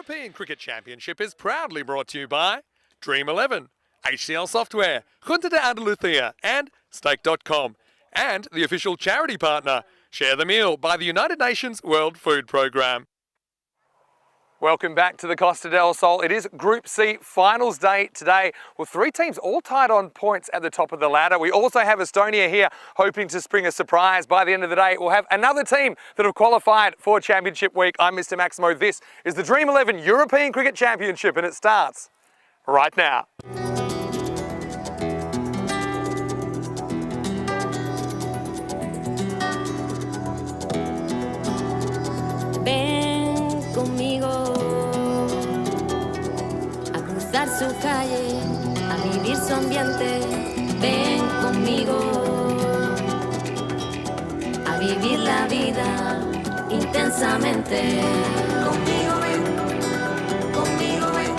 European Cricket Championship is proudly brought to you by Dream11, HCL Software, Junta de Andalucía and Stake.com, and the official charity partner, Share the Meal by the United Nations World Food Programme. Welcome back to the Costa del Sol. It is Group C finals day today, with three teams all tied on points at the top of the ladder. We also have Estonia here hoping to spring a surprise. By the end of the day, we'll have another team that have qualified for Championship Week. I'm Mr. Maximo. This is the Dream11 European Cricket Championship, and it starts right now. Su calle, a vivir su ambiente, ven conmigo, a vivir la vida intensamente. Conmigo ven, conmigo ven.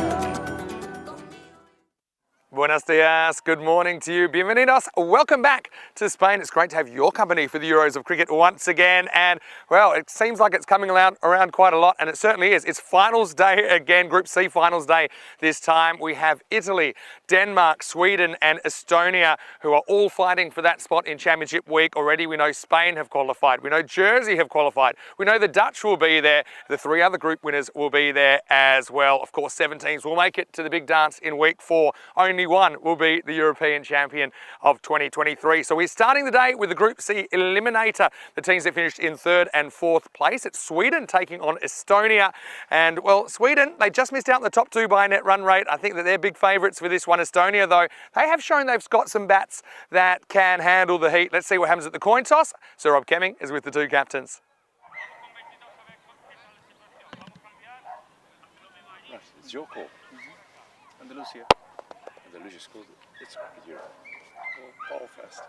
Buenos dias, good morning to you. Bienvenidos, welcome back to Spain. It's great to have your company for the Euros of Cricket once again. And well, it seems like it's coming around quite a lot, and it certainly is. It's finals day again, Group C finals day this time. We have Italy, Denmark, Sweden and Estonia, who are all fighting for that spot in Championship Week. Already we know Spain have qualified. We know Jersey have qualified. We know the Dutch will be there. The three other group winners will be there as well. Of course, 7 teams will make it to the big dance in Week 4. Only one will be the European champion of 2023. So we're starting the day with the Group C eliminator. The teams that finished in 3rd and 4th place. It's Sweden taking on Estonia. And well, Sweden, they just missed out in the top 2 by a net run rate. I think that they're big favourites for this one. Estonia, though, they have shown they've got some bats that can handle the heat. Let's see what happens at the coin toss. Sir Rob Kemming is with the 2 captains. It's your call. Andalusia. Andalusia scored. It's Europe. Ball first.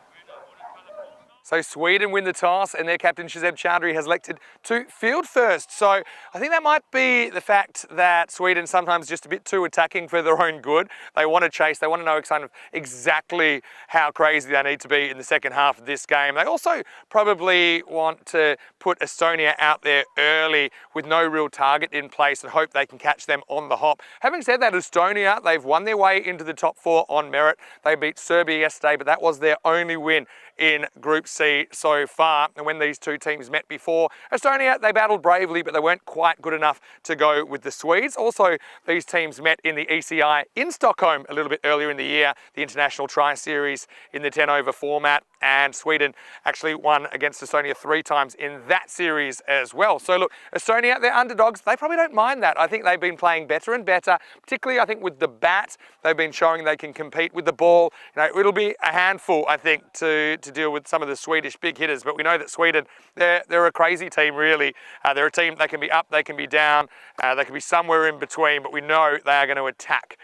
So Sweden win the toss, and their captain Shazeb Chowdhury has elected to field first. So I think that might be the fact that Sweden sometimes just a bit too attacking for their own good. They want to chase, they want to know kind of exactly how crazy they need to be in the second half of this game. They also probably want to put Estonia out there early with no real target in place and hope they can catch them on the hop. Having said that, Estonia, they've won their way into the top 4 on merit. They beat Serbia yesterday, but that was their only win in Group C so far. And when these two teams met before, Estonia, they battled bravely, but they weren't quite good enough to go with the Swedes. Also, these teams met in the ECI in Stockholm a little bit earlier in the year, the International Tri-Series in the 10-over format, and Sweden actually won against Estonia 3 times in that series as well. So look, Estonia, they're underdogs. They probably don't mind that. I think they've been playing better and better, particularly I think with the bat. They've been showing they can compete with the ball. You know, it'll be a handful, I think, to deal with some of the Swedish big hitters, but we know that Sweden, they're a crazy team, really. They're a team, they can be up, they can be down, they can be somewhere in between, but we know they are going to attack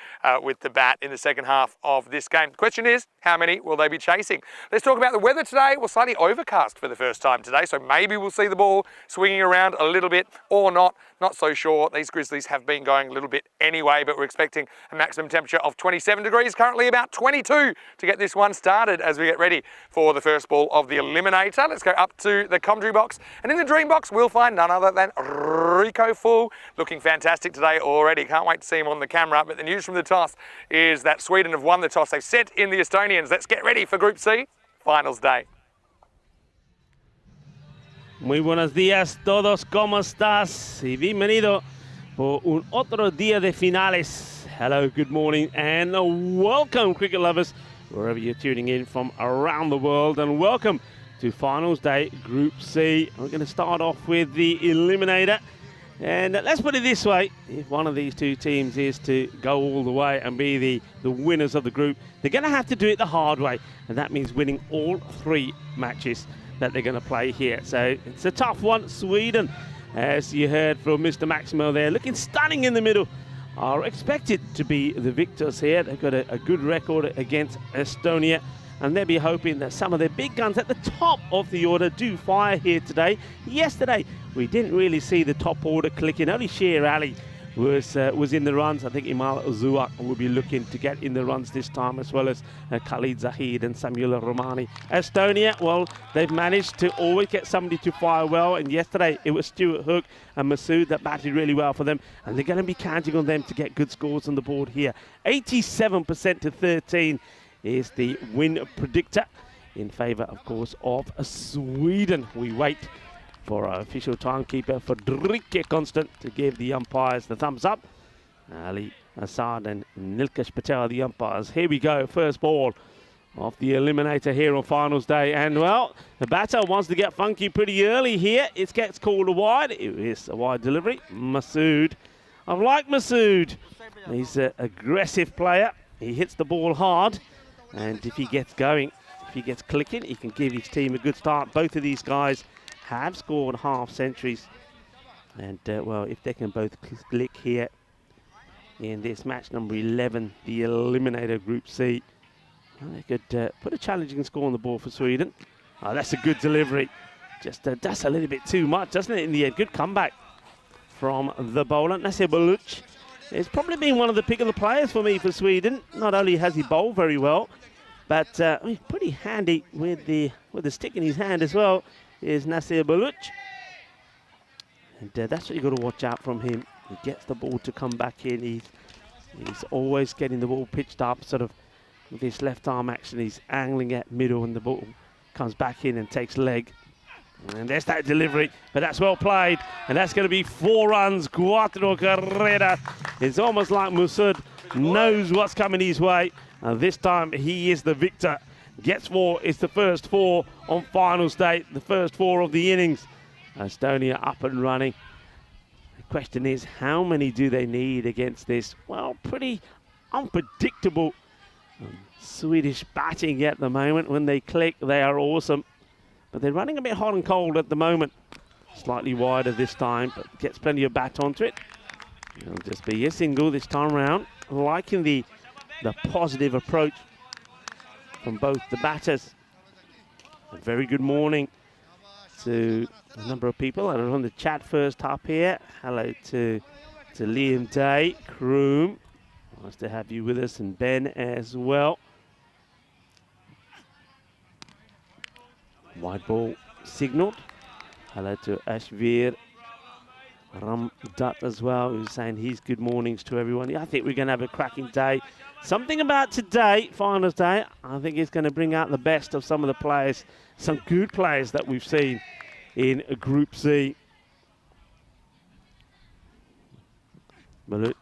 with the bat in the second half of this game. The question is, how many will they be chasing? Let's talk about the weather today. Well, slightly overcast for the first time today, so maybe we'll see the ball swinging around a little bit or not. Not so sure. These Grizzlies have been going a little bit anyway, but we're expecting a maximum temperature of 27 degrees, currently about 22 to get this one started as we get ready for the first ball of the eliminator. Let's go up to the commentary box, and in the dream box we'll find none other than Rico Full, looking fantastic today already. Can't wait to see him on the camera. But the news from the toss is that Sweden have won the toss. They've sent in the Estonians. Let's get ready for Group C finals day. Muy buenos días todos, ¿cómo estás? Y bienvenido por un otro día de finales. Hello, good morning and welcome, cricket lovers, wherever you're tuning in from around the world, and welcome to finals day, Group C. We're going to start off with the eliminator, and let's put it this way: if one of these two teams is to go all the way and be the winners of the group, they're going to have to do it the hard way, and that means winning all 3 matches that they're going to play here. So it's a tough one. Sweden, as you heard from Mr. Maximo there, looking stunning in the middle, are expected to be the victors here. They've got a good record against Estonia, and they'll be hoping that some of their big guns at the top of the order do fire here today. Yesterday, we didn't really see the top order clicking. Only Sher Ali was in the runs. I think Imal Zuak will be looking to get in the runs this time, as well as Khalid Zahid and Samuel Romani. Estonia, well, they've managed to always get somebody to fire well, and yesterday it was Stuart Hook and Masood that batted really well for them, and they're going to be counting on them to get good scores on the board here. 87% to 13 is the win predictor in favour, of course, of Sweden. We wait for our official timekeeper, Fredrike Constant, to give the umpires the thumbs up. Ali Assad and Nilkesh Patel, the umpires. Here we go, first ball of the eliminator here on finals day. And, well, the batter wants to get funky pretty early here. It gets called a wide. It is a wide delivery. Masood. I like Masood. He's an aggressive player. He hits the ball hard. And if he gets going, if he gets clicking, he can give his team a good start. Both of these guys have scored half centuries, and well, if they can both click here in this match number 11, the eliminator Group C, well, they could put a challenging score on the board for Sweden. Oh, that's a good delivery. Just that's a little bit too much, doesn't it, in the end? Good comeback from the bowler. Nasir Baluch has probably been one of the pick of the players for me for Sweden. Not only has he bowled very well, but he's pretty handy with the stick in his hand as well, is Nasir Baluch. And that's what you've got to watch out from him. He gets the ball to come back in. He's always getting the ball pitched up, sort of with his left arm action. He's angling at middle, and the ball comes back in and takes leg. And there's that delivery, but that's well played. And that's going to be 4 runs. Cuatro carreras. It's almost like Masood knows what's coming his way. And this time he is the victor. Gets 4. It's the first 4 on finals day. The first 4 of the innings. Estonia up and running. The question is, how many do they need against this, well, pretty unpredictable Swedish batting at the moment? When they click, they are awesome. But they're running a bit hot and cold at the moment. Slightly wider this time, but gets plenty of bat onto it. It'll just be a single this time round. Liking the positive approach from both the batters. A very good morning to a number of people that are on the chat first up here. Hello to Liam Day, Kroom. Nice to have you with us, and Ben as well. Wide ball signalled. Hello to Ashvir Ramdat as well, who's saying his good mornings to everyone. Yeah, I think we're going to have a cracking day. Something about today, finals day, I think it's going to bring out the best of some of the players, some good players that we've seen in Group C. Baluch,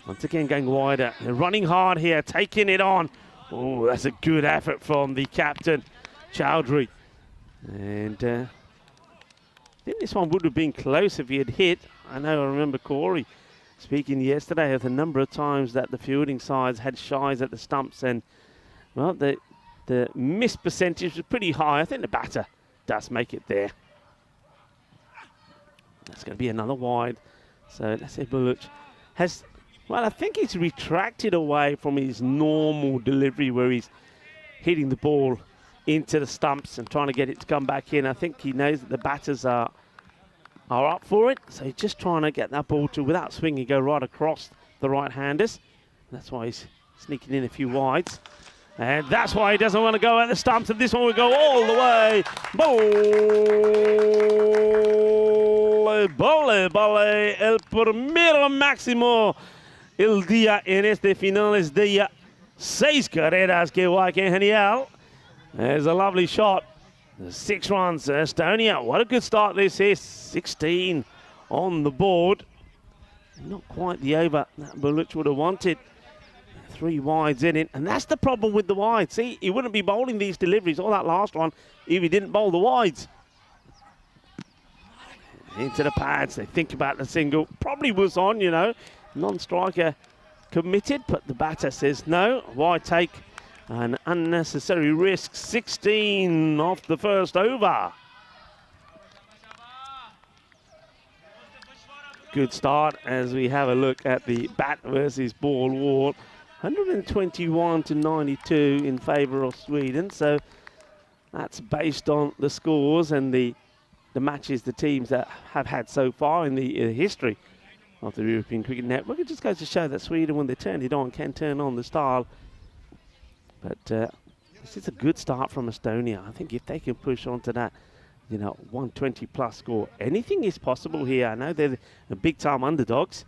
once again going wider. They're running hard here, taking it on. Oh, that's a good effort from the captain, Chowdhury. And I think this one would have been close if he had hit. I remember Corey speaking yesterday of the number of times that the fielding sides had shies at the stumps, and well, the miss percentage was pretty high. I think the batter does make it there. That's going to be another wide. So let's say Baluch has, well, I think he's retracted away from his normal delivery where he's hitting the ball into the stumps and trying to get it to come back in. I think he knows that the batters are up for it, so he's just trying to get that ball to, without swinging, go right across the right-handers. That's why he's sneaking in a few wides. And that's why he doesn't want to go at the stumps, and this one will go all the way. Bole, el primero máximo el día en este finales día. 6 carreras, que guay, que genial. There's a lovely shot. 6 runs, Estonia. What a good start this is. 16 on the board. Not quite the over that Baluch would have wanted. 3 wides in it, and that's the problem with the wides. See, he wouldn't be bowling these deliveries, all that last one, if he didn't bowl the wides. Into the pads, they think about the single. Probably was on, non-striker committed, but the batter says no. Why take an unnecessary risk? 16 off the first over. Good start as we have a look at the bat versus ball war. 121 to 92 in favour of Sweden. So that's based on the scores and the matches, the teams that have had so far in the history of the European Cricket Network. It just goes to show that Sweden, when they turn it on, can turn on the style. But this is a good start from Estonia. I think if they can push on to that, 120 plus score, anything is possible here. I know they're the big time underdogs.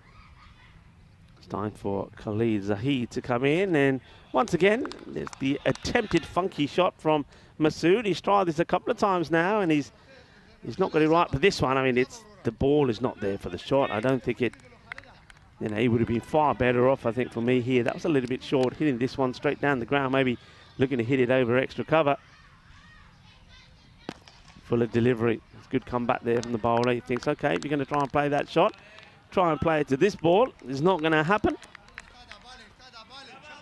It's time for Khalid Zahid to come in, and once again, there's the attempted funky shot from Masood. He's tried this a couple of times now, and he's not got it right. But this one, I mean, the ball is not there for the shot. I don't think it. He would have been far better off, I think, for me here. That was a little bit short, hitting this one straight down the ground, maybe looking to hit it over extra cover. Fuller delivery. It's a good comeback there from the bowler. He thinks, okay, if you're going to try and play that shot, try and play it to this ball. It's not going to happen.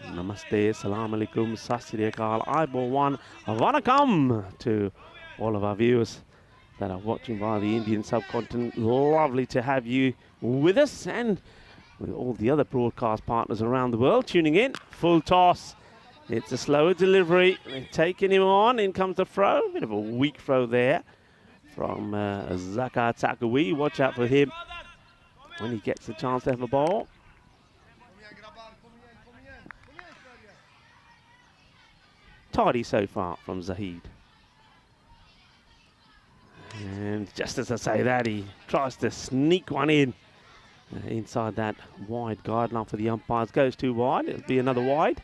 Namaste, salam alaikum, sasri akal, eyeball one, vanakkam to all of our viewers that are watching via the Indian subcontinent. Lovely to have you with us, and with all the other broadcast partners around the world tuning in. Full toss. It's a slower delivery. They're taking him on. In comes the throw. A bit of a weak throw there from Zakar Takawi. Watch out for him when he gets the chance to have a ball. Tidy so far from Zahid. And just as I say that, he tries to sneak one in inside that wide guideline for the umpires. Goes too wide. It'll be another wide.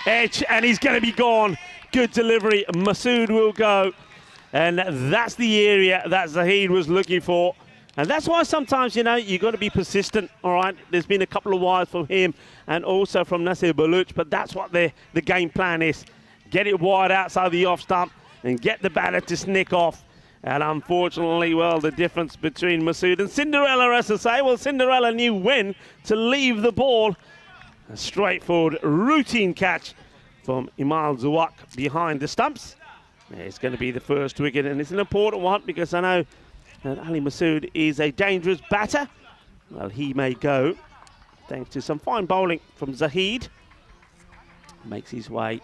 Edge, and he's going to be gone. Good delivery. Masood will go. And that's the area that Zahid was looking for. And that's why sometimes, you've got to be persistent, all right? There's been a couple of wides from him and also from Nasir Baluch, but that's what the game plan is. Get it wide outside the off stump and get the batter to snick off. And unfortunately, well, the difference between Masood and Cinderella, as I say, well, Cinderella knew when to leave the ball. A straightforward, routine catch from Imal Zawak behind the stumps. It's going to be the first wicket, and it's an important one because I know that Ali Masood is a dangerous batter. Well, he may go, thanks to some fine bowling from Zahid. Makes his way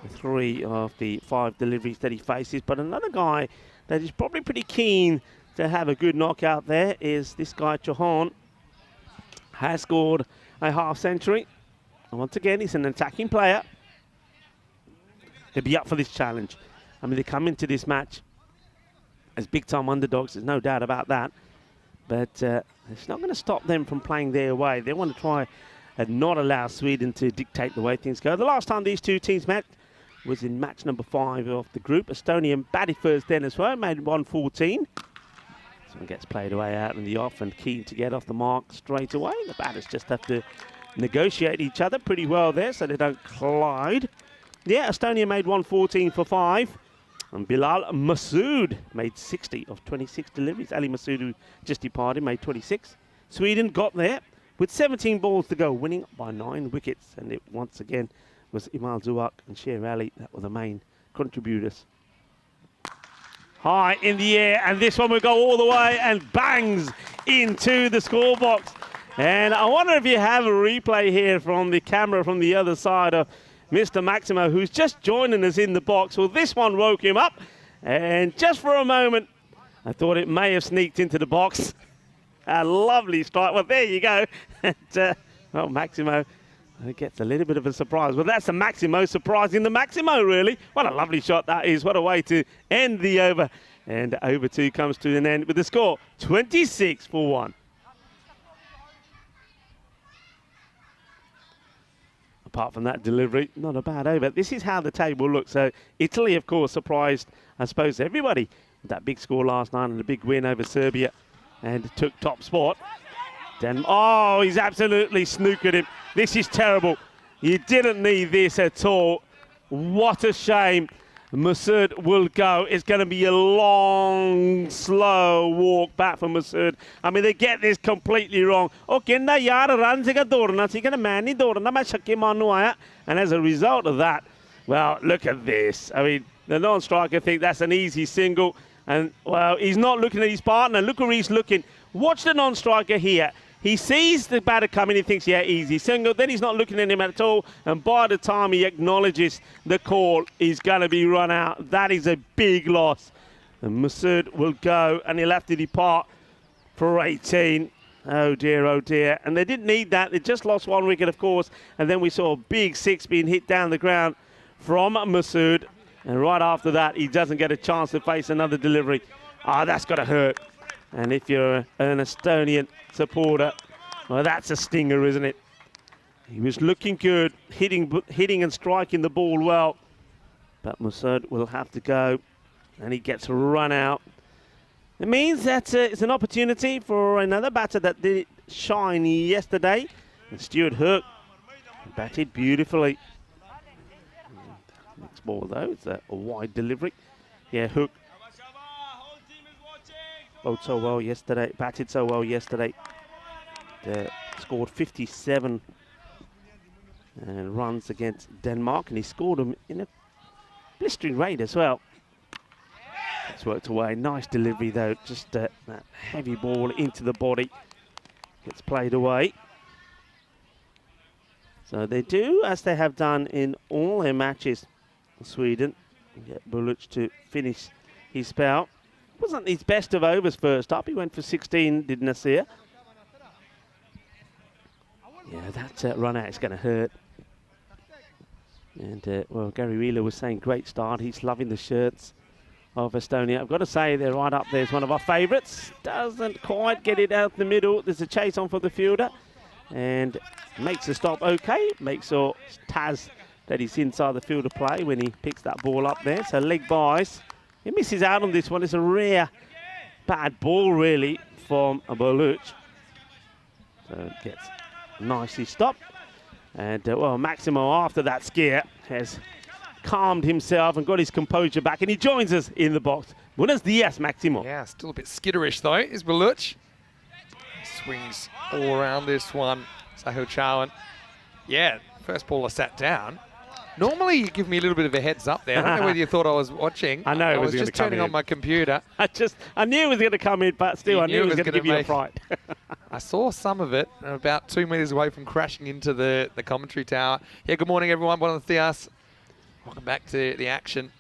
3 of the 5 deliveries that he faces. But another guy that is probably pretty keen to have a good knockout there is this guy, Chauhan. Has scored a half-century. And once again, he's an attacking player. He'll be up for this challenge. I mean, they come into this match as big-time underdogs. There's no doubt about that. But it's not going to stop them from playing their way. They want to try and not allow Sweden to dictate the way things go. The last time these two teams met was in match number 5 of the group. Estonia batted first then as well, made 114. This one gets played away out in the off and keen to get off the mark straight away. The batters just have to negotiate each other pretty well there so they don't collide. Yeah, Estonia made 114 for 5. And Bilal Masood made 60 of 26 deliveries. Ali Masood, who just departed, made 26. Sweden got there with 17 balls to go, winning by 9 wickets. And it once again was Imal Zawak and Sher Ali that were the main contributors. High in the air, and this one will go all the way and bangs into the scorebox. And I wonder if you have a replay here from the camera from the other side of Mr. Maximo, who's just joining us in the box. Well, this one woke him up, and just for a moment, I thought it may have sneaked into the box. A lovely strike. Well, there you go. And, well, Maximo gets a little bit of a surprise. Well, that's the Maximo surprising the Maximo, really. What a lovely shot that is. What a way to end the over. And over 2 comes to an end with the score 26 for 1. Apart from that delivery, not a bad over. This is how the table looks. So Italy, of course, surprised, I suppose, everybody with that big score last night and a big win over Serbia and took top spot. Oh, he's absolutely snookered him. This is terrible. You didn't need this at all. What a shame. Masood will go. It's going to be a long, slow walk back for Masood. I mean, they get this completely wrong. And as a result of that, well, look at this. I mean, the non-striker think that's an easy single. And, well, he's not looking at his partner. Look where he's looking. Watch the non-striker here. He sees the batter coming, he thinks, yeah, easy. Single, then he's not looking at him at all. And by the time he acknowledges the call, he's going to be run out. That is a big loss. And Masood will go, and he'll have to depart for 18. Oh, dear, oh, dear. And they didn't need that. They just lost 1 wicket, of course. And then we saw a big 6 being hit down the ground from Masood. And right after that, he doesn't get a chance to face another delivery. Ah, that's got to hurt. And if you're an Estonian supporter, well, that's a stinger, isn't it? He was looking good, hitting and striking the ball well. But Masood will have to go, and he gets run out. It means that it's an opportunity for another batter that did shine yesterday. And Stuart Hook batted beautifully. Next ball, though, it's a wide delivery. Yeah, Hook batted so well yesterday. Scored 57 runs against Denmark, and he scored them in a blistering rain as well. It's worked away. Nice delivery, though. Just that heavy ball into the body. Gets played away. So they do, as they have done in all their matches, Sweden, get Bulic to finish his spell. Wasn't his best of overs first up. He went for 16, did Nasir. Yeah, that run out is going to hurt. And, well, Gary Wheeler was saying great start. He's loving the shirts of Estonia. I've got to say they're right up there. It's one of our favourites. Doesn't quite get it out the middle. There's a chase on for the fielder. And makes the stop okay. Makes sure Taz that he's inside the field of play when he picks that ball up there. So leg buys. He misses out on this one. It's a rare bad ball, really, from Bulic. So it gets nicely stopped. And, well, Maximo, after that scare, has calmed himself and got his composure back. And he joins us in the box. Buenos dias, Maximo. Yeah, still a bit skitterish, though, is Bulic. Swings all around this one. Sahil Chawan. Yeah, first baller sat down. Normally you give me a little bit of a heads up there. I don't know whether you thought I was watching. I know. I was just turning on my computer. I knew it was going to come in, but still I knew it was going to give you a fright. I saw some of it about 2 meters away from crashing into the commentary tower. Yeah, good morning everyone. Buenos dias. Welcome back to the action.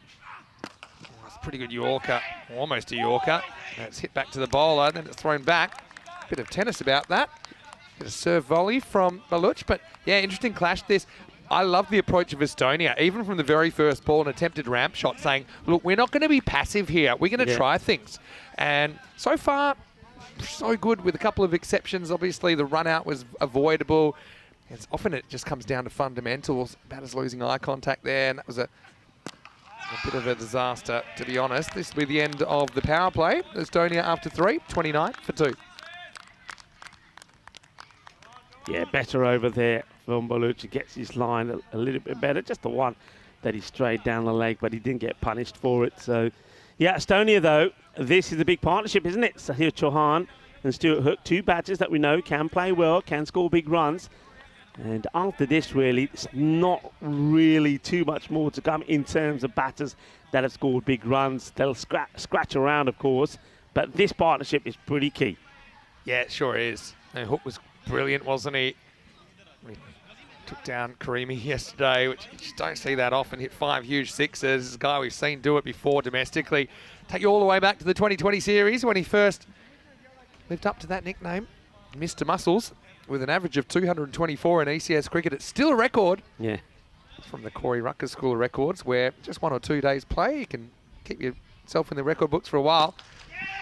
Oh, it's a pretty good Yorker. Almost a Yorker. It's hit back to the bowler, then it's thrown back. Bit of tennis about that. Bit of serve volley from Bulic, but yeah, interesting clash this. I love the approach of Estonia, even from the very first ball, an attempted ramp shot saying, look, we're not going to be passive here. We're going to try things. And so far, so good with a couple of exceptions. Obviously, the run out was avoidable. Often it just comes down to fundamentals. Batters losing eye contact there, and that was a bit of a disaster, to be honest. This will be the end of the power play. Estonia after 3, 29 for 2. Yeah, better over there from Bulic. He gets his line a little bit better. Just the one that he strayed down the leg, but he didn't get punished for it. So, yeah, Estonia, though, this is a big partnership, isn't it? Sahil Chauhan and Stuart Hook, 2 batters that we know can play well, can score big runs. And after this, really, it's not really too much more to come in terms of batters that have scored big runs. They'll scratch around, of course, but this partnership is pretty key. Yeah, it sure is. And Hook was brilliant, wasn't he? He took down Karimi yesterday, which you just don't see that often. Hit 5 huge sixes. This is a guy we've seen do it before domestically. Take you all the way back to the 2020 series when he first lived up to that nickname, Mr. Muscles, with an average of 224 in ECS cricket. It's still a record. Yeah. From the Corey Rucker School of Records, where just 1 or 2 days play, you can keep yourself in the record books for a while.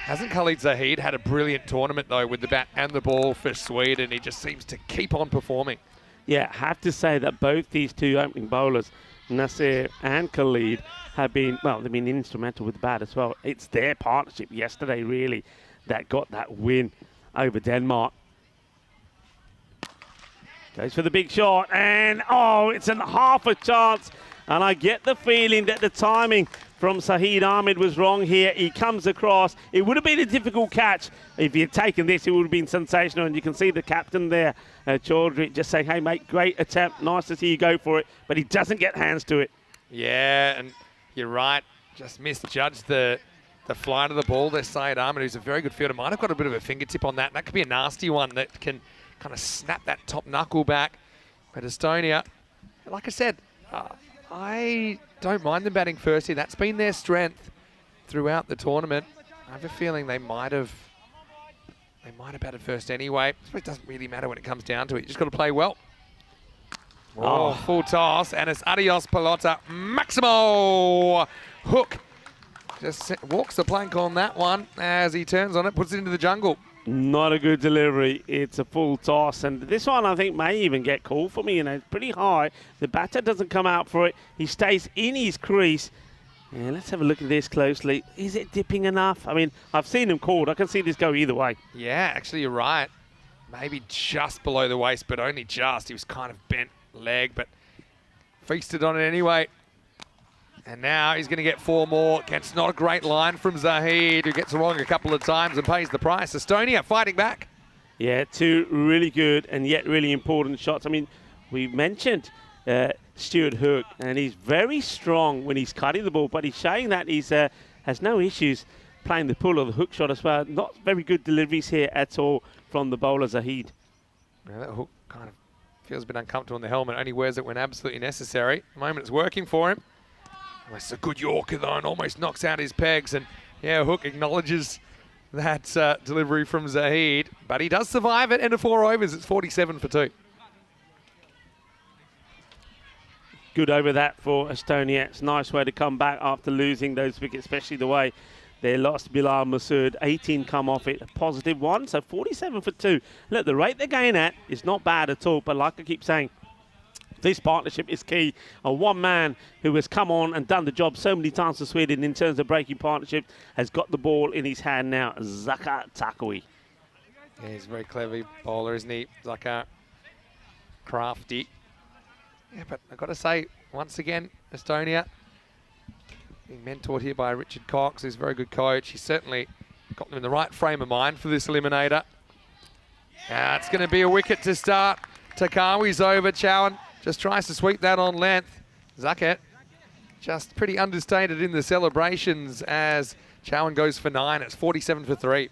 Hasn't Khalid Zahid had a brilliant tournament, though, with the bat and the ball for Sweden? He just seems to keep on performing. Yeah, I have to say that both these 2 opening bowlers, Nasir and Khalid, have been, well, they've been instrumental with the bat as well. It's their partnership yesterday, really, that got that win over Denmark. Goes for the big shot, and oh, it's a half a chance. And I get the feeling that the timing from Saheed Ahmed was wrong here. He comes across. It would have been a difficult catch. If he had taken this, it would have been sensational. And you can see the captain there, Chaudhry, just saying, hey, mate, great attempt. Nice to see you go for it. But he doesn't get hands to it. Yeah, and you're right. Just misjudged the the flight of the ball there, Syed Ahmed, who's a very good fielder, might have got a bit of a fingertip on that. And that could be a nasty one that can kind of snap that top knuckle back. But Estonia, like I said, I don't mind them batting first here. That's been their strength throughout the tournament. I have a feeling they might have batted first anyway. I suppose it doesn't really matter when it comes down to it. You just got to play well. Oh, full toss, and it's adios pelota Maximo. Hook just walks the plank on that one as he turns on it, puts it into the jungle. Not a good delivery. It's a full toss, and this one I think may even get called for me. You know, it's pretty high. The batter doesn't come out for it. He stays in his crease. And let's have a look at this closely. Is it dipping enough? I mean, I've seen him called. I can see this go either way. Yeah, actually, you're right. Maybe just below the waist, but only just. He was kind of bent leg, but feasted on it anyway. And now he's going to get 4 more. It's not a great line from Zahid, who gets it wrong a couple of times and pays the price. Estonia fighting back. Yeah, 2 really good and yet really important shots. I mean, we mentioned Stuart Hook, and he's very strong when he's cutting the ball, but he's showing that he's has no issues playing the pull or the hook shot as well. Not very good deliveries here at all from the bowler Zahid. Yeah, that hook kind of feels a bit uncomfortable in the helmet. Only wears it when absolutely necessary. At the moment, it's working for him. Oh, it's a good Yorker, though, and almost knocks out his pegs. And, yeah, Hook acknowledges that delivery from Zahid. But he does survive it. End of 4 overs. It's 47 for 2. Good over that for Estonia. It's a nice way to come back after losing those wickets, especially the way they lost Bilal Masood. 18 come off it, a positive 1, so 47 for 2. Look, the rate they're going at is not bad at all, but like I keep saying, this partnership is key. One man who has come on and done the job so many times for Sweden in terms of breaking partnership has got the ball in his hand now, Zaka Takui. Yeah, he's a very clever bowler, isn't he? Zaka, crafty. Yeah, but I've got to say, once again, Estonia being mentored here by Richard Cox, who's a very good coach. He's certainly got them in the right frame of mind for this eliminator. It's going to be a wicket to start. Takawi's over. Chowan just tries to sweep that on length. Zuckett just pretty understated in the celebrations as Chowan goes for 9. It's 47 for 3.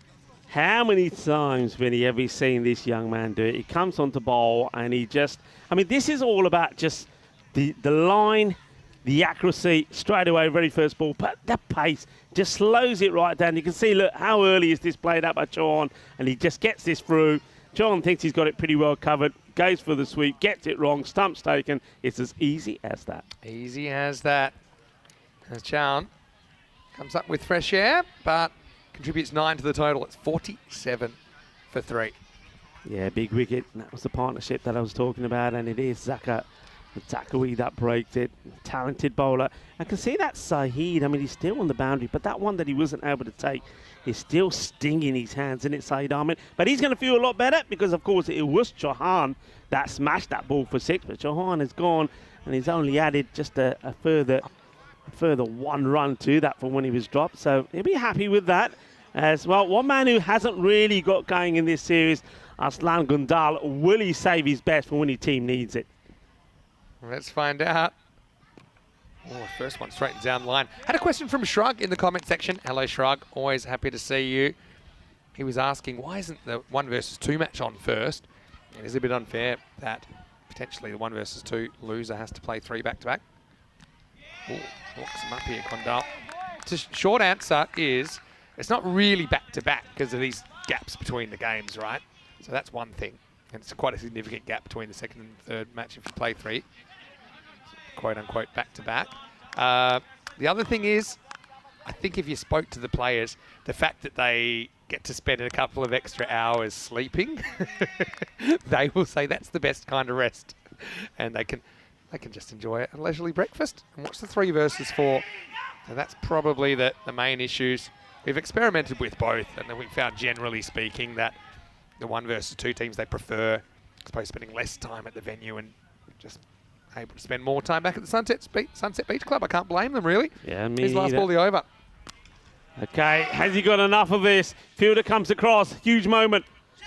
How many times, Vinny, have we seen this young man do it? He comes onto bowl and he just... I mean, this is all about just the line, the accuracy, straight away, very first ball. But that pace just slows it right down. You can see, look, how early is this played up by Chowan, and he just gets this through. Chowan thinks he's got it pretty well covered, goes for the sweep, gets it wrong, stump's taken. It's as easy as that. Easy as that. As Chowan comes up with fresh air, but contributes 9 to the total. It's 47 for 3. Yeah, big wicket. That was the partnership that I was talking about, and it is Zaka Takui that breaks it. Talented bowler. I can see that Zahid. I mean, he's still on the boundary, but that one that he wasn't able to take is still stinging his hands, and it's Saeed Ahmed. But he's going to feel a lot better because, of course, it was Chauhan that smashed that ball for 6, but Chauhan is gone, and he's only added just a further 1 run to that from when he was dropped. So he'll be happy with that as well. One man who hasn't really got going in this series, Aslan Gundal. Will he save his best for when his team needs it? Let's find out. Oh, first one straight down the line. Had a question from Shrug in the comment section. Hello, Shrug. Always happy to see you. He was asking, why isn't the 1 versus 2 match on first? It is a bit unfair that potentially the 1 versus 2 loser has to play 3 back-to-back. Walks him up here, Condal. Short answer is, it's not really back-to-back because of these gaps between the games, right? So that's one thing. And it's quite a significant gap between the second and third match if you play 3. Quote-unquote back-to-back. The other thing is, I think if you spoke to the players, the fact that they get to spend a couple of extra hours sleeping, they will say that's the best kind of rest. And they can just enjoy a leisurely breakfast and watch the 3 versus 4. So that's probably the main issues. We've experimented with both, and then we found, generally speaking, that the 1 versus 2 teams, they prefer, I suppose, spending less time at the venue and just able to spend more time back at the Sunset Beach Club. I can't blame them, really. Yeah, me His last either. ball, the over. Okay, has he got enough of this? Fielder comes across, huge moment,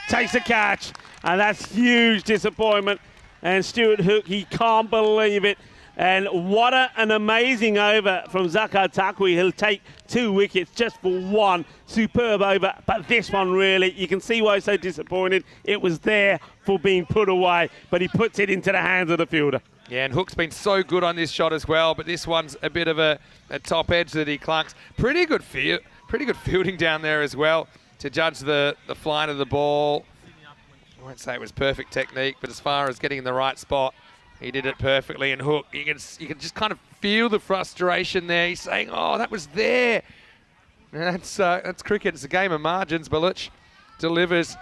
takes a catch, and that's huge disappointment. And Stuart Hook, he can't believe it. And what an amazing over from Zakar Takwi. He'll take 2 wickets just for one. Superb over. But this one really, you can see why he's so disappointed. It was there for being put away, but he puts it into the hands of the fielder. Yeah, and Hook's been so good on this shot as well, but this one's a bit of a top edge that he clunks. Pretty good fielding down there as well to judge the flight of the ball. I won't say it was perfect technique, but as far as getting in the right spot, he did it perfectly. And Hook, you can just kind of feel the frustration there. He's saying, "Oh, that was there." And that's cricket. It's a game of margins. Baluch delivers.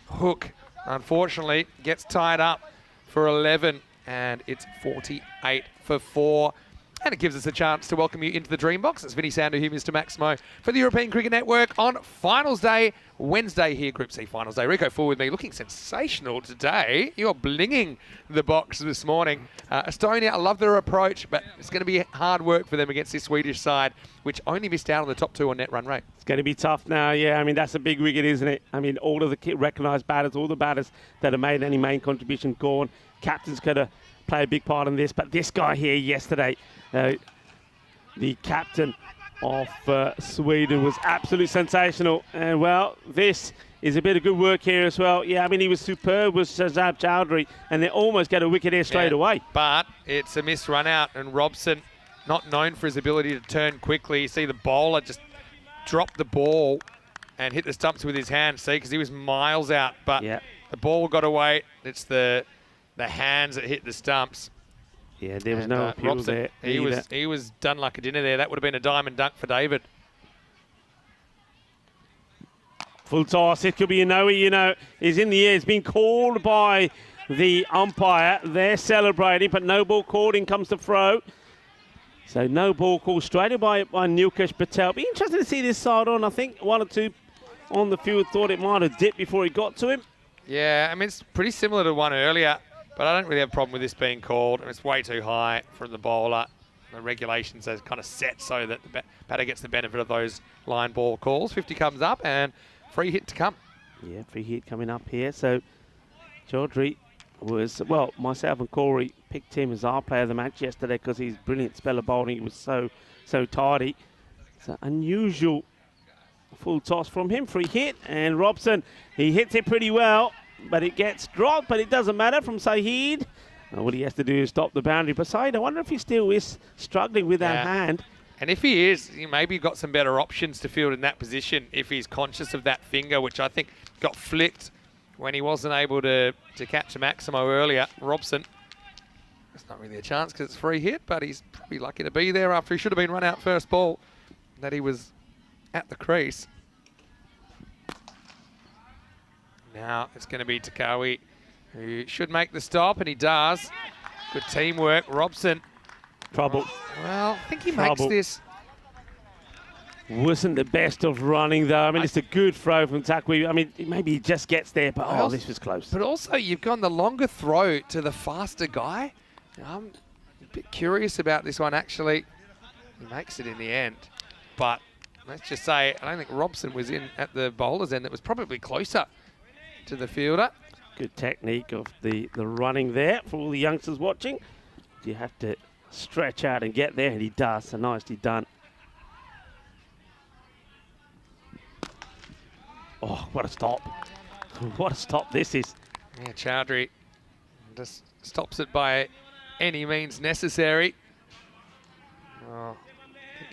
Hook, unfortunately, gets tied up for 11, and it's 48 for 4. And it gives us a chance to welcome you into the Dream Box. It's Vinny Sandu here, Mr. Maximo, for the European Cricket Network on Finals Day, Wednesday here, Group C Finals Day. Rico Full with me, looking sensational today. You're blinging the box this morning. Estonia, I love their approach, but it's going to be hard work for them against this Swedish side, which only missed out on the top 2 on net run rate. It's going to be tough now, yeah. I mean, that's a big wicket, isn't it? I mean, all of the recognised batters, all the batters that have made any main contribution gone. Captain's going to play a big part in this, but this guy here yesterday, the captain of Sweden, was absolutely sensational. And, well, this is a bit of good work here as well. Yeah, I mean, he was superb with Shazab Chowdhury, and they almost get a wicket here straight away. But it's a missed run out, and Robson, not known for his ability to turn quickly. You see the bowler just drop the ball and hit the stumps with his hand, see, because he was miles out. But the ball got away. It's the hands that hit the stumps. Yeah, there was no appeal Robson, there. He was done like a dinner there. That would have been a diamond dunk for David. Full toss. It could be a no. You know, he's in the air. It's been called by the umpire. They're celebrating, but no ball called. In comes the throw. So no ball called straight away by Nilkesh Patel. Be interesting to see this side on. I think 1 or 2 on the field thought it might have dipped before he got to him. Yeah, I mean, it's pretty similar to one earlier. But I don't really have a problem with this being called. It's way too high from the bowler. The regulations are kind of set so that the batter gets the benefit of those line ball calls. 50 comes up and free hit to come. Yeah, free hit coming up here. So Chaudhry was, well, myself and Corey picked him as our player of the match yesterday because he's brilliant spell of bowling. He was so tidy. It's an unusual full toss from him. Free hit. And Robson, he hits it pretty well. But it gets dropped, but it doesn't matter from Saeed. And what he has to do is stop the boundary. But Saeed, I wonder if he still is struggling with that hand. And if he is, maybe got some better options to field in that position if he's conscious of that finger, which I think got flicked when he wasn't able to catch a Maximo earlier. Robson, it's not really a chance because it's free hit, but he's probably lucky to be there after he should have been run out first ball, that he was at the crease. Now it's going to be Takawi, who should make the stop, and he does. Good teamwork. Robson. Trouble. Well, I think he makes this. Wasn't the best of running, though. I mean, it's a good throw from Takwi. I mean, maybe he just gets there, but this was close. But also, you've gone the longer throw to the faster guy. I'm a bit curious about this one, actually. He makes it in the end. But let's just say, I don't think Robson was in at the bowler's end. It was probably closer to the fielder. Good technique of the running there for all the youngsters watching. You have to stretch out and get there, and he does. So nicely done. Oh, what a stop. What a stop this is. Yeah, Chowdhury just stops it by any means necessary. Oh,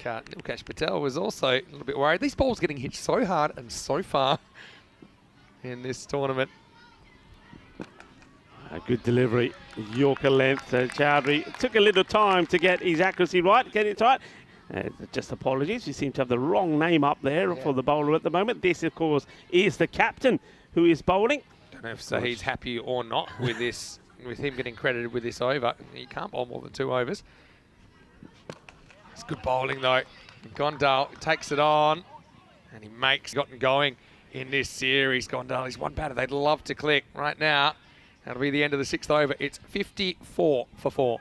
I think Nilkesh Patel was also a little bit worried. These balls getting hit so hard and so far in this tournament. A good delivery, Yorker length. Chowdhury took a little time to get his accuracy right, get it right. Just apologies, we seem to have the wrong name up there for the bowler at the moment. This, of course, is the captain who is bowling. Don't know if Saeed's happy or not with this, with him getting credited with this over. He can't bowl more than 2 overs. It's good bowling though. Gondal takes it on, and he makes gotten going in this series. Gondal is one batter they'd love to click right now. That'll be the end of the 6th over. It's 54 for 4.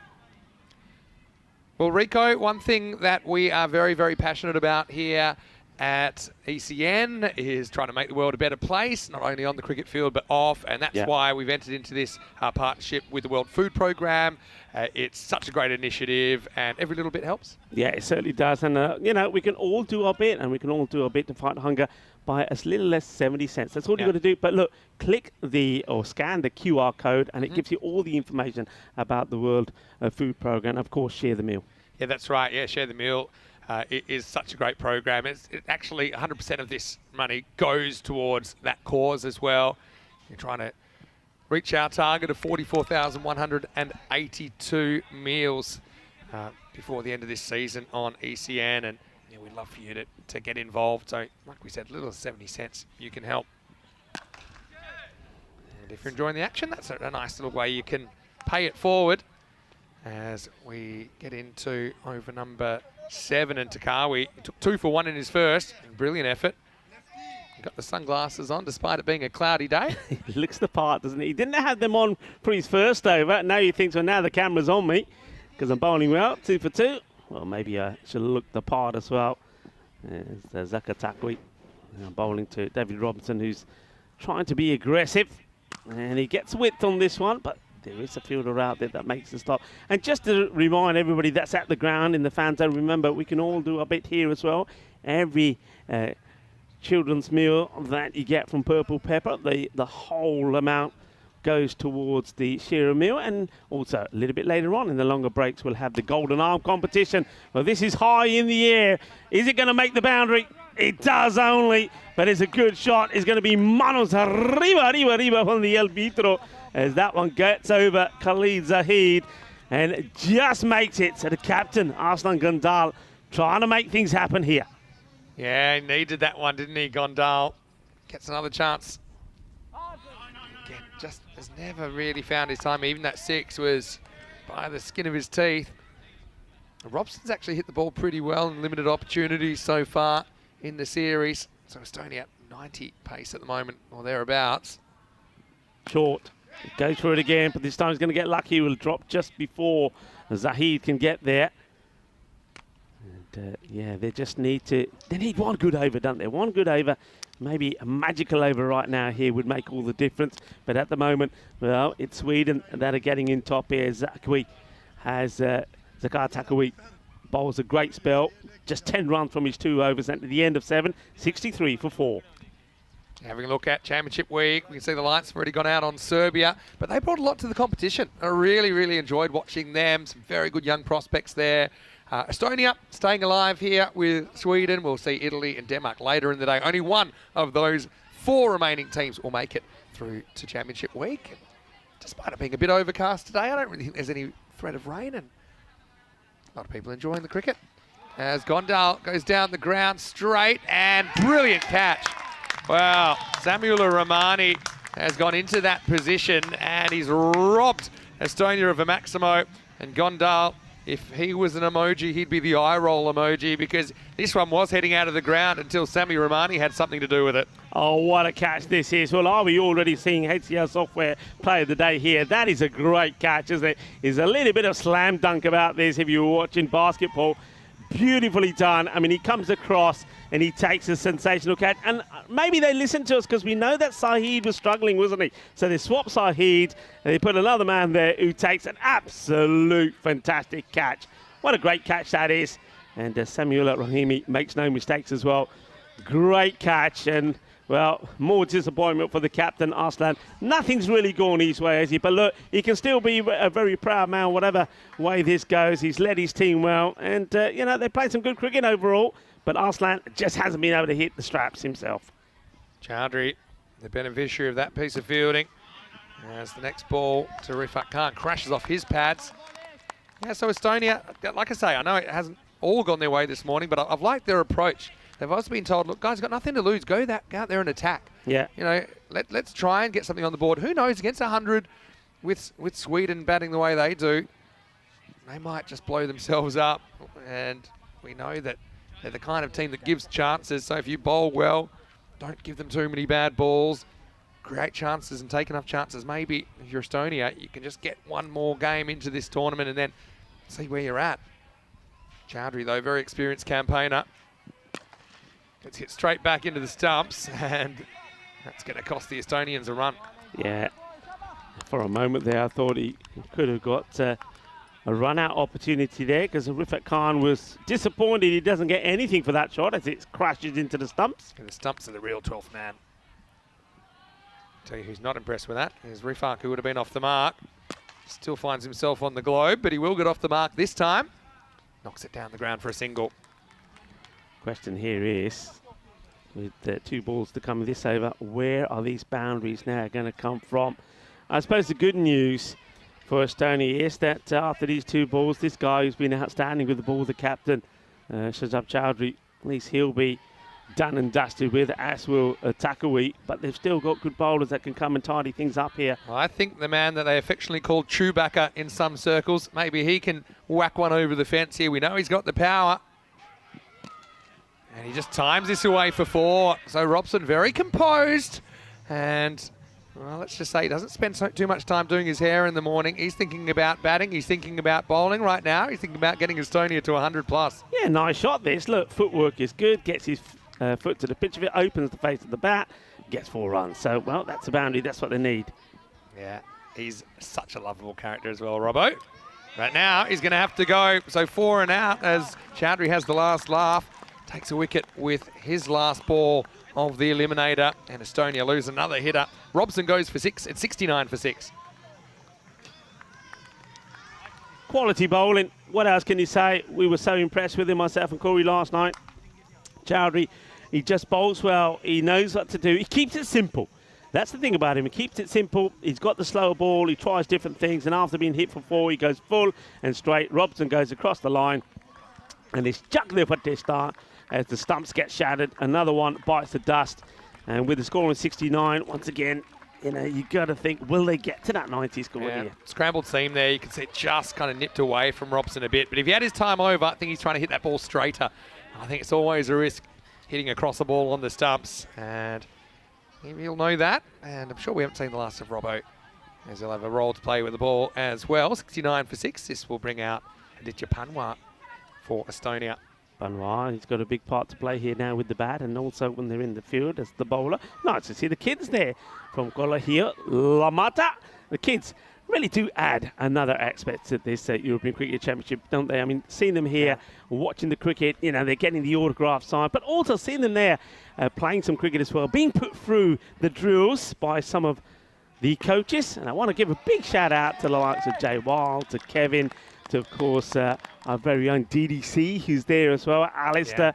Well, Rico, one thing that we are very, very passionate about here at ECN is trying to make the world a better place, not only on the cricket field but off, and that's why we've entered into this partnership with the World Food Programme. It's such a great initiative, and every little bit helps. Yeah, it certainly does. And, you know, we can all do our bit, and we can all do our bit to fight hunger by as little as 70 cents. That's all you've got to do. But look, click or scan the QR code, and it gives you all the information about the World Food Programme. Of course, share the meal. Yeah, that's right. Yeah, share the meal. It is such a great program. Actually, 100% of this money goes towards that cause as well. You're trying to reach our target of 44,182 meals before the end of this season on ECN, and we'd love for you to get involved. So, like we said, little as 70 cents, you can help. And if you're enjoying the action, that's a nice little way you can pay it forward as we get into over number 7, and Takawi took 2 for 1 in his first. Brilliant effort. He got the sunglasses on despite it being a cloudy day. He looks the part, doesn't he? He didn't have them on for his first over. Now he thinks, well, now the camera's on me because I'm bowling well. 2 for 2. Well, maybe I should look the part as well. There's Zaka Takwi bowling to David Robinson, who's trying to be aggressive. And he gets width on this one, but there is a fielder out there that makes the stop. And just to remind everybody that's at the ground in the fan zone, remember, we can all do a bit here as well. Every children's meal that you get from Purple Pepper, the whole amount goes towards the Shearer meal. And also, a little bit later on in the longer breaks, we'll have the Golden Arm competition. Well, this is high in the air. Is it going to make the boundary? It does only, but it's a good shot. It's going to be manos arriba from the El Vitro, as that one gets over Khalid Zahid and just makes it. So the captain, Arslan Gandal, trying to make things happen here. Yeah, he needed that one, didn't he, Gondal? Gets another chance. Again, just has never really found his time. Even that 6 was by the skin of his teeth. Robson's actually hit the ball pretty well in limited opportunities so far in the series. So Estonia at 90 pace at the moment, or thereabouts. Short. Goes for it again, but this time he's going to get lucky. He will drop just before Zahid can get there. And yeah, they just need one good over, don't they? One good over, maybe a magical over right now here would make all the difference. But at the moment, well, it's Sweden that are getting in top here. Zakwi has Zakar Takawi bowls a great spell. Just 10 runs from his 2 overs, and at the end of 7, 63 for 4. Having a look at Championship Week, we can see the lights have already gone out on Serbia, but they brought a lot to the competition. I really, really enjoyed watching them. Some very good young prospects there. Estonia staying alive here with Sweden. We'll see Italy and Denmark later in the day. Only one of those 4 remaining teams will make it through to Championship Week. And despite it being a bit overcast today, I don't really think there's any threat of rain, and a lot of people enjoying the cricket. As Gondal goes down the ground straight, and brilliant catch. Wow, Samuel Ramani has gone into that position, and he's robbed Estonia of a Maximo. And Gondal, if he was an emoji, he'd be the eye roll emoji, because this one was heading out of the ground until Sammy Ramani had something to do with it. Oh, what a catch this is. Well, are we already seeing HCR Software Player of the Day here? That is a great catch, isn't it? There's a little bit of slam dunk about this if you were watching basketball. Beautifully done. I mean, he comes across and he takes a sensational catch. And maybe they listened to us because we know that Saheed was struggling, wasn't he? So they swapped Saheed and they put another man there who takes an absolute fantastic catch. What a great catch that is. And Samuel Rahimi makes no mistakes as well. Great catch. And, well, more disappointment for the captain, Arslan. Nothing's really gone his way, has he? But look, he can still be a very proud man, whatever way this goes. He's led his team well. And, you know, they played some good cricket overall. But Arslan just hasn't been able to hit the straps himself. Chowdhury, the beneficiary of that piece of fielding. As the next ball to Rifat Khan crashes off his pads. Yeah, so Estonia, like I say, I know it hasn't all gone their way this morning, but I've liked their approach. They've also been told, look, guys, got nothing to lose. Go out there and attack. Yeah. You know, let's try and get something on the board. Who knows, against 100 with Sweden batting the way they do, they might just blow themselves up. And we know that they're the kind of team that gives chances. So if you bowl well, don't give them too many bad balls. Create chances and take enough chances. Maybe if you're Estonia, you can just get one more game into this tournament and then see where you're at. Chowdhury, though, very experienced campaigner. Gets hit straight back into the stumps, and that's going to cost the Estonians a run. Yeah. For a moment there, I thought he could have got a run-out opportunity there, because Rifat Khan was disappointed he doesn't get anything for that shot as it crashes into the stumps. And the stumps are the real 12th man. Tell you who's not impressed with that is Rifat, who would have been off the mark. Still finds himself on the globe, but he will get off the mark this time. Knocks it down the ground for a single. Question here is, with the 2 balls to come in this over, where are these boundaries now going to come from? I suppose the good news for Estonia is that after these 2 balls, this guy who's been outstanding with the ball, the captain, Shazab Chowdhury, at least he'll be done and dusted with, as will Takawi, but they've still got good bowlers that can come and tidy things up here. Well, I think the man that they affectionately call Chewbacca in some circles, maybe he can whack one over the fence here. We know he's got the power. And he just times this away for 4. So Robson very composed. And, well, let's just say he doesn't spend too much time doing his hair in the morning. He's thinking about batting. He's thinking about bowling right now. He's thinking about getting Estonia to 100 plus. Yeah, nice shot this. Look, footwork is good. Gets his foot to the pitch of it, opens the face of the bat, gets 4 runs. So, well, that's a boundary. That's what they need. Yeah, he's such a lovable character as well, Robbo. Right now, he's going to have to go. So 4 and out as Chowdhury has the last laugh. Takes a wicket with his last ball of the eliminator, and Estonia lose another hitter. Robson goes for 6 at 69 for 6. Quality bowling. What else can you say? We were so impressed with him, myself and Corey, last night. Chowdhury, he just bowls well. He knows what to do. He keeps it simple. That's the thing about him. He keeps it simple. He's got the slower ball. He tries different things, and after being hit for 4, he goes full and straight. Robson goes across the line, and it's Chuck there for this start as the stumps get shattered. Another one bites the dust, and with the score on 69, once again, you know, you got to think, will they get to that 90 score here? Scrambled seam there. You can see it just kind of nipped away from Robson a bit. But if he had his time over, I think he's trying to hit that ball straighter. I think it's always a risk hitting across the ball on the stumps, and he'll know that. And I'm sure we haven't seen the last of Robbo, as he'll have a role to play with the ball as well. 69 for 6. This will bring out Aditya Panwar for Estonia. Panwar, he's got a big part to play here now with the bat, and also when they're in the field as the bowler. Nice to see the kids there from Kolahia, Lamata. The kids really do add another aspect to this European Cricket Championship, don't they? I mean, seeing them here, watching the cricket, you know, they're getting the autograph signed, but also seeing them there playing some cricket as well, being put through the drills by some of the coaches. And I want to give a big shout out to the likes of Jay Wild, to Kevin, to, of course, our very own DDC, who's there as well, Alistair,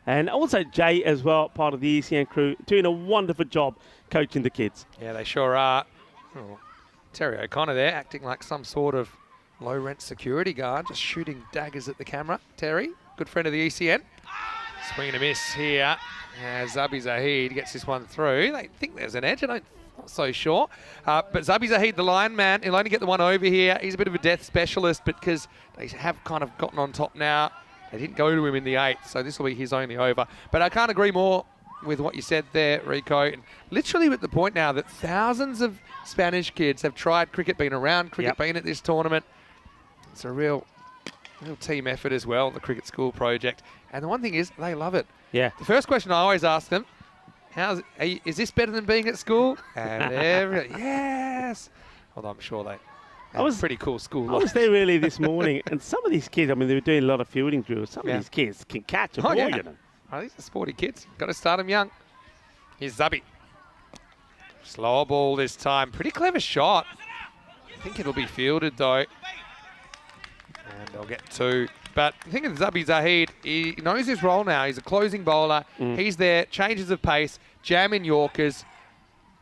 and also Jay as well, part of the ECN crew, doing a wonderful job coaching the kids. Yeah, they sure are. Oh, Terry O'Connor there, acting like some sort of low-rent security guard, just shooting daggers at the camera. Terry, good friend of the ECN. Swing and a miss here as Zabi Zahid gets this one through. They think there's an edge, I'm not so sure. But Zabi Zahid, the line man, he'll only get the one over here. He's a bit of a death specialist, but because they have kind of gotten on top now, they didn't go to him in the 8th, so this will be his only over. But I can't agree more with what you said there, Rico. And literally at the point now that thousands of Spanish kids have tried cricket, been around cricket, been at this tournament. It's a real team effort as well, the Cricket School project. And the one thing is, they love it. Yeah. The first question I always ask them, is this better than being at school? And yes. Although I'm sure they have a pretty cool school. I was there really this morning, and some of these kids, I mean, they were doing a lot of fielding drills. Some of these kids can catch a ball, you know. Oh, these are sporty kids. Got to start them young. Here's Zabi. Slower ball this time. Pretty clever shot. I think it'll be fielded, though. And they'll get 2. But the thing is, Zabi Zahid, he knows his role now. He's a closing bowler. He's there, changes of pace, jam in Yorkers.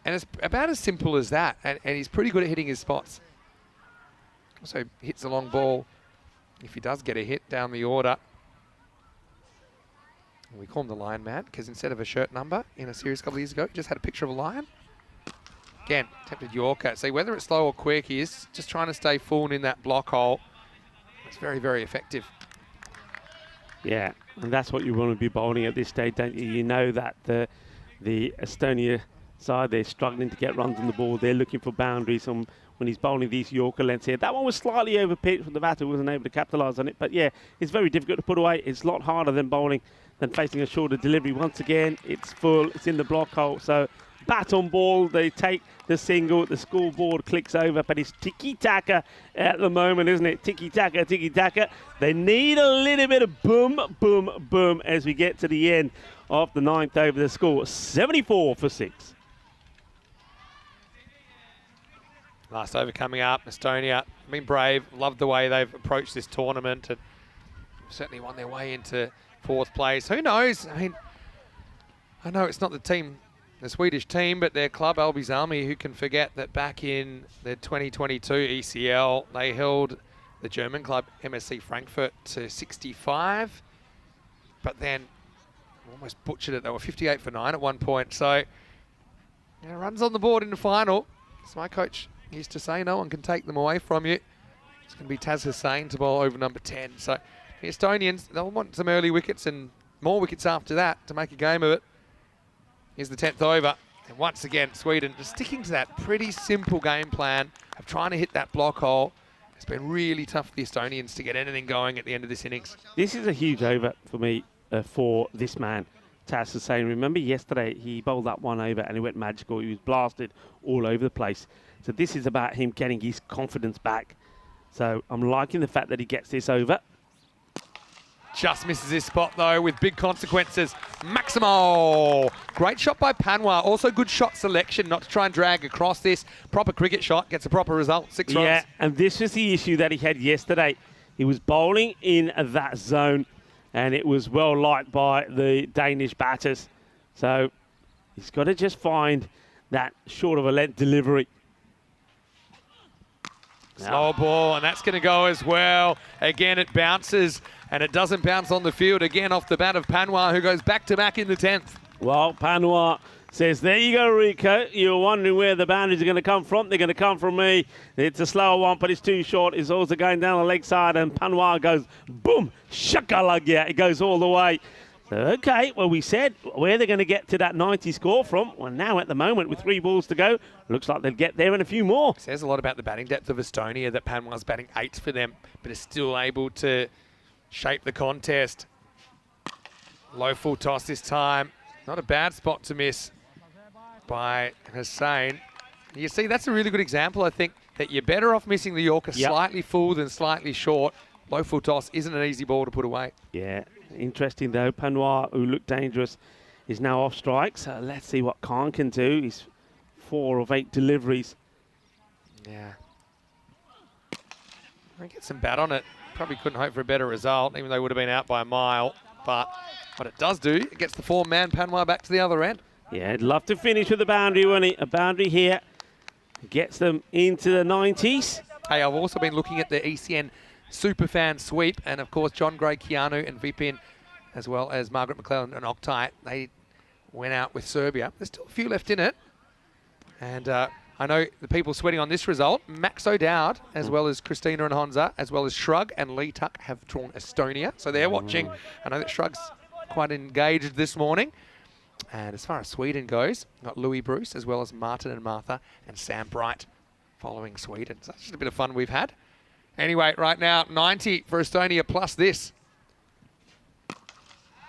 And it's about as simple as that. And he's pretty good at hitting his spots. Also hits a long ball if he does get a hit down the order. We call him the Lion Man because instead of a shirt number in a series a couple of years ago, he just had a picture of a lion. Again, attempted Yorker. See, whether it's slow or quick, he is just trying to stay full in that block hole. It's very, very effective. Yeah, and that's what you want to be bowling at this stage, don't you? You know that the Estonia side, they're struggling to get runs on the ball. They're looking for boundaries, and when he's bowling these Yorker lengths here. That one was slightly overpitched, but the batter wasn't able to capitalise on it. But yeah, it's very difficult to put away. It's a lot harder than bowling than facing a shorter delivery. Once again, it's full, it's in the block hole. So bat on ball, they take the single, the scoreboard clicks over, but it's tiki-taka at the moment, isn't it? Tiki-taka, tiki-taka. They need a little bit of boom, boom, boom as we get to the end of the 9th over. The score 74 for 6. Last over coming up, Estonia. I mean, brave, love the way they've approached this tournament and certainly won their way into 4th place. Who knows? I mean, I know it's not the Swedish team, but their club, Albizami, who can forget that back in the 2022 ECL, they held the German club MSC Frankfurt to 65, but then almost butchered it. They were 58 for 9 at one point. So, yeah, runs on the board in the final. As my coach used to say, no one can take them away from you. It's going to be Taz Hussain to bowl over number 10. So the Estonians, they'll want some early wickets and more wickets after that to make a game of it. Here's the 10th over. And once again, Sweden just sticking to that pretty simple game plan of trying to hit that block hole. It's been really tough for the Estonians to get anything going at the end of this innings. This is a huge over for me for this man, Taz Hussain. Remember yesterday, he bowled that one over and it went magical. He was blasted all over the place. So this is about him getting his confidence back. So I'm liking the fact that he gets this over. Just misses his spot, though, with big consequences. Maximo! Great shot by Panwa. Also good shot selection, not to try and drag across this. Proper cricket shot, gets a proper result, 6 runs. Yeah, and this was the issue that he had yesterday. He was bowling in that zone, and it was well liked by the Danish batters. So he's got to just find that short of a length delivery. Slow ball, and that's going to go as well. Again, it bounces, and it doesn't bounce on the field. Again, off the bat of Panwa, who goes back-to-back in the 10th. Well, Panwa says, there you go, Rico. You're wondering where the boundaries are going to come from. They're going to come from me. It's a slower one, but it's too short. It's also going down the leg side, and Panwa goes, boom, shakalagya. It goes all the way. So, okay, well, we said where they're going to get to that 90 score from. Well, now at the moment, with 3 balls to go, looks like they'll get there and a few more. Says a lot about the batting depth of Estonia that Panwa's batting 8 for them, but is still able to shape the contest. Low full toss this time. Not a bad spot to miss by Hussain. You see, that's a really good example, I think, that you're better off missing the Yorker slightly full than slightly short. Low full toss isn't an easy ball to put away. Yeah, interesting though. Panwa, who looked dangerous, is now off strike. So let's see what Khan can do. He's 4 of 8 deliveries. Yeah. I get some bat on it. Probably couldn't hope for a better result, even though they would have been out by a mile. But what it does do, it gets the 4-man Panwa back to the other end. Yeah, I'd love to finish with a boundary, wouldn't he? A boundary here gets them into the 90s. Hey, I've also been looking at the ECN Superfan sweep, and of course John Gray, Keanu and Vipin, as well as Margaret McClellan and Oktay, they went out with Serbia. There's still a few left in it. And I know the people sweating on this result. Max O'Dowd, as well as Christina and Honza, as well as Shrug and Lee Tuck have drawn Estonia. So they're watching. I know that Shrug's quite engaged this morning. And as far as Sweden goes, we've got Louis Bruce, as well as Martin and Martha and Sam Bright following Sweden. So that's just a bit of fun we've had. Anyway, right now, 90 for Estonia plus this.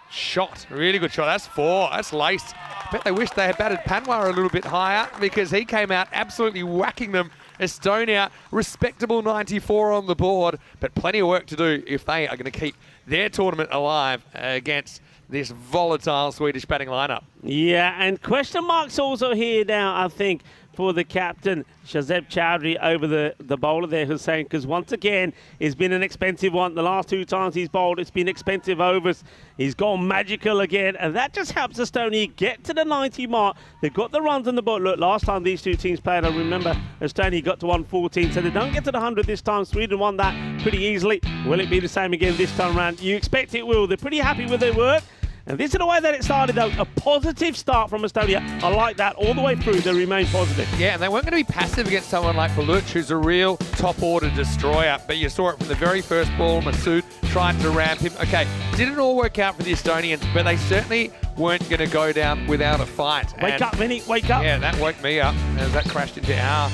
Shot, really good shot. That's 4, that's laced. I bet they wish they had batted Panwa a little bit higher because he came out absolutely whacking them. Estonia, respectable 94 on the board, but plenty of work to do if they are going to keep their tournament alive against this volatile Swedish batting lineup. Yeah, and question marks also here now, I think, for the captain, Shazeb Chowdhury, over the bowler there, Hussain, because once again, it's been an expensive one. The last 2 times he's bowled, it's been expensive overs. He's gone magical again, and that just helps Estonia get to the 90 mark. They've got the runs on the board. Look, last time these 2 teams played, I remember Estonia got to 114, so they don't get to the 100 this time. Sweden won that pretty easily. Will it be the same again this time around? You expect it will. They're pretty happy with their work. And this is the way that it started, though. A positive start from Estonia. I like that all the way through. They remain positive. Yeah, and they weren't going to be passive against someone like Baluch, who's a real top-order destroyer. But you saw it from the very first ball. Masood tried to ramp him. Okay, didn't all work out for the Estonians, but they certainly weren't going to go down without a fight. Wake up, Vinny. Wake up. Yeah, that woke me up as that crashed into our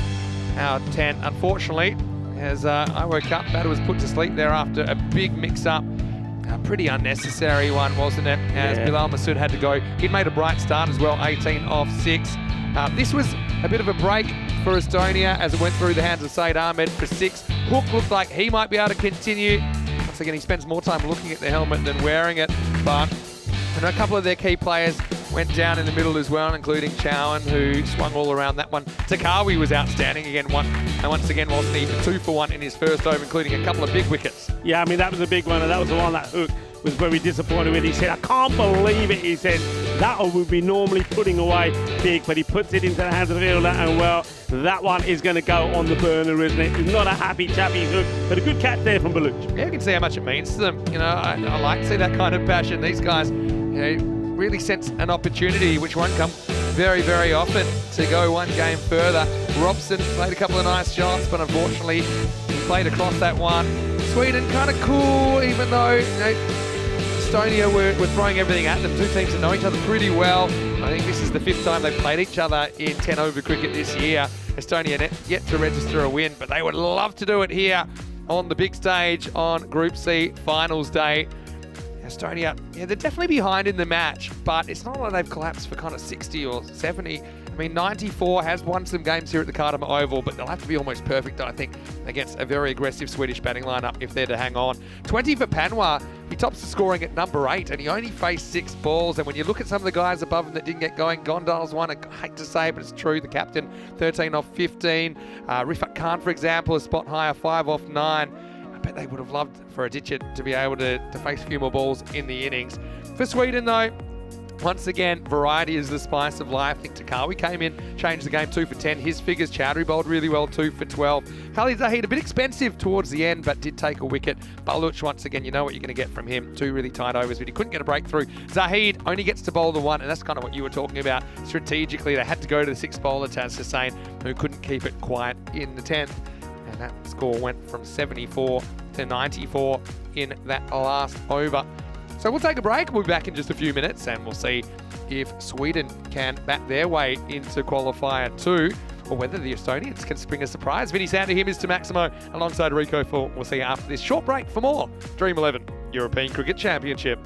our 10, unfortunately, as I woke up, Batter was put to sleep there after a big mix-up. A pretty unnecessary one, wasn't it? As Bilal Masood had to go. He'd made a bright start as well, 18 off 6. This was a bit of a break for Estonia as it went through the hands of Said Ahmed for 6. Hook looked like he might be able to continue. Once again, he spends more time looking at the helmet than wearing it. But I know a couple of their key players went down in the middle as well, including Chowan, who swung all around that one. Takawi was outstanding again, once again, wasn't he? 2 for 1 in his first over, including a couple of big wickets. Yeah, I mean, that was a big one, and that was the one that Hook was very disappointed with. He said, I can't believe it. He said, that would be normally putting away big, but he puts it into the hands of the fielder, and well, that one is going to go on the burner, isn't it? He's not a happy chappy, Hook, but a good catch there from Baluch. Yeah, you can see how much it means to them. You know, I like to see that kind of passion. These guys, you know, really sense an opportunity, which won't come very, very often, to go one game further. Robson played a couple of nice shots, but unfortunately he played across that one. Sweden kind of cool, even though, you know, Estonia were throwing everything at them. 2 teams that know each other pretty well. I think this is the 5th time they've played each other in 10 over cricket this year. Estonia yet to register a win, but they would love to do it here on the big stage on Group C finals day. Estonia, yeah, they're definitely behind in the match, but it's not like they've collapsed for kind of 60 or 70. I mean, 94 has won some games here at the Cardamom Oval, but they'll have to be almost perfect, I think, against a very aggressive Swedish batting lineup if they're to hang on. 20 for Panwar. He tops the scoring at number 8, and he only faced 6 balls. And when you look at some of the guys above him that didn't get going, Gondal's one, I hate to say it, but it's true, the captain, 13 off 15. Rifat Khan, for example, a spot higher, 5 off 9. I bet they would have loved for Aditya to be able to face a few more balls in the innings. For Sweden, though, once again, variety is the spice of life. I think Takawi came in, changed the game, 2 for 10. His figures, Chowdhury bowled really well, 2 for 12. Khalid Zahid, a bit expensive towards the end, but did take a wicket. Baluch, once again, you know what you're going to get from him. 2 really tight overs, but he couldn't get a breakthrough. Zahid only gets to bowl the 1, and that's kind of what you were talking about. Strategically, they had to go to the 6th bowler, Taz Hussain, who couldn't keep it quiet in the 10th. And that score went from 74 to 94 in that last over. So we'll take a break. We'll be back in just a few minutes, and we'll see if Sweden can bat their way into qualifier 2, or whether the Estonians can spring a surprise. Vinny sound to him is to Maximo alongside Rico Full. We'll see you after this short break for more Dream11 European Cricket Championship.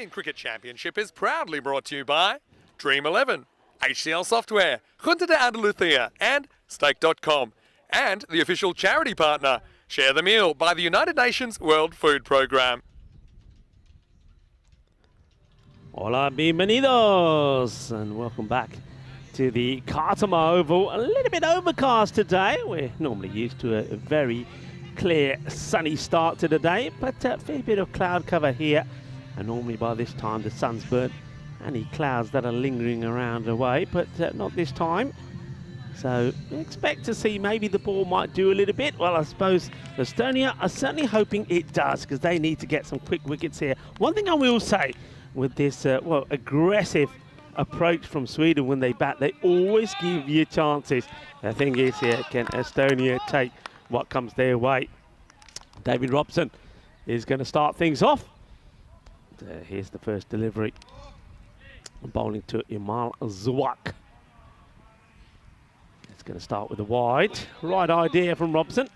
Australian Cricket Championship is proudly brought to you by Dream11, HCL Software, Junta de Andalucía, and Stake.com. And the official charity partner, Share the Meal, by the United Nations World Food Programme. Hola, bienvenidos, and welcome back to the Cartama Oval. A little bit overcast today. We're normally used to a very clear, sunny start to the day, but a fair bit of cloud cover here. And normally by this time the sun's burnt any clouds that are lingering around away, but not this time. So we expect to see maybe the ball might do a little bit. Well, I suppose Estonia are certainly hoping it does, because they need to get some quick wickets here. One thing I will say with this aggressive approach from Sweden when they bat, they always give you chances. The thing is here, can Estonia take what comes their way? David Robson is going to start things off. Here's the first delivery. Bowling to Imal Zuak. It's going to start with a wide. Right idea from Robson,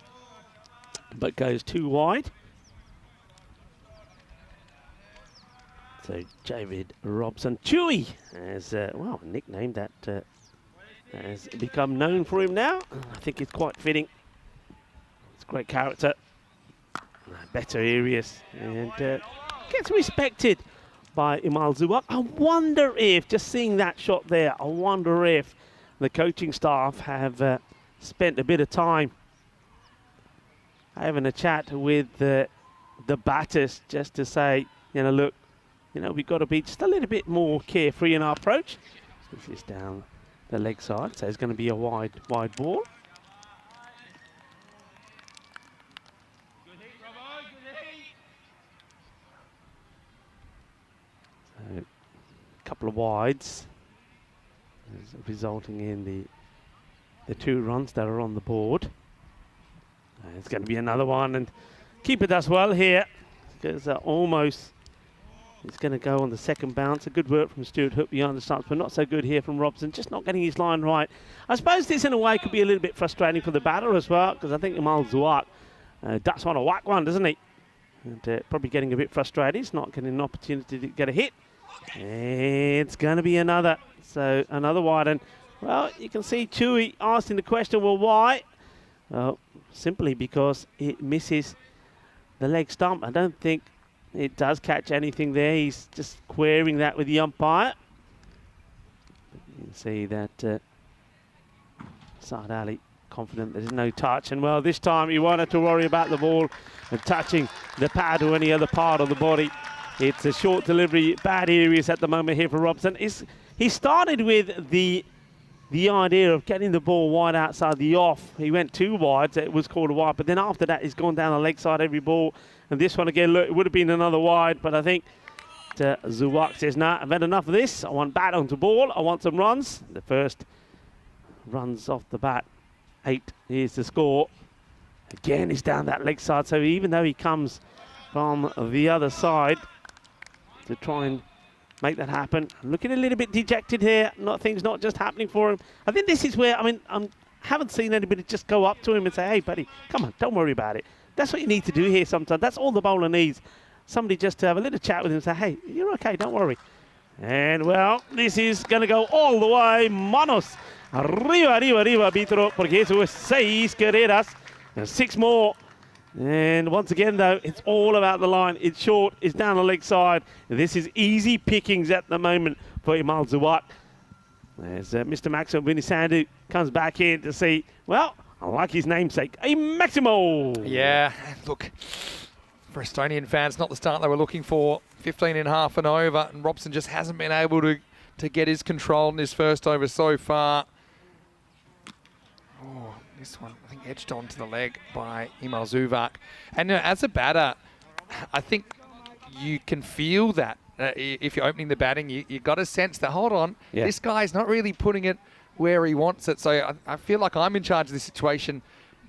but goes too wide. So David Robson, Chewy, as well, a nickname that has become known for him now. I think it's quite fitting. It's a great character, better areas, and gets respected by Imal Zuak. I wonder if, just seeing that shot there, I wonder if the coaching staff have spent a bit of time having a chat with the batters, just to say, look, we've got to be just a little bit more carefree in our approach. This is down the leg side, so it's going to be a wide ball. So, a couple of wides, resulting in the 2 runs that are on the board. It's going to be another one, and keeper does well here, because almost. It's going to go on the second bounce. A good work from Stuart Hook behind the stumps, but not so good here from Robson. Just not getting his line right. I suppose this, in a way, could be a little bit frustrating for the batter as well, because I think Imal Zuak does want to whack one, doesn't he? And probably getting a bit frustrated. He's not getting an opportunity to get a hit. It's going to be another. So another wide. And, well, you can see Chewy asking the question, well, why? Well, simply because it misses the leg stump. I don't think it does catch anything there. He's just querying that with the umpire. You can see that Saad Ali confident there's no touch. And, well, this time he won't have to worry about the ball and touching the pad or any other part of the body. It's a short delivery. Bad areas at the moment here for Robson. He started with the idea of getting the ball wide outside the off. He went 2 wide, so it was called a wide. But then after that, he's gone down the leg side every ball. And this one again, look, it would have been another wide, but I think Zuak says, nah, I've had enough of this. I want bat onto ball. I want some runs. The first runs off the bat, 8. Here's the score. Again, he's down that leg side. So even though he comes from the other side to try and make that happen, looking a little bit dejected here. Things not just happening for him. I think this is where, I haven't seen anybody just go up to him and say, hey, buddy, come on, don't worry about it. That's what you need to do here sometimes. That's all the bowler needs. Somebody just to have a little chat with him and say, hey, you're okay, don't worry. And, well, this is going to go all the way. Manos. Arriba, arriba, arriba, Vitro, porque eso es 6 carreras. And 6 more. And once again, though, it's all about the line. It's short. It's down the leg side. This is easy pickings at the moment for Imal Zuak. As Mr. Maximo Bunisandu comes back in to see, well, I like his namesake, a Maximo. Yeah, look, for Estonian fans, not the start they were looking for. 15.5 and over, and Robson just hasn't been able to get his control in his first over so far. Oh, this one, I think, edged onto the leg by Imal Zuak. And as a batter, I think you can feel that. If you're opening the batting, you got a sense that, hold on, this guy's not really putting it where he wants it. So I feel like I'm in charge of this situation,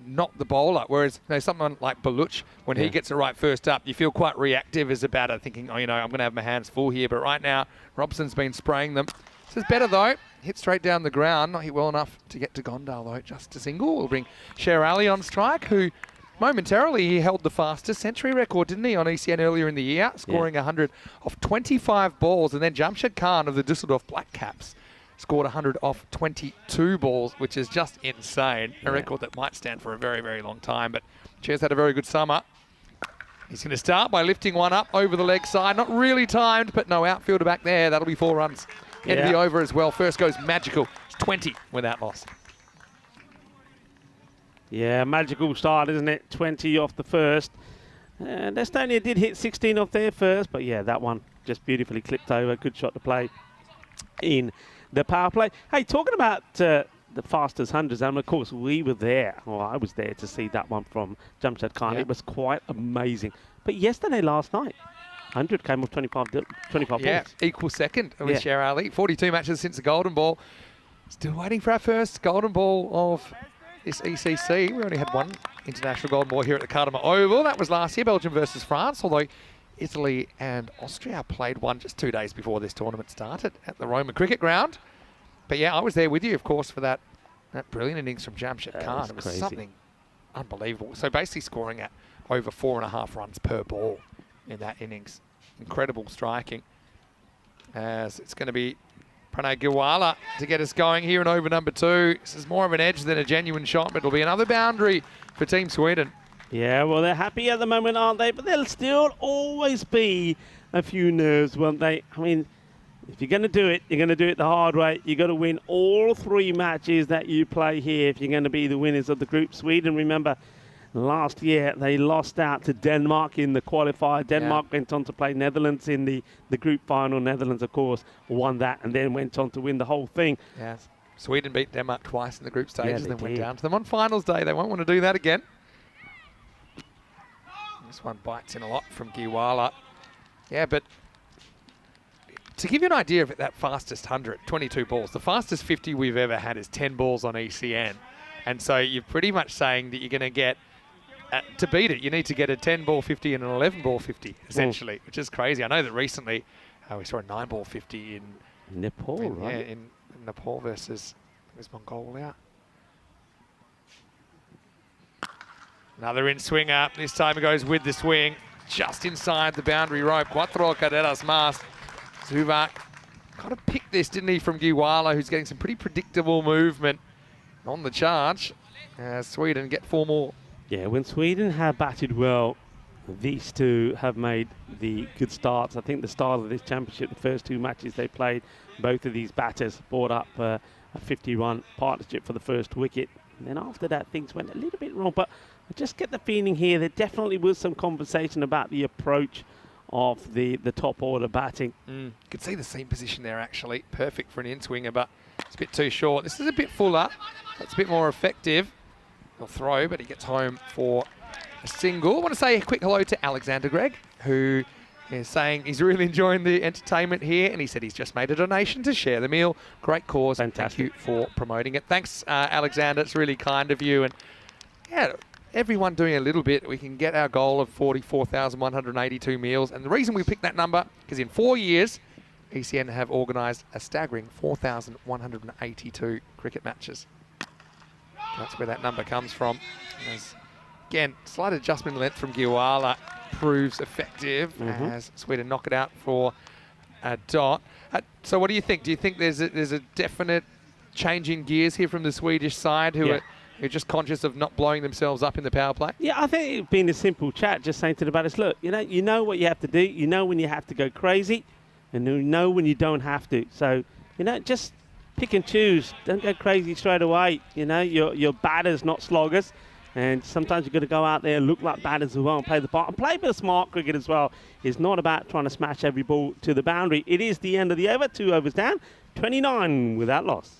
not the bowler. Whereas someone like Baluch, when he gets it right first up, you feel quite reactive as a batter, thinking, I'm going to have my hands full here. But right now, Robson's been spraying them. This is better, though. Hit straight down the ground. Not hit well enough to get to Gondal, though. Just a single. We'll bring Sher Ali on strike, who momentarily he held the fastest century record, didn't he, on ECN earlier in the year, scoring 100 off 25 balls. And then Jamshed Khan of the Düsseldorf Black Caps scored 100 off 22 balls, which is just insane. A record that might stand for a very, very long time. But Cher's had a very good summer. He's going to start by lifting one up over the leg side. Not really timed, but no outfielder back there. That'll be 4 runs. End of the over as well. First goes magical. It's 20 without loss. Yeah, magical start, isn't it? 20 off the first. And Estonia did hit 16 off their first, but yeah, that one just beautifully clipped over. Good shot to play in the power play. Hey, talking about the fastest hundreds, and of course we were there. Well, I was there to see that one from Jamshed Khan. It was quite amazing. But yesterday, last night, 100 came off 25 balls. Equal second with Sher Ali. 42 matches since the Golden Ball. Still waiting for our first Golden Ball of this ECC. We only had one international Golden Ball here at the Cardamom Oval. That was last year, Belgium versus France, although Italy and Austria played one just 2 days before this tournament started at the Roma Cricket Ground. But yeah, I was there with you, of course, for that brilliant innings from Jamshed Khan. It was something unbelievable. So basically scoring at over 4.5 runs per ball in that innings. Incredible striking. As it's going to be Pranay Giwala to get us going here in over number 2. This is more of an edge than a genuine shot, but it'll be another boundary for Team Sweden. Yeah, well, they're happy at the moment, aren't they? But there'll still always be a few nerves, won't they? I mean, if you're going to do it, you're going to do it the hard way. You've got to win all 3 matches that you play here if you're going to be the winners of the group. Sweden, remember, last year they lost out to Denmark in the qualifier. Denmark went on to play Netherlands in the group final. Netherlands, of course, won that and then went on to win the whole thing. Yes. Sweden beat Denmark twice in the group stages and then went down to them on finals day. They won't want to do that again. This one bites in a lot from Giwala. Yeah, but to give you an idea of that fastest 100, 22 balls, the fastest 50 we've ever had is 10 balls on ECN. And so you're pretty much saying that you're going to get, to beat it, you need to get a 10-ball 50 and an 11-ball 50, essentially, which is crazy. I know that recently we saw a 9-ball 50 in Nepal, right? Yeah, in Nepal versus Mongolia. Another in swing up. This time it goes with the swing, just inside the boundary rope. Cuatro carreras más. Zuvak kind of picked this, didn't he, from Giwala, who's getting some pretty predictable movement on the charge. Sweden get 4 more. Yeah, when Sweden have batted well, these two have made the good starts. I think the start of this championship, the first 2 matches they played, both of these batters brought up a 50-run partnership for the first wicket. And then after that, things went a little bit wrong. But I just get the feeling here there definitely was some conversation about the approach of the top order batting. You could see the seam position there, actually. Perfect for an in-swinger, but it's a bit too short. This is a bit fuller. That's a bit more effective. He'll throw, but he gets home for a single. I want to say a quick hello to Alexander Gregg, who is saying he's really enjoying the entertainment here, and he said he's just made a donation to share the meal. Great cause. Fantastic. Thank you for promoting it. Thanks, Alexander. It's really kind of you. And yeah, everyone doing a little bit, we can get our goal of 44,182 meals. And the reason we picked that number, because in 4 years, ECN have organised a staggering 4,182 cricket matches. That's where that number comes from. As, again, slight adjustment in length from Giwala proves effective as Sweden knock it out for a dot. So what do you think? Do you think there's a definite change in gears here from the Swedish side who are just conscious of not blowing themselves up in the power play? Yeah, I think it's been a simple chat, just saying to the batters, look, you know what you have to do. You know when you have to go crazy, and you know when you don't have to. So, just pick and choose. Don't go crazy straight away. You're batters, not sloggers. And sometimes you've got to go out there and look like batters as well and play the part. And play a bit of smart cricket as well. It's not about trying to smash every ball to the boundary. It is the end of the over. 2 overs down. 29 without loss.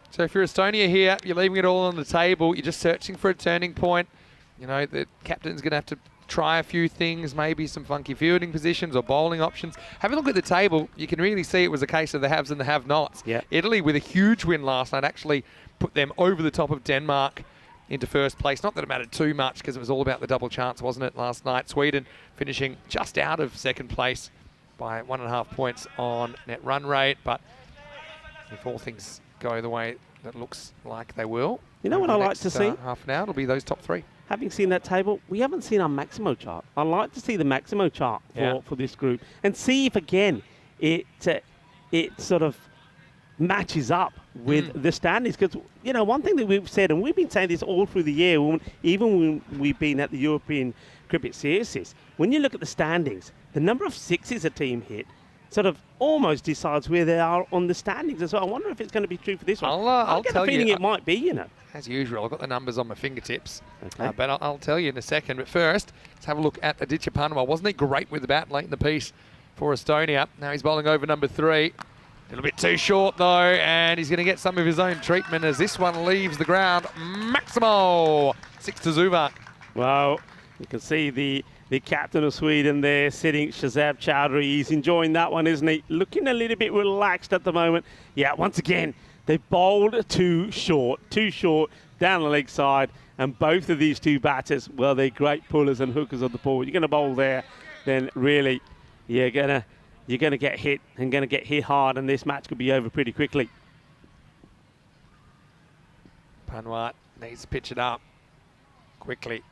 So if you're Estonia here, you're leaving it all on the table. You're just searching for a turning point. The captain's going to have to try a few things, maybe some funky fielding positions or bowling options. Have a look at the table. You can really see it was a case of the haves and the have-nots. Yeah. Italy, with a huge win last night, actually put them over the top of Denmark into first place. Not that it mattered too much because it was all about the double chance, wasn't it, last night? Sweden finishing just out of second place by 1.5 points on net run rate. But if all things go the way that looks like they will, You know what I like to see? Half an hour, it'll be those top three. Having seen that table, we haven't seen our Maximo chart. I like to see the Maximo chart for this group and see if, again, it sort of matches up with the standings. Because, you know, one thing that we've said, and we've been saying this all through the year, even when we've been at the European Cricket Series, is when you look at the standings, the number of sixes a team hit sort of almost decides where they are on the standings as well. I wonder if it's going to be true for this one. I'll get tell the feeling you, it might be, you know. As usual, I've got the numbers on my fingertips, Okay. but I'll tell you in a second. But first, let's have a look at Aditya Panwar. Wasn't he great with the bat late in the piece for Estonia? Now he's bowling over number 3. A little bit too short, though, and he's going to get some of his own treatment as this one leaves the ground. Maximo! 6 to Zuvak. Well, you can see the captain of Sweden there sitting, Shazab Chowdhury. He's enjoying that one, isn't he? Looking a little bit relaxed at the moment. Yeah, once again, they bowled too short down the leg side. And both of these two batters, well, they're great pullers and hookers of the ball. You're going to bowl there, then really you're going to get hit and going to get hit hard, and this match could be over pretty quickly. Panwar needs to pitch it up quickly.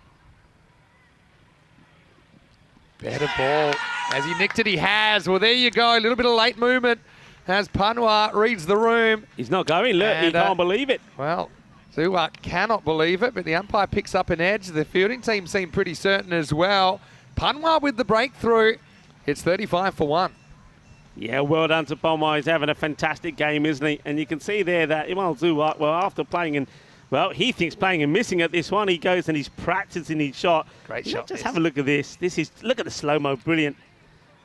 Better ball. Has he nicked it? He has. Well, there you go. A little bit of late movement as Panwar reads the room. He's not going. Look, he can't believe it. Well, Zuvak cannot believe it, but the umpire picks up an edge. The fielding team seem pretty certain as well. Panwar with the breakthrough. It's 35 for 1. Yeah, well done to Panwar. He's having a fantastic game, isn't he? And you can see there that Imal Zuvak, well, after playing and well, he thinks playing and missing at this one. He goes and he's practicing his shot. Great shot. Just have a look at this. Look at the slow-mo, brilliant.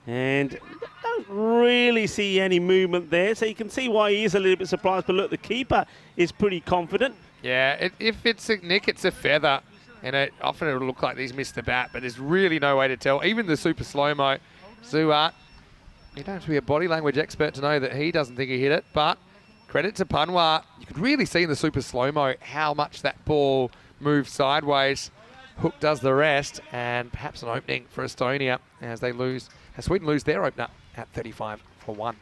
And don't really see any movement there, so you can see why he is a little bit surprised. But look, the keeper is pretty confident. Yeah, if it's a nick, it's a feather. And often it'll look like he's missed the bat, but there's really no way to tell. Even the super slow-mo, Zuvak, you don't have to be a body language expert to know that he doesn't think he hit it, but credit to Panwar. You could really see in the super slow-mo how much that ball moved sideways. Hook does the rest, and perhaps an opening for Estonia as Sweden lose their opener at 35 for 1.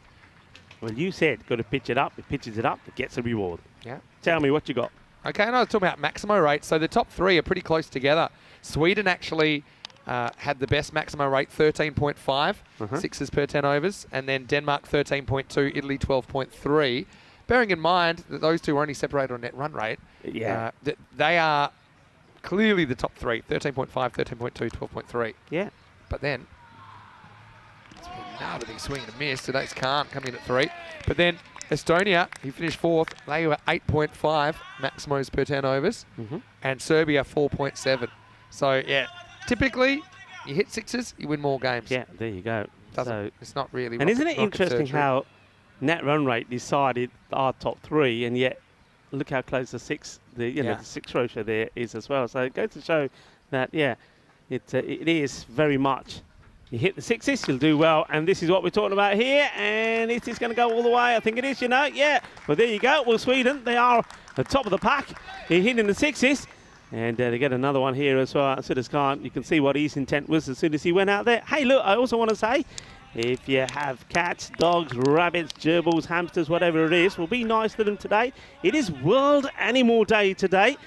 Well, you said got to pitch it up. He pitches it up, it gets a reward. Yeah. Tell me what you got. Okay, and I was talking about Maximo rate. So the top 3 are pretty close together. Sweden actually had the best Maximo rate, 13.5, sixes per 10 overs, and then Denmark 13.2, Italy 12.3. Bearing in mind that those two are only separated on net run rate, they are clearly the top 3, 13.5, 13.2, 12.3. Yeah. But then, it's been nailed a big swing and a miss. Today's Khan coming in at 3. But then Estonia, he finished 4th. They were 8.5 Maximos per 10 overs, and Serbia 4.7. So, yeah, typically you hit sixes, you win more games. Yeah, there you go. It's not really. And isn't it interesting how net run rate decided our top 3, and yet look how close the six ratio there is as well. So it goes to show that it is very much. You hit the sixes, you'll do well, and this is what we're talking about here. And it is going to go all the way. I think it is, yeah. Well, there you go. Well, Sweden, they are at the top of the pack. They're hitting the sixes. And they get another one here as well. So Khan, you can see what his intent was as soon as he went out there. Hey, look, I also want to say, if you have cats, dogs, rabbits, gerbils, hamsters, whatever it is, well, be nice to them today. It is World Animal Day today.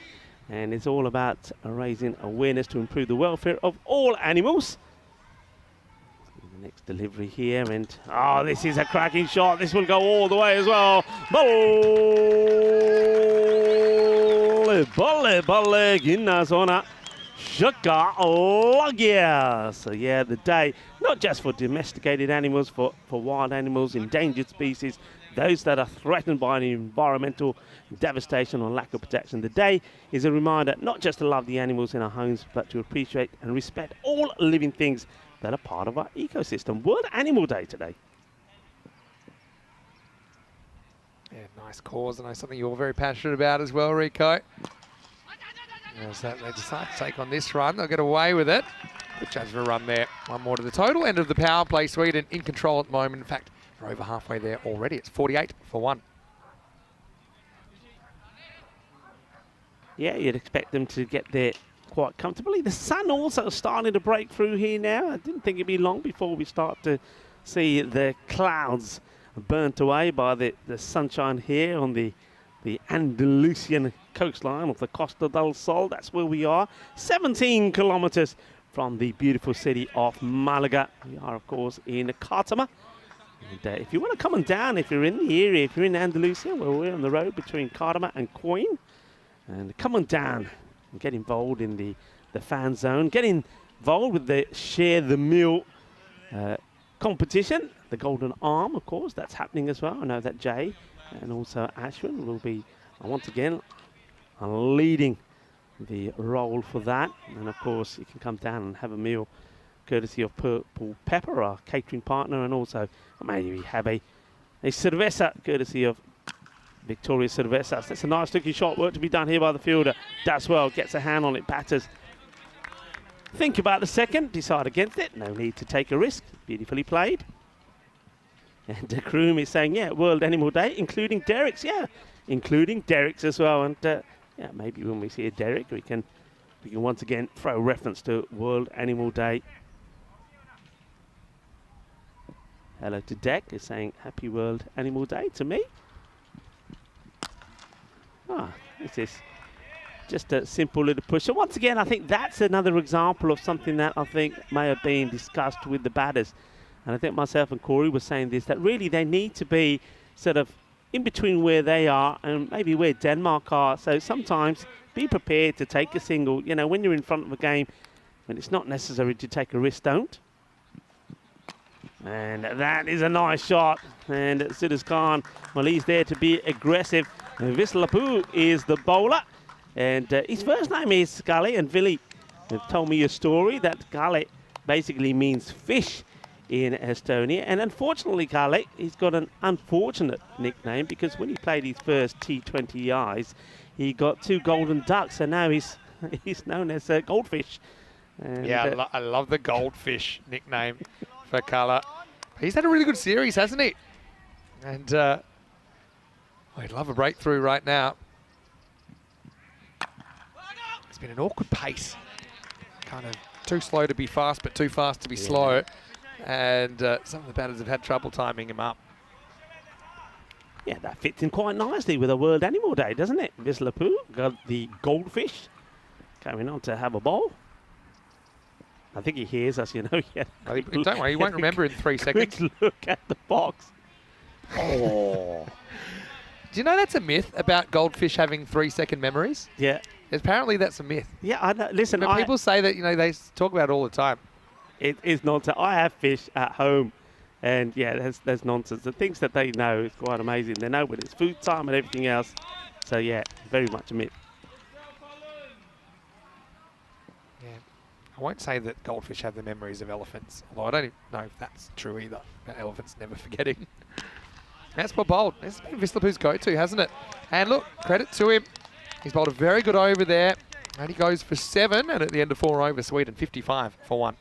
And it's all about raising awareness to improve the welfare of all animals. The next delivery here, and this is a cracking shot. This will go all the way as well. Bolle, ginna zona. Shaka Lagia. So the day, not just for domesticated animals, for wild animals, endangered species, those that are threatened by an environmental devastation or lack of protection. The day is a reminder not just to love the animals in our homes, but to appreciate and respect all living things that are part of our ecosystem. World Animal Day today. Yeah, nice cause. I know something you're very passionate about as well, Rico. As they decide to take on this run, they'll get away with it. Good chance for a run there. One more to the total. End of the power play. Sweden in control at the moment. In fact, they're over halfway there already. It's 48 for 1. Yeah, you'd expect them to get there quite comfortably. The sun also starting to break through here now. I didn't think it'd be long before we start to see the clouds burnt away by the sunshine here on the the Andalusian coastline of the Costa del Sol. That's where we are, 17 kilometers from the beautiful city of Malaga. We are, of course, in Cartama. And if you want to come on down, if you're in the area, if you're in Andalusia, well, we're on the road between Cartama and Coin. And come on down and get involved in the fan zone. Get involved with the Share the Meal competition. The Golden Arm, of course, that's happening as well. I know that Jay and also Ashwin will be, once again, leading the role for that. And, of course, you can come down and have a meal courtesy of Purple Pepper, our catering partner, and also maybe have a cerveza courtesy of Victoria Cervezas. That's a nice looking shot. Work to be done here by the fielder. Does well, gets a hand on it, batters. Think about the second, decide against it. No need to take a risk. Beautifully played. And the Kroom is saying, yeah, World Animal Day, including Derek's. Yeah, including Derek's as well. And yeah, maybe when we see a Derek, we can once again throw reference to World Animal Day. Hello to Deck is saying Happy World Animal Day to me. This is just a simple little push. So once again, I think that's another example of something that I think may have been discussed with the batters. And I think myself and Corey were saying this, that really they need to be sort of in between where they are and maybe where Denmark are. So sometimes be prepared to take a single. You know, when you're in front of a game, when it's not necessary to take a risk, don't. And that is a nice shot. And Sidus Khan, well, he's there to be aggressive. Vislapu is the bowler. And his first name is Kalle, and Vili told me a story that Kalle basically means fish in Estonia. And unfortunately, Kalle, he's got an unfortunate nickname because when he played his first T20Is, he got 2 golden ducks, and now he's known as Goldfish. And yeah, I love the Goldfish nickname for Kalle. He's had a really good series, hasn't he? And I'd love a breakthrough right now. It's been an awkward pace. Kind of too slow to be fast, but too fast to be slow. And some of the batters have had trouble timing him up. Yeah, that fits in quite nicely with a World Animal Day, doesn't it? Vislapu got the Goldfish coming on to have a bowl. I think he hears us, you know. Don't worry, he won't remember in 3 seconds. Quick look at the box. Oh. Do you know that's a myth about goldfish having 3-second memories? Yeah. Apparently that's a myth. Yeah, I know. Listen, people say that, you know, they talk about it all the time. It is nonsense. I have fish at home, and yeah, that's nonsense. The things that they know is quite amazing. They know when it's food time and everything else. So yeah, very much a myth. Yeah. I won't say that goldfish have the memories of elephants, although I don't even know if that's true either. Elephants never forgetting. That's well bowled. This has been Vislapu's go-to, hasn't it? And look, credit to him. He's bowled a very good over there. And he goes for 7, and at the end of 4 overs, Sweden 55 for 1.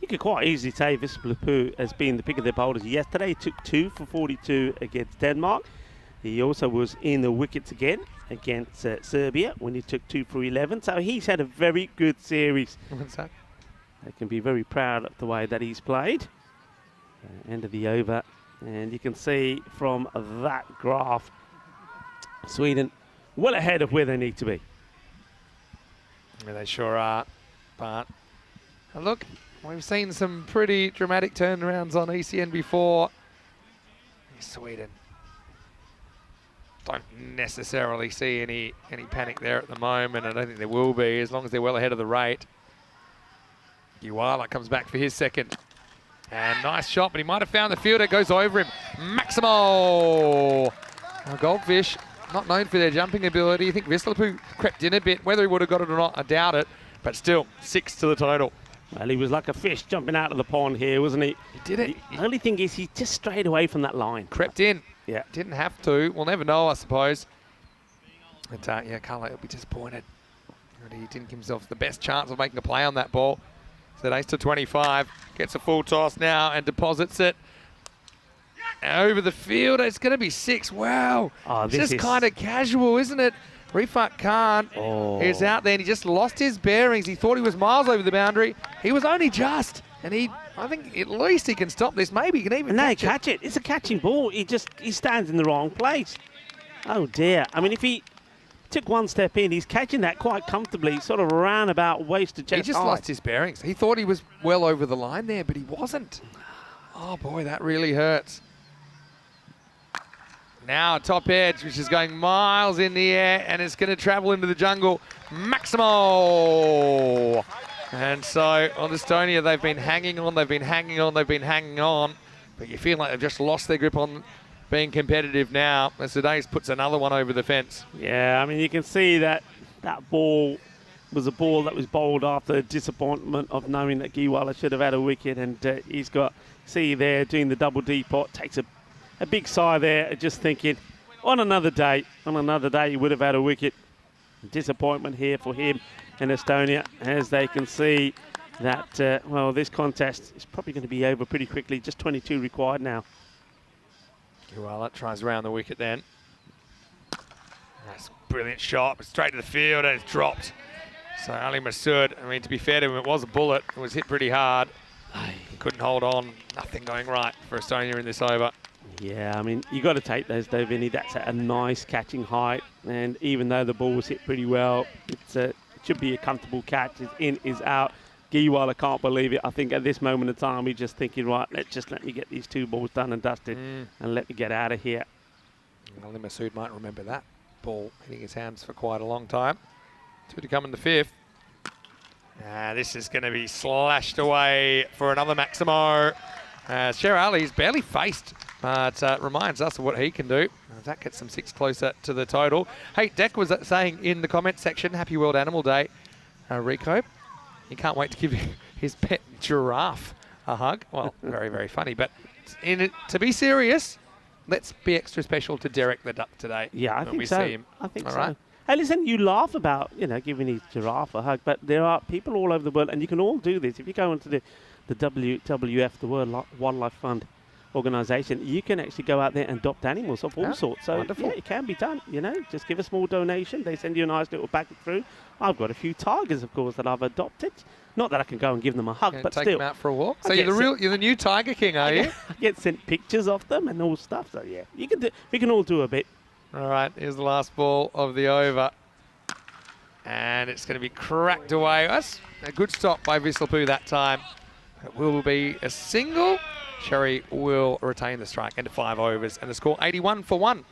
You could quite easily say Vislapu has been the pick of their bowlers yesterday. He took 2 for 42 against Denmark. He also was in the wickets again against Serbia when he took 2 for 11. So he's had a very good series. What's that? They can be very proud of the way that he's played. End of the over. And you can see from that graph, Sweden well ahead of where they need to be. Yeah, they sure are. But look, we've seen some pretty dramatic turnarounds on ECN before. Sweden don't necessarily see any panic there at the moment. I don't think there will be, as long as they're well ahead of the rate. Uwala comes back for his second. And nice shot, but he might have found the fielder. Goes over him. Maximo! Now, Goldfish, not known for their jumping ability. I think Vislapu crept in a bit. Whether he would have got it or not, I doubt it. But still, 6 to the total. Well, he was like a fish jumping out of the pond here, wasn't he? He did it. The only thing is he just strayed away from that line. Crept in. Yeah. Didn't have to. We'll never know, I suppose. But yeah, Kalle will be disappointed. He didn't give himself the best chance of making a play on that ball. So ace to 25. Gets a full toss now and deposits it. Over the field. It's going to be 6. Wow. Oh, this is kind of casual, isn't it? Rifat Khan is out there and he just lost his bearings. He thought he was miles over the boundary. He was only just. And I think at least he can stop this. Maybe he can even catch it. It's a catching ball. He stands in the wrong place. Oh dear. I mean, if he took one step in, he's catching that quite comfortably, sort of roundabout waist to chest He just high. lost his bearings. He thought he was well over the line there, but he wasn't. Oh boy, that really hurts. Now top edge, which is going miles in the air, and it's going to travel into the jungle. Maximo! And so on Estonia, they've been hanging on, they've been hanging on, they've been hanging on, but you feel like they've just lost their grip on being competitive now, as Sudays puts another one over the fence. Yeah, I mean, you can see that that ball was a ball that was bowled after disappointment of knowing that Giwala should have had a wicket, and he's got, see there, doing the double D pot, takes a big sigh there, just thinking, on another day he would have had a wicket. Disappointment here for him in Estonia, as they can see that, well, this contest is probably going to be over pretty quickly. Just 22 required now. Giwala tries around the wicket then. That's a brilliant shot, but straight to the field, and it's dropped. So Ali Masood, I mean, to be fair to him, it was a bullet. It was hit pretty hard. He couldn't hold on. Nothing going right for Estonia in this over. Yeah, I mean, you got to take those, though, Vinny. That's at a nice catching height, and even though the ball was hit pretty well, it should be a comfortable catch. It's in, is out. Giwala can't believe it. I think at this moment in time, he's just thinking, right, let me get these 2 balls done and dusted, and let me get out of here. Ali Masood might remember that ball hitting his hands for quite a long time. 2 to come in the 5th. This is going to be slashed away for another Maximo. Sher Ali's barely faced, but reminds us of what he can do. That gets them 6 closer to the total. Hey, Deck was saying in the comment section, Happy World Animal Day, Rico. He can't wait to give his pet giraffe a hug. Well, very, very funny. But to be serious, let's be extra special to Derek the Duck today. Yeah, I think so. See him. I think All so. right? Hey, listen, you laugh about, giving his giraffe a hug, but there are people all over the world, and you can all do this. If you go into the WWF, the World Wildlife Fund organisation, you can actually go out there and adopt animals of all sorts. So, wonderful. yeah, it can be done, Just give a small donation. They send you a nice little packet through. I've got a few tigers, of course, that I've adopted. Not that I can go and give them a hug, but take still. them out for a walk. So you're the new Tiger King, are you? I get sent pictures of them and all stuff. So, yeah, we can all do a bit. All right, here's the last ball of the over. And it's going to be cracked away. That's a good stop by Visselpoo that time. It will be a single. Sherry will retain the strike into 5 overs, and the score 81 for 1.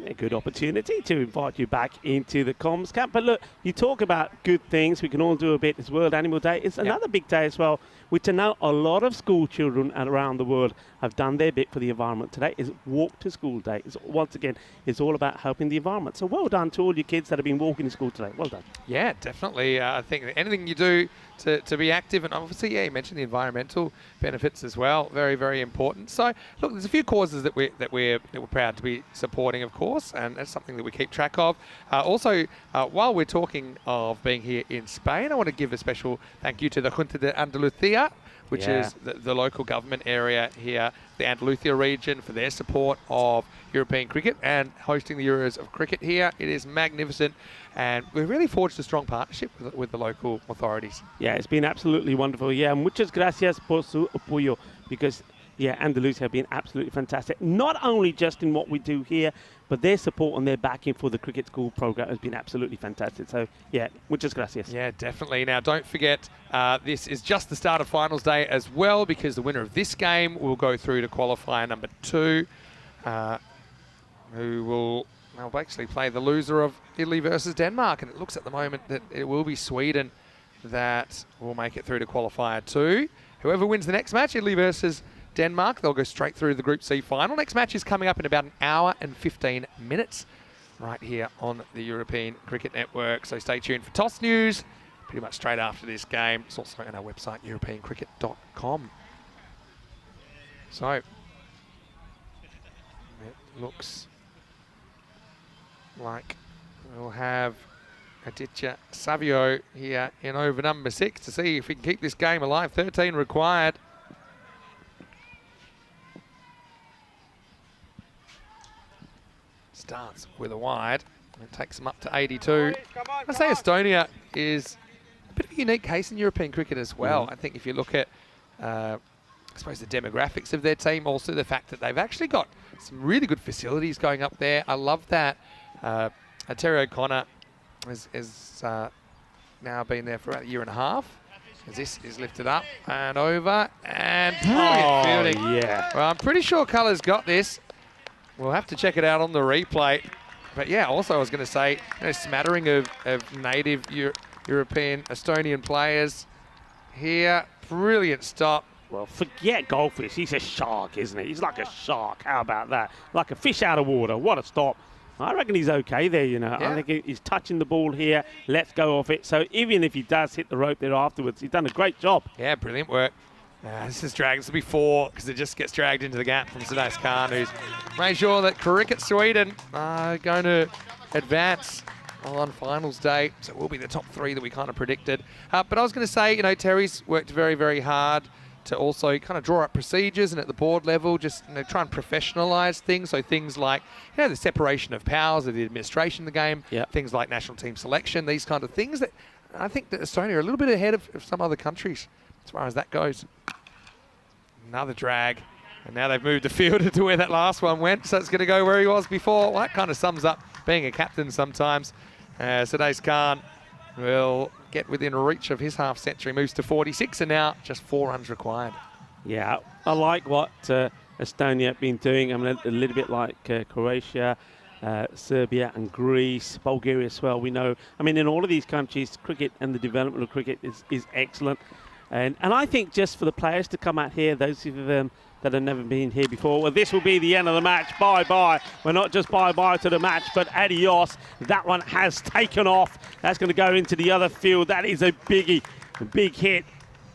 A good opportunity to invite you back into the comms camp. But look, you talk about good things. We can all do a bit. It's World Animal Day. It's another big day as well, which I know a lot of school children around the world have done their bit for the environment today. Is Walk to School Day. Once again, it's all about helping the environment. So well done to all your kids that have been walking to school today. Well done. Yeah, definitely. I think anything you do to be active, and obviously, you mentioned the environmental benefits as well. Very, very important. So, look, there's a few causes that we're proud to be supporting, of course, and that's something that we keep track of. Also, while we're talking of being here in Spain, I want to give a special thank you to the Junta de Andalucía, which is the local government area here, the Andalusia region, for their support of European cricket and hosting the Euros of cricket here. It is magnificent, and we've really forged a strong partnership with the local authorities. Yeah, it's been absolutely wonderful. Yeah, muchas gracias por su apoyo, because Andalusia have been absolutely fantastic. Not only just in what we do here, but their support and their backing for the cricket school program has been absolutely fantastic. So, yeah, muchas gracias. Yeah, definitely. Now, don't forget, this is just the start of finals day as well, because the winner of this game will go through to qualifier number 2, who will actually play the loser of Italy versus Denmark. And it looks at the moment that it will be Sweden that will make it through to qualifier 2. Whoever wins the next match, Italy versus Denmark, they'll go straight through the Group C final. Next match is coming up in about an hour and 15 minutes right here on the European Cricket Network. So stay tuned for toss news pretty much straight after this game. It's also on our website, europeancricket.com. So it looks like we'll have Aditya Savio here in over number 6 to see if we can keep this game alive. 13 required. Starts with a wide and takes them up to 82. I'd say Estonia is a bit of a unique case in European cricket as well. I think if you look at suppose, the demographics of their team, also the fact that they've actually got some really good facilities going up there. I love that. Terry O'Connor has now been there for about a year and a half. As this is lifted up and over, and brilliant fielding. Yeah. Well, I'm pretty sure Colour's got this. We'll have to check it out on the replay. But yeah, also I was going to say, a smattering of native European, Estonian players here. Brilliant stop. Well, forget Goldfish. He's a shark, isn't he? He's like a shark. How about that? Like a fish out of water. What a stop. I reckon he's okay there, you know. Yeah. I think he's touching the ball here. Let's go off it. So even if he does hit the rope there afterwards, he's done a great job. Yeah, brilliant work. This is dragged. This will be 4 because it just gets dragged into the gap from Sudesh Khan, who's made sure that Cricket Sweden are going to advance on finals day. So it will be the top 3 that we kind of predicted. But I was going to say, you know, Terry's worked very, very hard to also kind of draw up procedures, and at the board level just try and professionalise things. So things like, you know, the separation of powers of the administration of the game, things like national team selection, these kind of things that I think that Estonia are a little bit ahead of some other countries as far as that goes. Another drag, and now they've moved the fielder to where that last one went, so it's going to go where he was before. Well, that kind of sums up being a captain sometimes. Sudesh Khan will get within reach of his half century, moves to 46, and now just 4 runs required. Yeah, I like what Estonia have been doing. I mean, a little bit like Croatia, Serbia and Greece, Bulgaria as well. We know, I mean, in all of these countries, cricket and the development of cricket is excellent. And I think just for the players to come out here, those of them that have never been here before, well, this will be the end of the match. Bye-bye. Well, not just bye-bye to the match, but adios. That one has taken off. That's going to go into the other field. That is a biggie, a big hit,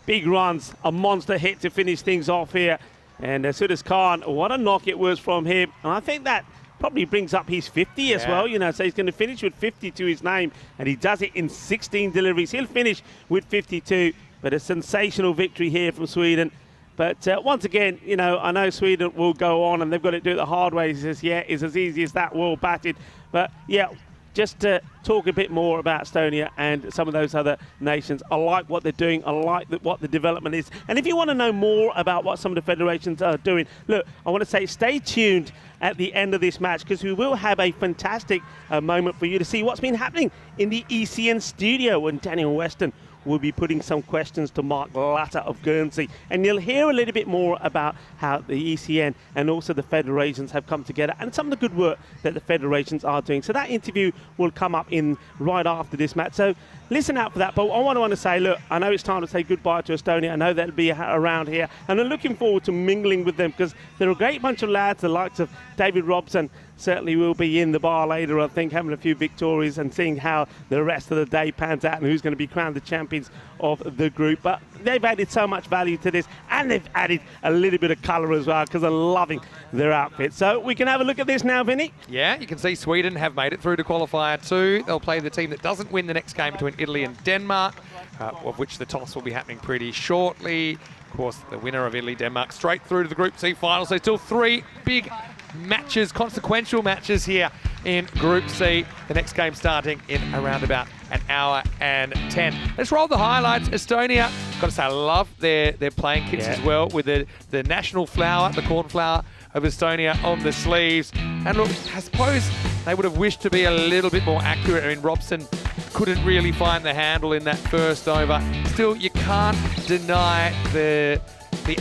big runs, a monster hit to finish things off here. And Sudesh Khan, what a knock it was from him. And I think that probably brings up his 50 as well, you know, so he's going to finish with 50 to his name, and he does it in 16 deliveries. He'll finish with 52, but a sensational victory here from Sweden. But once again, you know, I know Sweden will go on and they've got to do it the hard way. He says, yeah, it's as easy as that, well batted. But yeah, just to talk a bit more about Estonia and some of those other nations. I like what they're doing. I like what the development is. And if you want to know more about what some of the federations are doing, look, I want to say stay tuned at the end of this match, because we will have a fantastic moment for you to see what's been happening in the ECN studio when Daniel Weston will be putting some questions to Mark Latter of Guernsey. And you'll hear a little bit more about how the ECN and also the federations have come together and some of the good work that the federations are doing. So that interview will come up in right after this match. So listen out for that. But I want to say, look, I know it's time to say goodbye to Estonia. I know they'll be around here. And I'm looking forward to mingling with them, because they're a great bunch of lads, the likes of David Robson. Certainly will be in the bar later, I think, having a few victories and seeing how the rest of the day pans out and who's going to be crowned the champions of the group. But they've added so much value to this, and they've added a little bit of colour as well, because I'm loving their outfit. So we can have a look at this now, Vinny. Yeah, you can see Sweden have made it through to qualifier 2. They'll play the team that doesn't win the next game between Italy and Denmark, of which the toss will be happening pretty shortly. Of course, the winner of Italy-Denmark straight through to the Group C final. So still 3 big matches, consequential matches here in Group C. The next game starting in around about an hour and 10. Let's roll the highlights. Estonia, got to say, I love their playing kits as well, with the national flower, the corn flower of Estonia on the sleeves. And look, I suppose they would have wished to be a little bit more accurate. I mean, Robson couldn't really find the handle in that first over. Still, you can't deny the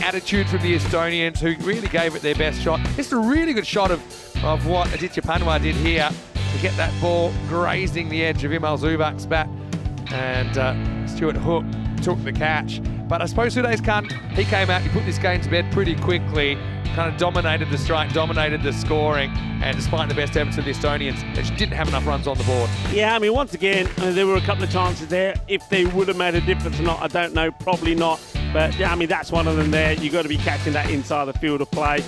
attitude from the Estonians, who really gave it their best shot. It's a really good shot of what Aditya Panwar did here to get that ball grazing the edge of Imal Zubak's bat, and Stuart Hook took the catch. But I suppose Sudesh Khan, he came out, he put this game to bed pretty quickly, kind of dominated the strike, dominated the scoring, and despite the best efforts of the Estonians, they just didn't have enough runs on the board. Yeah, I mean, once again, there were a couple of chances there. If they would have made a difference or not, I don't know, probably not. But yeah, I mean, that's one of them there. You've got to be catching that inside the field of play.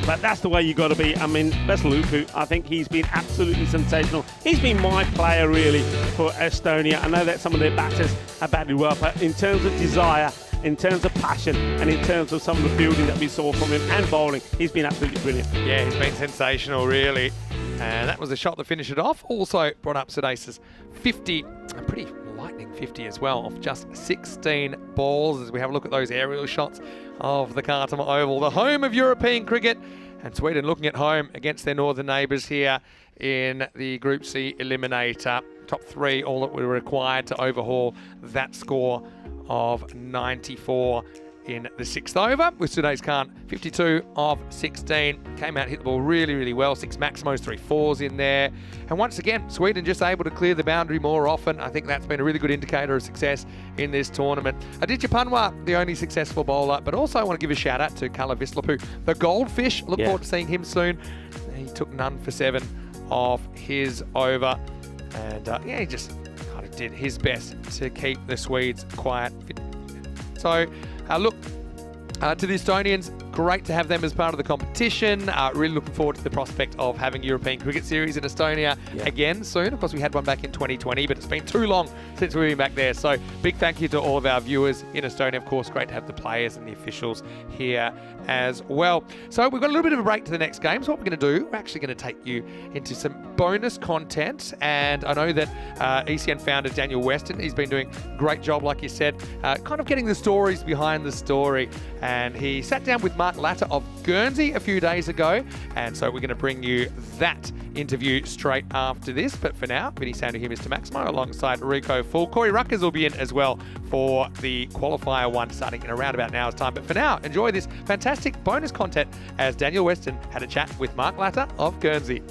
But that's the way you got to be. I mean, Veselupu, I think he's been absolutely sensational. He's been my player, really, for Estonia. I know that some of their batters have batted well, but in terms of desire, in terms of passion, and in terms of some of the fielding that we saw from him and bowling, he's been absolutely brilliant. Yeah, he's been sensational, really. And that was the shot that finished it off. Also brought up Sudesh's 50, a pretty lightning 50 as well, off just 16 balls, as we have a look at those aerial shots of the Khartoum Oval, the home of European cricket. And Sweden looking at home against their northern neighbours here in the Group C eliminator. Top 3, all that were required to overhaul that score of 94 in the 6th over. With Sudesh Khan, 52 of 16. Came out, hit the ball really, really well. 6 maximos, 3 fours in there. And once again, Sweden just able to clear the boundary more often. I think that's been a really good indicator of success in this tournament. Aditya Panwar, the only successful bowler, but also I want to give a shout out to Kala Vislapu, the goldfish. Look forward to seeing him soon. He took none for 7 of his over. And he just kind of did his best to keep the Swedes quiet. So, look, to the Estonians, great to have them as part of the competition. Really looking forward to the prospect of having European Cricket Series in Estonia again soon. Of course, we had one back in 2020, but it's been too long since we've been back there. So big thank you to all of our viewers in Estonia. Of course, great to have the players and the officials here as well. So we've got a little bit of a break to the next game. So what we're going to do, we're actually going to take you into some bonus content. And I know that ECN founder Daniel Weston, he's been doing a great job, like you said, kind of getting the stories behind the story. And he sat down with Mark Latter of Guernsey a few days ago. And so we're going to bring you that interview straight after this. But for now, Vinny Sandu here, Mr. Maximo, alongside Rico Full. Corey Ruckers will be in as well for the qualifier one starting in around about an hour's time. But for now, enjoy this fantastic bonus content as Daniel Weston had a chat with Mark Latter of Guernsey.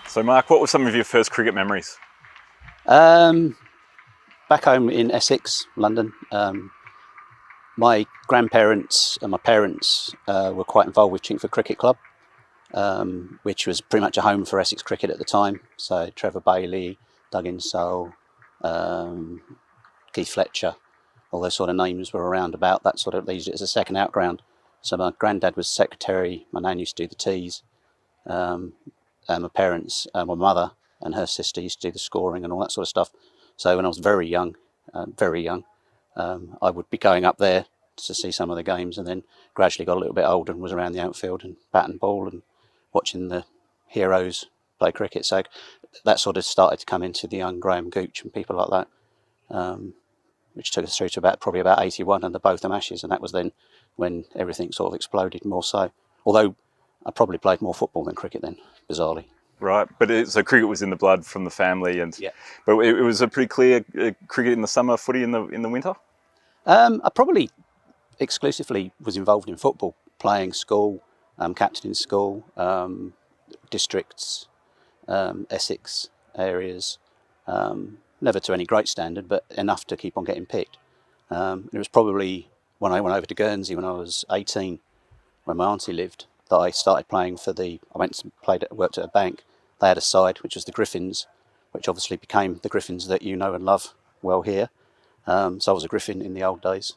So Mark, what were some of your first cricket memories? Back home in Essex, London, my grandparents and my parents were quite involved with Chingford Cricket Club, which was pretty much a home for Essex cricket at the time. So Trevor Bailey, Doug Insole, Keith Fletcher, all those sort of names were around about that sort of, they used it as a second outground. So my granddad was secretary, my nan used to do the teas, and my parents, my mother and her sister used to do the scoring and all that sort of stuff. So when I was very young, I would be going up there to see some of the games, and then gradually got a little bit older and was around the outfield and bat and ball and watching the heroes play cricket. So that sort of started to come into the young Graham Gooch and people like that, which took us through to probably about 81 and the Botham Ashes, and that was then when everything sort of exploded more so. Although I probably played more football than cricket then, bizarrely. Right, but so cricket was in the blood from the family, and yeah. But it was a pretty clear cricket in the summer, footy in the winter. I probably exclusively was involved in football, playing school, captaining school, districts, Essex areas. Never to any great standard, but enough to keep on getting picked. It was probably when I went over to Guernsey when I was 18, when my auntie lived, that I started playing for worked at a bank. They had a side, which was the Griffins, which obviously became the Griffins that you know and love well here. So I was a Griffin in the old days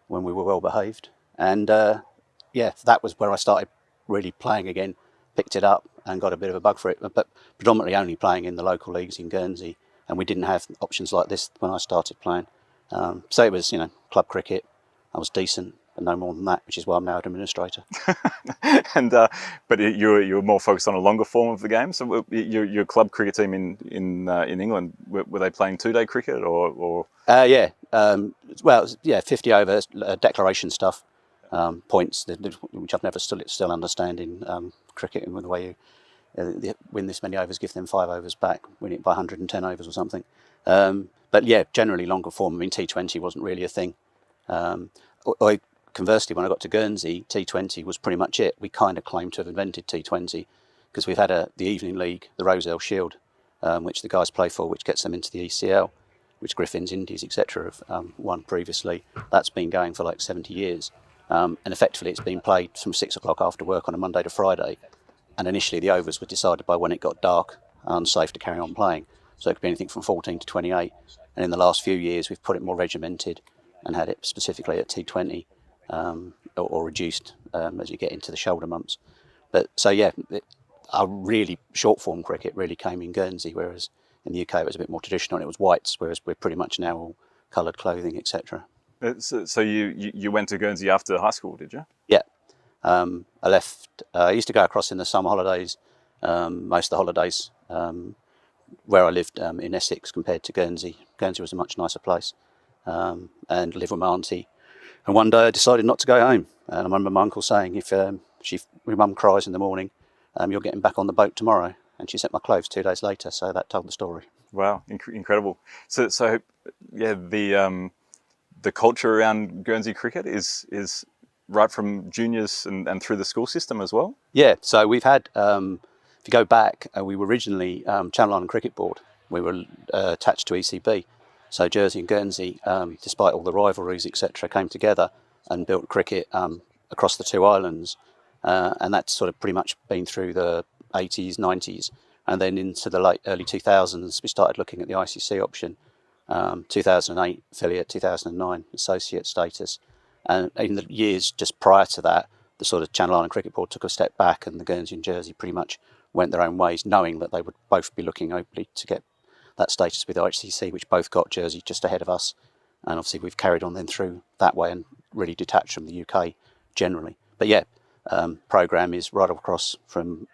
when we were well behaved. And that was where I started really playing again, picked it up and got a bit of a bug for it, but predominantly only playing in the local leagues in Guernsey. And we didn't have options like this when I started playing. So it was, club cricket. I was decent, but no more than that, which is why I'm now an administrator. And but you were more focused on a longer form of the game. So your club cricket team in England, were they playing 2-day cricket or? 50 over declaration stuff, points, which I've never still understand in cricket, and the way you win this many overs, give them 5 overs back, win it by 110 overs or something. But yeah, generally longer form. I mean, T20 wasn't really a thing. Conversely, when I got to Guernsey, T20 was pretty much it. We kind of claimed to have invented T20 because we've had the Evening League, the Roselle Shield, which the guys play for, which gets them into the ECL, which Griffins, Indies, etc. have won previously. That's been going for like 70 years. And effectively it's been played from 6 o'clock after work on a Monday to Friday. And initially the overs were decided by when it got dark and unsafe to carry on playing. So it could be anything from 14 to 28. And in the last few years we've put it more regimented and had it specifically at T20. Or reduced as you get into the shoulder months. But so our really short form cricket really came in Guernsey, whereas in the UK it was a bit more traditional and it was whites, whereas we're pretty much now all coloured clothing, etc. So you went to Guernsey after high school, did you? Yeah, I left. I used to go across in the summer holidays, most of the holidays, where I lived in Essex compared to Guernsey. Guernsey was a much nicer place, and lived with my auntie. And one day I decided not to go home. And I remember my uncle saying, if my mum cries in the morning, you're getting back on the boat tomorrow. And she sent my clothes 2 days later, so that told the story. Wow, incredible. So yeah, the culture around Guernsey cricket is right from juniors and through the school system as well? Yeah, so we've had, if you go back, we were originally Channel Island Cricket Board. We were attached to ECB. So Jersey and Guernsey, despite all the rivalries, etc., came together and built cricket across the two islands. And that's sort of pretty much been through the 80s, 90s. And then into the early 2000s, we started looking at the ICC option. 2008 affiliate, 2009 associate status. And in the years just prior to that, the sort of Channel Island Cricket Board took a step back and the Guernsey and Jersey pretty much went their own ways, knowing that they would both be looking openly to get that status with the ICC, which both got Jersey just ahead of us. And obviously we've carried on then through that way and really detached from the UK generally. But yeah, programme is right across from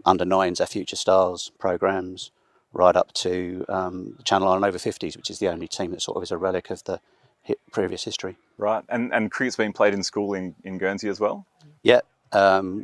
under nines, our Future Stars programmes, right up to the Channel Island over 50s, which is the only team that sort of is a relic of the previous history. Right, and cricket's been played in school in Guernsey as well? Yeah,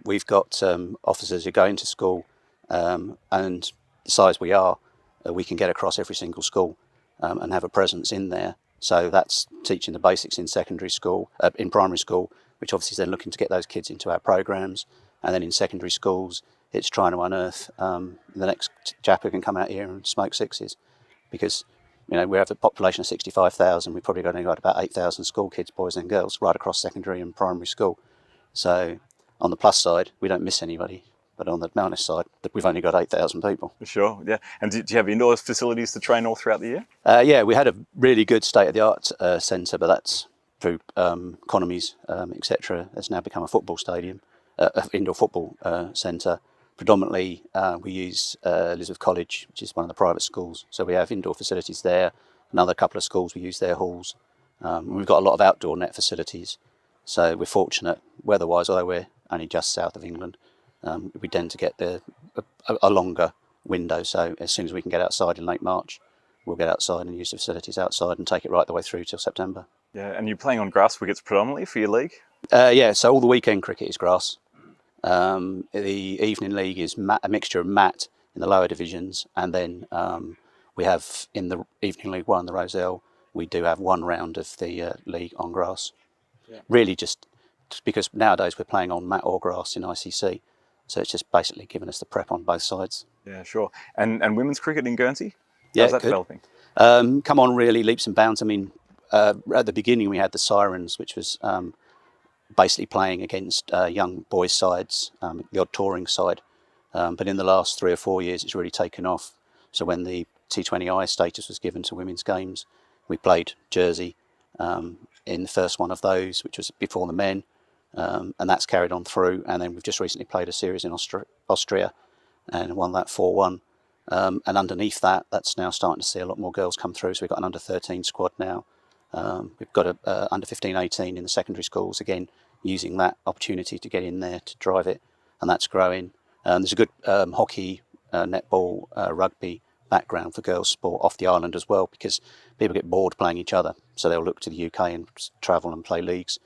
we've got officers who go into school, and the size we are, we can get across every single school and have a presence in there. So that's teaching the basics in secondary school, in primary school, which obviously is then looking to get those kids into our programmes. And then in secondary schools, it's trying to unearth the next chap who can come out here and smoke sixes, because we have a population of 65,000. We've probably only got about 8,000 school kids, boys and girls, right across secondary and primary school. So on the plus side, we don't miss anybody. But on the minus side, we've only got 8,000 people. Sure, yeah. And do you have indoor facilities to train all throughout the year? Yeah, we had a really good state-of-the-art centre, but that's through economies, etc. It's now become a football stadium, indoor football centre. Predominantly, we use Elizabeth College, which is one of the private schools. So we have indoor facilities there. Another couple of schools, we use their halls. We've got a lot of outdoor net facilities. So we're fortunate weather-wise, although we're only just south of England. We tend to get a longer window, so as soon as we can get outside in late March, we'll get outside and use the facilities outside and take it right the way through till September. Yeah, and you're playing on grass wickets predominantly for your league? Yeah, so all the weekend cricket is grass. The evening league is a mixture of mat in the lower divisions, and then we have in the evening league one, the Roselle, we do have one round of the league on grass. Yeah. Really just because nowadays we're playing on mat or grass in ICC. So it's just basically giving us the prep on both sides. Yeah, sure. And women's cricket in Guernsey? Yeah, how's that developing? Come on really leaps and bounds. I mean, at the beginning we had the Sirens, which was basically playing against young boys' sides, the odd touring side. But in the last 3 or 4 years, it's really taken off. So when the T20I status was given to women's games, we played Jersey in the first one of those, which was before the men. And that's carried on through, and then we've just recently played a series in Austria and won that 4-1. And underneath that, that's now starting to see a lot more girls come through. So we've got an under-13 squad now. We've got a under-15-18 in the secondary schools, again, using that opportunity to get in there to drive it, and that's growing. There's a good hockey, netball, rugby background for girls' sport off the island as well, because people get bored playing each other. So they'll look to the UK and travel and play leagues.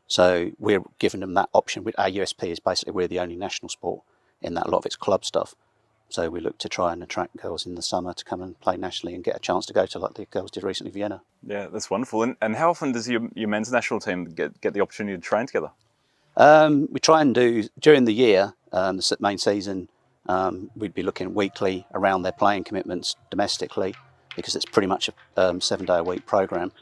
So we're giving them that option. Our USP is basically we're the only national sport in that. A lot of it's club stuff. So we look to try and attract girls in the summer to come and play nationally and get a chance to go to, like the girls did recently, Vienna. Yeah, that's wonderful. And how often does your men's national team get the opportunity to train together? We try and do, during the year, the main season, we'd be looking weekly around their playing commitments domestically, because it's pretty much a 7-day-a-week programme.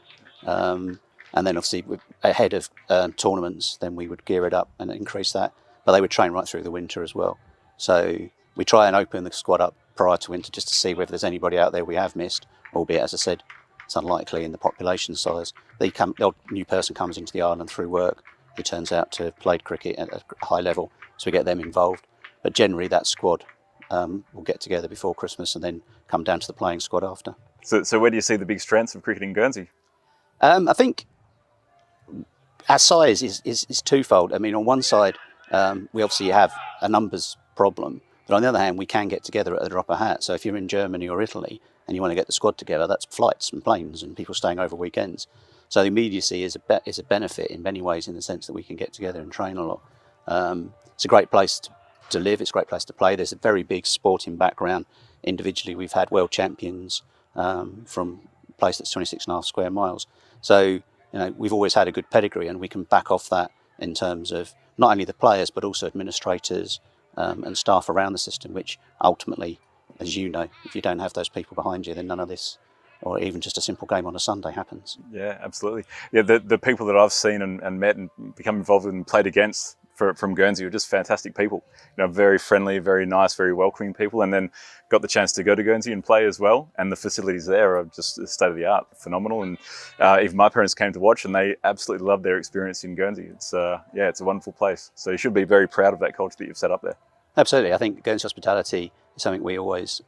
And then obviously ahead of tournaments, then we would gear it up and increase that. But they would train right through the winter as well. So we try and open the squad up prior to winter just to see whether there's anybody out there we have missed, albeit, as I said, it's unlikely in the population size. The new person comes into the island through work who turns out to have played cricket at a high level, so we get them involved. But generally that squad will get together before Christmas and then come down to the playing squad after. So where do you see the big strengths of cricket in Guernsey? I think our size is twofold. I mean, on one side, we obviously have a numbers problem, but on the other hand, we can get together at the drop of a hat. So if you're in Germany or Italy and you want to get the squad together, that's flights and planes and people staying over weekends. So the immediacy is a benefit in many ways, in the sense that we can get together and train a lot. It's a great place to live. It's a great place to play. There's a very big sporting background. Individually, we've had world champions from a place that's 26.5 square miles. So we've always had a good pedigree, and we can back off that in terms of not only the players but also administrators and staff around the system, which ultimately, as you know, if you don't have those people behind you, then none of this, or even just a simple game on a Sunday, happens. Yeah, absolutely. Yeah, the people that I've seen and met and become involved with and played against from Guernsey are just fantastic people. Very friendly, very nice, very welcoming people, and then got the chance to go to Guernsey and play as well. And the facilities there are just state of the art, phenomenal. And even my parents came to watch, and they absolutely loved their experience in Guernsey. It's it's a wonderful place. So you should be very proud of that culture that you've set up there. Absolutely. I think Guernsey hospitality is something we always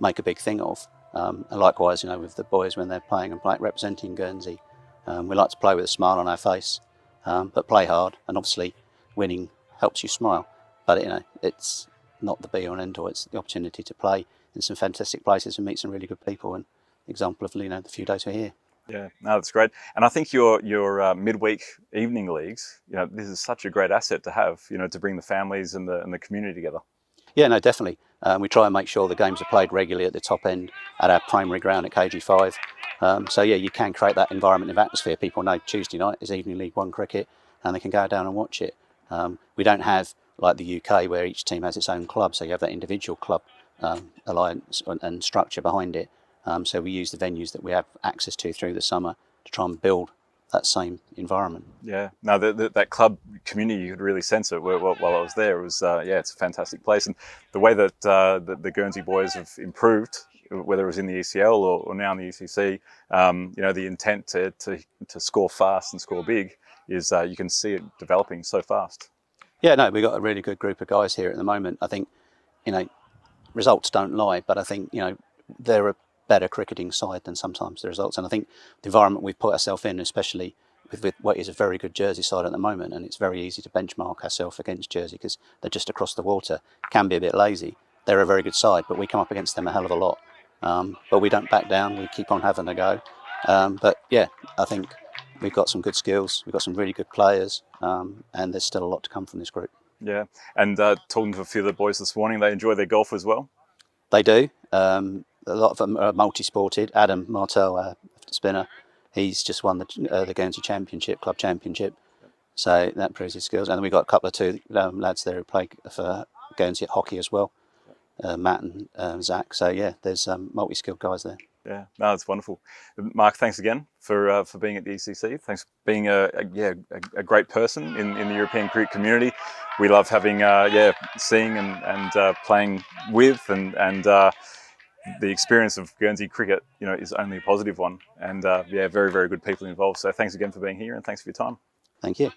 make a big thing of. And likewise, with the boys when they're playing and representing Guernsey, we like to play with a smile on our face, but play hard. And obviously, winning helps you smile. But it's not the be all and end all. It's the opportunity to play in some fantastic places and meet some really good people. And example of the few days we're here. Yeah, no, that's great. And I think your midweek evening leagues, this is such a great asset to have, to bring the families and the community together. Yeah, no, definitely. We try and make sure the games are played regularly at the top end at our primary ground at KG5. So yeah, you can create that environment of atmosphere. People know Tuesday night is Evening League One cricket, and they can go down and watch it. We don't have like the UK, where each team has its own club, so you have that individual club alliance and structure behind it. So we use the venues that we have access to through the summer to try and build that same environment. Yeah, no, that club community, you could really sense it while I was there. It was, it's a fantastic place. And the way that the Guernsey boys have improved, whether it was in the ECL or now in the ECC, the intent to score fast and score big is you can see it developing so fast. Yeah, no, we've got a really good group of guys here at the moment. I think, results don't lie, but I think, they're a better cricketing side than sometimes the results. And I think the environment we've put ourselves in, especially with what is a very good Jersey side at the moment, and it's very easy to benchmark ourselves against Jersey because they're just across the water, can be a bit lazy. They're a very good side, but we come up against them a hell of a lot. But we don't back down, we keep on having a go. But yeah, I think we've got some good skills, we've got some really good players, and there's still a lot to come from this group. Yeah, and talking to a few of the boys this morning, they enjoy their golf as well? They do. A lot of them are multi-sported. Adam Martel, spinner, he's just won the Guernsey Championship, Club Championship. So that proves his skills. And then we've got a couple of two lads there who play for Guernsey at hockey as well, Matt and Zach. So yeah, there's multi-skilled guys there. Yeah, no, it's wonderful. Mark, thanks again for being at the ECC. Thanks for being a great person in the European cricket community. We love having seeing and playing with and the experience of Guernsey cricket, is only a positive one. And very, very good people involved. So thanks again for being here and thanks for your time. Thank you.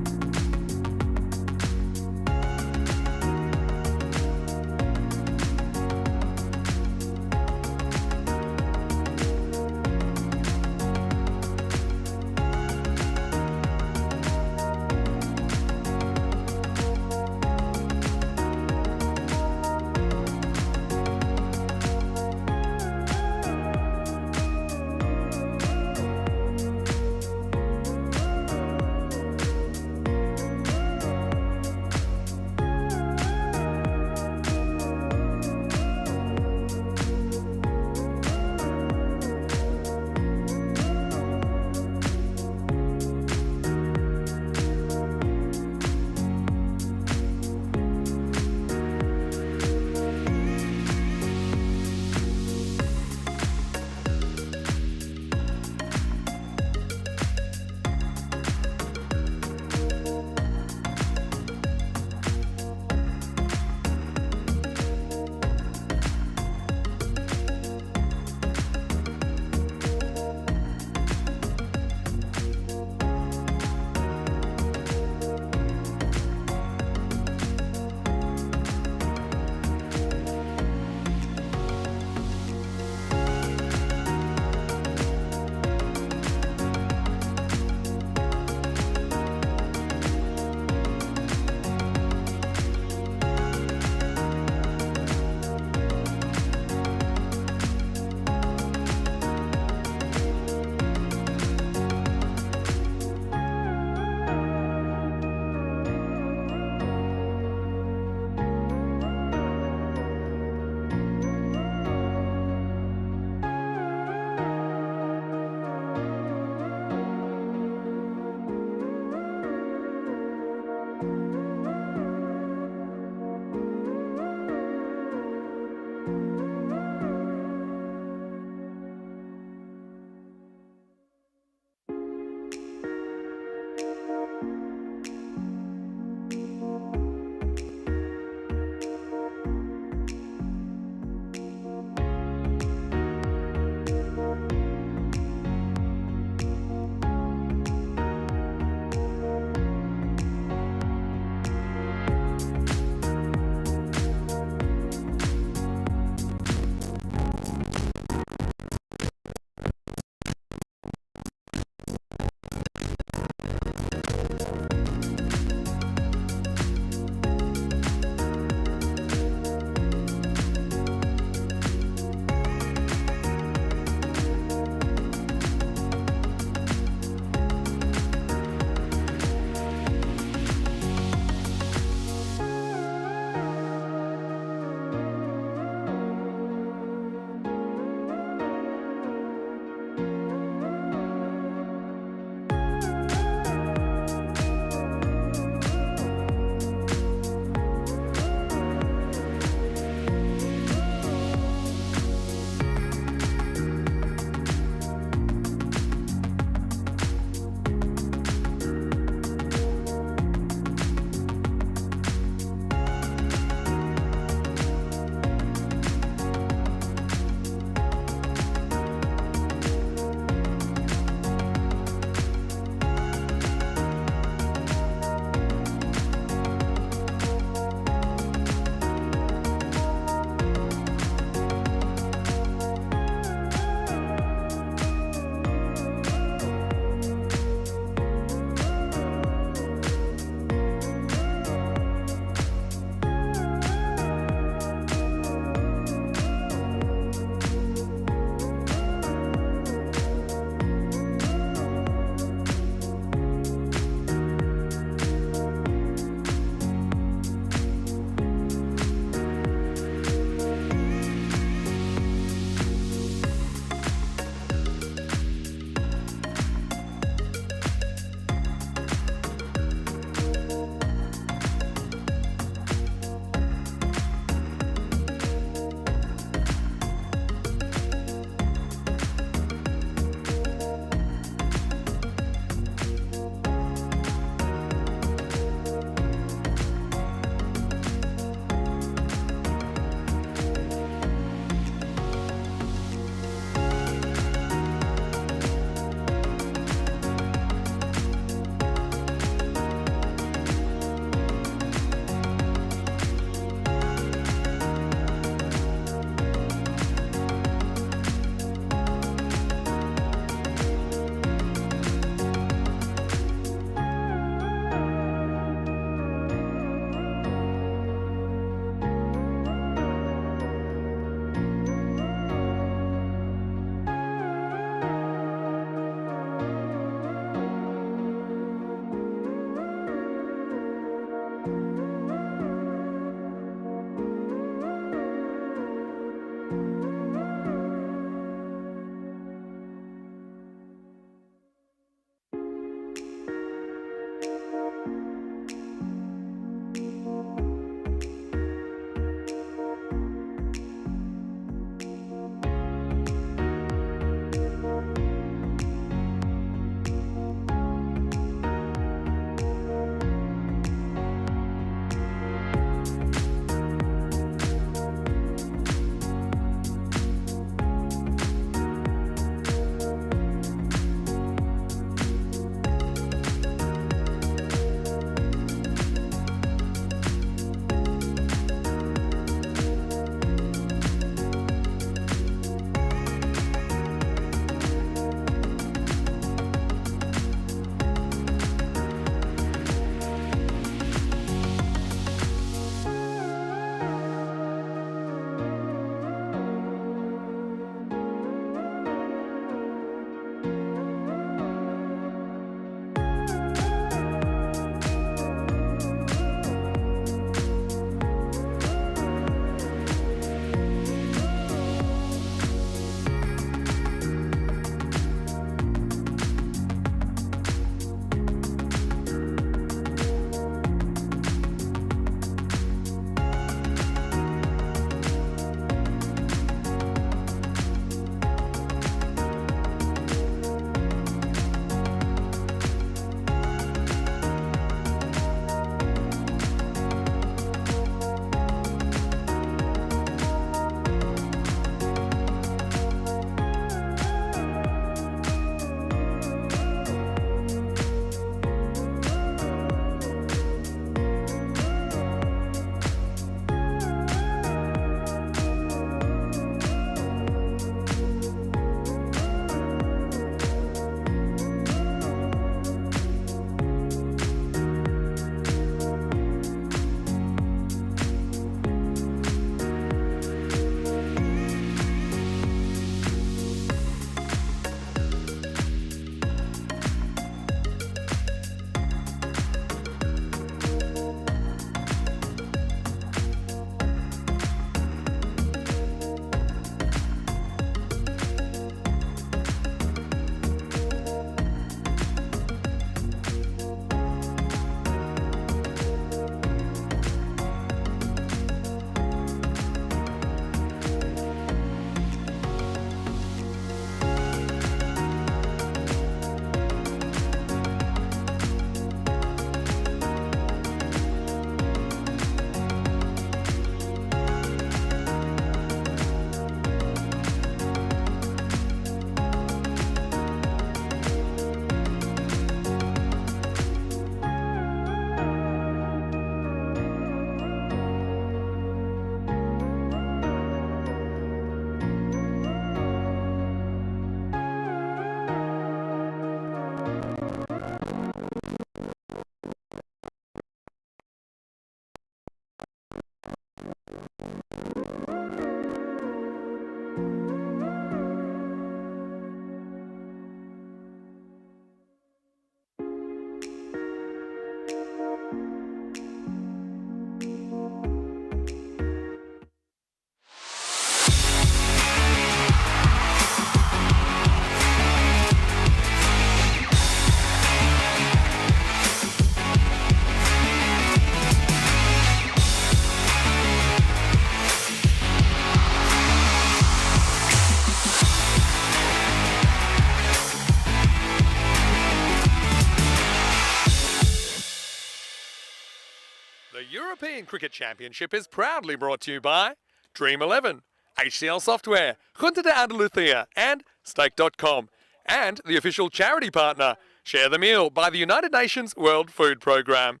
The European Cricket Championship is proudly brought to you by Dream11, HCL Software, Junta de Andalucía and Stake.com, and the official charity partner, Share the Meal by the United Nations World Food Programme.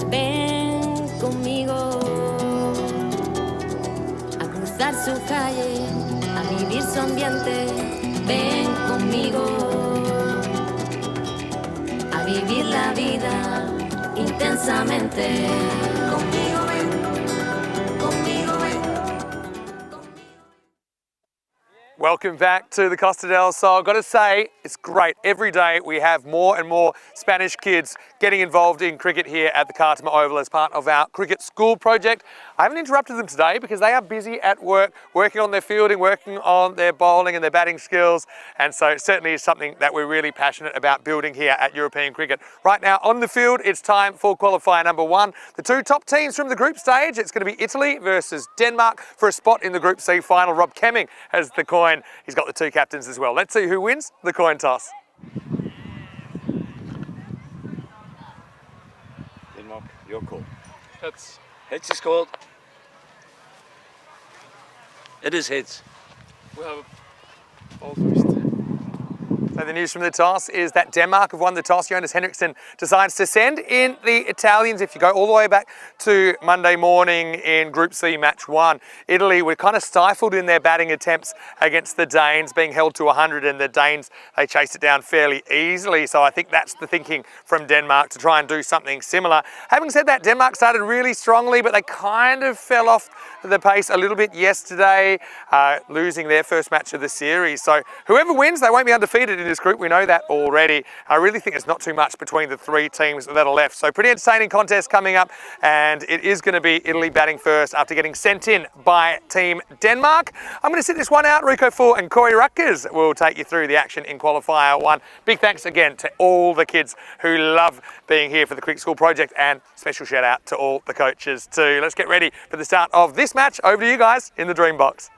Ven conmigo a cruzar su calle, a vivir su ambiente. Ven conmigo a vivir la vida intensamente. Conmigo ven, conmigo ven. Welcome back to the Costa del Sol. Got to say, it's great. Every day we have more and more Spanish kids getting involved in cricket here at the Cartama Oval as part of our cricket school project. I haven't interrupted them today because they are busy at work, working on their fielding, working on their bowling and their batting skills. And so it certainly is something that we're really passionate about building here at European Cricket. Right now on the field, it's time for qualifier number 1. The 2 top teams from the group stage, it's going to be Italy versus Denmark for a spot in the Group C final. Rob Kemming has the coin. He's got the 2 captains as well. Let's see who wins the coin toss. Denmark, your call. Heads. Heads is called. It is heads. We have a ball first. So the news from the toss is that Denmark have won the toss. Jonas Henriksen decides to send in the Italians. If you go all the way back to Monday morning in Group C Match 1, Italy were kind of stifled in their batting attempts against the Danes, being held to 100, and the Danes, they chased it down fairly easily. So I think that's the thinking from Denmark, to try and do something similar. Having said that, Denmark started really strongly, but they kind of fell off the pace a little bit yesterday, losing their first match of the series. So whoever wins, they won't be undefeated in this group. We know that already. I really think there's not too much between the 3 teams that are left. So pretty entertaining contest coming up, and it is going to be Italy batting first after getting sent in by Team Denmark. I'm going to sit this one out. Rico Full and Corey Rutgers will take you through the action in qualifier 1. Big thanks again to all the kids who love being here for the Cricket School project, and special shout out to all the coaches too. Let's get ready for the start of this match. Over to you guys in the Dream Box.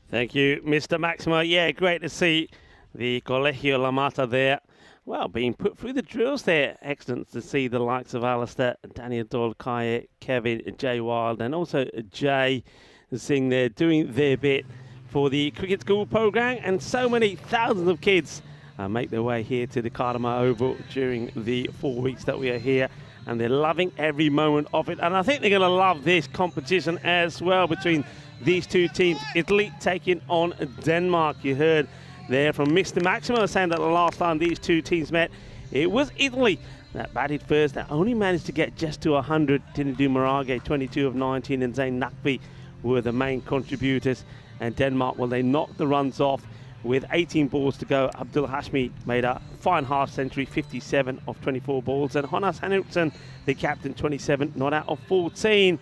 Thank you, Mr. Maximo. Yeah, great to see the Colegio La Mata there. Well, being put through the drills there. Excellent to see the likes of Alistair, Daniel Dolkaya, Kevin, Jay Wild, and also Jay Singh there doing their bit for the Cricket School program. And so many thousands of kids make their way here to the Cartama Oval during the 4 weeks that we are here. And they're loving every moment of it. And I think they're going to love this competition as well between these 2 teams. Italy taking on Denmark. You heard there from Mr. Maximo saying that the last time these 2 teams met, it was Italy that batted first. That only managed to get just to 100. Tinadu Marage, 22 of 19, and Zain Nakvi were the main contributors. And Denmark, well, they knocked the runs off with 18 balls to go. Abdul Hashmi made a fine half century, 57 of 24 balls. And Jonas Henriksen, the captain, 27, not out of 14.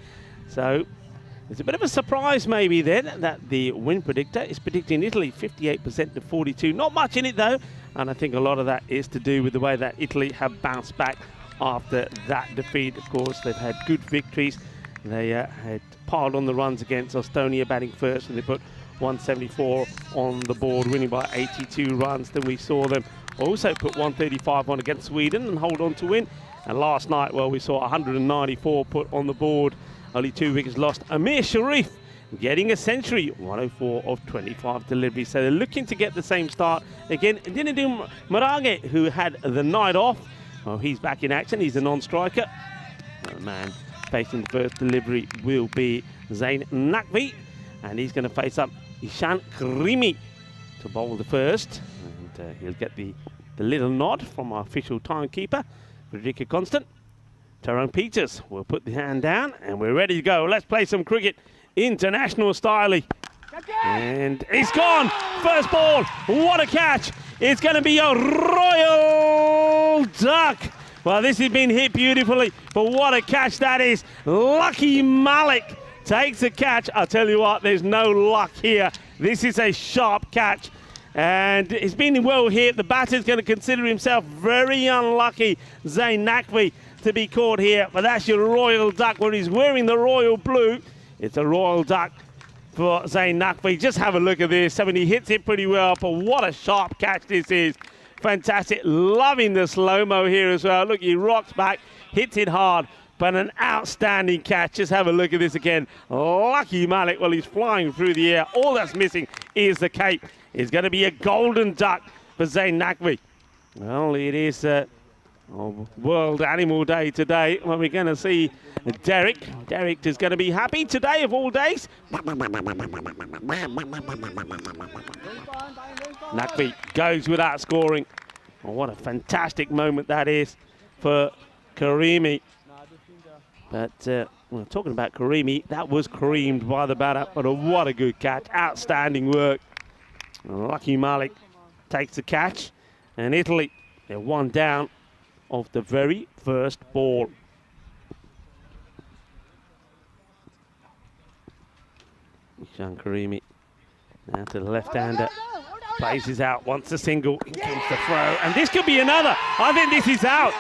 So it's a bit of a surprise maybe then that the win predictor is predicting Italy 58% to 42. Not much in it though. And I think a lot of that is to do with the way that Italy have bounced back after that defeat. Of course, they've had good victories. They had piled on the runs against Estonia batting first, and they put 174 on the board, winning by 82 runs. Then we saw them also put 135 on against Sweden and hold on to win. And last night, well, we saw 194 put on the board. Only 2 wickets lost. Amir Sharif getting a century, 104 of 25 deliveries. So they're looking to get the same start again. Dinadu Marage, who had the night off, well, he's back in action. He's a non-striker. The man facing the first delivery will be Zain Nakvi, and he's going to face up Ishan Karimi to bowl the first. And he'll get the little nod from our official timekeeper, Frederica Constant. Tyrone Peters will put the hand down, and we're ready to go. Let's play some cricket, international style. And he's gone. First ball. What a catch. It's going to be a royal duck. Well, this has been hit beautifully, but what a catch that is. Lucky Malik takes the catch. I'll tell you what, there's no luck here. This is a sharp catch, and it's been well hit. The batter's going to consider himself very unlucky, Zain Nakvi, to be caught here. But that's your royal duck, where he's wearing the royal blue. It's a royal duck. for Zayn Nakvi. Just have a look at this. I mean, he hits it pretty well, but what a sharp catch this is. Fantastic. Loving the slow-mo here as well. Look, he rocks back, hits it hard, but an outstanding catch. Just have a look at this again. Lucky Malik, well, he's flying through the air. All that's missing is the cape. It's going to be a golden duck for Zayn Nakvi. Well, it is World Animal Day today, when we're going to see Derek. Derek is going to be happy today of all days. Nakvi goes without scoring. Oh, what a fantastic moment that is for Karimi. But well, talking about Karimi, that was creamed by the batter, but what a good catch. Outstanding work. Lucky Malik takes the catch, and Italy, they're one down of the very first ball. Ishan Karimi now to the left-hander. Places out, wants a single. In comes the throw, and this could be another. I think this is out.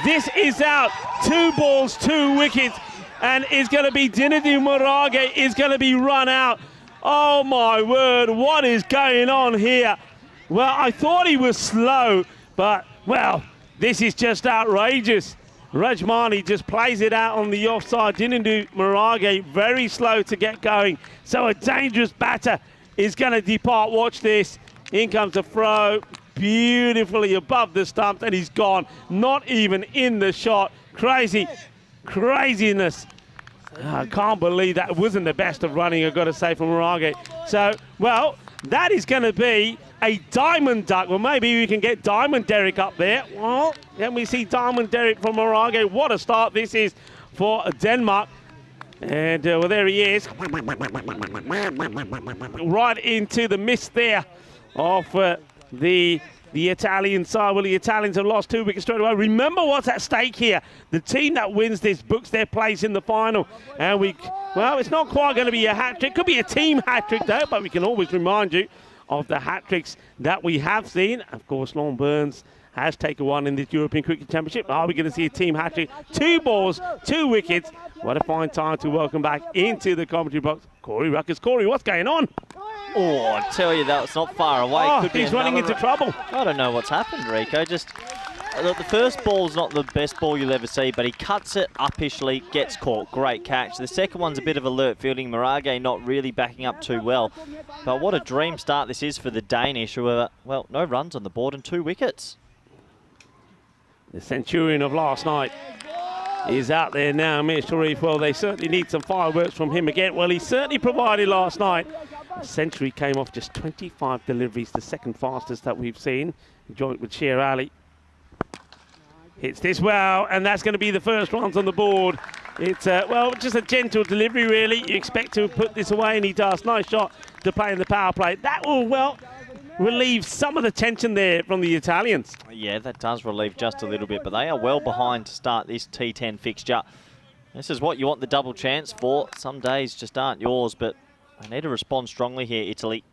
This is out. 2 balls, 2 wickets, and it's going to be Dinadu Morage is going to be run out. Oh my word, what is going on here? Well, I thought he was slow, but, well, this is just outrageous. Rajmani just plays it out on the offside. Dinadu Morage very slow to get going. So a dangerous batter is going to depart. Watch this. In comes the throw. Beautifully above the stumps, and he's gone. Not even in the shot. Crazy. Craziness. I can't believe that wasn't the best of running, I've got to say, from Morage. So, well, that is going to be a diamond duck. Well, maybe we can get Diamond Derek up there. Well, then we see Diamond Derek from Morage. What a start this is for Denmark. And, well, there he is. Right into the mist there of the Italian side. Well, the Italians have lost 2 wickets straight away. Remember what's at stake here. The team that wins this books their place in the final. And well, it's not quite going to be a hat-trick. Could be a team hat-trick, though, but we can always remind you of the hat-tricks that we have seen. Of course, Lon Burns has taken one in this European Cricket Championship. Are we going to see a team hat-trick? 2 balls, 2 wickets. What a fine time to welcome back into the commentary box Corey Ruckers. Corey, what's going on? Oh, I tell you, that's not far away. Oh, Could be he's running into trouble. I don't know what's happened, Rico. Just look, the first ball's not the best ball you'll ever see, but he cuts it upishly, gets caught. Great catch. The second one's a bit of alert fielding. Morage not really backing up too well. But what a dream start this is for the Danish, who are, well, no runs on the board and 2 wickets. The centurion of last night is out there now, Mir Sharif. Well, they certainly need some fireworks from him again. Well, he certainly provided last night. A century came off just 25 deliveries, the second fastest that we've seen, joint with Sher Ali. Hits this well, and that's going to be the first runs on the board. It's, well, just a gentle delivery, really. You expect to put this away, and he does. Nice shot to play in the power play. That will, well, relieve some of the tension there from the Italians. Yeah, that does relieve just a little bit, but they are well behind to start this T10 fixture. This is what you want the double chance for. Some days just aren't yours, but they need to respond strongly here, Italy.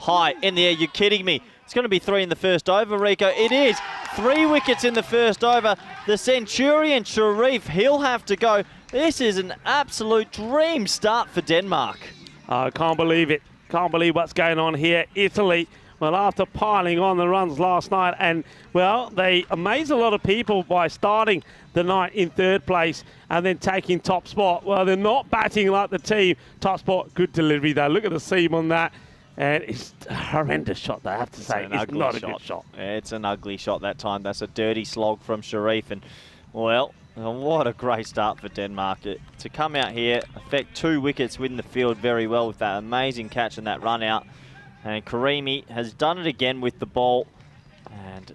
High in the air, you're kidding me. It's going to be 3 in the first over, Rico. It is. 3 wickets in the first over. The Centurion Sharif, he'll have to go. This is an absolute dream start for Denmark. I can't believe it. Can't believe what's going on here. Italy, well, after piling on the runs last night, and, well, they amazed a lot of people by starting the night in 3rd place and then taking top spot. Well, they're not batting like the team. Top spot, good delivery, though. Look at the seam on that. And it's a horrendous shot, I have to say. It's not a good shot. It's an ugly shot that time. That's a dirty slog from Sharif. And, well, what a great start for Denmark. To come out here, affect 2 wickets, win the field very well with that amazing catch and that run out. And Karimi has done it again with the ball. And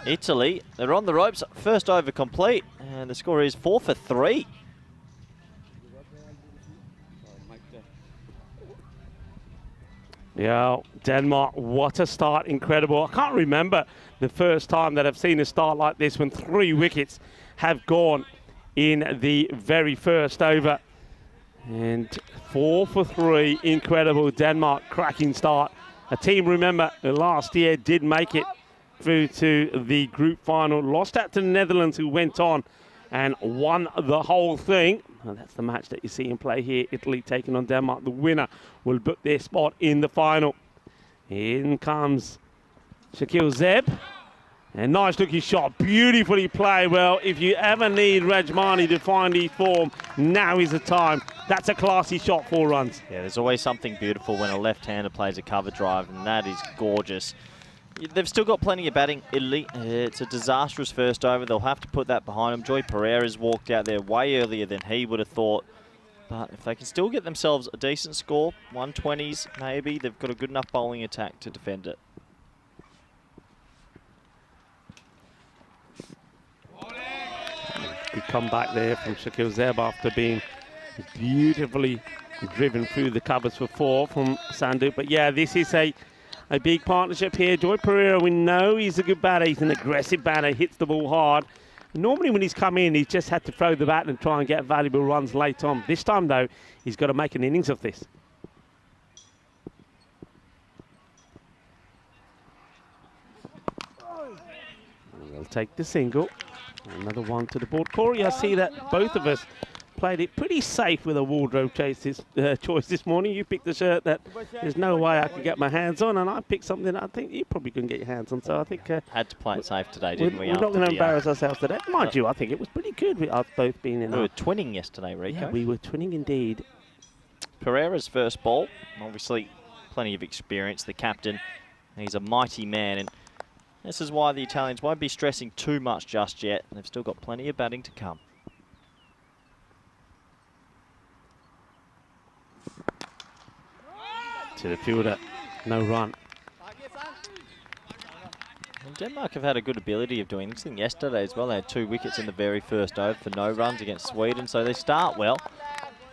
Italy, they're on the ropes. First over complete. And the score is 4 for 3. Yeah, Denmark, what a start. Incredible. I can't remember the first time that I've seen a start like this when 3 wickets have gone in the very first over. And 4 for 3, incredible. Denmark, cracking start. A team, remember, last year did make it through to the group final. Lost out to the Netherlands, who went on and won the whole thing. And that's the match that you see in play here. Italy taking on Denmark. The winner will book their spot in the final. In comes Shakil Zeb. And nice looking shot, beautifully played. Well, if you ever need Rajmani to find his form, now is the time. That's a classy shot, 4 runs. Yeah, there's always something beautiful when a left-hander plays a cover drive, and that is gorgeous. They've still got plenty of batting, Italy. It's a disastrous first over. They'll have to put that behind them. Joy Pereira's walked out there way earlier than he would have thought. But if they can still get themselves a decent score, 120s maybe, they've got a good enough bowling attack to defend it. Good comeback there from Shakil Zeb after being beautifully driven through the covers for 4 from Sandhu. But yeah, this is a big partnership here. Joy Pereira, we know he's a good batter. He's an aggressive batter, hits the ball hard. Normally when he's come in, he's just had to throw the bat and try and get valuable runs late on. This time, though, he's got to make an innings of this. We'll take the single. Another one to the board. Corey, I see that both of us played it pretty safe with a wardrobe choice this morning. You picked a shirt that there's no way I could get my hands on, and I picked something that I think you probably couldn't get your hands on. So I think had to play it safe today, didn't we? We're not going to embarrass ourselves today. Mind you, I think it was pretty good with us both being in. We were twinning yesterday, Rico. Yeah, we were twinning indeed. Pereira's first ball, obviously plenty of experience. The captain, he's a mighty man, and this is why the Italians won't be stressing too much just yet. They've still got plenty of batting to come. To the fielder, no run. And Denmark have had a good ability of doing this thing yesterday as well. They had 2 wickets in the very first over for no runs against Sweden, so they start well.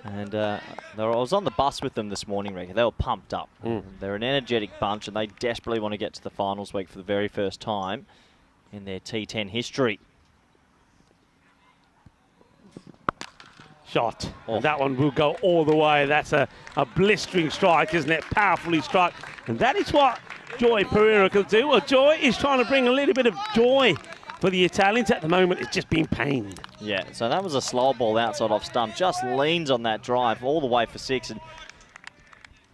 And I was on the bus with them this morning, Rico. They were pumped up. They're an energetic bunch, and they desperately want to get to the finals week for the very first time in their T10 history. Shot. And that one will go all the way. That's a blistering strike, isn't it? Powerfully struck. And that is what Joy Pereira can do. Well, Joy is trying to bring a little bit of joy for the Italians. At the moment, it's just been pain. Yeah, so that was a slow ball outside off stump. Just leans on that drive all the way for 6. And,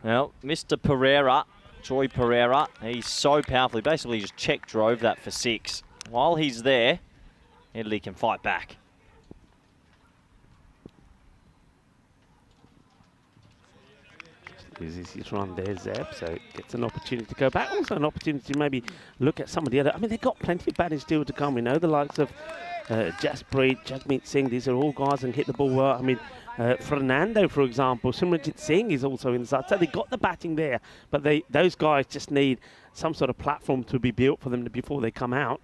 well, Mr. Pereira, Joy Pereira, he's so powerful. He basically just check drove that for 6. While he's there, Italy can fight back. Uses his run there, Zeb, so gets an opportunity to go back. Also an opportunity to maybe look at some of the other. I mean, they've got plenty of batting still to come. We know the likes of Jasprit, Jagmeet Singh. These are all guys that can hit the ball well. I mean, Fernando, for example, Simranjit Singh is also inside. So they got the batting there, but those guys just need some sort of platform to be built for them before they come out.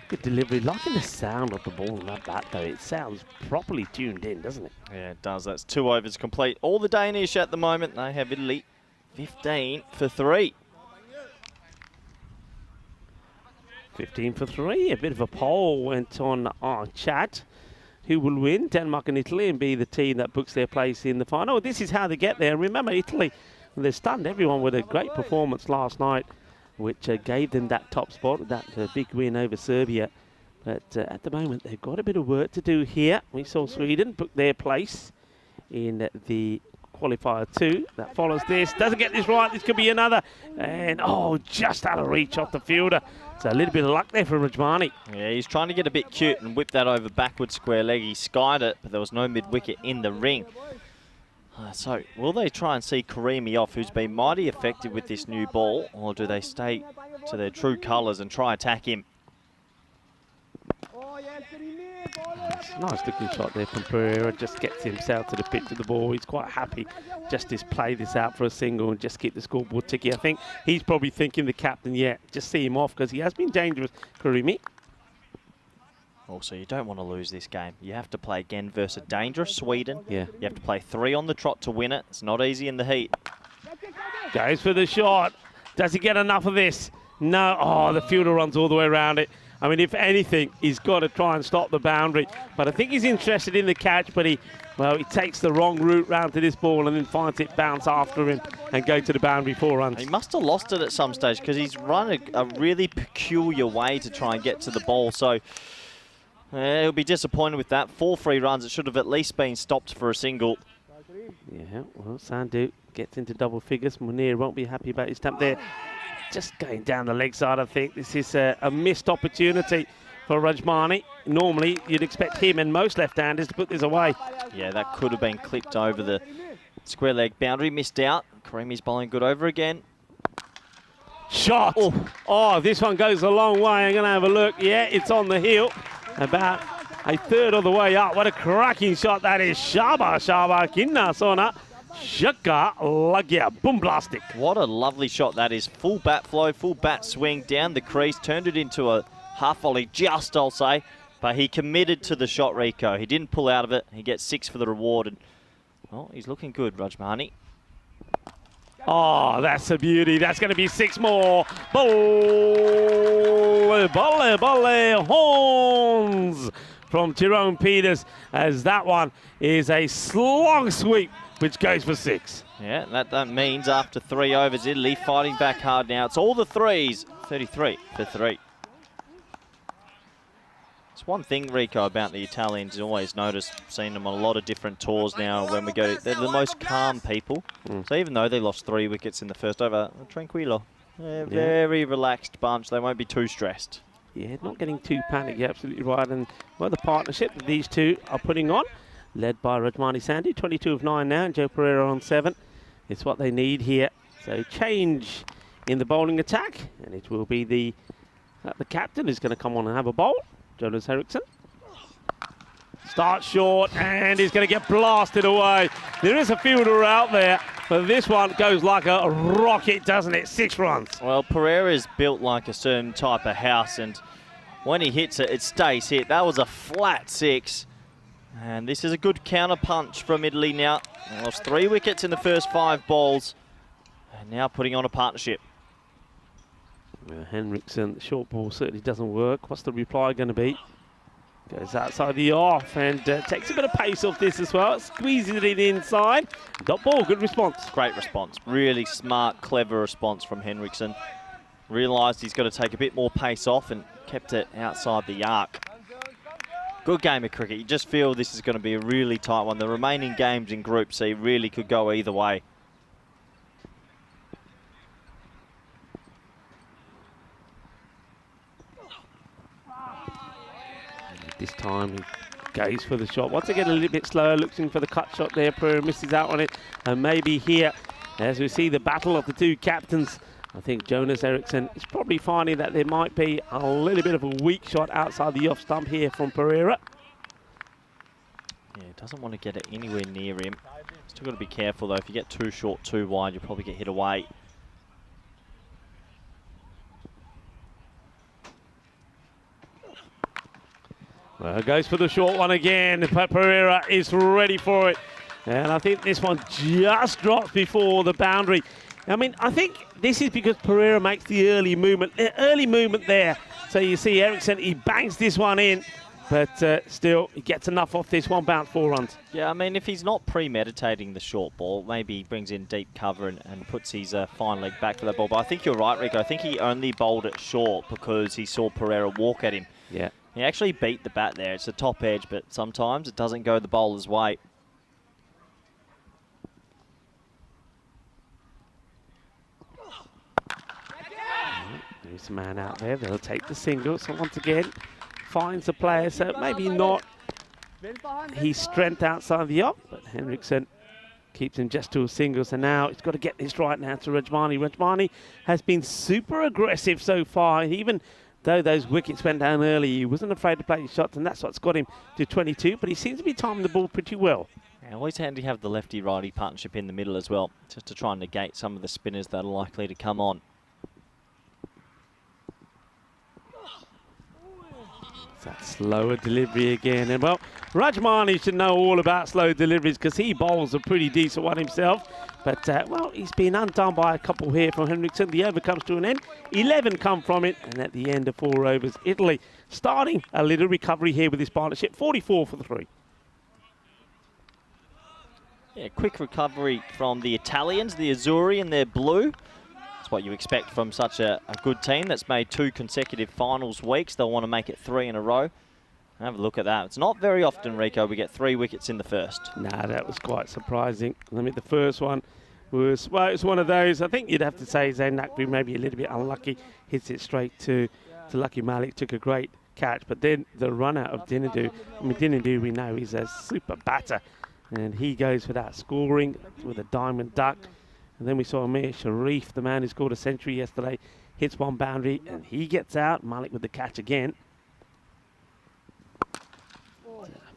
Good delivery, liking the sound of the ball in that bat though. It sounds properly tuned in, doesn't it? Yeah, it does. That's 2 overs complete. All the Danish at the moment, they have Italy 15 for 3. 15 for 3. A bit of a poll went on our chat. Who will win, Denmark and Italy, and be the team that books their place in the final? This is how they get there. Remember, Italy, they stunned everyone with a great performance last night, which gave them that top spot, that big win over Serbia. But at the moment, they've got a bit of work to do here. We saw Sweden book their place in the qualifier 2. That follows this. Doesn't get this right. This could be another. And, oh, just out of reach off the fielder. So a little bit of luck there for Rajmani. Yeah, he's trying to get a bit cute and whip that over backward square leg. He skied it, but there was no mid-wicket in the ring. So, will they try and see Karimi off, who's been mighty effective with this new ball, or do they stay to their true colours and try attack him? Nice looking shot there from Pereira. Just gets himself to the pitch of the ball. He's quite happy just to play this out for a single and just keep the scoreboard ticking. I think he's probably thinking the captain, yeah, just see him off because he has been dangerous, Karimi. Also, you don't want to lose this game. You have to play again versus a dangerous Sweden. Yeah. You have to play 3 on the trot to win it. It's not easy in the heat. Goes for the shot. Does he get enough of this? No. Oh, the fielder runs all the way around it. I mean, if anything, he's got to try and stop the boundary. But I think he's interested in the catch, but he takes the wrong route round to this ball and then finds it bounce after him and go to the boundary 4 runs. He must have lost it at some stage because he's run a really peculiar way to try and get to the ball. So He'll be disappointed with that. 4 free runs. It should have at least been stopped for a single. Yeah, well, Sandhu gets into double figures. Munir won't be happy about his stamp there. Just going down the leg side, I think. This is a missed opportunity for Rajmani. Normally, you'd expect him and most left-handers to put this away. Yeah, that could have been clipped over the square leg boundary. Missed out. Karimi's bowling good over again. Shot! Oh, this one goes a long way. I'm going to have a look. Yeah, it's on the heel. About a third of the way up. What a cracking shot that is. Shaba kinna sona. Shaka lagya. Boom blastic. What a lovely shot that is. Full bat flow, full bat swing down the crease. Turned it into a half volley just, I'll say. But he committed to the shot, Rico. He didn't pull out of it. He gets 6 for the reward. And, well, he's looking good, Rajmani. Oh, that's a beauty. That's going to be 6 more. Bolle, bolle, bolle, horns from Tyrone Peters, as that one is a slog sweep, which goes for 6. Yeah, that means after 3 overs, Italy fighting back hard now. It's all the threes. 33 for 3. It's one thing, Rico, about the Italians. You always notice, seeing them on a lot of different tours now when we go. They're the most calm people. So even though they lost 3 wickets in the first over, tranquilo. They're very relaxed bunch. They won't be too stressed. Yeah, not getting too panicked. You're absolutely right. And well, the partnership that these two are putting on, led by Rajmani Sandhu, 22 of 9 now, and Joe Pereira on 7. It's what they need here. So change in the bowling attack, and it will be the captain who's going to come on and have a bowl. Jonas Eriksson. Starts short, and he's going to get blasted away. There is a fielder out there, but this one goes like a rocket, doesn't it? 6 runs. Well, Pereira's built like a certain type of house, and when he hits it, it stays hit. That was a flat 6. And this is a good counter punch from Italy now. They lost 3 wickets in the first 5 balls, and now putting on a partnership. Well, Henriksen, the short ball certainly doesn't work. What's the reply going to be? Goes outside the off and takes a bit of pace off this as well. Squeezes it inside. Dot ball, good response. Great response. Really smart, clever response from Henriksen. Realised he's got to take a bit more pace off and kept it outside the arc. Good game of cricket. You just feel this is going to be a really tight one. The remaining games in Group C really could go either way. This time he goes for the shot. Once again, a little bit slower, looking for the cut shot there. Pereira misses out on it. And maybe here, as we see the battle of the 2 captains, I think Jonas Eriksson is probably finding that there might be a little bit of a weak shot outside the off stump here from Pereira. Yeah, doesn't want to get it anywhere near him. Still got to be careful though. If you get too short, too wide, you'll probably get hit away. Well, goes for the short one again. Pereira is ready for it. And I think this one just drops before the boundary. I mean, I think this is because Pereira makes the early movement there. So you see Eriksson, he bangs this one in, but still he gets enough off this one bounce, 4 runs. Yeah, I mean, if he's not premeditating the short ball, maybe he brings in deep cover and puts his fine leg back for that ball. But I think you're right, Rico. I think he only bowled it short because he saw Pereira walk at him. Yeah. He actually beat the bat there. It's a top edge, but sometimes it doesn't go the bowler's way. There's a man out there. They'll take the single. So once again, finds the player. So maybe not his strength outside the off, but Henriksen keeps him just to a single. So now he's got to get this right now to Rajmani. Rajmani has been super aggressive so far. Even though those wickets went down early, he wasn't afraid to play his shots, and that's what's got him to 22. But he seems to be timing the ball pretty well. Yeah, always handy to have the lefty-righty partnership in the middle as well, just to try and negate some of the spinners that are likely to come on. That slower delivery again. And well, Rajmani should know all about slow deliveries because he bowls a pretty decent one himself. But, well, he's been undone by a couple here from Henriksen. The over comes to an end. 11 come from it. And at the end of 4 overs, Italy starting a little recovery here with this partnership. 44 for the 3. Yeah, quick recovery from the Italians, the Azzurri in their blue. That's what you expect from such a good team that's made 2 consecutive finals weeks. They'll want to make it 3 in a row. Have a look at that. It's not very often, Rico, we get 3 wickets in the first. Nah, that was quite surprising. I mean, the first one was, well, it's one of those, I think you'd have to say Zain Naqvi maybe a little bit unlucky, hits it straight to Lucky Malik, took a great catch, but then the run out of Dinadu, I mean, Dinadu we know is a super batter, and he goes for that scoring with a diamond duck. And then we saw Amir Sharif, the man who scored a century yesterday, hits one boundary, and he gets out. Malik with the catch again.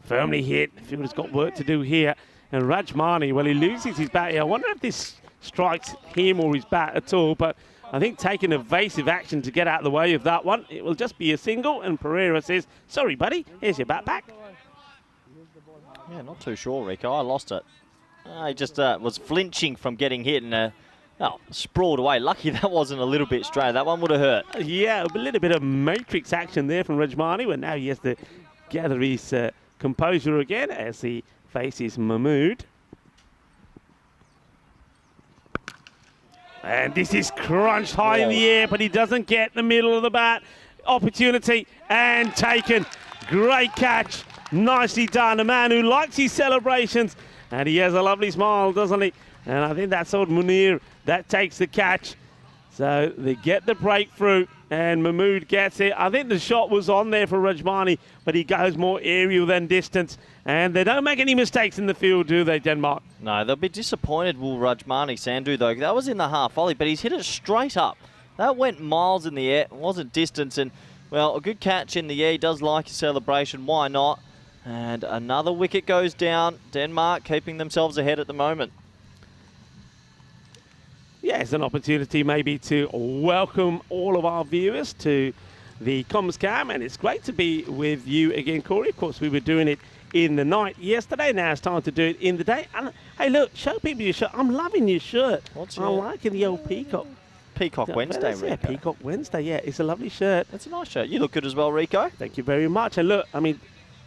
Firmly hit. The fielder's got work to do here. And Rajmani, well, he loses his bat here. I wonder if this strikes him or his bat at all, but I think taking evasive action to get out of the way of that one, it will just be a single, and Pereira says, sorry, buddy, here's your bat back. Yeah, not too sure, Rico. I lost it. I just was flinching from getting hit and sprawled away. Lucky that wasn't a little bit straight. That one would have hurt. Yeah, a little bit of matrix action there from Rajmani, but now he has to gather his composure again as he faces Mahmood. And this is crunched high in the air, but he doesn't get the middle of the bat. Opportunity and taken. Great catch. Nicely done. A man who likes his celebrations. And he has a lovely smile, doesn't he? And I think that's old Munir that takes the catch. So they get the breakthrough, and Mahmood gets it. I think the shot was on there for Rajmani, but he goes more aerial than distance. And they don't make any mistakes in the field, do they, Denmark? No, they'll be disappointed, will Rajmani Sandhu, though. That was in the half volley, but he's hit it straight up. That went miles in the air. It wasn't distance. And, well, a good catch in the air. He does like his celebration. Why not? And another wicket goes down. Denmark keeping themselves ahead at the moment. Yeah, it's an opportunity maybe to welcome all of our viewers to the Comscam, and it's great to be with you again, Corey. Of course, we were doing it in the night yesterday. Now it's time to do it in the day. And hey, look, show people your shirt. I'm loving your shirt. I'm liking the old peacock. Peacock Wednesday, Rico. Yeah, Peacock Wednesday, yeah. It's a lovely shirt. It's a nice shirt. You look good as well, Rico. Thank you very much. And look, I mean,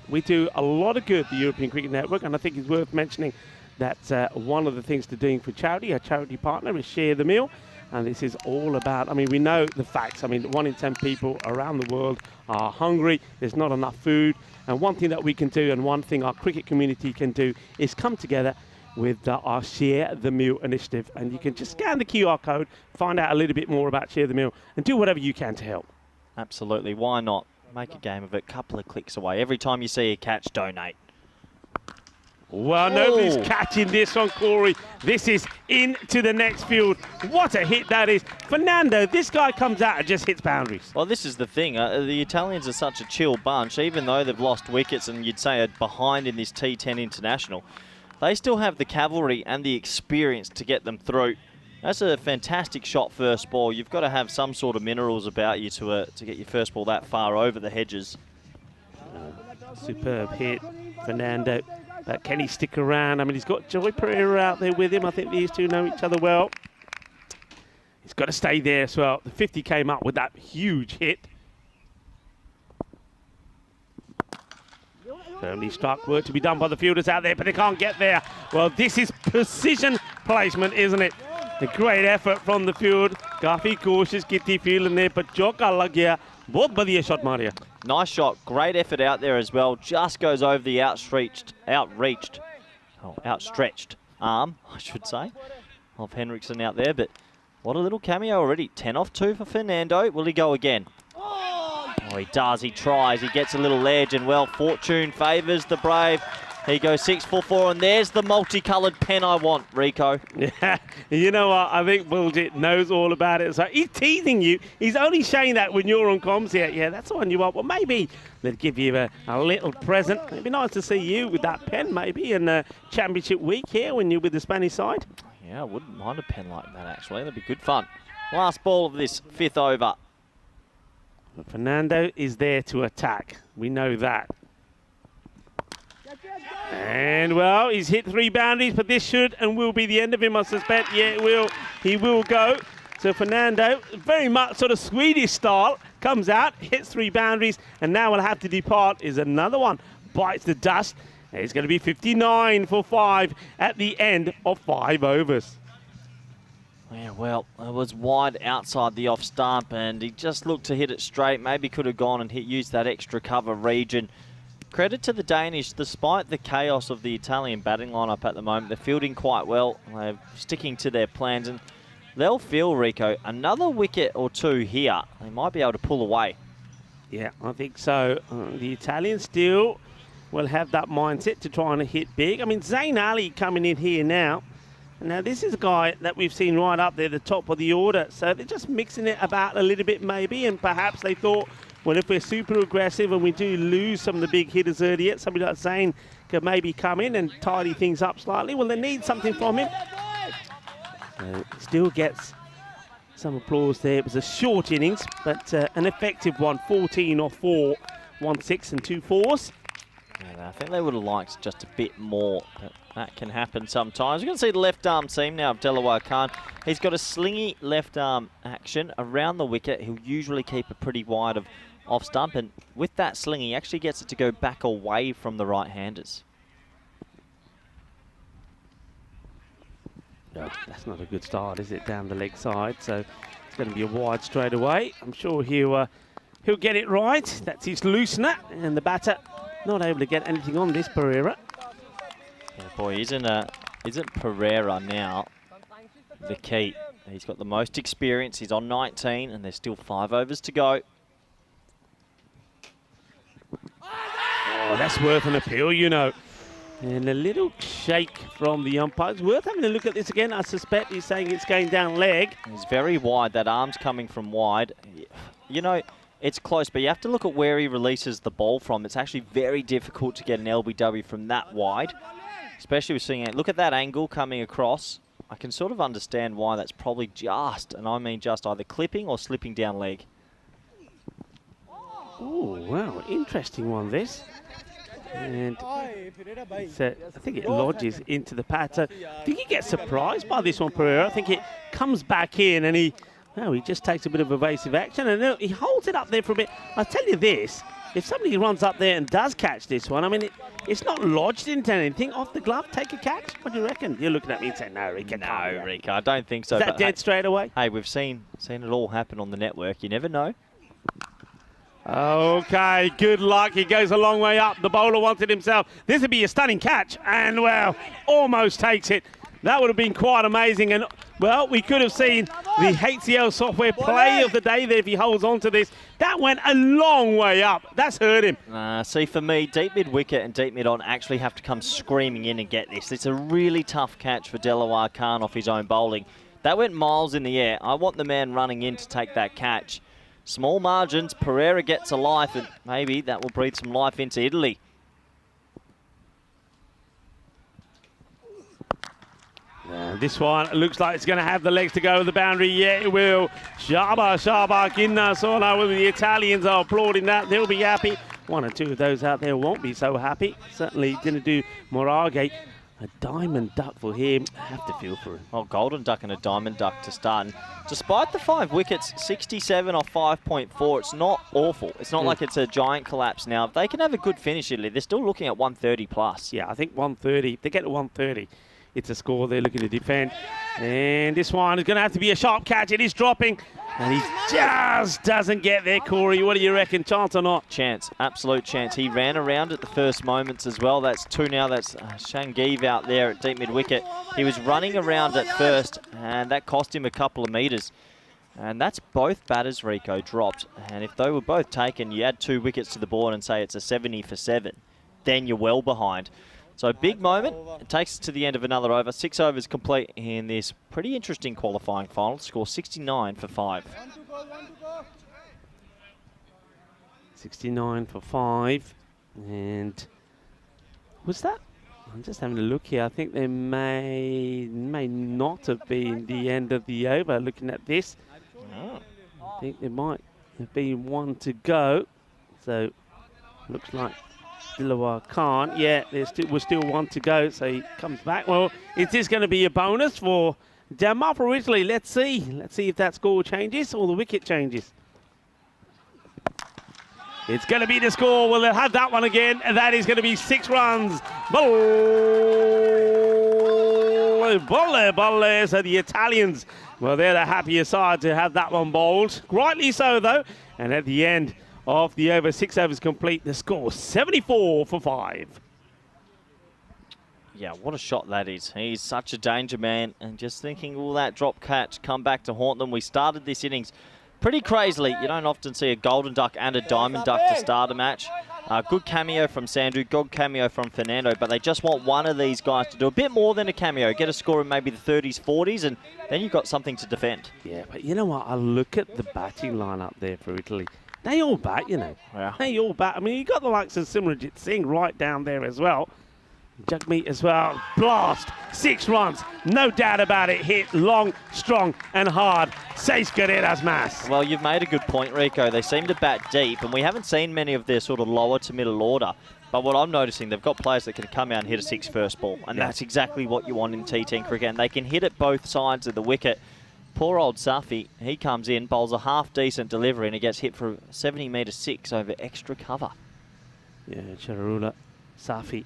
we do a lot of good, the European Cricket Network, and I think it's worth mentioning that one of the things to doing for charity, our charity partner, is Share the Meal. And this is all about, I mean, we know the facts. I mean, 1 in 10 people around the world are hungry. There's not enough food. And one thing that we can do, and one thing our cricket community can do, is come together with our Share the Meal initiative. And you can just scan the QR code, find out a little bit more about Share the Meal, and do whatever you can to help. Absolutely. Why not? Make a game of it. Couple of clicks away. Every time you see a catch, donate. Well, nobody's catching this one, Corey. This is into the next field. What a hit that is. Fernando, this guy comes out and just hits boundaries. Well, this is the thing. The Italians are such a chill bunch. Even though they've lost wickets and you'd say are behind in this T10 International, they still have the cavalry and the experience to get them through. That's a fantastic shot first ball. You've got to have some sort of minerals about you to get your first ball that far over the hedges. Superb hit, Fernando. Can he stick around? I mean, he's got Joy Pereira out there with him. I think these two know each other well. He's got to stay there as well. The 50 came up with that huge hit. Firmly struck. Work to be done by the fielders out there, but they can't get there. Well, this is precision placement, isn't it? A great effort from the field. Kafi cautious, kitty fielding there, but Joka lag gaya. Bahut badhiya shot Maria. Nice shot. Great effort out there as well. Just goes over the outstretched arm, I should say, of Henriksen out there. But what a little cameo already. 10 off 2 for Fernando. Will he go again? Oh, he does. He tries. He gets a little edge, and well, fortune favours the brave. He goes 6 for 4, and there's the multicoloured pen I want, Rico. Yeah, you know what? I think Bullshit knows all about it. So he's teasing you. He's only saying that when you're on comms here. Yeah, that's the one you want. Well, maybe they'll give you a little present. It'd be nice to see you with that pen, maybe, in Championship week here when you're with the Spanish side. Yeah, I wouldn't mind a pen like that, actually. That'd be good fun. Last ball of this 5th over. But Fernando is there to attack. We know that. And, well, he's hit 3 boundaries, but this should and will be the end of him, I suspect. Yeah, it will. He will go. So Fernando, very much sort of Swedish style, comes out, hits 3 boundaries, and now will have to depart. Is another one. Bites the dust. It's going to be 59 for 5 at the end of 5 overs. Yeah, well, it was wide outside the off stump, and he just looked to hit it straight. Maybe could have gone and used that extra cover region. credit to the Danish, despite the chaos of the Italian batting lineup at the moment, they're fielding quite well. They're sticking to their plans, and they'll feel, Rico, another wicket or two here. They might be able to pull away. Yeah, I think so. The Italians still will have that mindset to try and hit big. I mean, Zayn Ali coming in here now. Now, this is a guy that we've seen right up there, the top of the order. So they're just mixing it about a little bit maybe, and perhaps they thought, well, if we're super aggressive and we do lose some of the big hitters earlier, somebody like Zayn could maybe come in and tidy things up slightly. Well, they need something from him. Still gets some applause there. It was a short innings, but an effective one. 14 off 4, 1 6 and 2 4s. Yeah, I think they would have liked just a bit more, but that can happen sometimes. You can see the left arm seam now of Delaware Khan. He's got a slingy left arm action around the wicket. He'll usually keep it pretty wide of off stump, and with that sling, he actually gets it to go back away from the right-handers. No, that's not a good start, is it, down the leg side? So it's going to be a wide straight away. I'm sure he'll get it right. That's his loosener, and the batter not able to get anything on this Pereira. Yeah, boy, isn't Pereira now the key? He's got the most experience. He's on 19, and there's still 5 overs to go. Oh, that's worth an appeal, you know. And a little shake from the umpire. It's worth having a look at this again. I suspect he's saying it's going down leg. He's very wide. That arm's coming from wide. You know, it's close, but you have to look at where he releases the ball from. It's actually very difficult to get an LBW from that wide, especially with seeing it. Look at that angle coming across. I can sort of understand why that's probably just, and I mean just, either clipping or slipping down leg. Oh, wow. Interesting one, this. And I think it lodges into the pad. So I think he gets surprised by this one, Pereira. I think it comes back in and he just takes a bit of evasive action and he holds it up there for a bit. I'll tell you this, if somebody runs up there and does catch this one, I mean, it's not lodged into anything. Off the glove, take a catch. What do you reckon? You're looking at me and saying, no, Rico. No, Rico, I don't think so. Is that dead straight away? Hey, we've seen it all happen on the network. You never know. Okay, good luck. He goes a long way up. The bowler wants it himself. This would be a stunning catch. And, well, almost takes it. That would have been quite amazing. And, well, we could have seen the HCL software play of the day there if he holds on to this. That went a long way up. That's hurt him. See, for me, deep mid-wicket and deep mid-on actually have to come screaming in and get this. It's a really tough catch for Delaware Khan off his own bowling. That went miles in the air. I want the man running in to take that catch. Small margins, Pereira gets a life, and maybe that will breathe some life into Italy. This one looks like it's going to have the legs to go with the boundary. Yeah, it will. Shaba, Ginna, Sola, with the Italians are applauding that. They'll be happy. One or two of those out there won't be so happy. Certainly didn't do Morage. A diamond duck for him. I have to feel for him. Oh, golden duck and a diamond duck to start. And despite the 5 wickets, 67 off 5.4, it's not awful. It's not like it's a giant collapse now. If they can have a good finish, Italy, they're still looking at 130 plus. Yeah, I think 130. If they get to 130, it's a score they're looking to defend. And this one is going to have to be a sharp catch. It is dropping. And he just doesn't get there, Corey. What do you reckon? Chance or not? Chance. Absolute chance. He ran around at the first moments as well. That's 2 now. That's Shangiv out there at deep mid-wicket. He was running around at first, and that cost him a couple of metres. And that's both batters, Rico, dropped. And if they were both taken, you add 2 wickets to the board and say it's a 70 for 7. Then you're well behind. So big moment. It takes us to the end of another over. 6 overs complete in this pretty interesting qualifying final. Score 69 for 5. 69 for 5. And was that? I'm just having a look here. I think there may not have been the end of the over. Looking at this, I think there might have been 1 to go. So looks like Dilawar Khan. Yeah, was still 1 to go, so he comes back. Well, is this going to be a bonus for Denmark or Italy? Let's see. Let's see if that score changes or the wicket changes. It's going to be the score. Well, they'll have that one again, and that is going to be 6 runs. Bolle. So the Italians, well, they're the happier side to have that one bowled. Rightly so, though. And at the end of the over. 6 overs complete. The score 74 for 5. Yeah, what a shot that is. He's such a danger man. And just thinking, will that drop catch come back to haunt them? We started this innings pretty crazily. You don't often see a golden duck and a diamond duck to start a match. Good cameo from Sandhu, good cameo from Fernando, but they just want one of these guys to do a bit more than a cameo, get a score in maybe the 30s, 40s, and then you've got something to defend. Yeah, but you know what? I look at the batting lineup there for Italy. They all bat, you know. Yeah. They all bat. I mean, you got the likes of Simranjit Singh right down there as well. Jagmeet as well. Blast. 6 runs. No doubt about it. Hit long, strong, and hard. Seis carreras más. Well, you've made a good point, Rico. They seem to bat deep, and we haven't seen many of their sort of lower to middle order. But what I'm noticing, they've got players that can come out and hit a 6 first ball, and that's exactly what you want in T10 cricket. And they can hit it both sides of the wicket. Poor old Safi, he comes in, bowls a half-decent delivery, and he gets hit for 70-metre 6 over extra cover. Yeah, Chararula, Safi.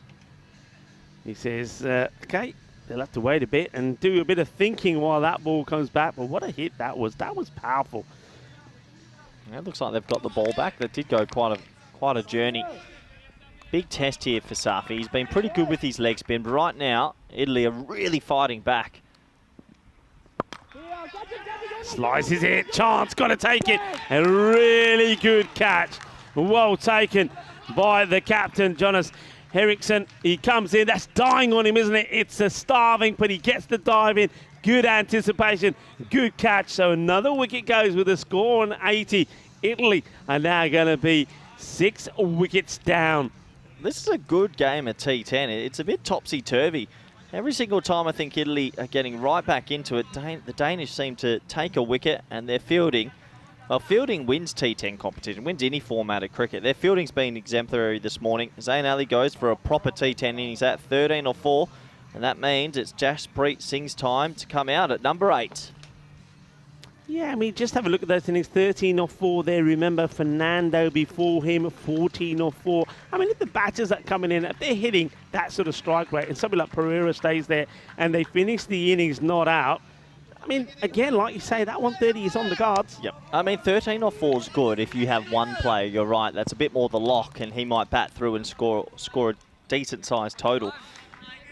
He says, okay, they'll have to wait a bit and do a bit of thinking while that ball comes back. But what a hit that was. That was powerful. Yeah, it looks like they've got the ball back. That did go quite a journey. Big test here for Safi. He's been pretty good with his leg spin, but right now, Italy are really fighting back. Slices it. Chance, got to take it. A really good catch. Well taken by the captain, Jonas Henriksson. He comes in. That's dying on him, isn't it? It's a starving, but he gets the dive in. Good anticipation. Good catch. So another wicket goes with a score on 80. Italy are now going to be 6 wickets down. This is a good game at T10. It's a bit topsy-turvy. Every single time I think Italy are getting right back into it, the Danish seem to take a wicket, and their fielding, well, fielding wins T10 competition, wins any format of cricket. Their fielding's been exemplary this morning. Zayn Ali goes for a proper T10 innings at 13 or 4, and that means it's Jaspreet Singh's time to come out at number 8. Yeah, I mean, just have a look at those innings. 13 or 4 there. Remember, Fernando before him, 14 or 4. I mean, if the batters are coming in, if they're hitting that sort of strike rate, and somebody like Pereira stays there, and they finish the innings not out, I mean, again, like you say, that 130 is on the cards. Yep. I mean, 13 or 4 is good if you have one player. You're right. That's a bit more the lock, and he might bat through and score a decent-sized total.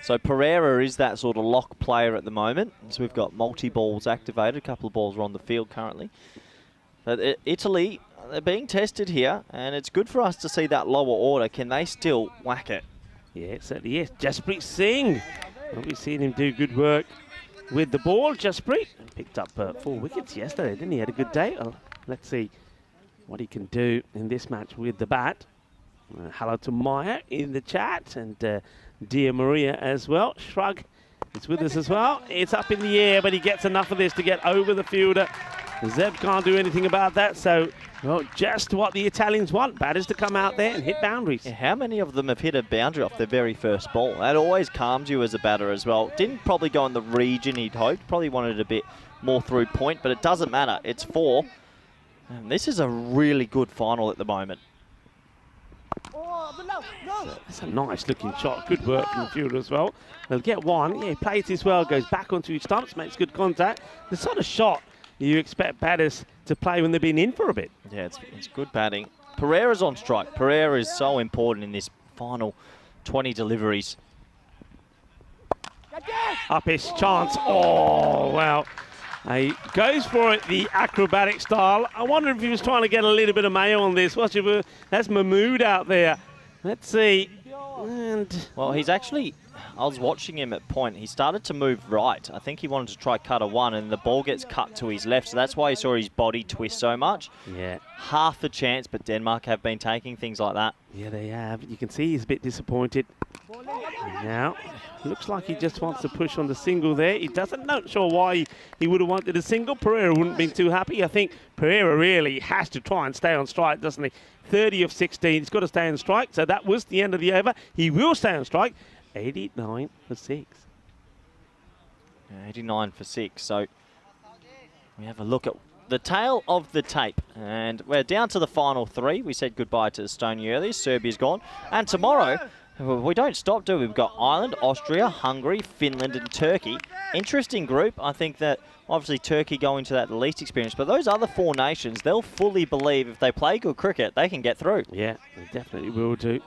So Pereira is that sort of lock player at the moment. So we've got multi-balls activated. A couple of balls are on the field currently. But Italy, they're being tested here, and it's good for us to see that lower order. Can they still whack it? Yeah, certainly yes. Jaspreet Singh. Well, we've seen him do good work with the ball. Jaspreet picked up 4 wickets yesterday, didn't he? Had a good day. Let's see what he can do in this match with the bat. Hello to Maya in the chat, and Dear Maria as well. Shrug is with us as well. It's up in the air, but he gets enough of this to get over the fielder. Zeb can't do anything about that, so well, just what the Italians want. Batters to come out there and hit boundaries. Yeah, how many of them have hit a boundary off their very first ball? That always calms you as a batter as well. Didn't probably go in the region he'd hoped. Probably wanted a bit more through point, but it doesn't matter. It's 4. And this is a really good final at the moment. That's a nice looking shot. Good work from the fielder as well. They'll get one. Yeah, he plays this well, goes back onto his stumps, makes good contact. The sort of shot you expect batters to play when they've been in for a bit. Yeah, it's good batting. Pereira's on strike. Pereira is so important in this final 20 deliveries. Up his chance. Oh, wow. He goes for it, the acrobatic style. I wonder if he was trying to get a little bit of mayo on this. That's Mahmood out there. Let's see. And well, he's actually, I was watching him at point. He started to move right. I think he wanted to try cut a 1, and the ball gets cut to his left. So that's why you saw his body twist so much. Yeah. Half a chance, but Denmark have been taking things like that. Yeah, they have. You can see he's a bit disappointed. Now, looks like he just wants to push on the single there. He doesn't, not sure why he would have wanted a single. Pereira wouldn't have been too happy. I think Pereira really has to try and stay on strike, doesn't he? 30 of 16. He's got to stay on strike. So that was the end of the over. He will stay on strike. 89 for 6. 89 for 6. So we have a look at the tail of the tape. And we're down to the final 3. We said goodbye to Estonia earlier. Serbia's gone. And tomorrow, Well, we don't stop, do we? We've got Ireland, Austria, Hungary, Finland and Turkey. Interesting group. I think that obviously Turkey going to that least experience, but those other 4 nations, they'll fully believe if they play good cricket, they can get through. Yeah, they definitely will do.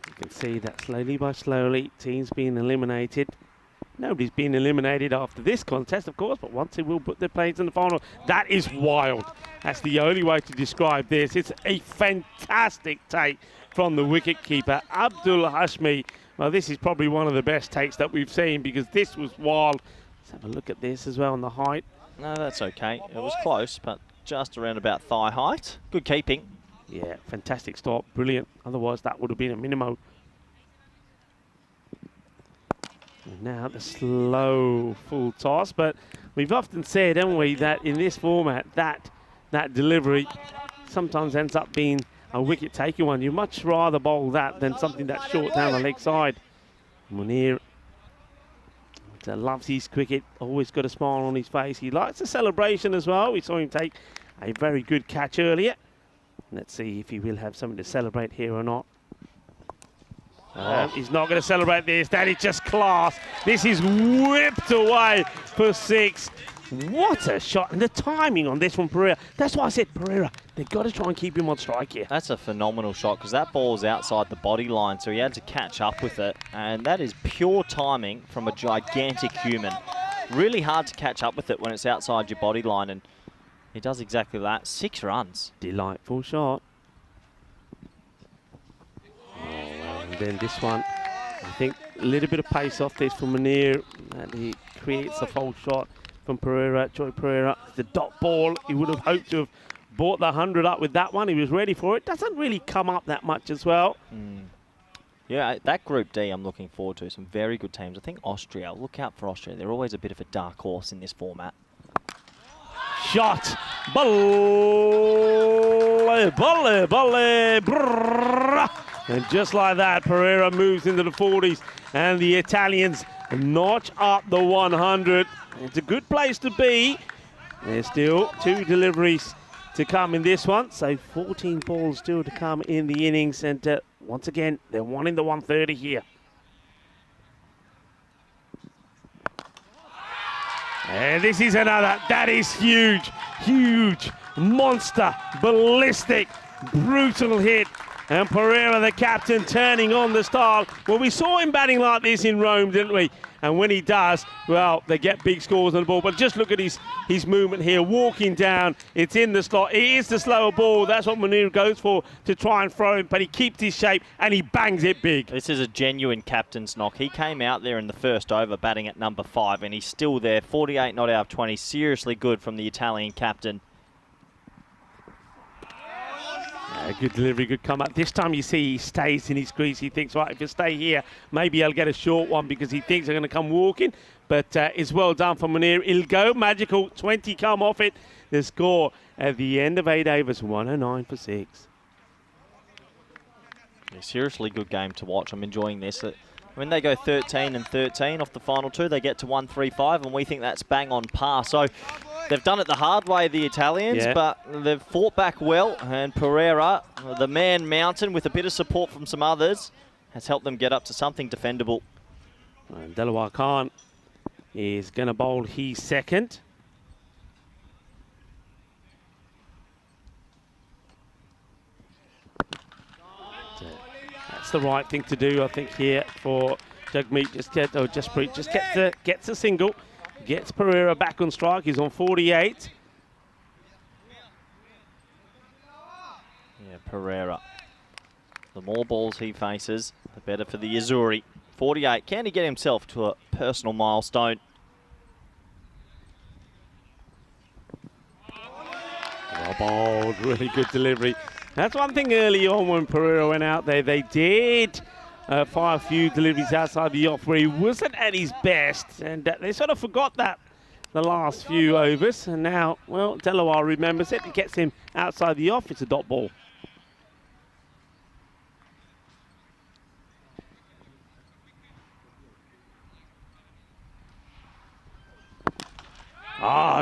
You can see that slowly by slowly, teams being eliminated. Nobody's been eliminated after this contest, of course, but once they will put their players in the final. That is wild. That's the only way to describe this. It's a fantastic take from the wicket-keeper, Abdul Hashmi. Well, this is probably one of the best takes that we've seen because this was wild. Let's have a look at this as well on the height. No, that's okay. It was close, but just around about thigh height. Good keeping. Yeah, fantastic stop. Brilliant. Otherwise, that would have been a minimo. And now the slow full toss, but we've often said, haven't we, that in this format, that delivery sometimes ends up being a wicket-taking one. You'd much rather bowl that than something that's short down the leg side. Munir loves his cricket, always got a smile on his face. He likes the celebration as well. We saw him take a very good catch earlier. Let's see if he will have something to celebrate here or not. He's not going to celebrate this. That is just class. This is whipped away for 6. What a shot. And the timing on this from Pereira. That's why I said Pereira. They've got to try and keep him on strike here. That's a phenomenal shot because that ball's outside the body line, so he had to catch up with it. And that is pure timing from a gigantic human. Really hard to catch up with it when it's outside your body line, and he does exactly that. 6 runs. Delightful shot. And then this one, I think a little bit of pace off this from Munir, and he creates a false shot from Pereira, Joy Pereira. The dot ball, he would have hoped to have brought the 100 up with that one. He was ready for it. Doesn't really come up that much as well. Yeah, that Group D I'm looking forward to. Some very good teams. I think Austria, look out for Austria. They're always a bit of a dark horse in this format. Shot. Volley, volley, volley. Brrr. And just like that, Pereira moves into the 40s, and the Italians notch up the 100. It's a good place to be. There's still 2 deliveries to come in this one, so 14 balls still to come in the innings, and once again, they're wanting the 130 here. And this is another. That is huge, huge, monster, ballistic, brutal hit. And Pereira, the captain, turning on the style. Well, we saw him batting like this in Rome, didn't we? And when he does, well, they get big scores on the ball. But just look at his movement here, walking down. It's in the slot. It is the slower ball. That's what Munir goes for to try and throw him. But he keeps his shape and he bangs it big. This is a genuine captain's knock. He came out there in the first over batting at number 5, and he's still there. 48 not out of 20. Seriously good from the Italian captain. Good delivery, good comeback. This time you see he stays in his crease. He thinks, right, if you stay here, maybe I'll get a short one because he thinks they're going to come walking. But it's well done from Munir. It'll go magical. 20 come off it. The score at the end of 8 overs, 109 for 6. Yeah, seriously good game to watch. I'm enjoying this. When they go 13 and 13 off the final 2, they get to 135, and we think that's bang on par. So they've done it the hard way, the Italians, but they've fought back well, and Pereira, the man mountain, with a bit of support from some others, has helped them get up to something defendable. And Delaware Khan is going to bowl his second. That's the right thing to do, I think, here for Jagmeet. Jasprit just gets a single. Gets Pereira back on strike. He's on 48. Yeah, Pereira. The more balls he faces, the better for the Azuri. 48. Can he get himself to a personal milestone? Well bowled. Really good delivery. That's one thing early on when Pereira went out there. They did fire a few deliveries outside the off where he wasn't at his best, and they sort of forgot that the last few overs, and now, well, Delaware remembers it. It gets him outside the off. It's a dot ball.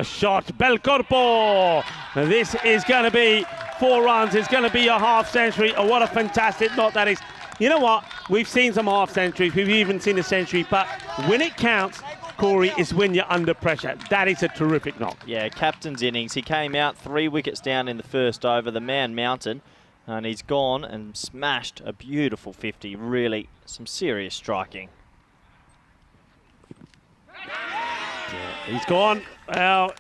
Shot, bel corpo. This is going to be 4 runs. It's going to be a half century. Oh, what a fantastic knot that is. you know what? We've seen some half centuries. We've even seen a century. But when it counts, Corey, is when you're under pressure. That is a terrific knock. Yeah, captain's innings. He came out 3 wickets down in the first over, the man mountain, and he's gone and smashed a beautiful 50. Really, some serious striking. Yeah, he's gone. Well,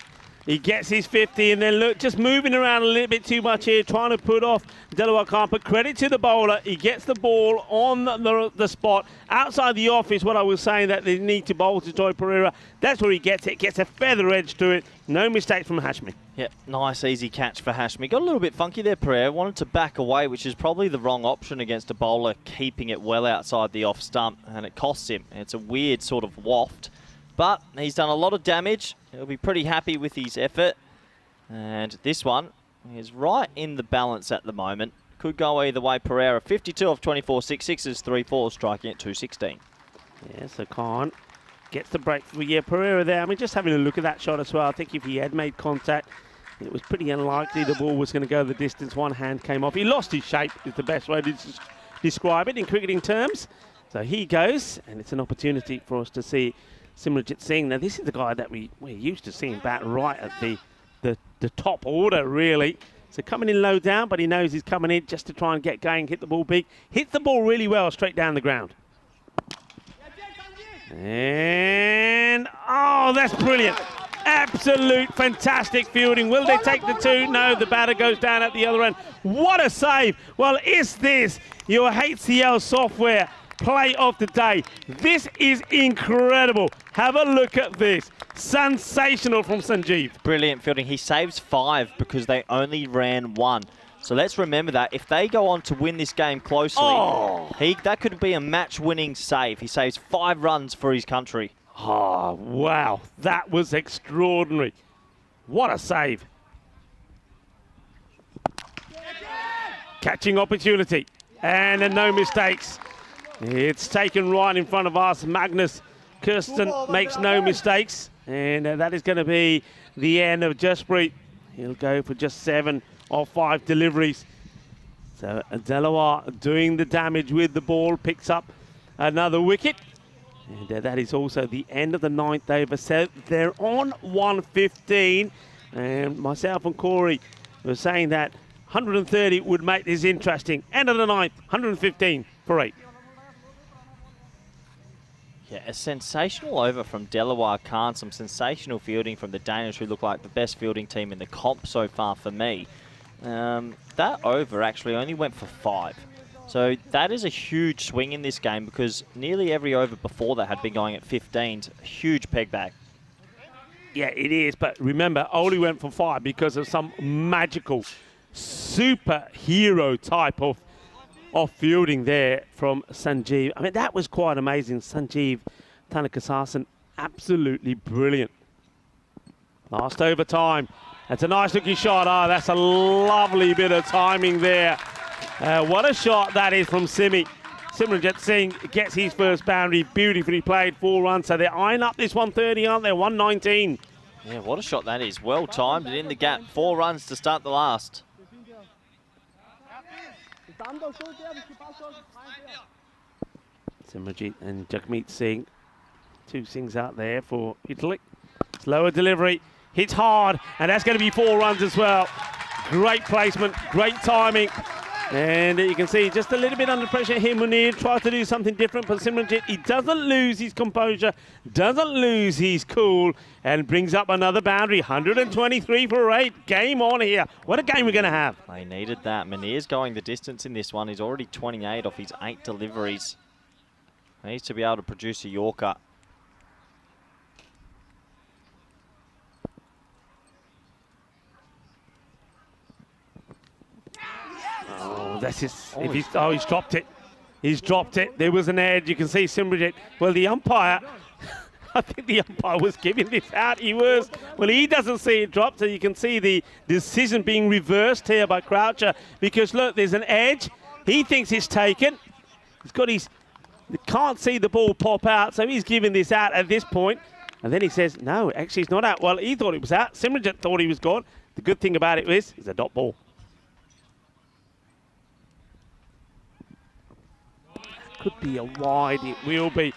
he gets his 50, and then look, just moving around a little bit too much here, trying to put off Delaware Khan. But credit to the bowler, he gets the ball on the spot. Outside the off is what I was saying, that they need to bowl to Joy Pereira. That's where he gets it, gets a feather edge to it. No mistake from Hashmi. Yep, nice easy catch for Hashmi. Got a little bit funky there, Pereira. Wanted to back away, which is probably the wrong option against a bowler keeping it well outside the off stump, and it costs him. It's a weird sort of waft. But he's done a lot of damage. He'll be pretty happy with his effort. And this one is right in the balance at the moment. Could go either way. Pereira, 52 of 24, 6 sixes, 3 fours, striking at 216. Yeah, so Khan gets the break for Pereira there. I mean, just having a look at that shot as well. I think if he had made contact, it was pretty unlikely the ball was going to go the distance. One hand came off. He lost his shape, is the best way to describe it in cricketing terms. So he goes, and it's an opportunity for us to see Simranjit Singh. Now, this is the guy that we're used to seeing bat right at the top order, really. So coming in low down, but he knows he's coming in just to try and get going, hit the ball big. Hits the ball really well straight down the ground. And, oh, that's brilliant. Absolute fantastic fielding. Will they take the two? No, the batter goes down at the other end. What a save. Well, is this your HCL software play of the day? This is incredible. Have a look at this. Sensational from Sanjeev. Brilliant fielding. He saves 5 because they only ran 1. So let's remember that. If they go on to win this game closely, that could be a match-winning save. He saves 5 runs for his country. Oh, wow. That was extraordinary. What a save. Catching opportunity. And no mistakes. It's taken right in front of us. Magnus Kirsten makes no mistakes. And that is going to be the end of Jasprit. He'll go for just 7 of 5 deliveries. So Delaware doing the damage with the ball, picks up another wicket. And that is also the end of the 9th over. So they're on 115. And myself and Corey were saying that 130 would make this interesting. End of the 9th, 115 for 8. Yeah, a sensational over from Delaware Khan. Some sensational fielding from the Danish, who look like the best fielding team in the comp so far for me. That over actually only went for 5. So that is a huge swing in this game, because nearly every over before that had been going at 15s. A huge peg back. Yeah, it is. But remember, only went for 5 because of some magical superhero type of fielding there from Sanjeev. I mean, that was quite amazing. Sanjeev Tanakasasan, absolutely brilliant. Last overtime. That's a nice looking shot. Oh, that's a lovely bit of timing there. What a shot that is from Simi. Simranjit Singh gets his first boundary. Beautifully played, 4 runs. So they're eyeing up this 130, aren't they? 119. Yeah, what a shot that is. Well timed and in the gap. 4 runs to start the last. Simranjit and Jagmeet Singh. 2 Singhs out there for Italy. Slower delivery. Hits hard, and that's going to be 4 runs as well. Great placement, great timing. And you can see just a little bit under pressure here. Munir tries to do something different, but Simranjit, he doesn't lose his composure, doesn't lose his cool, and brings up another boundary. 123 for 8. Game on here. What a game we're going to have. They needed that. Munir's going the distance in this one. He's already 28 off his 8 deliveries. He needs to be able to produce a Yorker. Oh, that's his. He's dropped it. He's dropped it. There was an edge. You can see Simranjit. Well, the umpire, I think the umpire was giving this out. He was. Well, he doesn't see it drop, so you can see the decision being reversed here by Croucher. Because look, there's an edge. He thinks it's taken. He's got his. He can't see the ball pop out, so he's giving this out at this point. And then he says, no, actually it's not out. Well, he thought it was out. Simranjit thought he was gone. The good thing about it is, it's a dot ball. could be a wide. It will be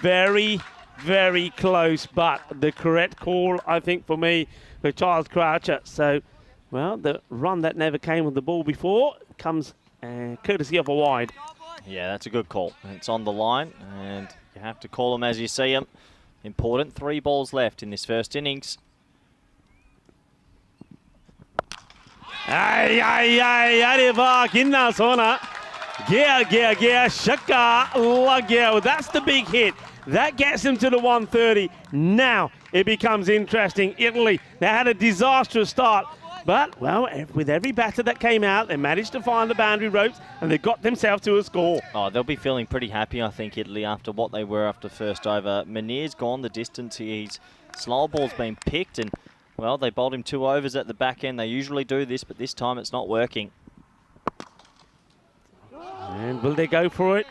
very, very close, but the correct call, I think, for me, for Charles Croucher. So, well, the run that never came with the ball before comes courtesy of a wide. Yeah, that's a good call. It's on the line, and you have to call them as you see them. Important. 3 balls left in this first innings. अरे वाह कितना सोना गया shaka lag gaya. Well, that's the big hit. That gets him to the 130. Now it becomes interesting. Italy, they had a disastrous start. But, well, with every batter that came out, they managed to find the boundary ropes and they got themselves to a score. Oh, they'll be feeling pretty happy, I think, Italy, after what they were after first over. Munir's gone the distance. His slow ball's been picked and, well, they bowled him 2 overs at the back end. They usually do this, but this time it's not working. And will they go for it?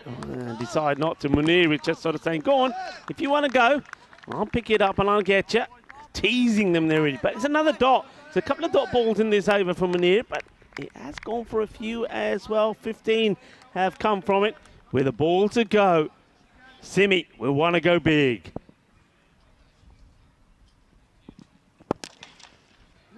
Decide not to. Munir is just sort of saying, go on, if you want to go, I'll pick it up and I'll get you. Teasing them there, but it's another dot. There's a couple of dot balls in this over from Munir, but it has gone for a few as well. 15 have come from it with a ball to go. Simi will want to go big.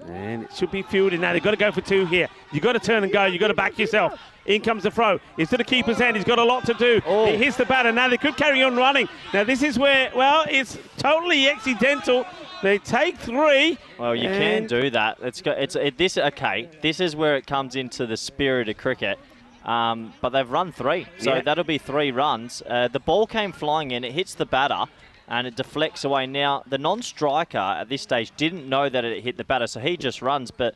And it should be fielded now. They've got to go for 2 here. You've got to turn and go. You've got to back yourself. In comes the throw. It's to the keeper's hand. He's got a lot to do. Oh. It hits the batter. Now they could carry on running. Now this is where, well, it's totally accidental. They take 3. Well, you can do that. Okay, this is where it comes into the spirit of cricket. But they've run 3, so that'll be 3 runs. The ball came flying in. It hits the batter. And it deflects away. Now, the non-striker at this stage didn't know that it hit the batter, so he just runs. But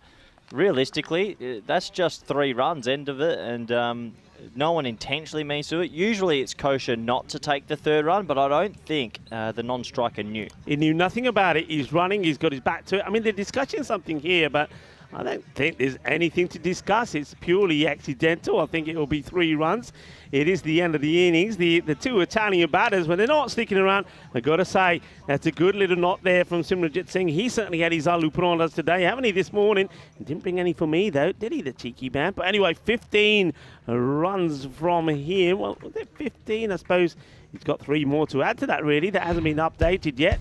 realistically, that's just 3 runs, end of it. And no one intentionally means to do it. Usually it's kosher not to take the 3rd run, but I don't think the non-striker knew. He knew nothing about it. He's running. He's got his back to it. I mean, they're discussing something here, but I don't think there's anything to discuss. It's purely accidental. I think it will be 3 runs. It is the end of the innings. The 2 Italian batters, when they're not sticking around, I've got to say, that's a good little knot there from Simranjit Singh. He certainly had his aloo prawntas today, haven't he, this morning? He didn't bring any for me, though, did he, the cheeky man? But anyway, 15 runs from him. Well, was it 15? I suppose he's got 3 more to add to that, really. That hasn't been updated yet.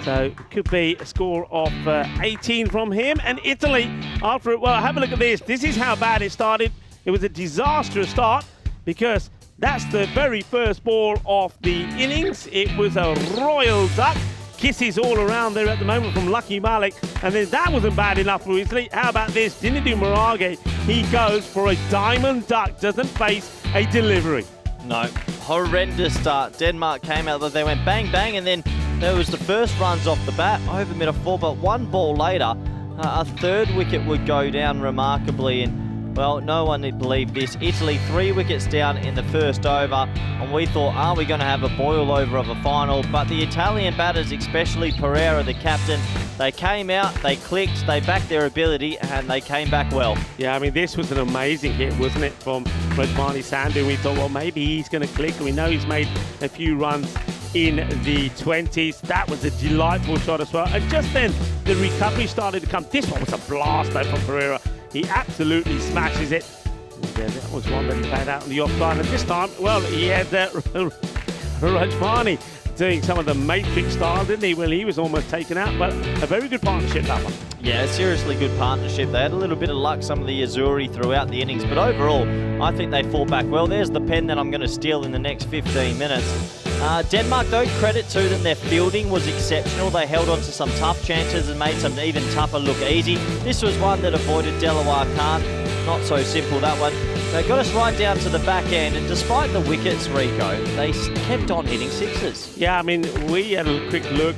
So it could be a score of 18 from him. And Italy, after it, well, have a look at this. This is how bad it started. It was a disastrous start because that's the very first ball of the innings. It was a royal duck. Kisses all around there at the moment from Lucky Malik. And then that wasn't bad enough for Italy. How about this? Dinadu Marage, he goes for a diamond duck, doesn't face a delivery. No, horrendous start. Denmark came out, they went bang, bang, and then there was the first runs off the bat, over mid of 4, but 1 ball later, a 3rd wicket would go down remarkably, and, well, no one did believe this. Italy 3 wickets down in the first over, and we thought, are we going to have a boil over of a final? But the Italian batters, especially Pereira, the captain, they came out, they clicked, they backed their ability, and they came back well. Yeah, I mean, this was an amazing hit, wasn't it, from Rajmani Sandhu? We thought, well, maybe he's going to click. We know he's made a few runs in the 20s. That was a delightful shot as well. And just then, the recovery started to come. This one was a blast, though, from Pereira. He absolutely smashes it. And, that was one that he played out on the offside. And this time, well, he had Rajmani doing some of the Matrix style, didn't he? Well, he was almost taken out, but a very good partnership, that one. Yeah, seriously good partnership. They had a little bit of luck, some of the Azuri throughout the innings, but overall, I think they fought back well. There's the pen that I'm going to steal in the next 15 minutes. Denmark, though, credit to them, their fielding was exceptional. They held on to some tough chances and made some even tougher look easy. This was one that avoided Delaware Khan. Not so simple, that one. They got us right down to the back end, and despite the wickets, Rico, they kept on hitting 6s. Yeah, I mean, we had a quick look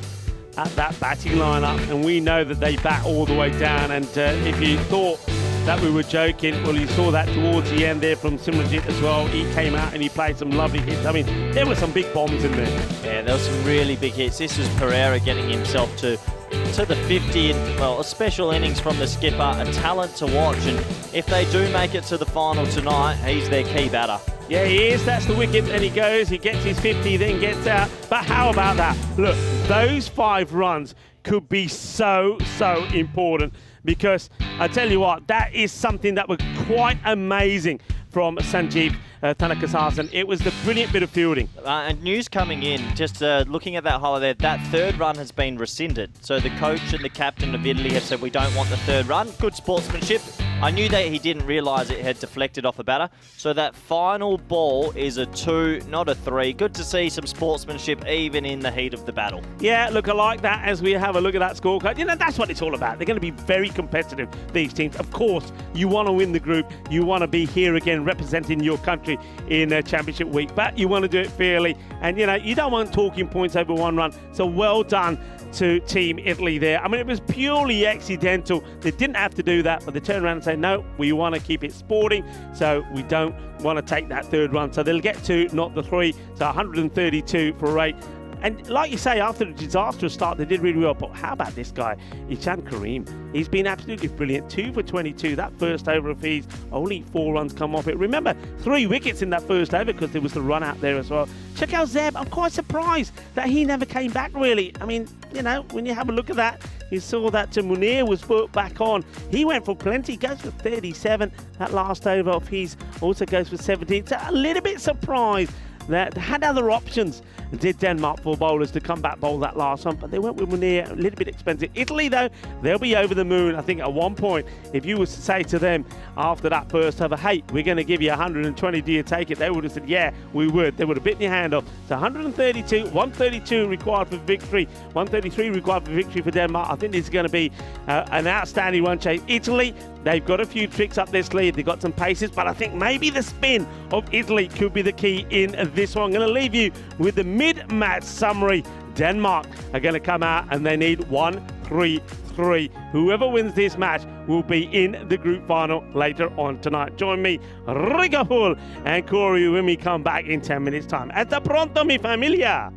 at that batting lineup, and we know that they bat all the way down. And if you thought that we were joking, well, you saw that towards the end there from Simranjit as well. He came out and he played some lovely hits. I mean, there were some big bombs in there. Yeah, there were some really big hits. This was Pereira getting himself to the 50, and, well, a special innings from the skipper, a talent to watch, and if they do make it to the final tonight, he's their key batter. Yeah, he is. That's the wicket, and he goes, he gets his 50, then gets out. But how about that? Look, those 5 runs could be so important, because I tell you what, that is something that was quite amazing from Sanjeev Thanakasasan. It was the brilliant bit of fielding. And news coming in, just looking at that highlight there, that third run has been rescinded. So the coach and the captain of Italy have said we don't want the third run. Good sportsmanship. I knew that he didn't realise it had deflected off the batter. So that final ball is a 2, not a 3. Good to see some sportsmanship even in the heat of the battle. Yeah, look, I like that as we have a look at that scorecard. You know, that's what it's all about. They're going to be very competitive, these teams. Of course, you want to win the group. You want to be here again representing your country in Championship week. But you want to do it fairly. And, you know, you don't want talking points over one run. So well done to Team Italy there. I mean, it was purely accidental. They didn't have to do that, but they turned around and said, no, we want to keep it sporting, so we don't want to take that third run. So they'll get 2, not the 3. So 132 for 8. And like you say, after the disastrous start, they did really well. But how about this guy, Ishan Kareem? He's been absolutely brilliant. 2 for 22. That first over of his, only 4 runs come off it. Remember, 3 wickets in that first over because there was the run out there as well. Check out Zeb. I'm quite surprised that he never came back, really. I mean, you know, when you have a look at that, you saw that Munir was put back on. He went for plenty. Goes for 37. That last over of his also goes for 17. So a little bit surprised that they had other options, did Denmark, for bowlers to come back bowl that last one, but they went with Munir, a little bit expensive. Italy, though, they'll be over the moon. I think at one point, if you was to say to them after that first over, hey, we're going to give you 120, do you take it? They would have said, yeah, we would. They would have bitten your hand off. So 132, 132 required for victory, 133 required for victory for Denmark. I think this is going to be an outstanding run chase. Italy, they've got a few tricks up their sleeve. They've got some paces, but I think maybe the spin of Italy could be the key in this one. I'm going to leave you with the mid-match summary. Denmark are going to come out and they need 1-3-3. Whoever wins this match will be in the group final later on tonight. Join me, Rigaful and Corey, when we come back in 10 minutes' time. Hasta pronto, mi familia!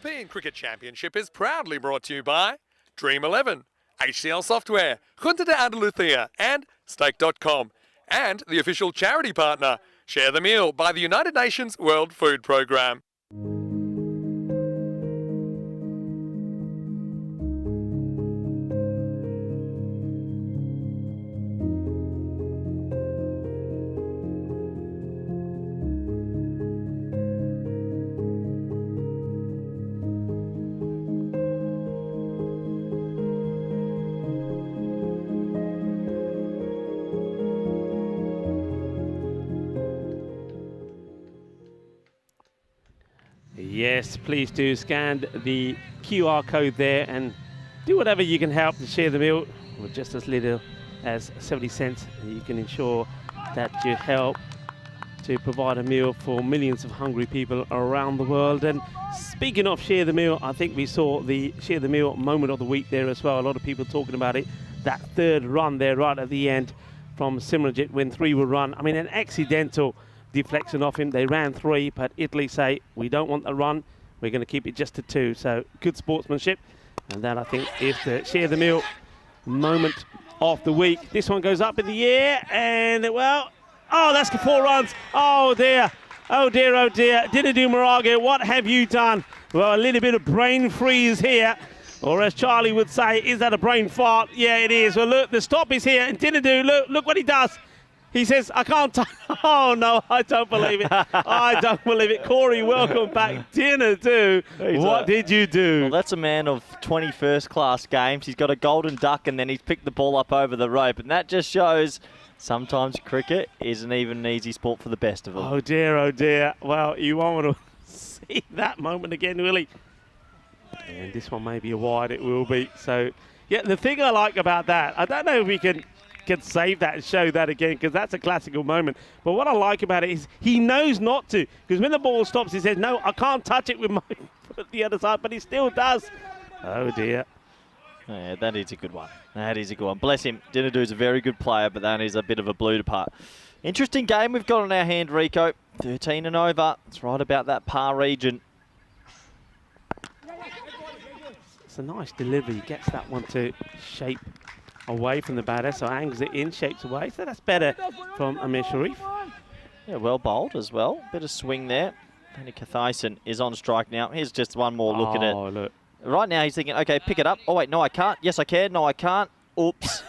European Cricket Championship is proudly brought to you by Dream11, HCL Software, Junta de Andalucía, and Stake.com. And the official charity partner, Share the Meal by the United Nations World Food Programme. Yes, please do scan the QR code there and do whatever you can help to share the meal with just as little as 70 cents. You can ensure that you help to provide a meal for millions of hungry people around the world. And speaking of share the meal, I think we saw the share the meal moment of the week there as well. A lot of people talking about it. That third run there right at the end from Simranjit when 3 were run. I mean, an accidental deflection off him. They ran 3, but Italy say, we don't want the run. We're going to keep it just to 2. So good sportsmanship. And that, I think, is the share the meal moment of the week. This one goes up in the air and, well, oh, that's 4 runs. Oh, dear. Oh, dear, oh, dear. Dinadu Moraga, what have you done? Well, a little bit of brain freeze here. Or as Charlie would say, is that a brain fart? Yeah, it is. Well, look, the stop is here. And Dinadu, look what he does. He says, I can't oh, no, I don't believe it. I don't believe it. Corey, welcome back. Dinadu, what did you do? Well, that's a man of 21st class games. He's got a golden duck and then he's picked the ball up over the rope. And that just shows sometimes cricket isn't even an easy sport for the best of them. Oh, dear, oh, dear. Well, you won't want to see that moment again, really. And this one may be a wide, it will be. So, yeah, the thing I like about that, I don't know if we can save that and show that again, because that's a classical moment. But what I like about it is he knows not to, because when the ball stops, he says, no, I can't touch it with my foot the other side, but he still does. Oh, dear. Yeah, that is a good one. That is a good one. Bless him. Dinadu's a very good player, but that is a bit of a blue to part. Interesting game we've got on our hand, Rico. 13 and over. It's right about that par region. It's a nice delivery. He gets that one to shape away from the batter, so angles it in, shapes away. So that's better from Amir Sharif. Yeah, well bowled as well. Bit of swing there. Danny Kathaisen is on strike now. Here's just one more look at it. Oh, look. Right now he's thinking, okay, pick it up. Oh, wait, no, I can't. Yes, I can. No, I can't. Oops.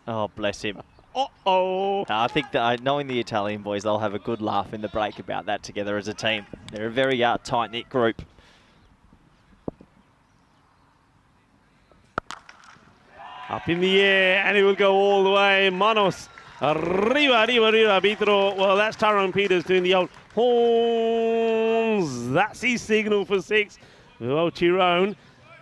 Oh, bless him. Uh-oh. I think that knowing the Italian boys, they'll have a good laugh in the break about that together as a team. They're a very tight-knit group. Up in the air, and it will go all the way. Manos. Arriba, arbitro. Well, that's Tyrone Peters doing the old horns. That's his signal for 6. Well, Tyrone.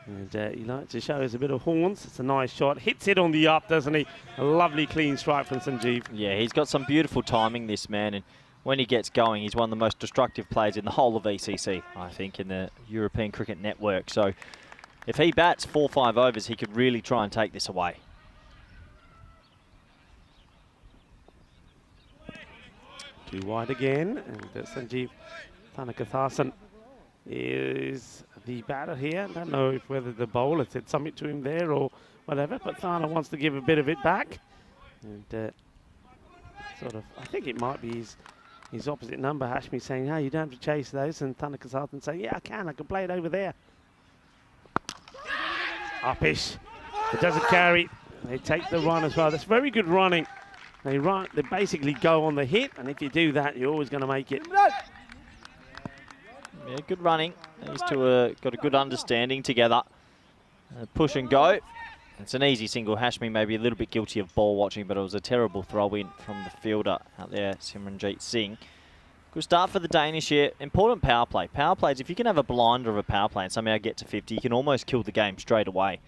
And he likes to show us a bit of horns. It's a nice shot. Hits it on the up, doesn't he? A lovely clean strike from Sanjeev. Yeah, he's got some beautiful timing, this man. And when he gets going, he's one of the most destructive players in the whole of ECC, I think, in the European Cricket Network. So if he bats 4-5 overs, he could really try and take this away. Too wide again, and Sanjeev Thanakathasan is the batter here. I don't know whether the bowler said something to him there or whatever, but Thana wants to give a bit of it back. And sort of, I think it might be his opposite number, Hashmi, saying, hey, you don't have to chase those, and Thanakathasan saying, yeah, I can play it over there. Uppish. It doesn't carry. They take the run as well. That's very good running. They basically go on the hit, and if you do that, you're always going to make it. Yeah, good running. These two got a good understanding together. Push and go. It's an easy single. Hashmi may be a little bit guilty of ball watching, but it was a terrible throw-in from the fielder out there, Simranjit Singh. Good start for the Danish here. Important power play. Power plays, if you can have a blinder of a power play and somehow get to 50, you can almost kill the game straight away.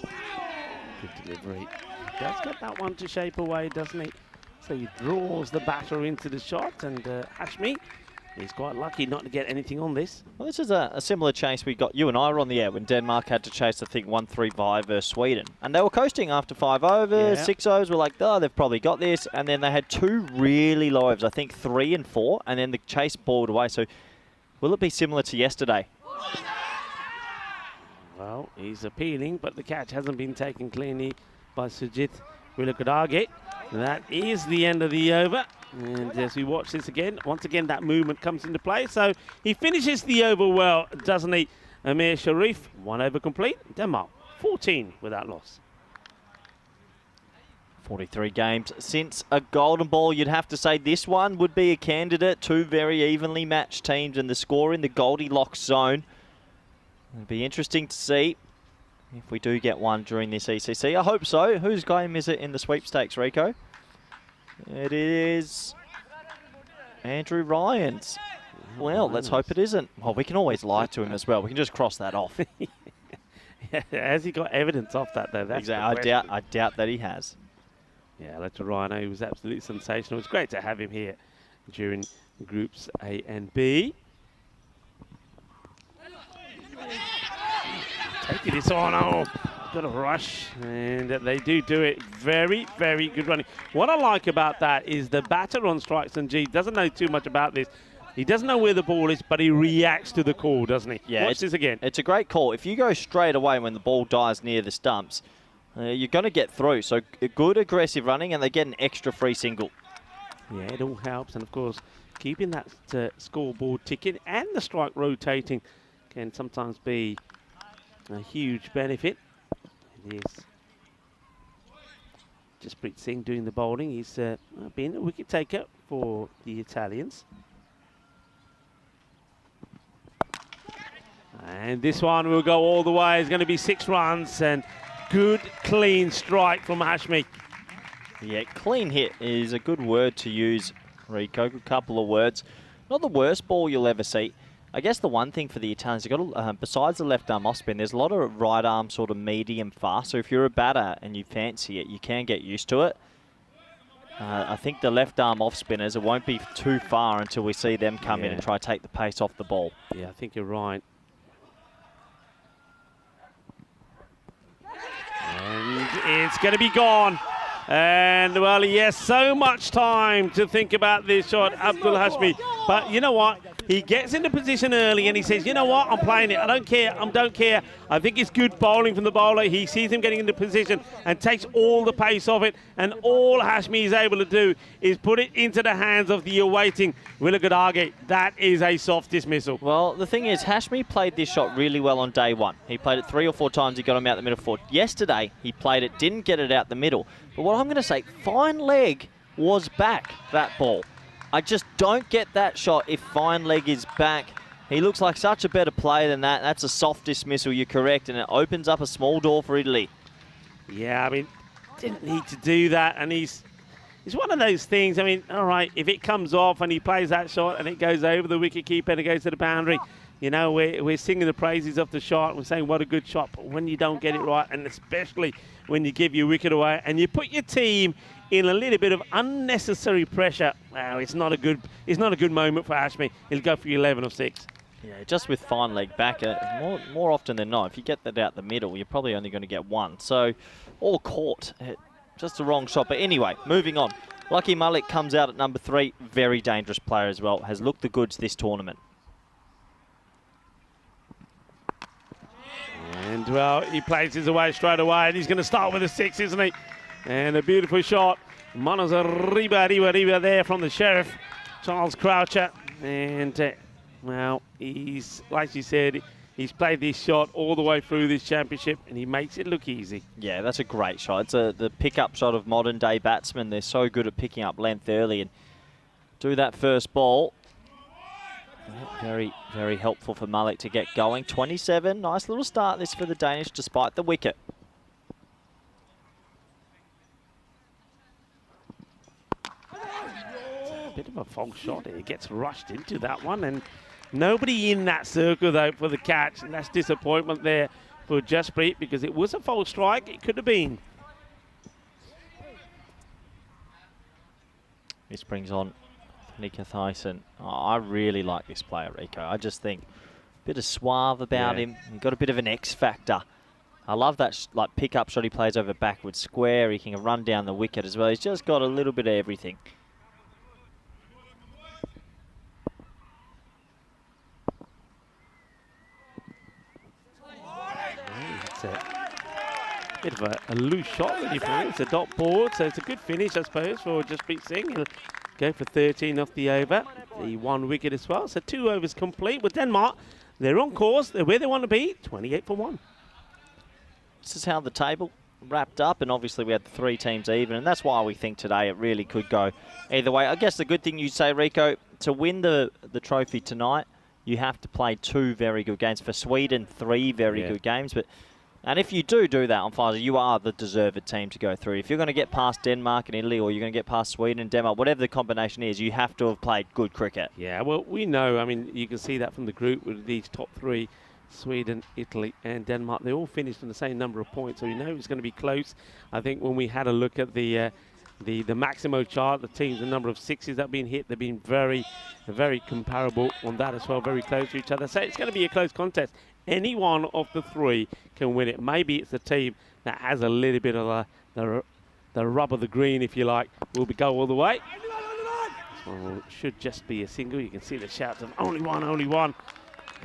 Good delivery. He does get that one to shape away, doesn't he? So he draws the batter into the shot, and Hashmi He's quite lucky not to get anything on this. Well, this is a similar chase we got. You and I were on the air when Denmark had to chase, I think, 1-3-5 versus Sweden. And they were coasting after 5 overs, 6 overs. We're like, oh, they've probably got this. And then they had 2 really low overs, I think 3 and 4. And then the chase balled away. So will it be similar to yesterday? Well, he's appealing, but the catch hasn't been taken cleanly by Sujit Willakadage. That is the end of the over. And as we watch this again, once again that movement comes into play. So he finishes the over well, doesn't he? Amir Sharif, 1 over complete. Denmark, 14 without loss. 43 games since a golden ball. You'd have to say this one would be a candidate. 2 very evenly matched teams and the score in the Goldilocks zone. It'll be interesting to see if we do get one during this ECC. I hope so. Whose game is it in the sweepstakes, Rico? It is Andrew Ryan's. Well, let's hope it isn't. Well, we can always lie to him as well. We can just cross that off. Has he got evidence of that, though? That's exactly. I doubt that he has. Yeah, Alex Rhino, he was absolutely sensational. It's great to have him here during Groups A and B. Taking this on, got a rush, and they do it. Very, very good running. What I like about that is the batter on strikes and G doesn't know too much about this. He doesn't know where the ball is, but he reacts to the call, doesn't he? Yeah, watch this again. It's a great call. If you go straight away when the ball dies near the stumps, you're going to get through. So good aggressive running, and they get an extra free single. Yeah, it all helps, and of course, keeping that scoreboard ticking and the strike rotating can sometimes be a huge benefit. It is Jasprit Singh doing the bowling. He's been a wicket taker for the Italians. And this one will go all the way. It's going to be 6 runs and good clean strike from Hashmi. Yeah, clean hit is a good word to use, Rico. Good couple of words. Not the worst ball you'll ever see. I guess the one thing for the Italians, you've got besides the left arm off spin, there's a lot of right arm sort of medium fast. So if you're a batter and you fancy it, you can get used to it. I think the left arm off spinners, it won't be too far until we see them come in and try to take the pace off the ball. Yeah, I think you're right. And it's going to be gone. And, well, he has so much time to think about this shot, Abdul Hashmi. But you know what? He gets into position early and he says, you know what? I'm playing it. I don't care. I think it's good bowling from the bowler. He sees him getting into position and takes all the pace of it. And all Hashmi is able to do is put it into the hands of the awaiting Willakadage. That is a soft dismissal. Well, the thing is, Hashmi played this shot really well on day one. He played it 3 or 4 times. He got him out the middle for. Yesterday, he played it, didn't get it out the middle. But what I'm going to say, fine leg was back, that ball. I just don't get that shot if fine leg is back. He looks like such a better player than that. That's a soft dismissal, you're correct, and it opens up a small door for Italy. Yeah, I mean, didn't need to do that, and he's one of those things. I mean, all right, if it comes off and he plays that shot and it goes over the wicket keeper and it goes to the boundary, you know, we're singing the praises of the shot. We're saying what a good shot, but when you don't get it right, and especially when you give your wicket away and you put your team in a little bit of unnecessary pressure, well, it's not a good moment for Hashmi. He'll go for 11 of 6. Yeah, just with fine leg back, more often than not, if you get that out the middle, you're probably only going to get 1. So, all caught. Just the wrong shot. But anyway, moving on. Lucky Malik comes out at number 3. Very dangerous player as well. Has looked the goods this tournament. And, well, he plays his away straight away, and he's going to start with a 6, isn't he? And a beautiful shot. Manos arriba there from the Sheriff, Charles Croucher. And, well, he's, like you said, he's played this shot all the way through this championship, and he makes it look easy. Yeah, that's a great shot. It's the pickup shot of modern-day batsmen. They're so good at picking up length early and do that first ball. Very, very helpful for Malik to get going. 27, nice little start this for the Danish despite the wicket. Bit of a false shot. He gets rushed into that one, and nobody in that circle though for the catch, and that's disappointment there for Jasprit because it was a false strike. It could have been. This brings on Nika Thyssen. Oh, I really like this player, Rico. I just think a bit of suave about him. He's got a bit of an X factor. I love that like pick-up shot he plays over backward square. He can run down the wicket as well. He's just got a little bit of everything. It's a bit of a loose shot that he played. It's a dot board, so it's a good finish, I suppose, for Jasprit Singh. He'll go for 13 off the over. The 1 wicket as well. So 2 overs complete with Denmark. They're on course. They're where they want to be. 28 for 1. This is how the table wrapped up, and obviously we had the 3 teams even, and that's why we think today it really could go either way. I guess the good thing you say, Rico, to win the trophy tonight, you have to play 2 very good games. For Sweden, 3 very good games. And if you do that on Pfizer, you are the deserved team to go through. If you're going to get past Denmark and Italy, or you're going to get past Sweden and Denmark, whatever the combination is, you have to have played good cricket. Yeah, well, we know. I mean, you can see that from the group with these top 3, Sweden, Italy and Denmark. They all finished on the same number of points, so we know it's going to be close. I think when we had a look at the Maximo chart, the teams, the number of 6s that have been hit, they've been very, very comparable on that as well, very close to each other. So it's going to be a close contest. Any one of the 3 can win it. Maybe it's the team that has a little bit of the rub of the green, if you like, will go all the way. This one should just be a single. You can see the shouts of only one, only one.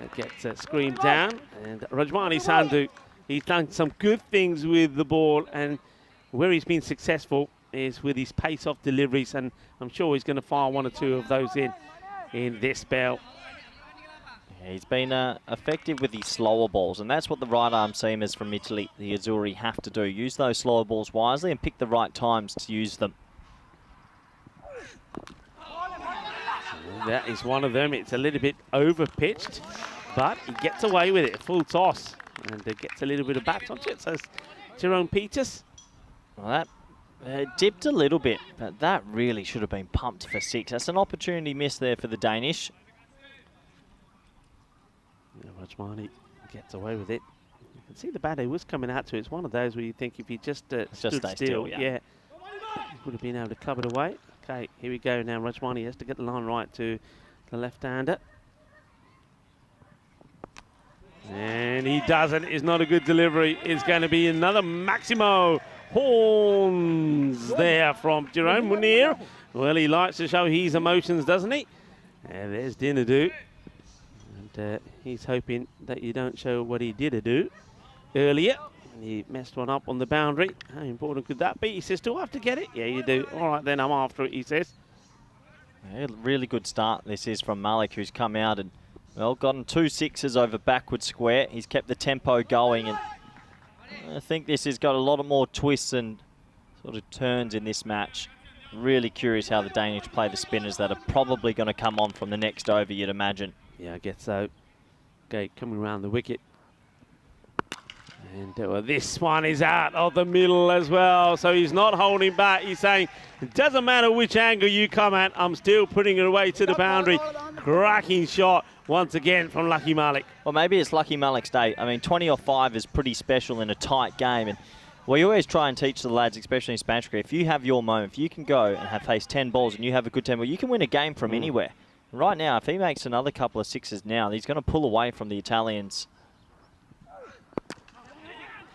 It gets screamed down. And Rajmani Sandhu, he's done some good things with the ball, and where he's been successful is with his pace-off deliveries, and I'm sure he's going to fire 1 or 2 of those in this spell. Yeah, he's been effective with his slower balls, and that's what the right-arm seamers from Italy, the Azzurri, have to do. Use those slower balls wisely and pick the right times to use them. That is one of them. It's a little bit over-pitched, but he gets away with it. Full toss, and gets a little bit of bat onto it. So Jerome Peters. Well, that dipped a little bit, but that really should have been pumped for 6. That's an opportunity missed there for the Danish. Rajmani gets away with it. You can see the bat he was coming out to. It's one of those where you think if he just stood still, he would have been able to club it away. Okay, here we go now. Rajmani has to get the line right to the left-hander. And he doesn't. It's not a good delivery. It's going to be another Maximo horns there from Jerome Munir. Well, he likes to show his emotions, doesn't he? And there's Dinadu. And he's hoping that you don't show what he did do earlier. He messed one up on the boundary. How important could that be? He says, do I have to get it? Yeah, you do. All right, then I'm after it, he says. Yeah, really good start this is from Malik, who's come out and, well, gotten 2 6s over backward square. He's kept the tempo going, and I think this has got a lot of more twists and sort of turns in this match. Really curious how the Danish play the spinners that are probably going to come on from the next over, you'd imagine. Yeah, I guess so. Okay, coming around the wicket. And well, this one is out of the middle as well, so he's not holding back. He's saying, it doesn't matter which angle you come at, I'm still putting it away to the boundary. Cracking shot once again from Lucky Malik. Well, maybe it's Lucky Malik's day. I mean, 20 off 5 is pretty special in a tight game, and we always try and teach the lads, especially in Spanish cricket, if you have your moment, if you can go and have faced 10 balls and you have a good tempo, you can win a game from anywhere. Right now, if he makes another couple of 6s now, he's going to pull away from the Italians.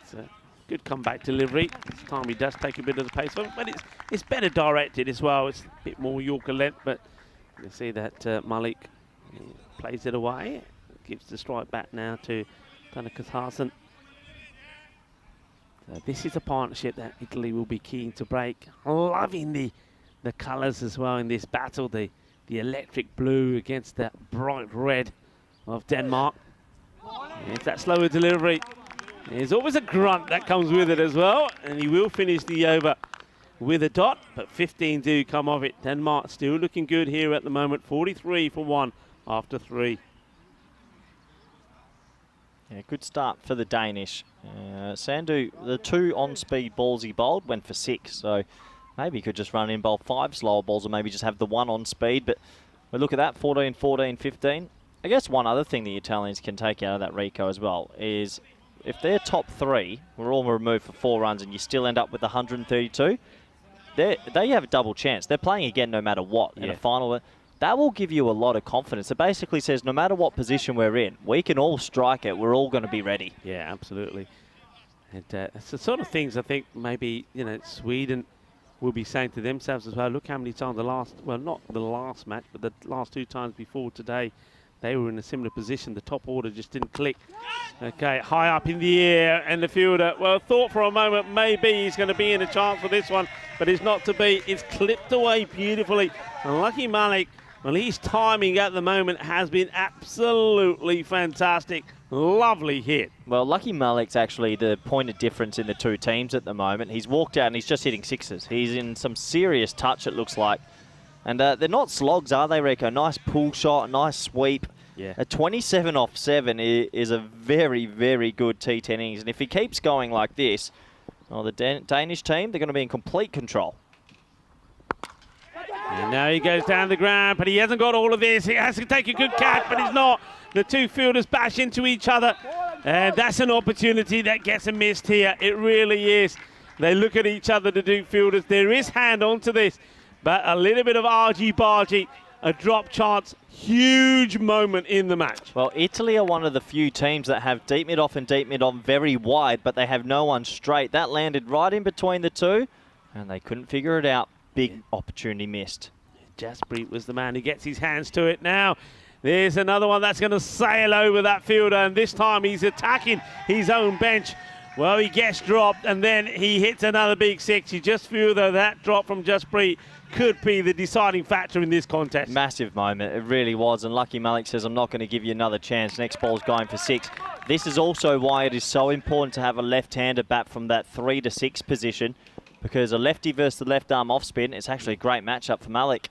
It's a good comeback delivery. This time he does take a bit of the pace, but it's better directed as well. It's a bit more Yorker length, but you can see that Malik plays it away. Gives the strike back now to Katharson. So this is a partnership that Italy will be keen to break. Loving the colours as well in this battle. The electric blue against that bright red of Denmark. It's that slower delivery. There's always a grunt that comes with it as well, and he will finish the over with a dot, but 15 do come of it. Denmark still looking good here at the moment, 43 for 1 after 3. Yeah, good start for the Danish. Sandhu, the 2 on-speed balls he bowled went for 6, so maybe he could just run in bowl 5 slower balls, or maybe just have the 1 on speed. But we look at that, 14, 14, 15. I guess one other thing the Italians can take out of that, Rico, as well, is if their top 3 were all removed for 4 runs and you still end up with 132, they have a double chance. They're playing again no matter what in a final. that will give you a lot of confidence. It basically says no matter what position we're in, we can all strike it. We're all going to be ready. Yeah, absolutely. And it's the sort of things I think maybe, Sweden will be saying to themselves as well. Look how many times not the last match, but the last 2 times before today, they were in a similar position. The top order just didn't click. Okay, high up in the air, and the fielder, well, thought for a moment maybe he's going to be in a chance for this one, but it's not to be. It's clipped away beautifully. And Lucky Malik, well, his timing at the moment has been absolutely fantastic. Lovely hit. Well, Lucky Malik's actually the point of difference in the 2 teams at the moment. He's walked out and he's just hitting 6s. He's in some serious touch, it looks like. And they're not slogs, are they, Rico? Nice pull shot, nice sweep. Yeah. A 27 off 7 is a very, very good T10 innings. And if he keeps going like this, well, the Danish team, they're going to be in complete control. And now he goes down the ground, but he hasn't got all of this. He has to take a good catch, but he's not. The 2 fielders bash into each other. And that's an opportunity that gets missed here. It really is. They look at each other, the 2 fielders. There is hand onto this, but a little bit of argy-bargy, a drop chance, huge moment in the match. Well, Italy are one of the few teams that have deep mid off and deep mid on very wide, but they have no one straight. That landed right in between the 2, and they couldn't figure it out. Big opportunity missed. Jaspreet was the man who gets his hands to it now. There's another one that's going to sail over that fielder, and this time he's attacking his own bench. Well, he gets dropped, and then he hits another big 6. You just feel, though, that drop from Jaspreet could be the deciding factor in this contest. Massive moment, it really was, and Lucky Malik says, I'm not going to give you another chance. Next ball's going for 6. This is also why it is so important to have a left-hander bat from that 3 to 6 position, because a lefty versus the left arm off spin, it's actually a great matchup for Malik.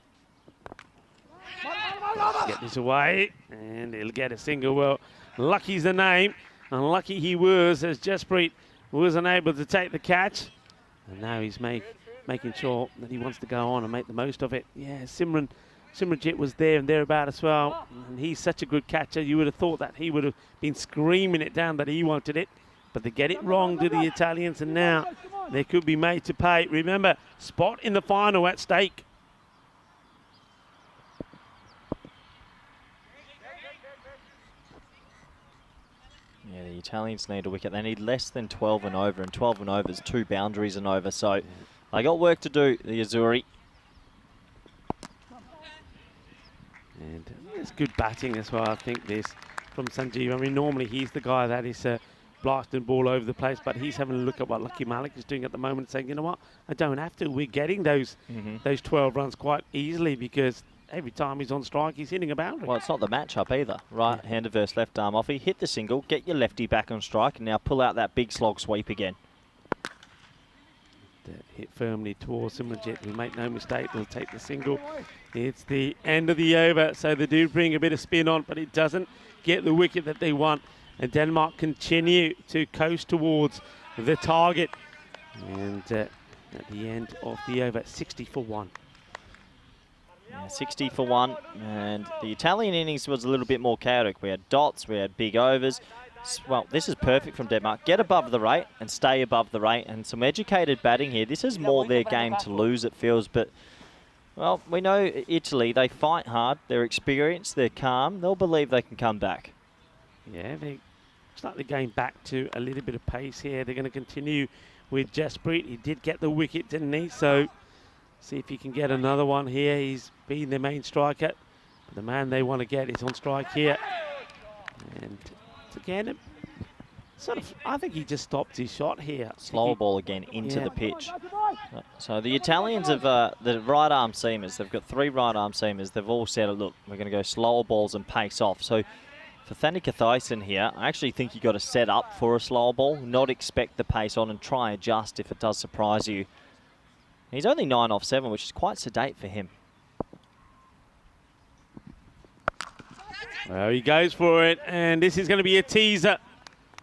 Get this away, and he'll get a single. Well, Lucky's the name, and lucky he was, as Jaspreet was unable to take the catch. And now he's making sure that he wants to go on and make the most of it. Yeah, Simranjit was there and thereabout as well, and he's such a good catcher. You would have thought that he would have been screaming it down that he wanted it, but they get it wrong to the Italians, and now they could be made to pay. Remember, spot in the final at stake. Yeah, the Italians need a wicket. They need less than 12 and over, and 12 and over is 2 boundaries and over. So they got work to do, the Azzurri. And it's good batting as well, I think, this from Sanjeev. I mean, normally he's the guy that is blasting ball over the place, but he's having a look at what Lucky Malik is doing at the moment, saying, you know what, I don't have to. We're getting those 12 runs quite easily, because every time he's on strike, he's hitting a boundary. Well, it's not the matchup either. Right-hander versus left arm off. He hit the single, get your lefty back on strike, and now pull out that big slog sweep again. Hit firmly towards Simranjit. He'll make no mistake. They'll take the single. It's the end of the over, so they do bring a bit of spin on, but it doesn't get the wicket that they want. And Denmark continue to coast towards the target. And at the end of the over, 60 for 1. Yeah, 60 for 1, and the Italian innings was a little bit more chaotic. We had dots, we had big overs. Well, this is perfect from Denmark. Get above the rate and stay above the rate, and some educated batting here. This is more their game to lose, it feels, but, well, we know Italy, they fight hard, they're experienced, they're calm, they'll believe they can come back. Yeah, they're slightly going back to a little bit of pace here. They're going to continue with Jaspreet. He did get the wicket, didn't he? So, see if he can get another one here. He's been their main striker. But the man they want to get is on strike here. And again, sort of, I think he just stopped his shot here. Slower ball again into the pitch. So the Italians have the right arm seamers. They've got 3 right arm seamers. They've all said, look, we're going to go slower balls and pace off. So for Thanika Thyssen here, I actually think you got to set up for a slower ball, not expect the pace on, and try and adjust if it does surprise you. He's only 9 off 7, which is quite sedate for him. Well, he goes for it, and this is going to be a teaser.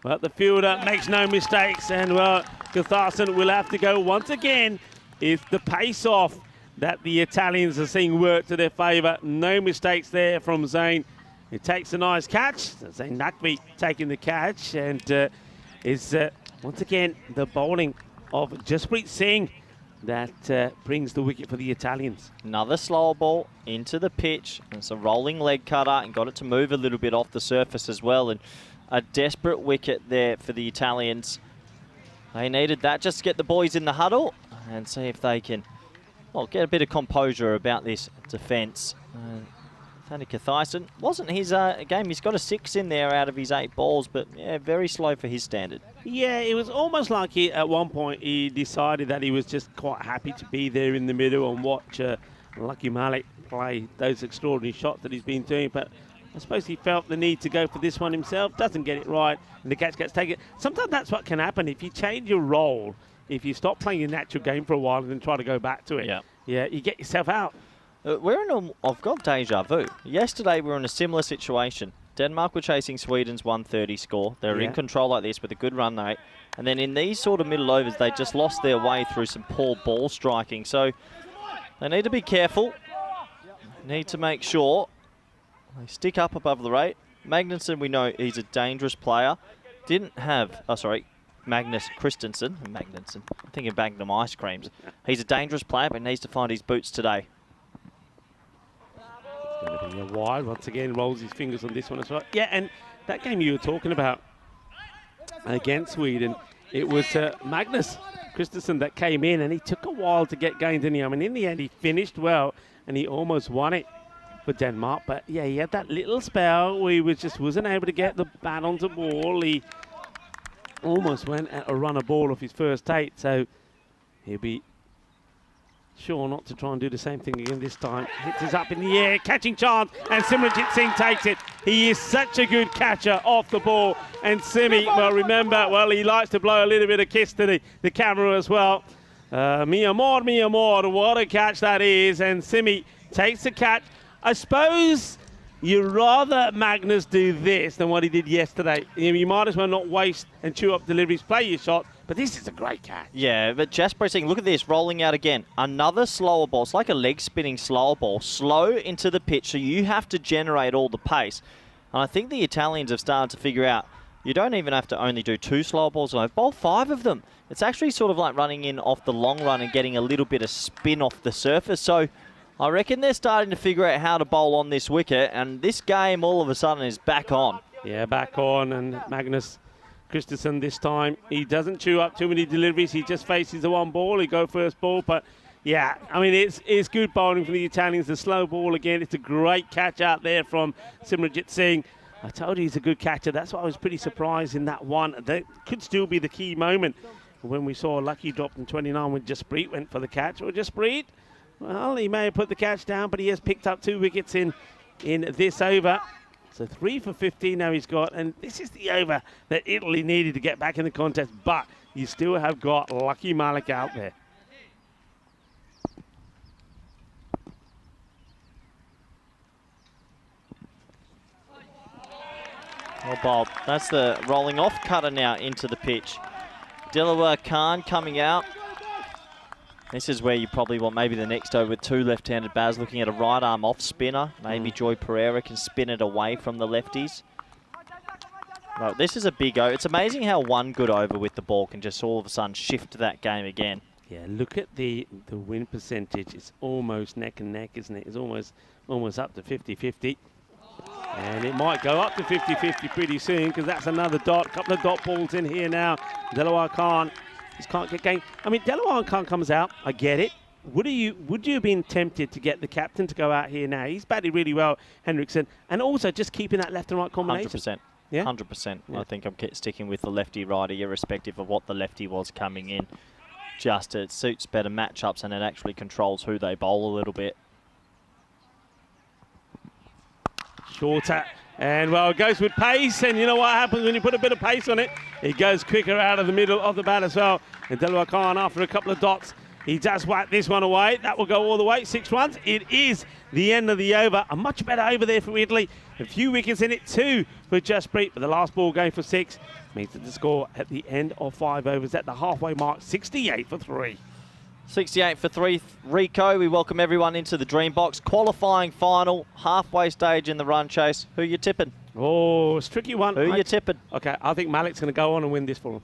But the fielder makes no mistakes, and, well, Gatharson will have to go once again. It's the pace off that the Italians are seeing work to their favour. No mistakes there from Zain. He takes a nice catch. Zain Naqvi taking the catch, and is once again the bowling of Jaspreet Singh. that brings the wicket for the Italians. Another slower ball into the pitch. It's a rolling leg cutter and got it to move a little bit off the surface as well. And a desperate wicket there for the Italians. They needed that just to get the boys in the huddle and see if they can, well, get a bit of composure about this defence. Thanika Thyssen wasn't his game. He's got a 6 in there out of his 8 balls, but yeah, very slow for his standard. Yeah, it was almost like at one point he decided that he was just quite happy to be there in the middle and watch Lucky Malik play those extraordinary shots that he's been doing. But I suppose he felt the need to go for this one himself, doesn't get it right, and the catch gets taken. Sometimes that's what can happen if you change your role, if you stop playing your natural game for a while and then try to go back to it. Yeah, you get yourself out. I've got deja vu. Yesterday we were in a similar situation. Denmark were chasing Sweden's 130 score. They were in control like this with a good run rate. And then in these sort of middle overs, they just lost their way through some poor ball striking. So they need to be careful. Need to make sure they stick up above the rate. Magnussen, we know he's a dangerous player. Didn't have, Magnus Christensen. Magnussen. I'm thinking Magnum ice creams. He's a dangerous player, but needs to find his boots today. Going to be a wide. Once again, rolls his fingers on this one as well. Yeah, and that game you were talking about against Sweden, it was Magnus Christensen that came in, and he took a while to get going, didn't he? I mean, in the end, he finished well, and he almost won it for Denmark. But yeah, he had that little spell where he just wasn't able to get the bat onto ball. He almost went at a run of ball off his first 8, so he'll be sure not to try and do the same thing again this time. Hits us up in the air, catching chance, and Simranjit Singh takes it. He is such a good catcher off the ball. And Simi, well, remember, he likes to blow a little bit of kiss to the camera as well. Mi amor, what a catch that is. And Simi takes the catch. I suppose you'd rather Magnus do this than what he did yesterday. You might as well not waste and chew up deliveries, play your shot. But this is a great catch. Yeah, but Jasper Singh, look at this, rolling out again. Another slower ball. It's like a leg-spinning slower ball. Slow into the pitch, so you have to generate all the pace. And I think the Italians have started to figure out you don't even have to only do 2 slower balls. Bowl 5 of them. It's actually sort of like running in off the long run and getting a little bit of spin off the surface. So I reckon they're starting to figure out how to bowl on this wicket. And this game all of a sudden is back on. Yeah, back on. And Magnus Christensen this time, he doesn't chew up too many deliveries. He just faces the one ball. He go first ball. But yeah, I mean, it's good bowling from the Italians. The slow ball again. It's a great catch out there from Simranjit Singh. I told you he's a good catcher. That's why I was pretty surprised in that one. That could still be the key moment when we saw Lucky drop in 29 when Jasprit went for the catch. Or Jasprit, well, he may have put the catch down, but he has picked up 2 wickets in this over. So 3 for 15 now he's got, and this is the over that Italy needed to get back in the contest, but you still have got Lucky Malik out there. Well, Bob, that's the rolling off cutter now into the pitch. Delaware Khan coming out. This is where you probably want maybe the next over with 2 left-handed batters looking at a right arm off spinner. Maybe Joy Pereira can spin it away from the lefties. Well, this is a big over. It's amazing how one good over with the ball can just all of a sudden shift that game again. Yeah, look at the win percentage. It's almost neck and neck, isn't it? It's almost up to 50-50. And it might go up to 50-50 pretty soon because that's another dot. Couple of dot balls in here now. Delaware Khan just can't get going. I mean, Delaware Khan comes out. I get it. Would you have been tempted to get the captain to go out here now? He's batted really well, Henriksen, and also just keeping that left and right combination. 100%. Yeah? 100%. Yeah. I think I'm sticking with the lefty-righty, irrespective of what the lefty was coming in. Just it suits better matchups and it actually controls who they bowl a little bit. Shorter, and well, it goes with pace, and you know what happens when you put a bit of pace on it? It goes quicker out of the middle of the bat as well. And Delaware Khan, after a couple of dots, he does whack this one away. That will go all the way, 6 runs. It is the end of the over. A much better over there for Italy. A few wickets in it too for Jasprit, but the last ball going for 6 means that the score at the end of 5 overs at the halfway mark, 68 for 3. 68 for 3, Rico. We welcome everyone into the Dream Box. Qualifying final, halfway stage in the run chase. Who you tipping? Oh, it's a tricky one. Who you tipping? Okay, I think Malik's going to go on and win this for him.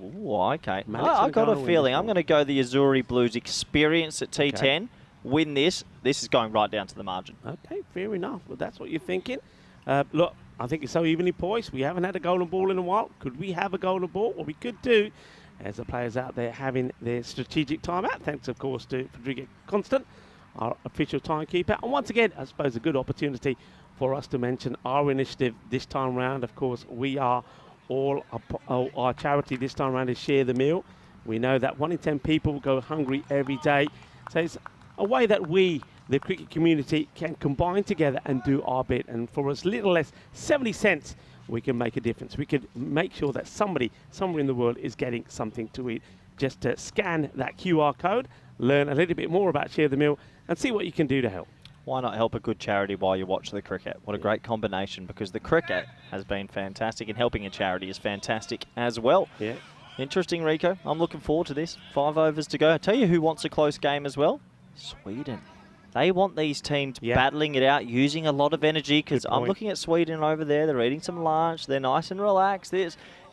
Ooh, okay. Malik's I gonna got go a and win feeling. this I'm one. going to go the Azuri Blues experience at T10. Okay. Win this. This is going right down to the margin. Okay, fair enough. Well, that's what you're thinking. Look, I think it's so evenly poised. We haven't had a golden ball in a while. Could we have a golden ball? What we could do, as the players out there having their strategic timeout, thanks, of course, to Frederica Constant, our official timekeeper. And once again, I suppose a good opportunity for us to mention our initiative this time round. Of course, we are all, our charity this time round is Share the Meal. We know that 1 in 10 people go hungry every day. So it's a way that we, the cricket community, can combine together and do our bit. And for as little as 70 cents, we can make a difference. We could make sure that somebody, somewhere in the world, is getting something to eat. Just to scan that QR code, learn a little bit more about Share the Meal, and see what you can do to help. Why not help a good charity while you watch the cricket? What a great combination, because the cricket has been fantastic and helping a charity is fantastic as well. Yeah. Interesting, Rico. I'm looking forward to this. 5 overs to go. I tell you who wants a close game as well? Sweden. They want these teams battling it out, using a lot of energy, because I'm looking at Sweden over there. They're eating some lunch. They're nice and relaxed.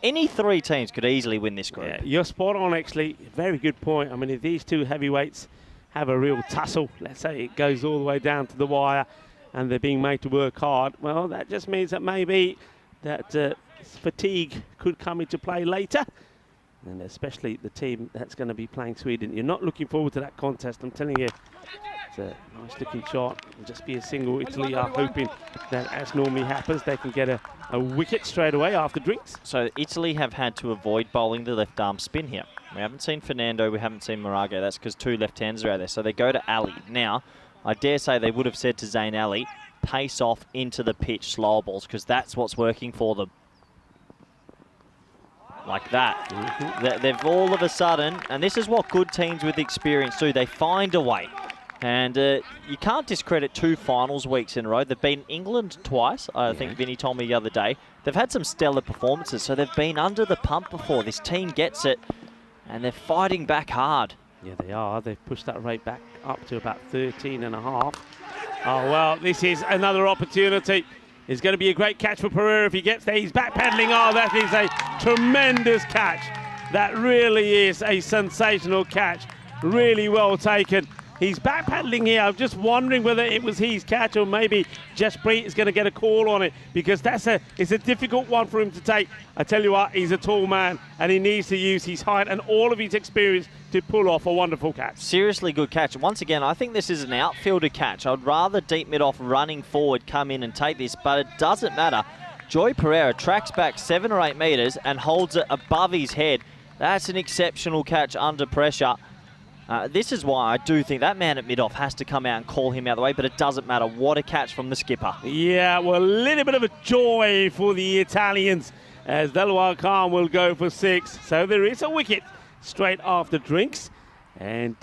Any 3 teams could easily win this group. Yeah, you're spot on, actually. Very good point. I mean, if these 2 heavyweights have a real tussle, let's say it goes all the way down to the wire, and they're being made to work hard, well, that just means that maybe that fatigue could come into play later. And especially the team that's going to be playing Sweden. You're not looking forward to that contest, I'm telling you. It's a nice looking shot. It'll just be a single. Italy are hoping that, as normally happens, they can get a wicket straight away after drinks. So Italy have had to avoid bowling the left arm spin here. We haven't seen Fernando, we haven't seen Moraga. That's because 2 left-handers are out there. So they go to Ali. Now, I dare say they would have said to Zayn Ali, pace off into the pitch, slower balls, because that's what's working for them. Like that. They've all of a sudden, and this is what good teams with experience do, they find a way. And you can't discredit 2 finals weeks in a row. They've been England twice, I think Vinny told me the other day. They've had some stellar performances, so they've been under the pump before. This team gets it, and they're fighting back hard. Yeah, they are. They've pushed that rate back up to about 13.5. Oh, well, this is another opportunity. It's going to be a great catch for Pereira if he gets there. He's backpedaling. Oh, that is a tremendous catch. That really is a sensational catch. Really well taken. He's backpedaling here. I'm just wondering whether it was his catch or maybe Jaspreet is going to get a call on it, because it's a difficult one for him to take. I tell you what, he's a tall man and he needs to use his height and all of his experience to pull off a wonderful catch. Seriously good catch. Once again, I think this is an outfielder catch. I'd rather deep mid-off running forward come in and take this, but it doesn't matter. Joy Pereira tracks back 7 or 8 metres and holds it above his head. That's an exceptional catch under pressure. This is why I do think that man at mid-off has to come out and call him out of the way, but it doesn't matter. What a catch from the skipper. Yeah, well, a little bit of a joy for the Italians as Delaware Khan will go for 6. So there is a wicket straight after drinks. And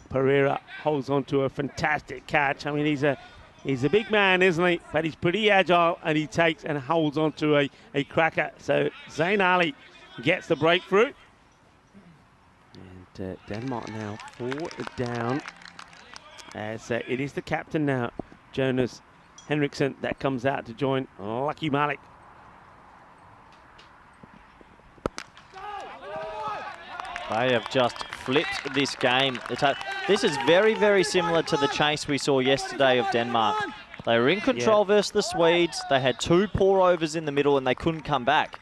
Pereira holds on to a fantastic catch. I mean, he's a big man, isn't he? But he's pretty agile, and he takes and holds on to a cracker. So Zayn Ali gets the breakthrough. And Denmark now 4 down. As it is the captain now, Jonas Henriksen, that comes out to join Lucky Malik. They have just flipped this game. This is very, very similar to the chase we saw yesterday of Denmark. They were in control versus the Swedes. They had 2 poor overs in the middle and they couldn't come back.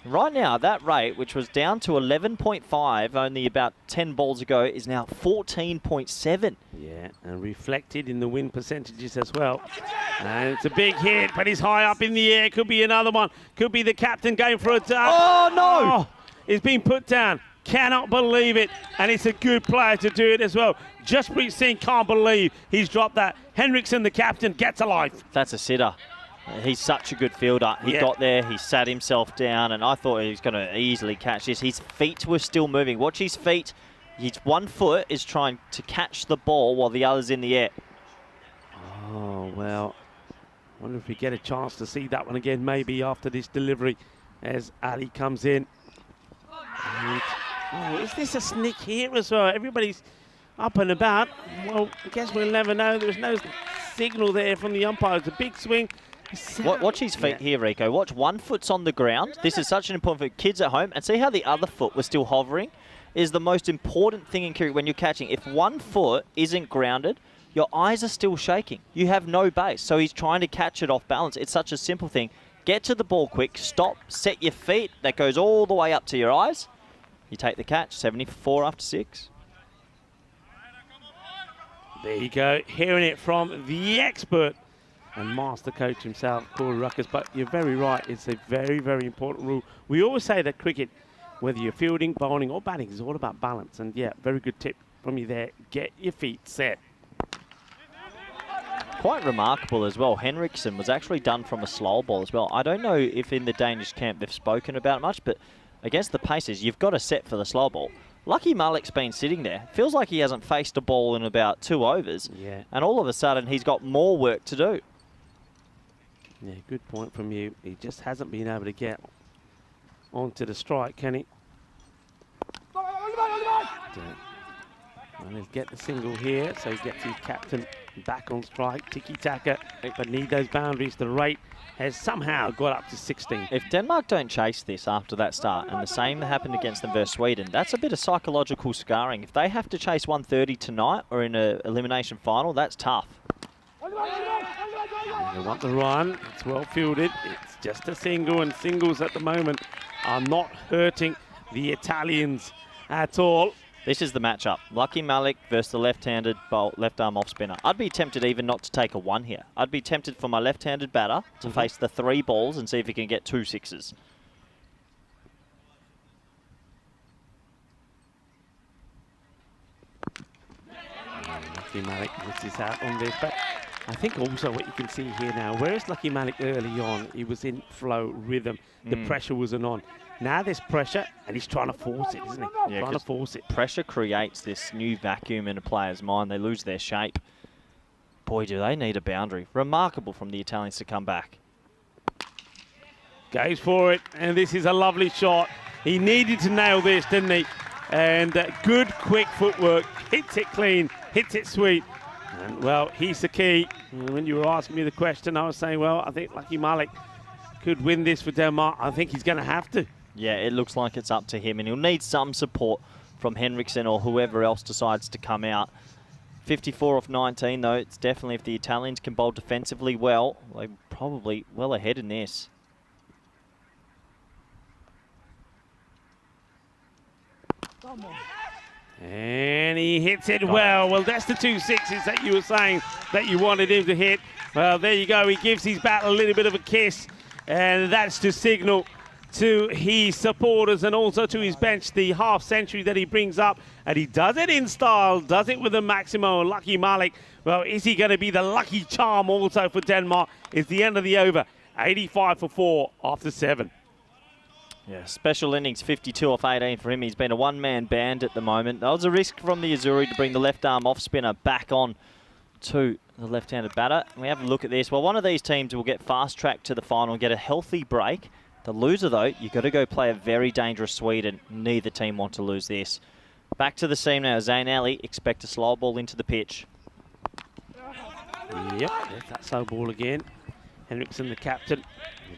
Right now, that rate, which was down to 11.5 only about 10 balls ago, is now 14.7. Yeah, and reflected in the win percentages as well. And it's a big hit, but he's high up in the air. Could be another one. Could be the captain going for a... Oh, no! Oh, he's been put down. Cannot believe it. And it's a good player to do it as well. Jaspreet Singh can't believe he's dropped that. Henriksen, the captain, gets a life. That's a sitter. He's such a good fielder. He got there, he sat himself down, and I thought he was going to easily catch this. His feet were still moving. Watch his feet. His 1 foot is trying to catch the ball while the other's in the air. Oh, well, I wonder if we get a chance to see that one again, maybe after this delivery as Ali comes in. And, oh, is this a sneak here as well? Everybody's up and about. Well, I guess we'll never know. There's no signal there from the umpire. It's a big swing. Watch his feet here, Rico. Watch, one foot's on the ground. This is such an important for kids at home. And see how the other foot was still hovering? Is the most important thing in cricket when you're catching. If one foot isn't grounded, your eyes are still shaking. You have no base. So he's trying to catch it off balance. It's such a simple thing. Get to the ball quick, stop, set your feet. That goes all the way up to your eyes. You take the catch, 74 after 6. There you go, hearing it from the expert and master coach himself, Corey Ruckus. But you're very right, it's a very, very important rule. We always say that cricket, whether you're fielding, bowling or batting, is all about balance. And yeah, very good tip from you there. Get your feet set. Quite remarkable as well. Henriksen was actually done from a slow ball as well. I don't know if in the Danish camp they've spoken about it much, but against the Pacers, you've got to set for the slow ball. Lucky Malik's been sitting there. Feels like he hasn't faced a ball in about 2 overs. Yeah. And all of a sudden, he's got more work to do. Yeah, good point from you. He just hasn't been able to get onto the strike, can he? And he'll get the single here, so he gets his captain back on strike. Tiki-taka, but need those boundaries. The rate has somehow got up to 16. If Denmark don't chase this after that start, and the same happened against them versus Sweden, that's a bit of psychological scarring. If they have to chase 130 tonight or in an elimination final, that's tough. They want the run. It's well fielded. It's just a single, and singles at the moment are not hurting the Italians at all. This is the matchup. Lucky Malik versus the left-handed left arm off spinner. I'd be tempted even not to take a 1 here. I'd be tempted for my left-handed batter to face the 3 balls and see if he can get 2 sixes. Lucky Malik misses out on this, but I think also what you can see here now, whereas Lucky Malik early on, he was in flow rhythm. The pressure wasn't on. Now there's pressure, and he's trying to force it, isn't he? Yeah, trying to force it. Pressure creates this new vacuum in a player's mind. They lose their shape. Boy, do they need a boundary. Remarkable from the Italians to come back. Goes for it, and this is a lovely shot. He needed to nail this, didn't he? And good, quick footwork. Hits it clean, hits it sweet. And, well, he's the key. And when you were asking me the question, I was saying, well, I think Lucky Malik could win this for Denmark. I think he's going to have to. Yeah, it looks like it's up to him, and he'll need some support from Henriksen or whoever else decides to come out. 54 off 19, though. It's definitely, if the Italians can bowl defensively well, they're probably well ahead in this. And he hits it well. Well, that's the 2 sixes that you were saying that you wanted him to hit. Well, there you go. He gives his bat a little bit of a kiss, and that's to signal to his supporters and also to his bench the half century that he brings up. And he does it in style, does it with a Maximo. Lucky Malik, well, is he going to be the lucky charm also for Denmark? It's the end of the over. 85 for 4 after 7. Yeah, special innings, 52 off 18 for him. He's been a one-man band at the moment. That was a risk from the Azuri to bring the left arm off spinner back on to the left-handed batter. And we have a look at this. Well, one of these teams will get fast-tracked to the final and get a healthy break. The loser, though, you've got to go play a very dangerous Sweden. Neither team want to lose this. Back to the scene now. Zayn Ali, expect a slow ball into the pitch. Yep, there's that slow ball again. Henriksen, the captain,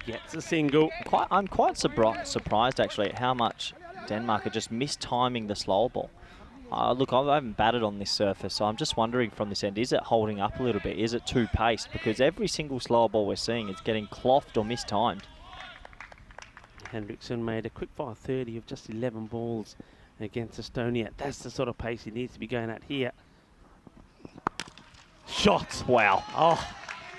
gets a single. I'm quite surprised, actually, at how much Denmark are just mistiming the slow ball. Look, I haven't batted on this surface, so I'm just wondering from this end, is it holding up a little bit? Is it too paced? Because every single slow ball we're seeing is getting clothed or mistimed. Henriksen made a quick fire 30 of just 11 balls against Estonia. That's the sort of pace he needs to be going at here. Shot! Wow. Oh,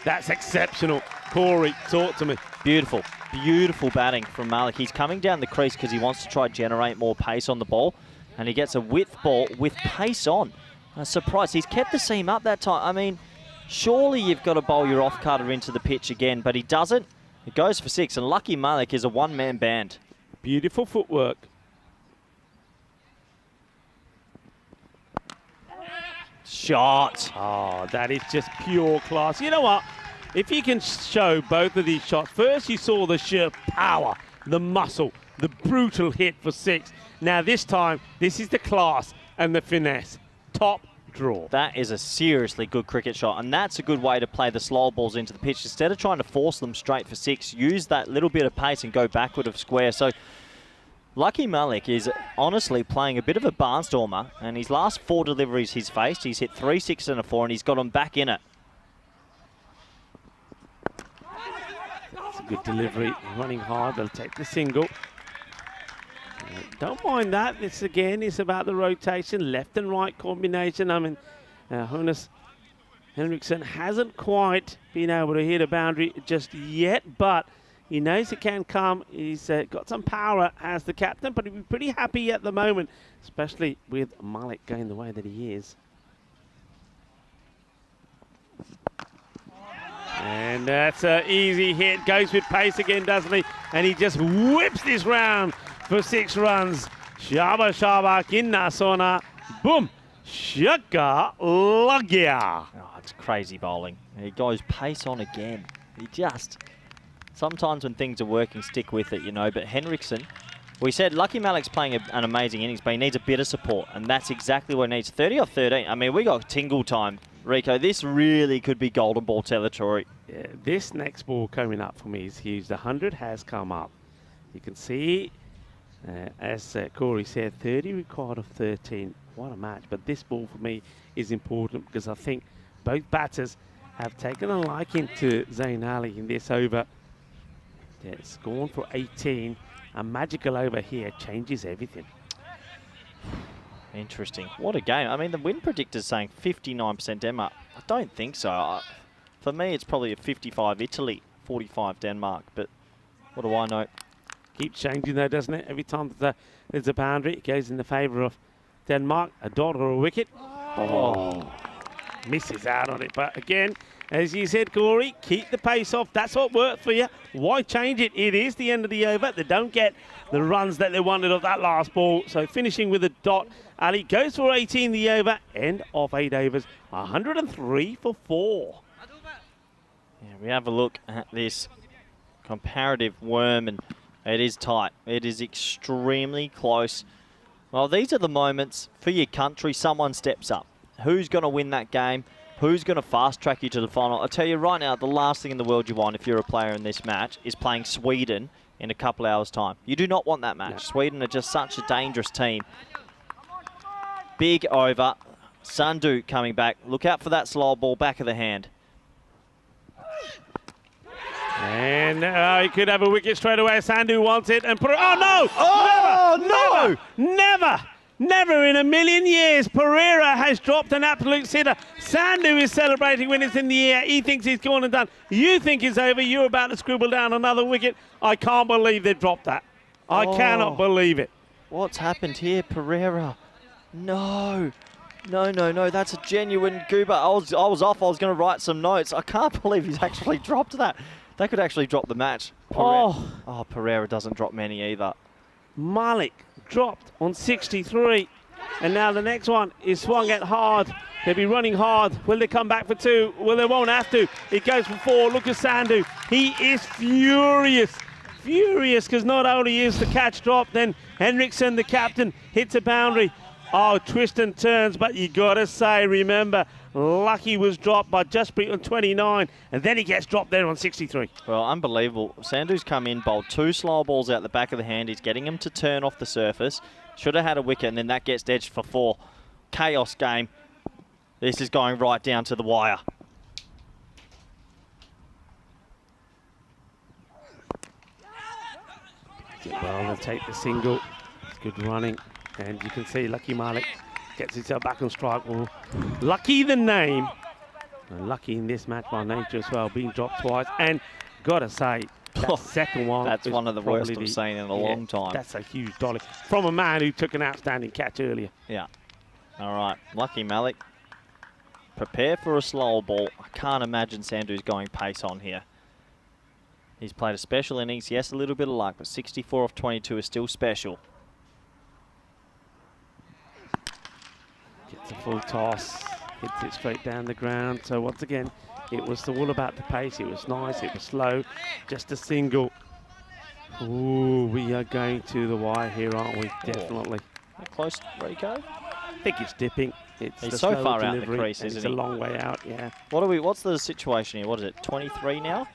that's exceptional. Corey, talk to me. Beautiful, beautiful batting from Malik. He's coming down the crease because he wants to try to generate more pace on the ball. And he gets a width ball with pace on. I'm surprised. He's kept the seam up that time. I mean, surely you've got to bowl your off-cutter into the pitch again, but he doesn't. It goes for 6, and Lucky Malik is a one-man band. Beautiful footwork. Shot. Oh, that is just pure class. You know what? If you can show both of these shots, first you saw the sheer power, the muscle, the brutal hit for 6. Now this time, this is the class and the finesse. Top draw. That is a seriously good cricket shot, and that's a good way to play the slow balls into the pitch. Instead of trying to force them straight for 6, use that little bit of pace and go backward of square. So Lucky Malik is honestly playing a bit of a barnstormer, and his last 4 deliveries he's faced, he's hit 3, 6 and a 4, and he's got them back in it. It's a good delivery, running hard, they'll take the single. Don't mind that. This again is about the rotation, left and right combination. I mean, Jonas Henriksson hasn't quite been able to hit a boundary just yet, but he knows it can come. He's got some power as the captain, but he'll be pretty happy at the moment, especially with Malik going the way that he is. And that's an easy hit. Goes with pace again, doesn't he? And he just whips this round for 6 runs. Shaba Shaba Kinna Sona. Boom. Shaka Lagya. Oh, it's crazy bowling. He goes pace on again. He just... Sometimes when things are working, stick with it, you know. But Henriksson, we said Lucky Malik's playing an amazing innings, but he needs a bit of support. And that's exactly what he needs. 30 off 13. I mean, we got tingle time. Rico, this really could be golden ball territory. Yeah, this next ball coming up for me is huge. The 100 has come up. You can see, as Corey said, 30 required of 13. What a match. But this ball for me is important because I think both batters have taken a liking to Zayn Ali in this over. Yeah, it's gone for 18. A magical over here changes everything. Interesting. What a game. I mean, the win predictor's saying 59% Denmark. I don't think so. For me, it's probably a 55 Italy, 45 Denmark. But what do I know? Keeps changing though, doesn't it? Every time there's a boundary, it goes in the favour of Denmark. A dot or a wicket. Oh, misses out on it. But again, as you said, Corey, keep the pace off. That's what worked for you. Why change it? It is the end of the over. They don't get the runs that they wanted of that last ball. So finishing with a dot. Ali goes for 18 the over. End of 8 overs. 103 for 4. Yeah, we have a look at this comparative worm, and it is tight. It is extremely close. Well, these are the moments for your country. Someone steps up. Who's going to win that game? Who's going to fast-track you to the final? I'll tell you right now, the last thing in the world you want if you're a player in this match is playing Sweden in a couple hours' time. You do not want that match. No. Sweden are just such a dangerous team. Big over. Sandhu coming back. Look out for that slow ball, back of the hand. And he could have a wicket straight away. Sandhu wants it and put it. Oh, no! Oh, Never! Never in a million years. Pereira has dropped an absolute sitter. Sandhu is celebrating when it's in the air. He thinks he's gone and done. You think it's over. You're about to scribble down another wicket. I can't believe they dropped that. I cannot believe it. What's happened here, Pereira? No. That's a genuine goober. I was off. I was going to write some notes. I can't believe he's actually dropped that. That could actually drop the match. Pereira doesn't drop many either. Malik dropped on 63, and now the next one is swung at hard. They'll be running hard. Will they come back for 2? Well, they won't have to. It goes for 4. Look at Sandhu. He is furious because not only is the catch dropped, then Henriksson, the captain, hits a boundary. Oh, twist and turns, but you gotta say, remember, Lucky was dropped by Jasprit on 29, and then he gets dropped there on 63. Well, unbelievable. Sandhu's come in, bowled 2 slow balls out the back of the hand. He's getting him to turn off the surface. Should have had a wicket, and then that gets edged for 4. Chaos game. This is going right down to the wire. Well, they'll take the single. It's good running. And you can see Lucky Malik gets himself back on strike. Well, Lucky the name. And lucky in this match by nature as well, being dropped twice. And gotta say, that second one. That's one of the worst I've seen in a long time. That's a huge dolly from a man who took an outstanding catch earlier. Yeah. All right. Lucky Malik. Prepare for a slow ball. I can't imagine Sandhu's going pace on here. He's played a special innings. Yes, a little bit of luck, but 64 off 22 is still special. Gets a full toss, hits it straight down the ground. So once again, it was all about the pace. It was nice, it was slow, just a single. Ooh, we are going to the wire here, aren't we? Definitely. Close, Rico. I think it's dipping. It's He's the so slower far out in the delivery, crease, and isn't it's a he? long way out, yeah. What's the situation here? What is it, 23 now?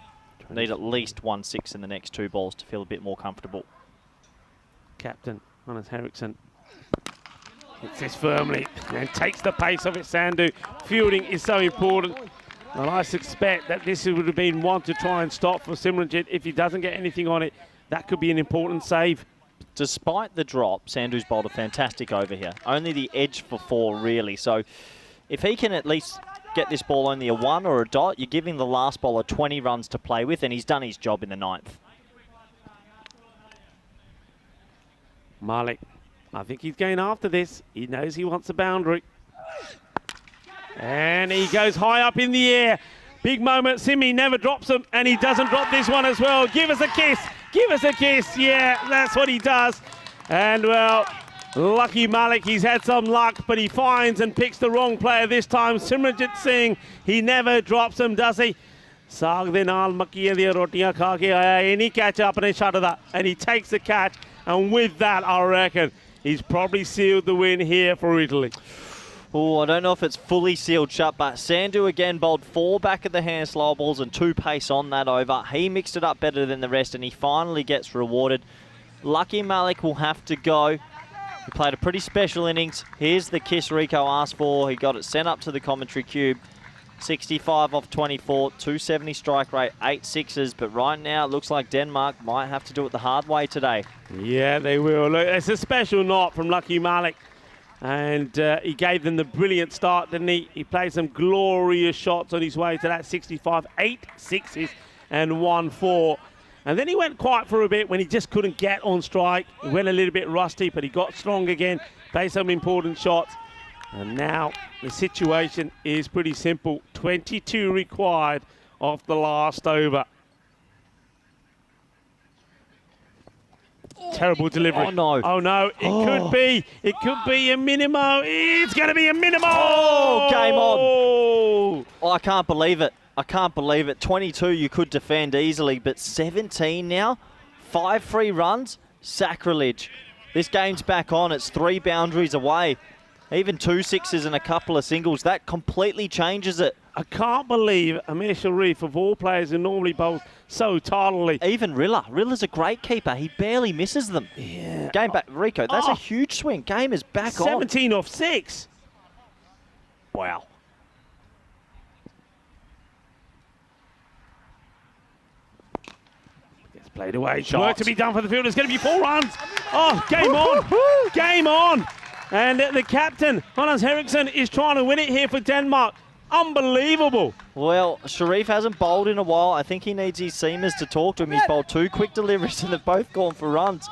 Need at least 1-6 in the next 2 balls to feel a bit more comfortable. Captain, Hannes Henriksen. Hits this firmly and takes the pace of it, Sandu. Fielding is so important. And I suspect that this would have been one to try and stop for Simranjit. If he doesn't get anything on it, that could be an important save. Despite the drop, Sandu's bowled a fantastic over here. Only the edge for 4, really. So if he can at least get this ball only a 1 or a dot, you're giving the last bowler 20 runs to play with, and he's done his job in the 9th. Malik, I think he's going after this. He knows he wants a boundary. And he goes high up in the air. Big moment. Simi never drops them, and he doesn't drop this one as well. Give us a kiss. Give us a kiss. Yeah, that's what he does. And, well, lucky Malik. He's had some luck, but he finds and picks the wrong player this time. Simranjit Singh, he never drops them, does he? Saag de naal makkiyan diyan rotiyan kha ke aaya. Any catch apne shot that, and he takes the catch. And with that, I reckon he's probably sealed the win here for Italy. Oh, I don't know if it's fully sealed shut, but Sandu again bowled 4 back of the hand slow balls and 2 pace on that over. He mixed it up better than the rest, and he finally gets rewarded. Lucky Malik will have to go. He played a pretty special innings. Here's the kiss Rico asked for. He got it sent up to the commentary cube. 65 off 24, 270 strike rate, 8 sixes. But right now, it looks like Denmark might have to do it the hard way today. Yeah, they will. Look, it's a special knot from Lucky Malik. And he gave them the brilliant start, didn't he? He played some glorious shots on his way to that 65, 8 sixes and 1 4. And then he went quiet for a bit when he just couldn't get on strike. He went a little bit rusty, but he got strong again, played some important shots. And now the situation is pretty simple. 22 required off the last over. Terrible delivery. Oh, no. Oh, no. It could be a minimo. It's going to be a minimo. Oh, game on. Oh, I can't believe it. I can't believe it. 22 you could defend easily, but 17 now? 5 free runs? Sacrilege. This game's back on. It's 3 boundaries away. Even 2 sixes and a couple of singles. That completely changes it. I can't believe Amir Sharif, of all players who normally bowls so tardily. Even Rilla. Rilla's a great keeper. He barely misses them. Yeah. Game back. Rico, that's a huge swing. Game is back on. 17 off 6. Wow. Gets played away. Shot. Work to be done for the field. There's going to be 4 runs. Oh, game on. Game on. And the captain, Hannes Henriksen, is trying to win it here for Denmark. Unbelievable. Well, Sharif hasn't bowled in a while. I think he needs his seamers to talk to him. He's bowled 2 quick deliveries and they've both gone for runs.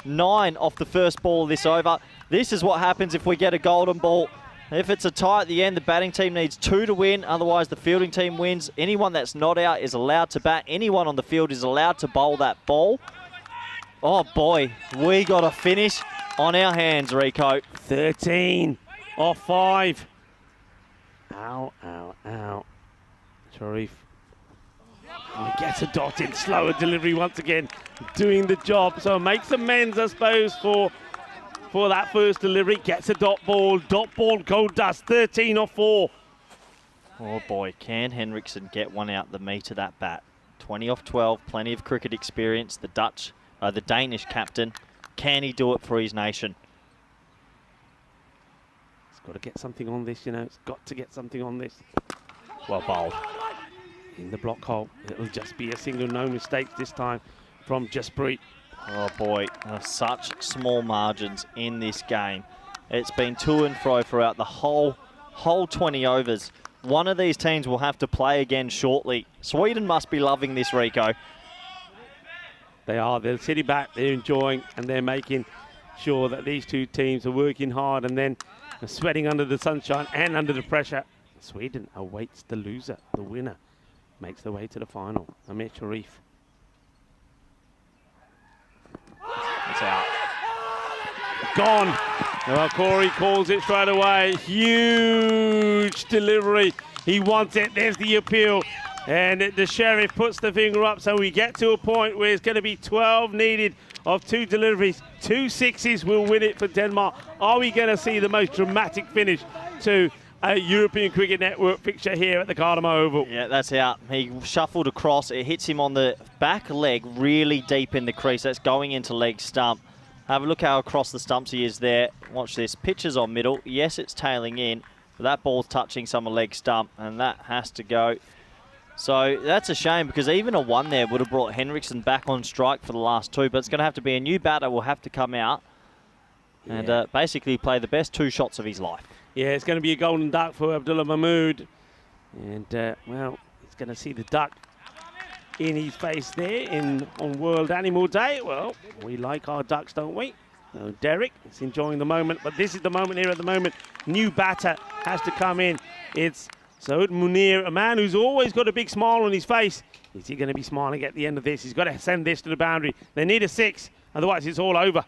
9 off the first ball of this over. This is what happens if we get a golden ball. If it's a tie at the end, the batting team needs 2 to win. Otherwise, the fielding team wins. Anyone that's not out is allowed to bat. Anyone on the field is allowed to bowl that ball. Oh, boy. We got a finish on our hands, Rico. 13 off 5. Ow, ow, ow. Sharif. And he gets a dot in. Slower delivery once again. Doing the job. So makes amends, I suppose, for that first delivery. Gets a dot ball. Dot ball, gold dust. 13 off 4. Oh, boy. Can Henriksen get one out the meat of that bat? 20 off 12. Plenty of cricket experience. The Danish captain. Can he do it for his nation? Got to get something on this, you know. It's got to get something on this. Well bowled. In the block hole. It'll just be a single, no mistakes this time from Jasprit. Oh boy, such small margins in this game. It's been to and fro throughout the whole 20 overs. One of these teams will have to play again shortly. Sweden must be loving this, Rico. They are. They're sitting back, they're enjoying, and they're making sure that these 2 teams are working hard and then sweating under the sunshine and under the pressure. Sweden awaits the loser. The winner makes the way to the final. Amir Sharif. It's out. Gone. Well, Corey calls it straight away. Huge delivery. He wants it. There's the appeal. And the Sheriff puts the finger up, so we get to a point where it's going to be 12 needed of 2 deliveries. 2 sixes will win it for Denmark. Are we going to see the most dramatic finish to a European Cricket Network fixture here at the Cardamom Oval. Yeah, that's out. He shuffled across. It hits him on the back leg really deep in the crease. That's going into leg stump. Have a look how across the stumps he is there. Watch this. Pitches on middle. Yes, it's tailing in, but that ball's touching some leg stump, and that has to go. So that's a shame, because even a 1 there would have brought Henriksen back on strike for the last 2, but it's going to have to be a new batter will have to come out and basically play the best 2 shots of his life. Yeah, it's going to be a golden duck for Abdullah Mahmood. And, well, he's going to see the duck in his face there on World Animal Day. Well, we like our ducks, don't we? Derek is enjoying the moment, but this is the moment here at the moment. New batter has to come in. It's Saud Munir, a man who's always got a big smile on his face. Is he going to be smiling at the end of this? He's got to send this to the boundary. They need a 6, otherwise it's all over.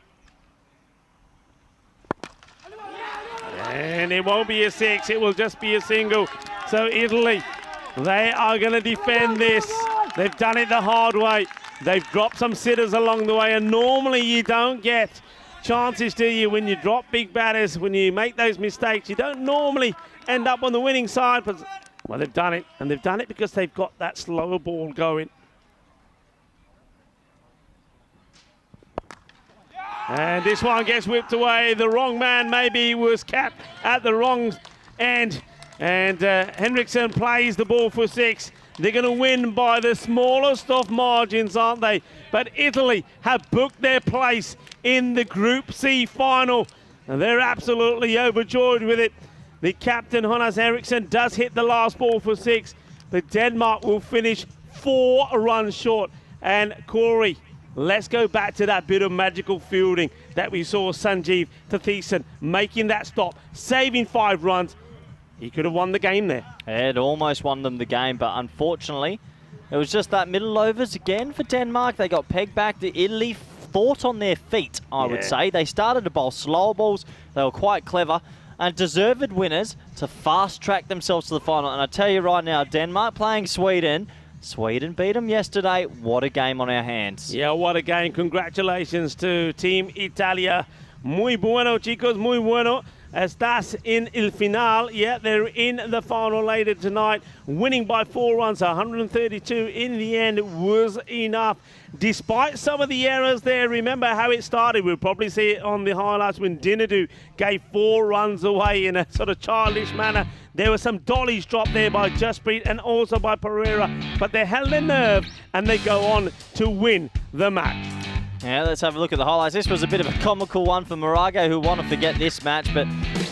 And it won't be a 6, it will just be a single. So Italy, they are going to defend this. They've done it the hard way. They've dropped some sitters along the way, and normally you don't get chances, do you, when you drop big batters, when you make those mistakes. You don't normally end up on the winning side, but well, they've done it, and they've done it because they've got that slower ball going. And this one gets whipped away. The wrong man maybe was capped at the wrong end. And Henriksen plays the ball for 6. They're going to win by the smallest of margins, aren't they? But Italy have booked their place in the Group C final. And they're absolutely overjoyed with it. The captain, Jonas Henriksen, does hit the last ball for 6. But Denmark will finish 4 runs short. And Corey, let's go back to that bit of magical fielding that we saw Sanjeev Tathisen making that stop, saving 5 runs. He could have won the game there. It almost won them the game, but unfortunately, it was just that middle overs again for Denmark. They got pegged back. The Italy thought on their feet, I would say. They started to bowl slower balls. They were quite clever and deserved winners to fast-track themselves to the final. And I tell you right now, Denmark playing Sweden. Sweden beat them yesterday. What a game on our hands. Yeah, what a game. Congratulations to Team Italia. Muy bueno, chicos, muy bueno. Estás en el final. Yeah, they're in the final later tonight. Winning by 4 runs, 132 in the end was enough. Despite some of the errors there, remember how it started. We'll probably see it on the highlights when Dinadu gave 4 runs away in a sort of childish manner. There were some dollies dropped there by Justpreet and also by Pereira, but they held their nerve and they go on to win the match. Yeah, let's have a look at the highlights. This was a bit of a comical one for Moraga, who want to forget this match, but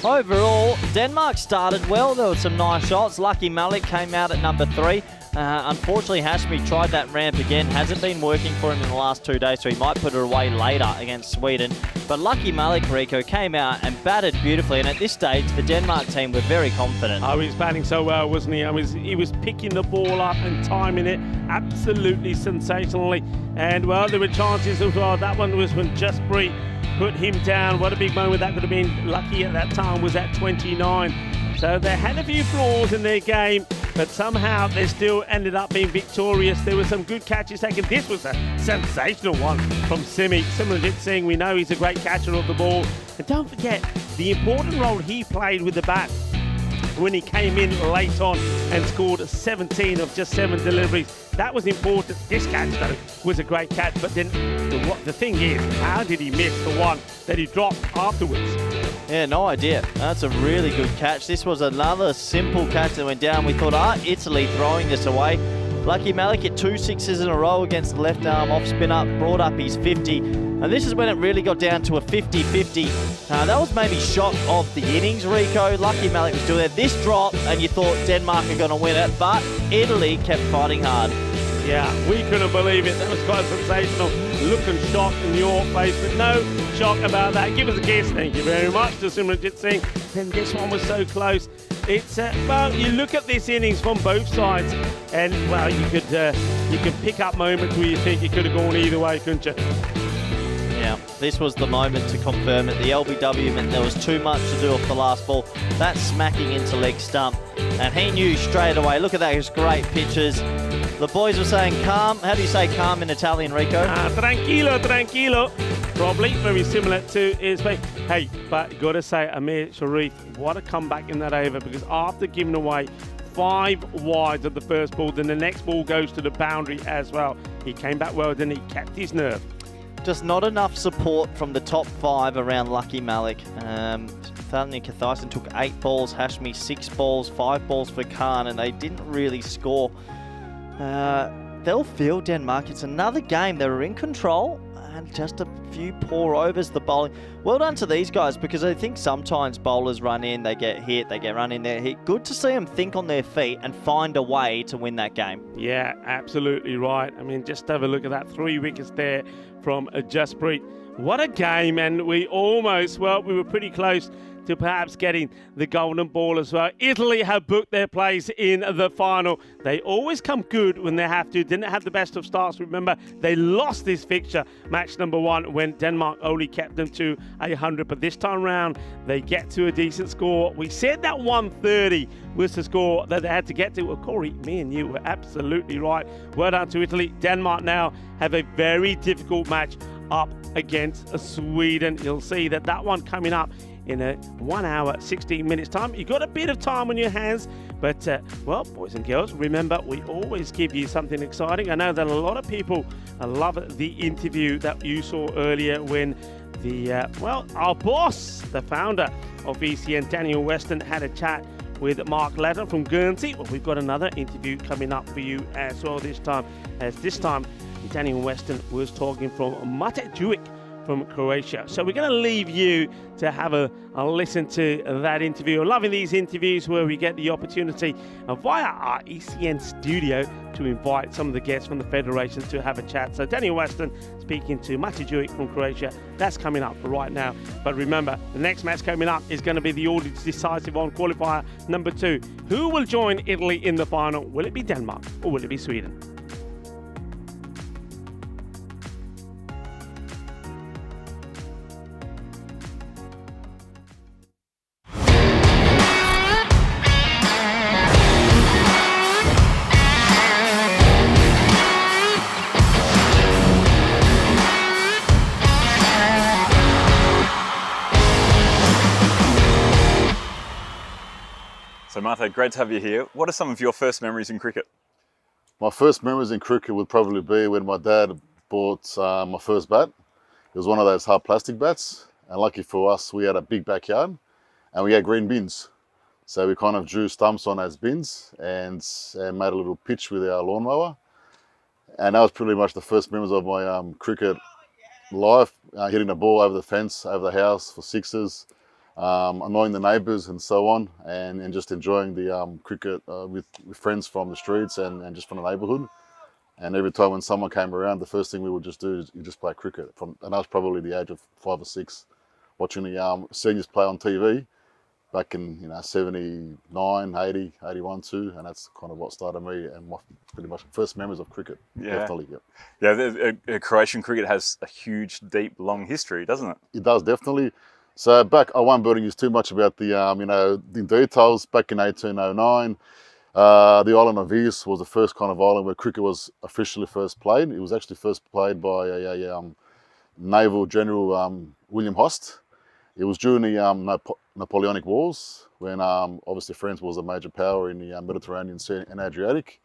overall, Denmark started well. There were some nice shots. Lucky Malik came out at number 3. Unfortunately, Hashmi tried that ramp again. Hasn't been working for him in the last 2 days, so he might put it away later against Sweden. But Lucky Malik, Rico, came out and batted beautifully, and at this stage, the Denmark team were very confident. Oh, he was batting so well, wasn't he? He was picking the ball up and timing it absolutely sensationally. And, well, there were chances as well. That one was when Justpreet put him down. What a big moment that could have been. Lucky at that time was at 29. So they had a few flaws in their game, but somehow they still ended up being victorious. There were some good catches taken. This was a sensational one from Simranjit Singh. We know he's a great catcher of the ball. And don't forget the important role he played with the bat when he came in late on and scored 17 of just 7 deliveries. That was important. This catch, though, was a great catch. But then the thing is, how did he miss the one that he dropped afterwards? Yeah, no idea. That's a really good catch. This was another simple catch that went down. We thought, Italy throwing this away. Lucky Malik hit 2 sixes in a row against the left arm off spinner, brought up his 50. And this is when it really got down to a 50-50. That was maybe shot of the innings, Rico. Lucky Malik was still there. This drop, and you thought Denmark are going to win it, but Italy kept fighting hard. Yeah, we couldn't believe it. That was quite sensational. Look and shock in your face, but no shock about that. Give us a kiss. Thank you very much to Simranjit Singh. Then this one was so close. It's well, you look at this innings from both sides, and well, you could pick up moments where you think it could have gone either way, couldn't you? Yeah, this was the moment to confirm it. The LBW meant there was too much to do off the last ball. That smacking into leg stump, and he knew straight away. Look at those great pitches. The boys were saying calm. How do you say calm in Italian, Rico? Tranquilo, tranquilo. Probably very similar to his face. Hey, but got to say, Amir Sharif, what a comeback in that over, because after giving away 5 wides at the first ball, then the next ball goes to the boundary as well. He came back well, then he kept his nerve. Just not enough support from the top 5 around Lucky Malik. Nathaniel Cathyson took 8 balls, Hashmi 6 balls, 5 balls for Khan, and they didn't really score. They'll feel Denmark. It's another game. They were in control, and just a few poor overs, the bowling. Well done to these guys, because I think sometimes bowlers run in, they get hit, they get run in, they're hit. Good to see them think on their feet and find a way to win that game. Yeah, absolutely right. I mean, just have a look at that. 3 wickets there from Jasprit. What a game, and we were pretty close to perhaps getting the golden ball as well. Italy have booked their place in the final. They always come good when they have to. Didn't have the best of starts. Remember, they lost this fixture, match number 1, when Denmark only kept them to 100. But this time round, they get to a decent score. We said that 130 was the score that they had to get to. Well, Corey, me and you were absolutely right. Well done to Italy. Denmark now have a very difficult match up against Sweden. You'll see that one coming up in a 1 hour, 16 minutes time. You've got a bit of time on your hands, but well, boys and girls, remember, we always give you something exciting. I know that a lot of people love the interview that you saw earlier when our boss, the founder of ECN, Daniel Weston, had a chat with Mark Ladder from Guernsey. Well, we've got another interview coming up for you as well this time. Daniel Weston was talking from Mate Juic from Croatia. So we're going to leave you to have a listen to that interview. I'm loving these interviews where we get the opportunity via our ECN studio to invite some of the guests from the Federation to have a chat. So Daniel Weston speaking to Mate Juic from Croatia. That's coming up right now. But remember, the next match coming up is going to be the all decisive on qualifier number 2. Who will join Italy in the final? Will it be Denmark or will it be Sweden? So Martha, great to have you here. What are some of your first memories in cricket? My first memories in cricket would probably be when my dad bought my first bat. It was one of those hard plastic bats, and lucky for us, we had a big backyard and we had green bins. So we kind of drew stumps on those bins and made a little pitch with our lawnmower. And that was pretty much the first memories of my cricket life, hitting the ball over the fence, over the house for sixes, annoying the neighbours and so on, and just enjoying the cricket with friends from the streets and just from the neighbourhood. And every time when someone came around, the first thing we would just do is just play cricket. And I was probably the age of 5 or 6, watching the seniors play on TV back in 79, 80, 81 too, and that's kind of what started me and my pretty much first memories of cricket. Yeah, definitely. Yeah. Croatian cricket has a huge, deep, long history, doesn't it? It does, definitely. So back, I won't bore you too much about the the details. Back in 1809, the island of Vis was the first kind of island where cricket was officially first played. It was actually first played by a naval general, William Host. It was during the Napoleonic Wars, when obviously France was a major power in the Mediterranean Sea and Adriatic.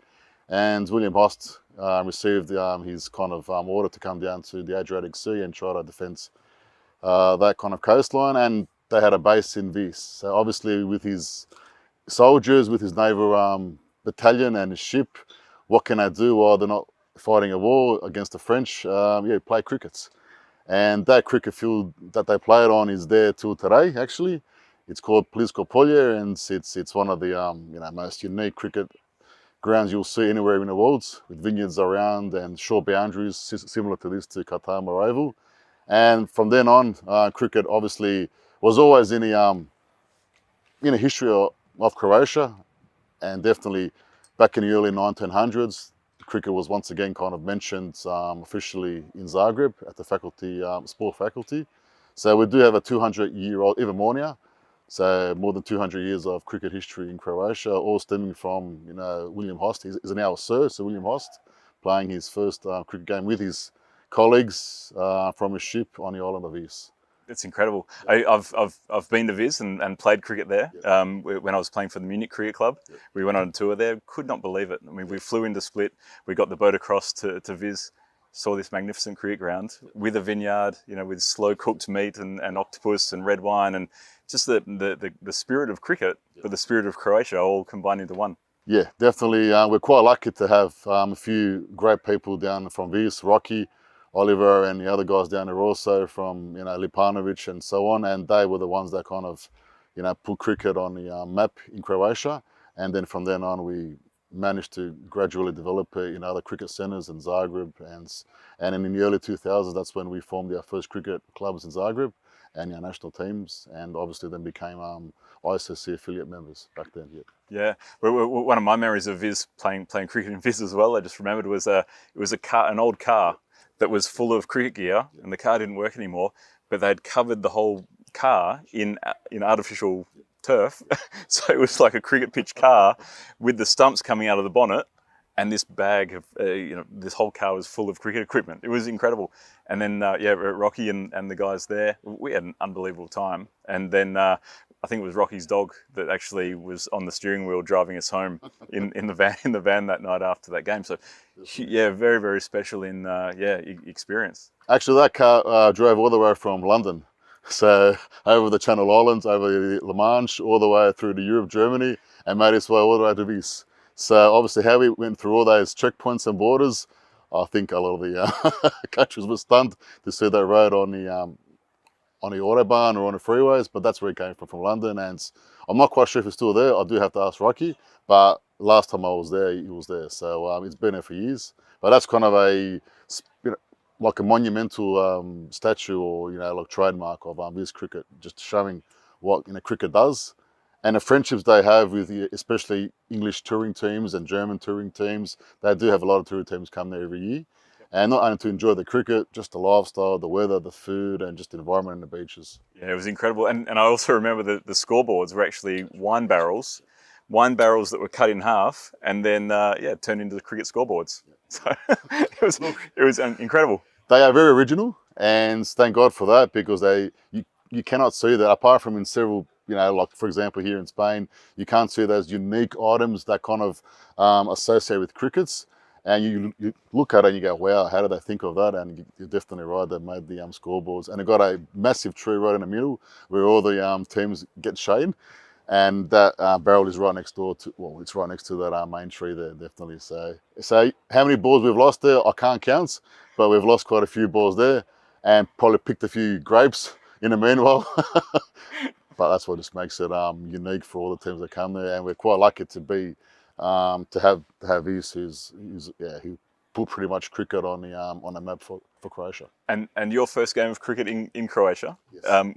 And William Host received his kind of order to come down to the Adriatic Sea and try to defend that kind of coastline, and they had a base in Vis. So obviously with his soldiers, with his naval battalion and his ship, what can they do while they're not fighting a war against the French? Play crickets. And that cricket field that they played on is there till today, actually. It's called Plisko Polje, and it's one of the most unique cricket grounds you'll see anywhere in the world, with vineyards around and short boundaries similar to this to Qatar Oval. And from then on, cricket obviously was always in the history of Croatia, and definitely back in the early 1900s, cricket was once again kind of mentioned officially in Zagreb at the faculty, sport faculty. So we do have a 200-year-old, even more now, So more than 200 years of cricket history in Croatia, all stemming from, William Host. He's now a Sir William Host, playing his first cricket game with his colleagues from a ship on the island of Vis. It's incredible. I've been to Viz and played cricket there. When I was playing for the Munich Cricket Club, we went on a tour there. Could not believe it. I mean, we flew into Split. We got the boat across to Viz. Saw this magnificent cricket ground with a vineyard, with slow cooked meat and octopus and red wine, and just the spirit of cricket, but the spirit of Croatia all combined into one. Yeah, definitely. We're quite lucky to have a few great people down from Vis, Rocky, Oliver, and the other guys down there also from, Lipanovic and so on. And they were the ones that kind of, put cricket on the map in Croatia. And then from then on, we managed to gradually develop other cricket centres in Zagreb. And in the early 2000s, that's when we formed our first cricket clubs in Zagreb and our national teams. And obviously then became ICC affiliate members back then. Yeah, one of my memories of Viz playing cricket in Viz as well, I just remembered, was an old car that was full of cricket gear, and the car didn't work anymore, but they'd covered the whole car in artificial turf. So it was like a cricket pitch car with the stumps coming out of the bonnet, and this bag of, this whole car was full of cricket equipment. It was incredible. And then, Rocky and the guys there, we had an unbelievable time. And then I think it was Rocky's dog that actually was on the steering wheel driving us home in the van that night after that game. So, very, very special experience. Actually, that car drove all the way from London. So over the Channel Islands, over the La Manche, all the way through to Europe, Germany, and made its way all the way to Vis. So obviously how we went through all those checkpoints and borders, I think a lot of the countries were stunned to see that road on the Autobahn or on the freeways, but that's where it came from London. And I'm not quite sure if it's still there. I do have to ask Rocky, but last time I was there, he was there. So it's been there for years. But that's kind of like a monumental statue or, like trademark of this cricket, just showing what, cricket does. And the friendships they have with especially English touring teams and German touring teams. They do have a lot of touring teams come there every year. And not only to enjoy the cricket, just the lifestyle, the weather, the food, and just the environment and the beaches. Yeah, it was incredible. And I also remember the scoreboards were actually wine barrels that were cut in half and then, turned into the cricket scoreboards. So it was incredible. They are very original, and thank God for that, because you cannot see that apart from in several, like for example here in Spain, you can't see those unique items that kind of associate with crickets. And you look at it and you go, wow, how did they think of that? And you're definitely right, they made the scoreboards. And it got a massive tree right in the middle where all the teams get shade. And that barrel is right next door to, it's right next to that main tree there, definitely. So how many balls we've lost there, I can't count, but we've lost quite a few balls there and probably picked a few grapes in the meanwhile. But that's what just makes it unique for all the teams that come there. And we're quite lucky to be, to have Vis, who put pretty much cricket on the map for Croatia. And your first game of cricket in Croatia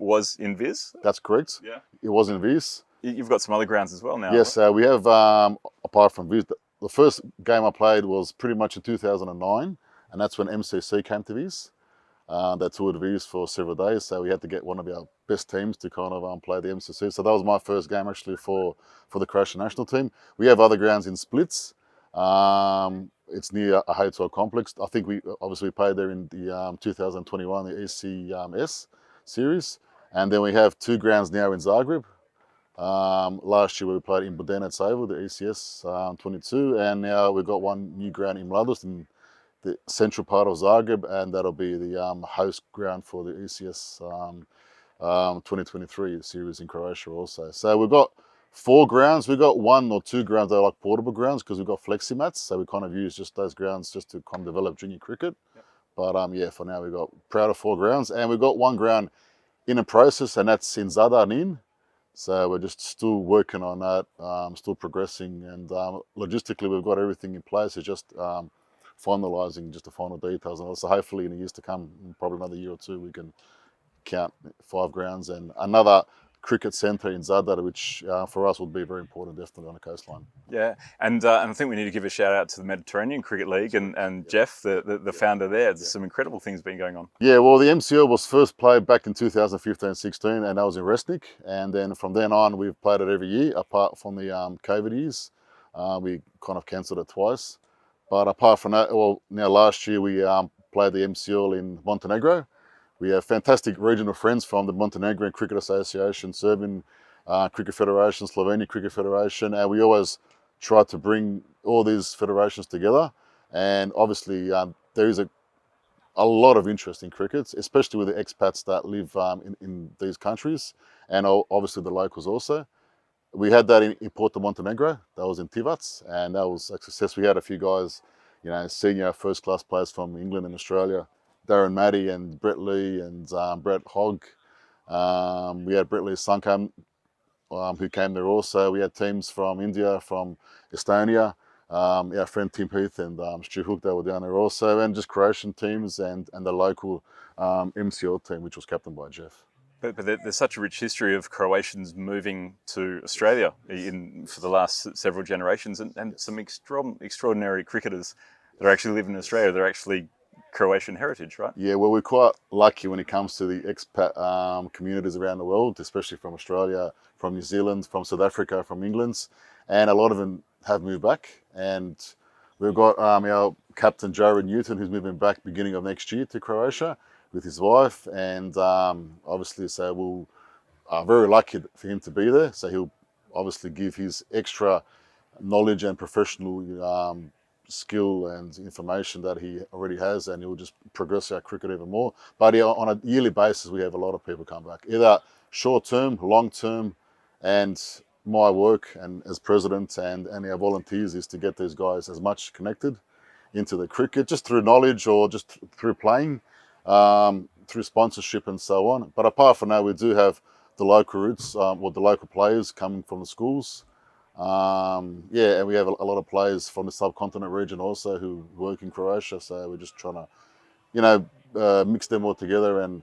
was in Vis? That's correct. Yeah. It was in Vis. You've got some other grounds as well now. Yes, right? we have, apart from Vis, the first game I played was pretty much in 2009, and that's when MCC came to Vis. They toured Vis for several days, so we had to get one of our best teams to kind of play the MCC. So that was my first game actually for the Croatian national team. We have other grounds in Splits. It's near a hotel complex. I think we obviously played there in the 2021, the ECS series. And then we have two grounds now in Zagreb. Last year we played in Budenac Oval, the ECS 22, and now we've got one new ground in Mladost in the central part of Zagreb, and that'll be the host ground for the ECS 2023 series in Croatia also. So we've got 4 grounds. We've got 1 or 2 grounds that are like portable grounds because we've got flexi mats, so we kind of use just those grounds just to kind of develop junior cricket. Yep. But for now we've got proud of 4 grounds, and we've got 1 ground in a process, and that's in Zadanin. So we're just still working on that, still progressing, and logistically we've got everything in place. It's just finalising just the final details, and also hopefully in the years to come, probably another year or 2, we can count 5 grounds and another cricket centre in Zadar, which for us would be very important, definitely on the coastline. Yeah, and I think we need to give a shout out to the Mediterranean Cricket League and Jeff, the founder there. There's some incredible things been going on. Yeah, well, the MCL was first played back in 2015-16, and that was in Resnick. And then from then on, we've played it every year, apart from the COVID years. We kind of cancelled it twice. But apart from that, well, now last year we played the MCL in Montenegro. We have fantastic regional friends from the Montenegrin Cricket Association, Serbian Cricket Federation, Slovenian Cricket Federation, and we always try to bring all these federations together. And obviously, there is a lot of interest in cricket, especially with the expats that live in these countries, and obviously the locals also. We had that in Porto Montenegro, that was in Tivac, and that was a success. We had a few guys, senior first-class players from England and Australia, Darren Matty and Brett Lee and Brett Hogg. We had Brett Lee's son who came there also. We had teams from India, from Estonia, our friend Tim Heath and Stu Hook, they were down there also, and just Croatian teams and the local MCL team, which was captained by Jeff. But there's such a rich history of Croatians moving to Australia for the last several generations, and some extraordinary cricketers that are actually living in Australia. They're actually Croatian heritage, right? Yeah, well, we're quite lucky when it comes to the expat communities around the world, especially from Australia, from New Zealand, from South Africa, from England, and a lot of them have moved back. And we've got our captain, Jared Newton, who's moving back beginning of next year to Croatia with his wife, and obviously, so we'll are very lucky for him to be there. So he'll obviously give his extra knowledge and professional skill and information that he already has, and he'll just progress our cricket even more. But on a yearly basis, we have a lot of people come back, either short term, long term, and my work and as president and our volunteers is to get these guys as much connected into the cricket, just through knowledge or just through playing, through sponsorship and so on. But apart from that, we do have the local roots, or the local players coming from the schools. And we have a lot of players from the subcontinent region also who work in Croatia. So we're just trying to, mix them all together and,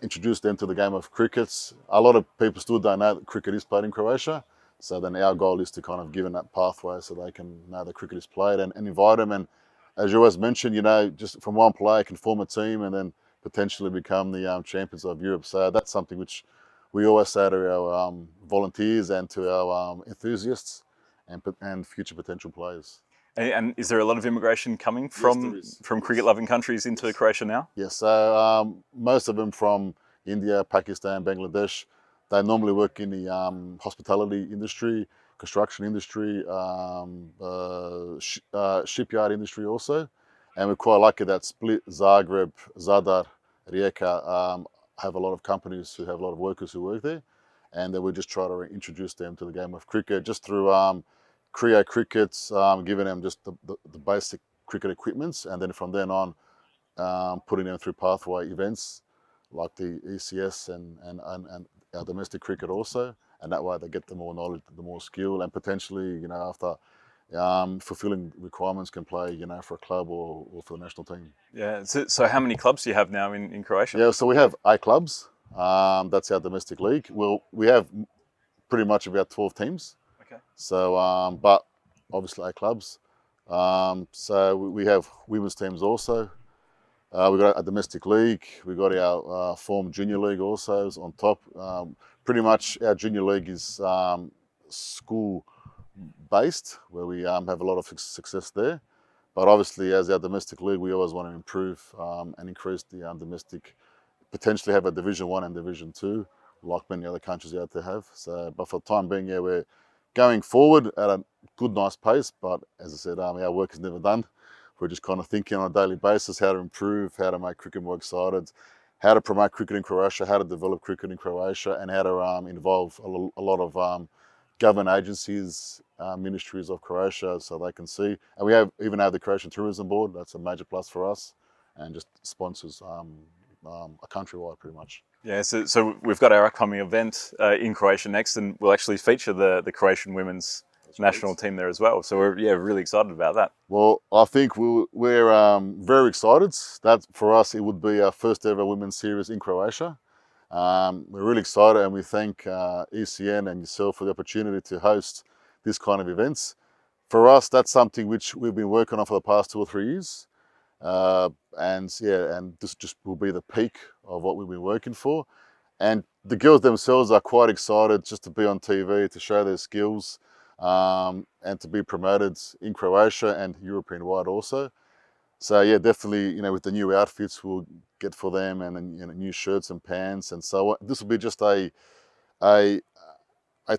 introduce them to the game of cricket. A lot of people still don't know that cricket is played in Croatia. So then our goal is to kind of give them that pathway so they can know that cricket is played and invite them. And as you always mentioned, just from one player can form a team and then potentially become the champions of Europe. So that's something which we always say to our volunteers and to our enthusiasts and future potential players. And is there a lot of immigration coming from cricket-loving countries into Croatia now? Yes, so most of them from India, Pakistan, Bangladesh. They normally work in the hospitality industry, construction industry, shipyard industry also. And we're quite lucky that Split, Zagreb, Zadar, Rijeka have a lot of companies who have a lot of workers who work there. And then we just try to introduce them to the game of cricket just through Creo Crickets, giving them just the basic cricket equipments. And then from then on, putting them through pathway events like the ECS and our domestic cricket also. And that way they get the more knowledge, the more skill, and potentially, after fulfilling requirements can play, for a club or for the national team. Yeah, so how many clubs do you have now in Croatia? Yeah, so we have 8 clubs. That's our domestic league. We have pretty much about 12 teams. Okay. So, but obviously 8 clubs. So we have women's teams also. We've got a domestic league. We've got our form junior league also on top. Pretty much our junior league is school-based, where we have a lot of success there. But obviously, as our domestic league, we always want to improve and increase the domestic, potentially have a Division 1 and Division 2, like many other countries out there have. So, but for the time being, we're going forward at a good, nice pace. But as I said, our work is never done. We're just kind of thinking on a daily basis how to improve, how to make cricket more excited, how to promote cricket in Croatia, how to develop cricket in Croatia, and how to involve a lot of government agencies, ministries of Croatia, so they can see. And we even have the Croatian Tourism Board. That's a major plus for us, and just sponsors a countrywide pretty much. Yeah, so we've got our upcoming event in Croatia next, and we'll actually feature the Croatian women's national team there as well. So we're really excited about that. Well, I think we're very excited. That for us, it would be our first ever women's series in Croatia. We're really excited, and we thank ECN and yourself for the opportunity to host this kind of events. For us, that's something which we've been working on for the past 2 or 3 years. And this just will be the peak of what we've been working for. And the girls themselves are quite excited just to be on TV, to show their skills, and to be promoted in Croatia and European-wide also. So yeah, definitely, with the new outfits we'll get for them, and then, new shirts and pants and so on. This will be just a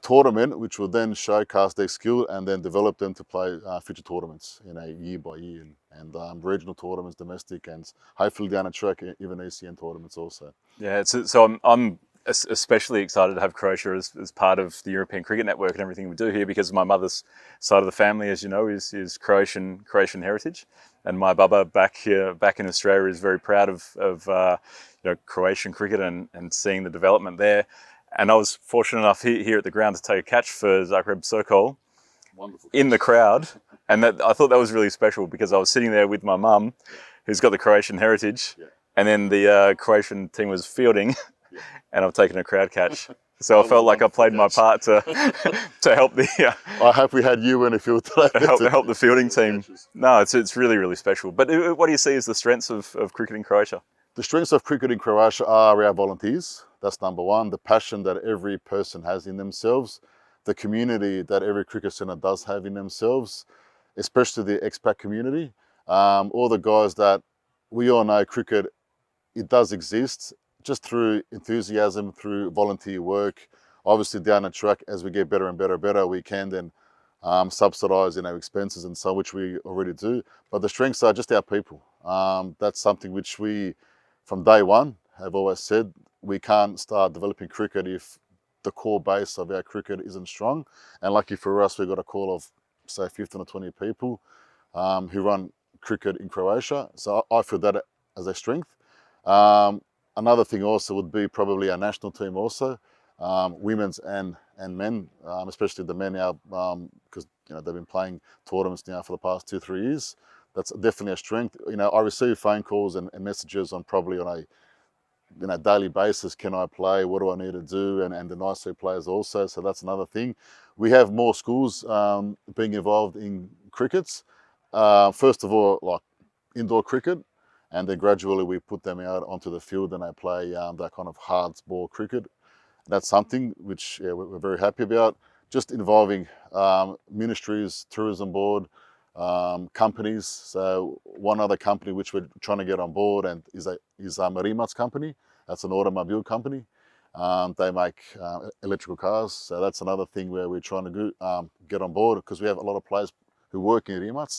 tournament which will then showcase their skill and then develop them to play future tournaments, year by year, and regional tournaments, domestic, and hopefully down the track even ECN tournaments also. Yeah, so I'm especially excited to have Croatia as part of the European Cricket Network and everything we do here, because my mother's side of the family, as you know, is Croatian heritage, and my baba back in Australia is very proud of Croatian cricket and seeing the development there. And I was fortunate enough here at the ground to take a catch for Zagreb Sokol in the crowd, and I thought that was really special, because I was sitting there with my mum, who's got the Croatian heritage, and then the Croatian team was fielding, and I've taken a crowd catch. So I felt like I played my part to help the. I hope we had you in a field today. help the fielding team. No, it's really, really special. But what do you see as the strengths of cricket in Croatia? The strengths of cricket in Croatia are our volunteers. That's number one. The passion that every person has in themselves, the community that every cricket centre does have in themselves, especially the expat community. All the guys that we all know, cricket, it does exist just through enthusiasm, through volunteer work. Obviously down the track, as we get better and better, we can then subsidise expenses and so, which we already do. But the strengths are just our people. That's something which we, from day one, have always said. We can't start developing cricket if the core base of our cricket isn't strong. And lucky for us, we've got a core of, say, 15 or 20 people who run cricket in Croatia. So I feel that as a strength. Another thing also would be probably our national team also, women's and men, especially the men now, because they've been playing tournaments now for the past 2 or 3 years. That's definitely a strength. I receive phone calls and messages on probably on a daily basis. Can I play? What do I need to do? And the nice players also. So that's another thing. We have more schools being involved in crickets. First of all, like indoor cricket, and then gradually we put them out onto the field and they play that kind of hard ball cricket. That's something which we're very happy about. Just involving ministries, tourism board, companies. So one other company which we're trying to get on board and is Rimac company. That's an automobile company. They make electrical cars. So that's another thing where we're trying to get on board, because we have a lot of players who work in Rimac,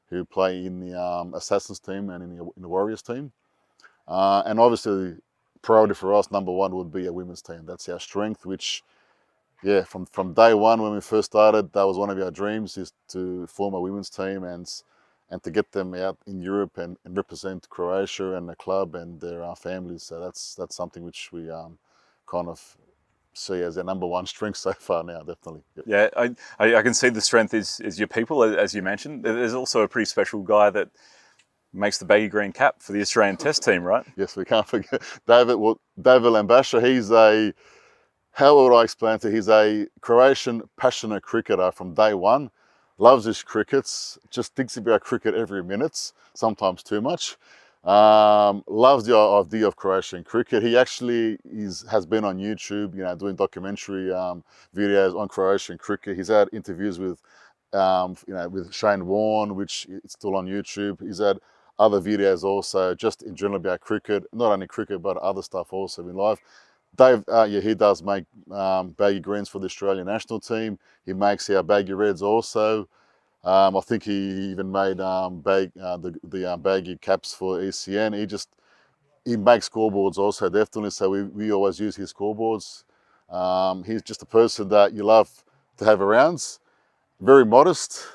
who play in the Assassins team and in the Warriors team. And obviously, priority for us, number one, would be a women's team. That's our strength, which, from day one when we first started, that was one of our dreams, is to form a women's team and to get them out in Europe and represent Croatia and the club and their families. So that's something which we kind of see as our number one strength so far now, definitely. Yep. Yeah, I can see the strength is your people, as you mentioned. There's also a pretty special guy that makes the baggy green cap for the Australian Test team, right? Yes, we can't forget David Lambasha. He's how would I explain it? He's a Croatian passionate cricketer from day one. Loves his crickets, just thinks about cricket every minute, sometimes too much. Loves the idea of Croatian cricket. He actually has been on YouTube, doing documentary videos on Croatian cricket. He's had interviews with Shane Warne, which is still on YouTube. He's had other videos also, just in general about cricket, not only cricket but other stuff also in life. Dave, he does make baggy greens for the Australian national team. He makes our baggy reds also. I think he even made the baggy caps for ECN. He makes scoreboards also, definitely. So we always use his scoreboards. He's just a person that you love to have around. Very modest,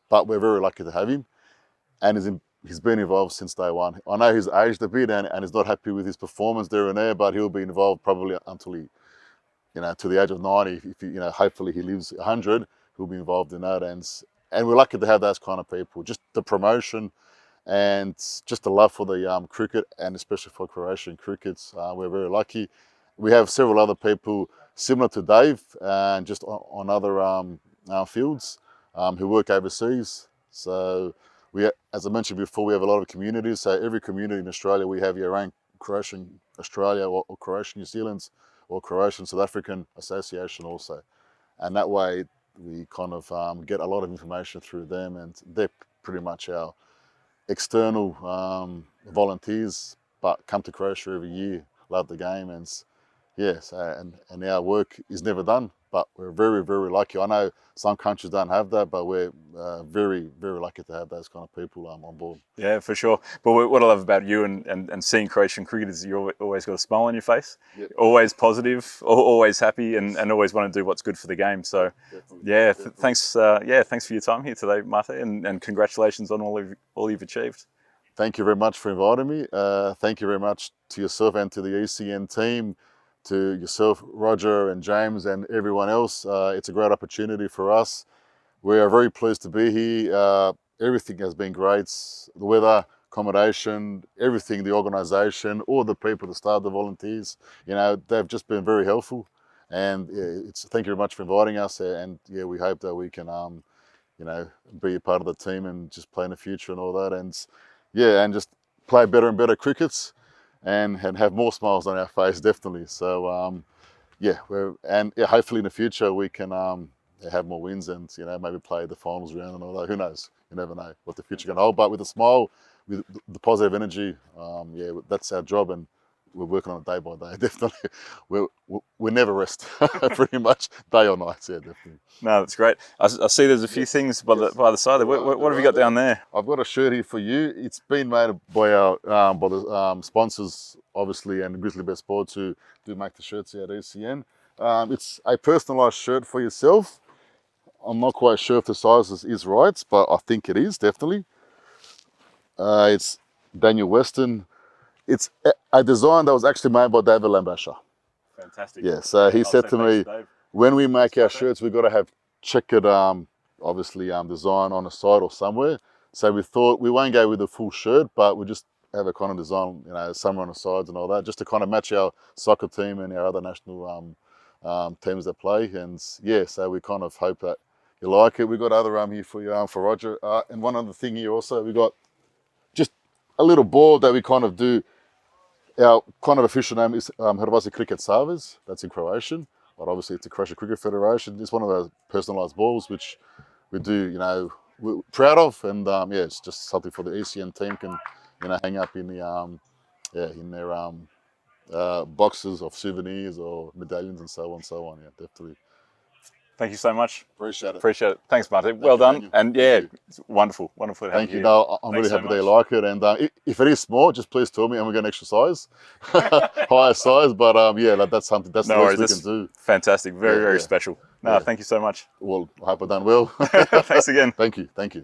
but we're very lucky to have him. And he's been involved since day one. I know he's aged a bit and he's not happy with his performance there and there, but he'll be involved probably until he, to the age of 90. If he, hopefully he lives 100, he'll be involved in that. And we're lucky to have those kind of people. Just the promotion and just a love for the cricket, and especially for Croatian cricket. We're very lucky. We have several other people similar to Dave, and just on other fields who work overseas. So we, as I mentioned before, we have a lot of communities. So every community in Australia, we have your own Croatian Australia or Croatian New Zealand's or Croatian South African Association also. And that way we kind of get a lot of information through them, and they're pretty much our external volunteers, but come to Croatia every year, love the game, and yes, and our work is never done, but we're very, very lucky. I know some countries don't have that, but we're very, very lucky to have those kind of people on board. Yeah, for sure. But what I love about you and seeing Croatian cricket is you always got a smile on your face, Yep. always positive, always happy, and always want to do what's good for the game. So, Definitely. yeah, Definitely. thanks for your time here today, Mate, and congratulations on all you've achieved. Thank you very much for inviting me. Thank you very much to yourself and to the ECN team, to yourself, Roger and James and everyone else. It's a great opportunity for us. We are very pleased to be here. Everything has been great. The weather, accommodation, everything, the organisation, all the people, the staff, the volunteers, you know, they've just been very helpful. And thank you very much for inviting us. And yeah, we hope that we can, you know, be a part of the team and just play in the future and all that. And yeah, and just play better and better crickets. And have more smiles on our face, definitely. So yeah, hopefully in the future we can have more wins and, you know, maybe play the finals round and all that. Who knows? You never know what the future can hold. But with a smile, with the positive energy, yeah, that's our job, and we're working on it day by day. Definitely, we never rest, pretty much day or night. Yeah, definitely. No, that's great. I see there's a few things by the side there. What have you got down there? I've got a shirt here for you. It's been made by our by the sponsors, obviously, and Grizzly Bear Sports, who do make the shirts here at ECN. It's a personalised shirt for yourself. I'm not quite sure if the size is right, but I think it is, definitely. It's Daniel Weston. It's a design that was actually made by David Lambasha. Fantastic. Yeah, so he said to me, when we make our shirts, we've got to have checkered, obviously, design on the side or somewhere. So we thought we won't go with the full shirt, but we just have a kind of design, you know, somewhere on the sides and all that, just to kind of match our soccer team and our other national teams that play. And yeah, so we kind of hope that you like it. We got other here for you, for Roger. And one other thing here also, we got just a little board that we kind of do. Our kind of official name is Hrvatski Cricket Savez. That's in Croatian, but obviously it's the Croatian Cricket Federation. It's one of those personalised balls which we do, you know, we're proud of, and yeah, it's just something for the ECN team can, you know, hang up in the in their boxes of souvenirs or medallions and so on. Yeah, definitely. Thank you so much. Appreciate it. Appreciate it. Thanks, Martin. Well done. And yeah, it's wonderful to have Thank you. you. No, I'm really happy they like it. And if it is small, just please tell me and we're going to exercise, higher size. But yeah, that's something. That's the best we can do. Fantastic. Very special. No, Yeah. thank you so much. Well, I hope I've done well. Thanks again. Thank you. Thank you.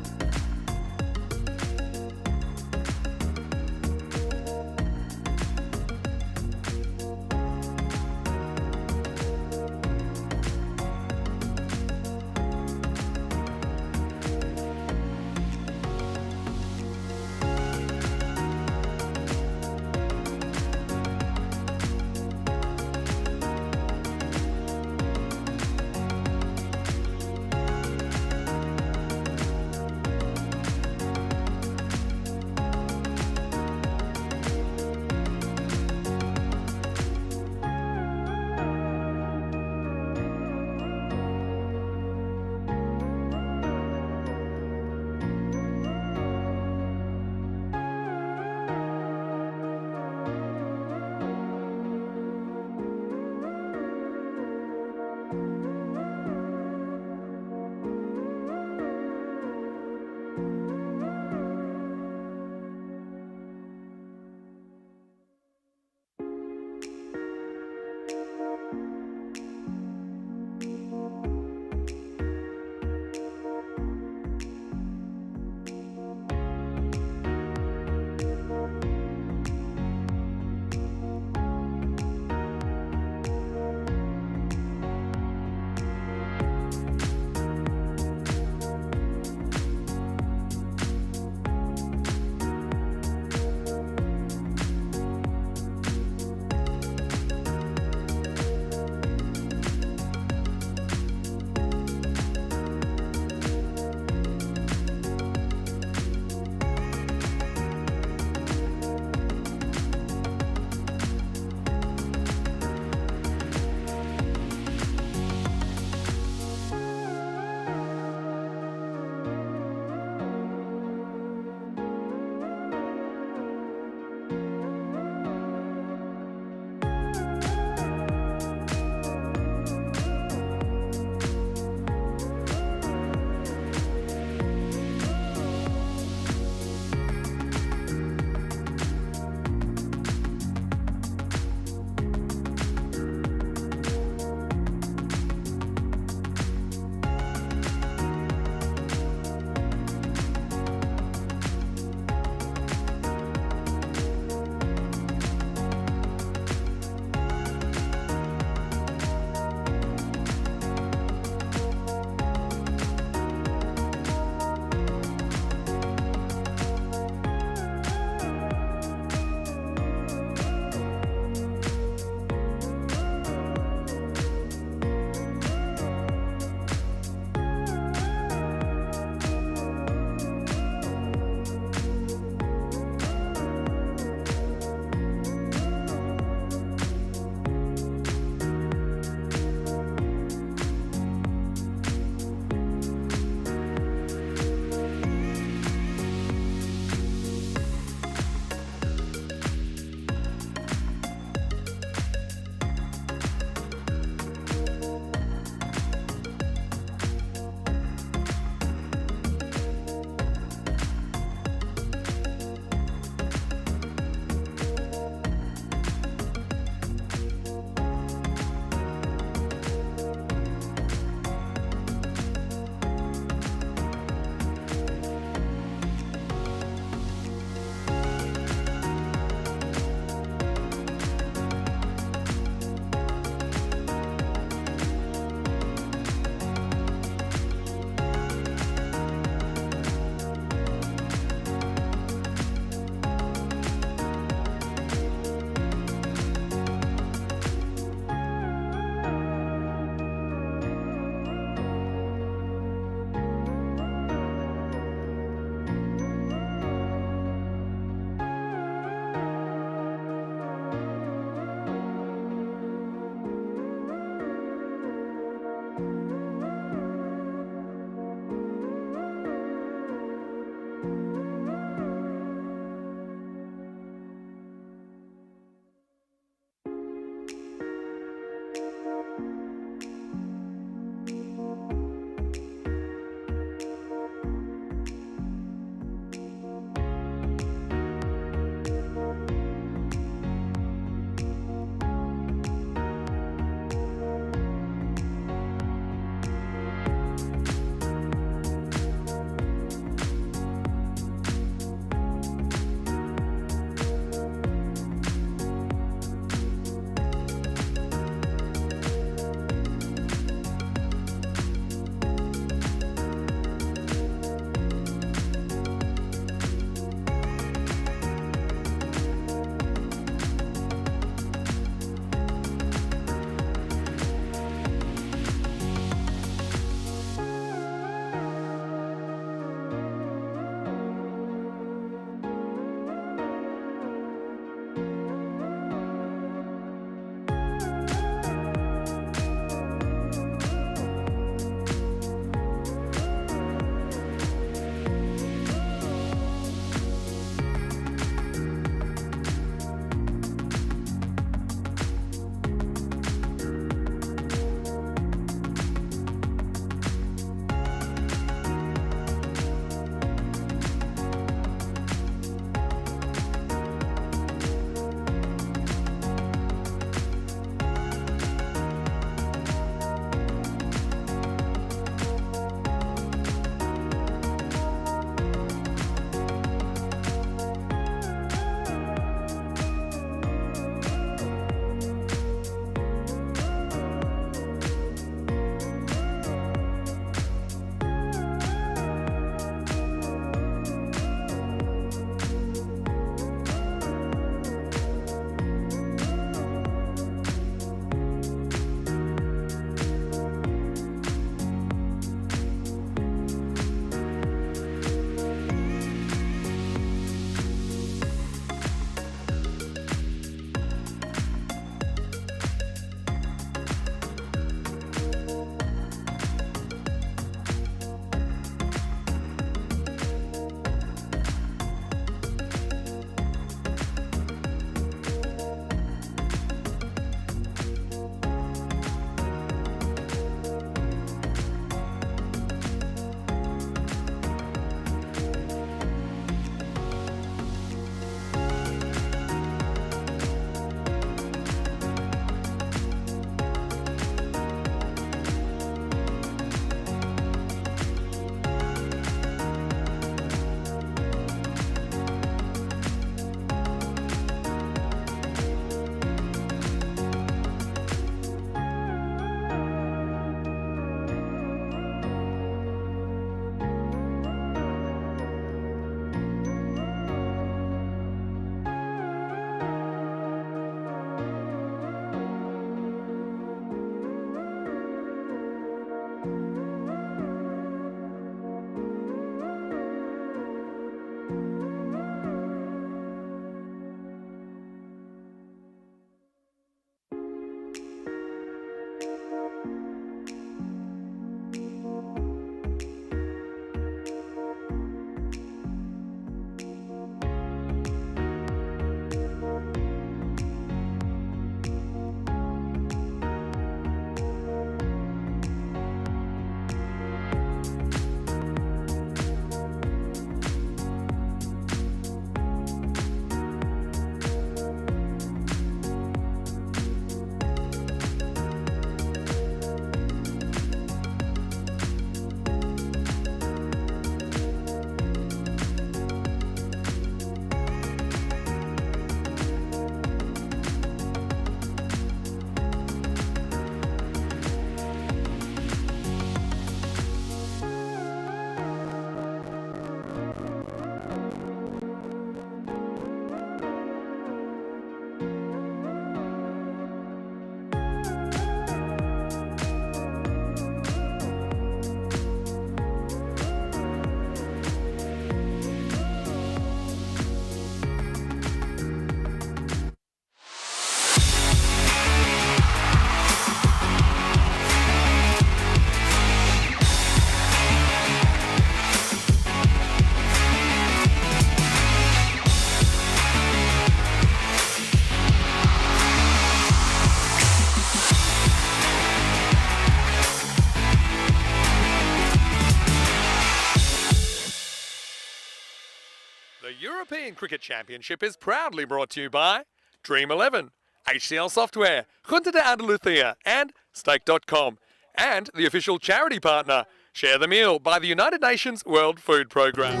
The European Cricket Championship is proudly brought to you by Dream11, HCL Software, Junta de Andalucía, and Stake.com. And the official charity partner, Share the Meal by the United Nations World Food Programme.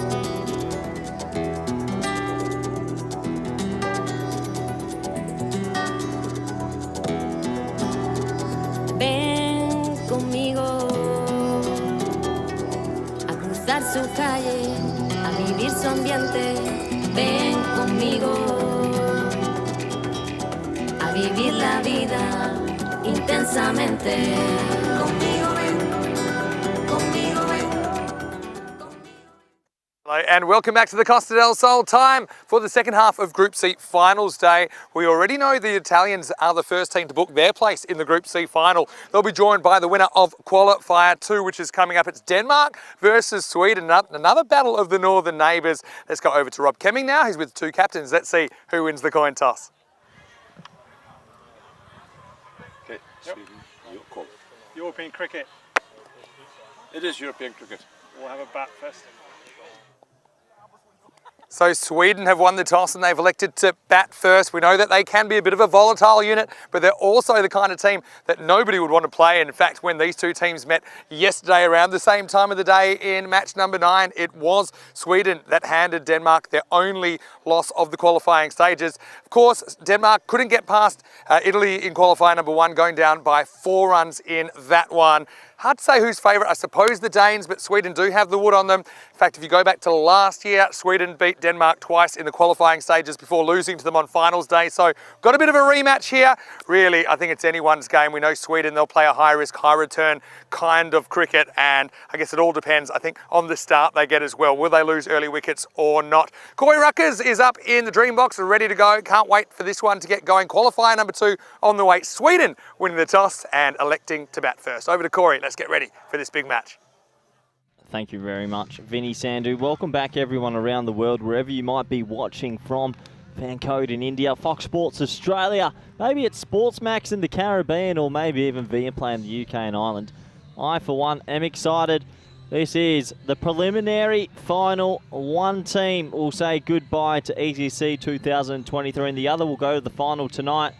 Ven conmigo a cruzar su calle, a vivir su ambiente. Ven conmigo a vivir la vida intensamente. Conmigo ven, conmigo ven. Hello and welcome back to the Costa del Sol. Time for the second half of Group C Finals Day. We already know the Italians are the first team to book their place in the Group C Final. They'll be joined by the winner of Qualifier 2, which is coming up. It's Denmark versus Sweden, another battle of the northern neighbours. Let's go over to Rob Kemming now. He's with two captains. Let's see who wins the coin toss. Okay, Sweden, your call. European cricket. It is European cricket. We'll have a bat first. So Sweden have won the toss and they've elected to bat first. We know that they can be a bit of a volatile unit, but they're also the kind of team that nobody would want to play. In fact, when these two teams met yesterday around the same time of the day in match number 9, it was Sweden that handed Denmark their only loss of the qualifying stages. Of course, Denmark couldn't get past Italy in qualifier number 1, going down by 4 runs in that one. Hard to say who's favourite. I suppose the Danes, but Sweden do have the wood on them. In fact, if you go back to last year, Sweden beat Denmark twice in the qualifying stages before losing to them on finals day. So got a bit of a rematch here. Really, I think it's anyone's game. We know Sweden, they'll play a high risk, high return kind of cricket. And I guess it all depends, I think, on the start they get as well. Will they lose early wickets or not? Corey Ruckers is up in the dream box, ready to go. Can't wait for this one to get going. Qualifier number 2 on the way. Sweden winning the toss and electing to bat first. Over to Corey. Let's get ready for this big match. Thank you very much, Vinny Sandhu. Welcome back, everyone around the world, wherever you might be watching from. Fan Code in India, Fox Sports Australia, maybe it's Sportsmax in the Caribbean, or maybe even Viaplay in the UK and Ireland. I, for one, am excited. This is the preliminary final. One team will say goodbye to ECC 2023, and the other will go to the final tonight.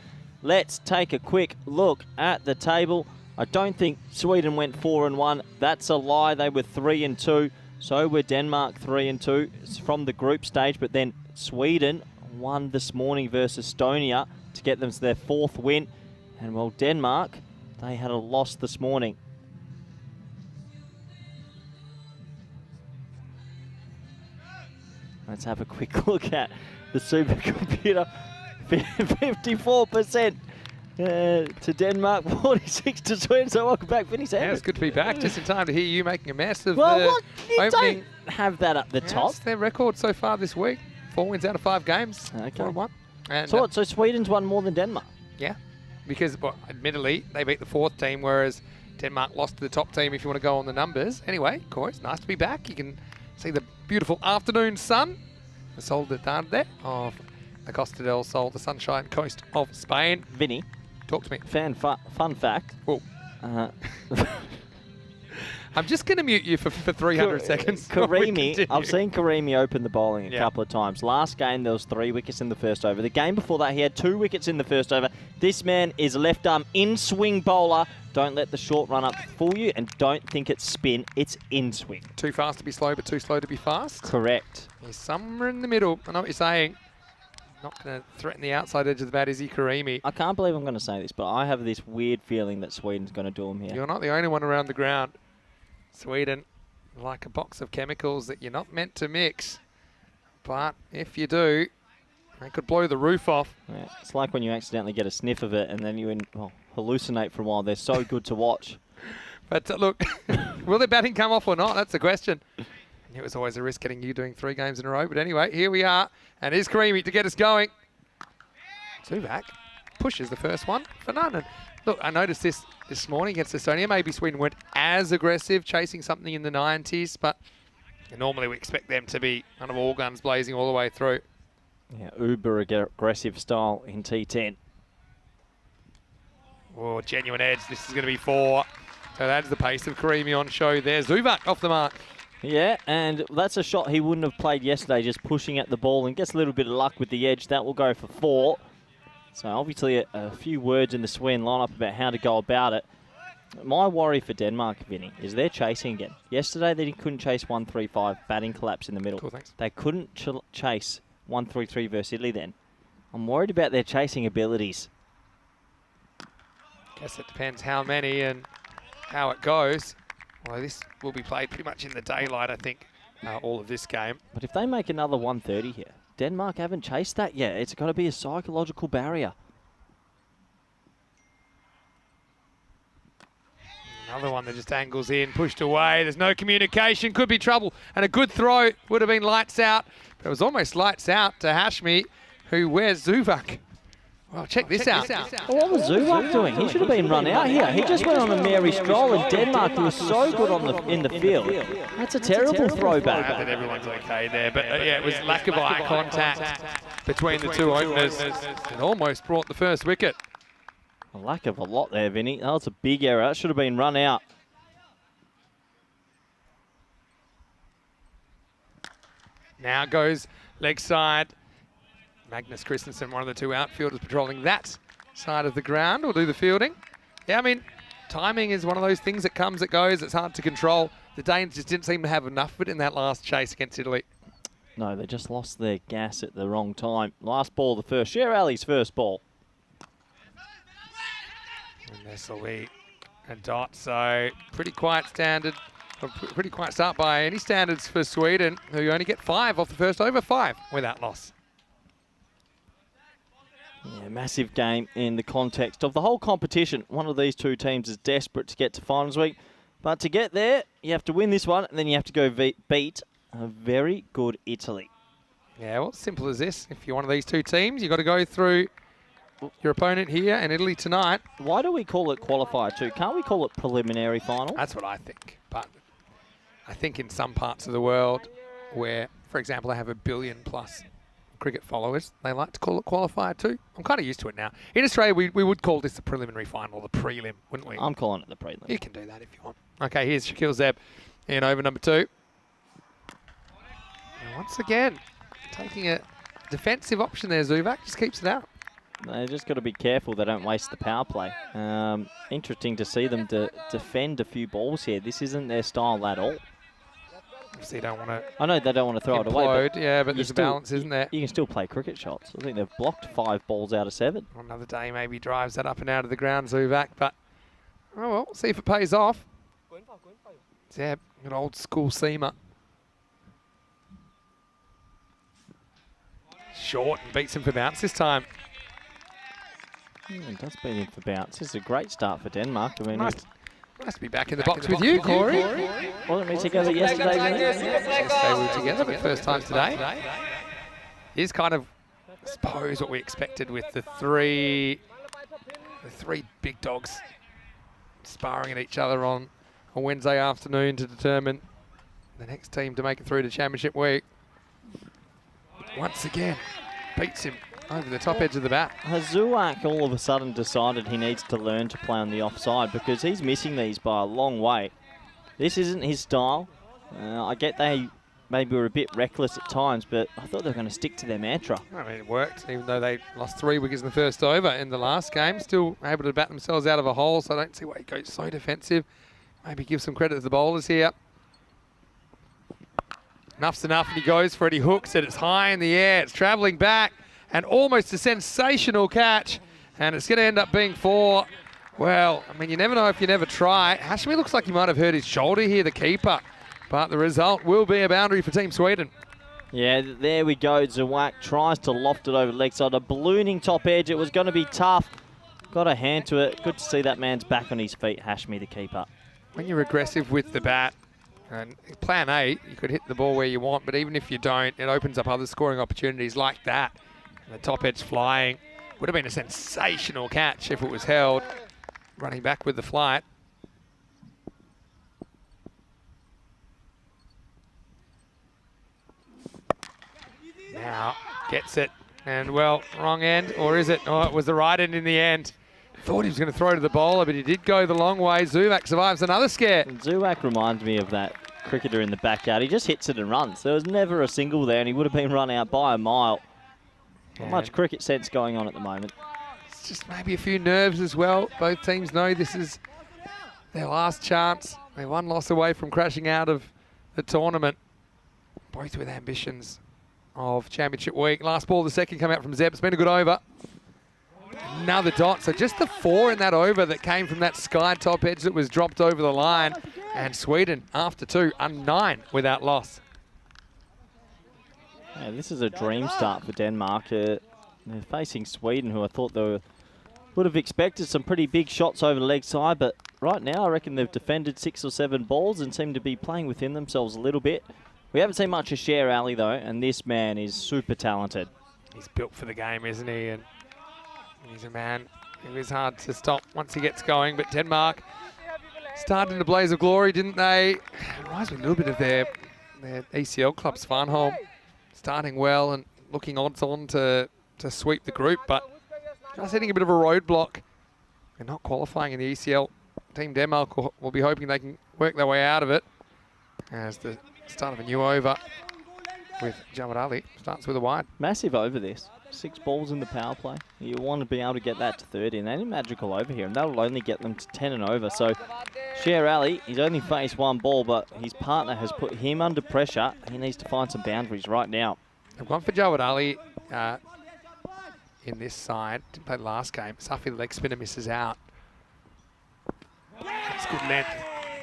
Let's take a quick look at the table. I don't think Sweden went 4-1. That's a lie. They were 3-2. So were Denmark 3-2. It's from the group stage, but then Sweden won this morning versus Estonia to get them to their 4th win. And well, Denmark, they had a loss this morning. Let's have a quick look at the supercomputer. 54%. To Denmark, 46 to Sweden. So welcome back, Vinny Sandhu. Yeah, it's good to be back. Just in time to hear you making a mess of well, the look, you opening. don't have that at the top. It's their record so far this week. 4 wins out of 5 games. Okay. 4-1. And, So what? So Sweden's won more than Denmark? yeah, because well, admittedly they beat the 4th team, whereas Denmark lost to the top team. If you want to go on the numbers, anyway, Corey, it's nice to be back. You can see the beautiful afternoon sun, the Sol de Tarde of the Costa del Sol, the Sunshine Coast of Spain. Vinny, Talk to me. fun fact. Oh. Uh, I'm just going to mute you for 300 seconds. before we Karimi, continue. I've seen Karimi open the bowling a Yeah. couple of times. Last game, there was 3 wickets in the first over. The game before that, he had 2 wickets in the first over. This man is a left-arm in-swing bowler. Don't let the short run-up fool you, and don't think it's spin. It's in-swing. Too fast to be slow, but too slow to be fast. Correct. He's somewhere in the middle. I know what you're saying. Not going to threaten the outside edge of the bat, is he, Karimi? I can't believe I'm going to say this, but I have this weird feeling that Sweden's going to do him here. You're not the only one around the ground. Sweden, like a box of chemicals that you're not meant to mix. But if you do, they could blow the roof off. Yeah, it's like when you accidentally get a sniff of it and then you hallucinate for a while. They're so good to watch. But look, will their batting come off or not? That's the question. It was always a risk getting you doing 3 games in a row. But anyway, here we are. And here's Karimi to get us going. 2 back. Pushes the first one for none. And look, I noticed this morning against Estonia. Maybe Sweden weren't as aggressive, chasing something in the 90s. But normally we expect them to be kind of all guns blazing all the way through. Yeah, uber aggressive style in T10. Oh, genuine edge. This is going to be 4. So that's the pace of Karimi on show there. Zubak off the mark. Yeah, and that's a shot he wouldn't have played yesterday, just pushing at the ball and gets a little bit of luck with the edge. That will go for 4. So obviously a few words in the Sweden lineup about how to go about it. My worry for Denmark, Vinny, is they're chasing again. Yesterday they couldn't chase 1-3-5, batting collapse in the middle. Cool, thanks. They couldn't chase 1-3-3 versus Italy then. I'm worried about their chasing abilities. Guess it depends how many and how it goes. Well, this will be played pretty much in the daylight, I think, all of this game. But if they make another 130 here, Denmark haven't chased that yet. It's got to be a psychological barrier. Another one that just angles in, pushed away. There's no communication, could be trouble. And a good throw would have been lights out. But it was almost lights out to Hashmi, who wears Zuvak. Well, check this out. Well, what was Zuvak doing? He should have been run out here. He just went on a merry stroll, and Denmark, who was so good in the field. That's a terrible throwback. I think everyone's okay there, but yeah, it was lack of eye contact between the two openers and almost brought the first wicket. A lack of a lot there, Vinny. That was a big error. That should have been run out. Now goes leg side. Magnus Christensen, one of the two outfielders patrolling that side of the ground, will do the fielding. Yeah, I mean, timing is one of those things that comes, that goes. It's hard to control. The Danes just didn't seem to have enough of it in that last chase against Italy. No, they just lost their gas at the wrong time. Last ball, the first. Sher Ali's first ball. And this will be a dot, so pretty quiet standard. Pretty quiet start by any standards for Sweden, who only get 5 off the first over, 5 without loss. Yeah, massive game in the context of the whole competition. One of these two teams is desperate to get to finals week. But to get there, you have to win this one, and then you have to go beat a very good Italy. Yeah, well, simple as this. If you're one of these two teams, you've got to go through your opponent here and Italy tonight. Why do we call it qualifier 2? Can't we call it preliminary final? That's what I think. But I think in some parts of the world where, for example, they have 1 billion+ cricket followers, they like to call it qualifier 2. I'm kind of used to it now. In Australia, we would call this the preliminary final, the prelim, wouldn't we? I'm calling it the prelim. You can do that if you want. Okay, here's Shakil Zeb in over number 2. And once again, taking a defensive option there, Zuvak just keeps it out. They just got to be careful they don't waste the power play. Interesting to see them defend a few balls here. This isn't their style at all. Obviously, don't want to. I know they don't want to throw it away. But yeah, but there's a balance, isn't there? You can still play cricket shots. I think they've blocked 5 balls out of 7. Another day maybe drives that up and out of the ground, Zuvak, but oh well, see if it pays off. Zeb, an old school seamer. Short and beats him for bounce this time. It does beat him for bounce. This is a great start for Denmark. I mean, Nice to be back in the box with you, Corey. Wasn't we together yesterday? Yesterday we were together, but first time today. Is kind of, I suppose, what we expected with the three big dogs sparring at each other on a Wednesday afternoon to determine the next team to make it through to Championship Week. Once again, beats him over the top edge of the bat. Has Zuvak all of a sudden decided he needs to learn to play on the offside, because he's missing these by a long way. This isn't his style. I get they maybe were a bit reckless at times, but I thought they were going to stick to their mantra. I mean, it worked, even though they lost 3 wickets in the first over in the last game. Still able to bat themselves out of a hole, so I don't see why he goes so defensive. Maybe give some credit to the bowlers here. Enough's enough, and he goes for it. He hooks it. It's high in the air. It's travelling back, and almost a sensational catch. And it's going to end up being 4. Well, I mean, you never know if you never try. Hashmi looks like he might have hurt his shoulder here, the keeper. But the result will be a boundary for Team Sweden. Yeah, there we go. Zuvak tries to loft it over leg side. A ballooning top edge. It was going to be tough. Got a hand to it. Good to see that man's back on his feet. Hashmi, the keeper. When you're aggressive with the bat, and plan A, you could hit the ball where you want, but even if you don't, it opens up other scoring opportunities like that. And the top edge flying. Would have been a sensational catch if it was held. Running back with the flight. Now gets it, and well, wrong end, or is it? Oh, it was the right end in the end. Thought he was going to throw to the bowler, but he did go the long way. Zuvak survives another scare. And Zuvak reminds me of that cricketer in the backyard. He just hits it and runs. There was never a single there, and he would have been run out by a mile. Not much cricket sense going on at the moment. It's just maybe a few nerves as well. Both teams know this is their last chance. They're one loss away from crashing out of the tournament. Both with ambitions of championship week. Last ball of the second come out from Zeb. It's been a good over. Another dot. So just the 4 in that over that came from that sky top edge that was dropped over the line. And Sweden, after 2, are 9 without loss. Yeah, this is a dream start for Denmark. They're facing Sweden, who I thought they would have expected some pretty big shots over the leg side, but right now I reckon they've defended 6 or 7 balls and seem to be playing within themselves a little bit. We haven't seen much of Sher Ali though, and this man is super talented. He's built for the game, isn't he? And he's a man who is hard to stop once he gets going, but Denmark started in a blaze of glory, didn't they? It reminds me a little bit of their ACL club, Svanholm, starting well and looking odds on to sweep the group, but just hitting a bit of a roadblock and not qualifying in the ECL. Team Denmark will be hoping they can work their way out of it as the start of a new over with Jawad Ali starts with a wide. Massive over this. 6 balls in the power play. You want to be able to get that to 30, and any magical over here, and that'll only get them to 10 and over. So Sher Ali, he's only faced 1 ball, but his partner has put him under pressure. He needs to find some boundaries right now. They've gone for Jawad Ali in this side. Didn't play the last game. Safi, the leg spinner, misses out. That's good length.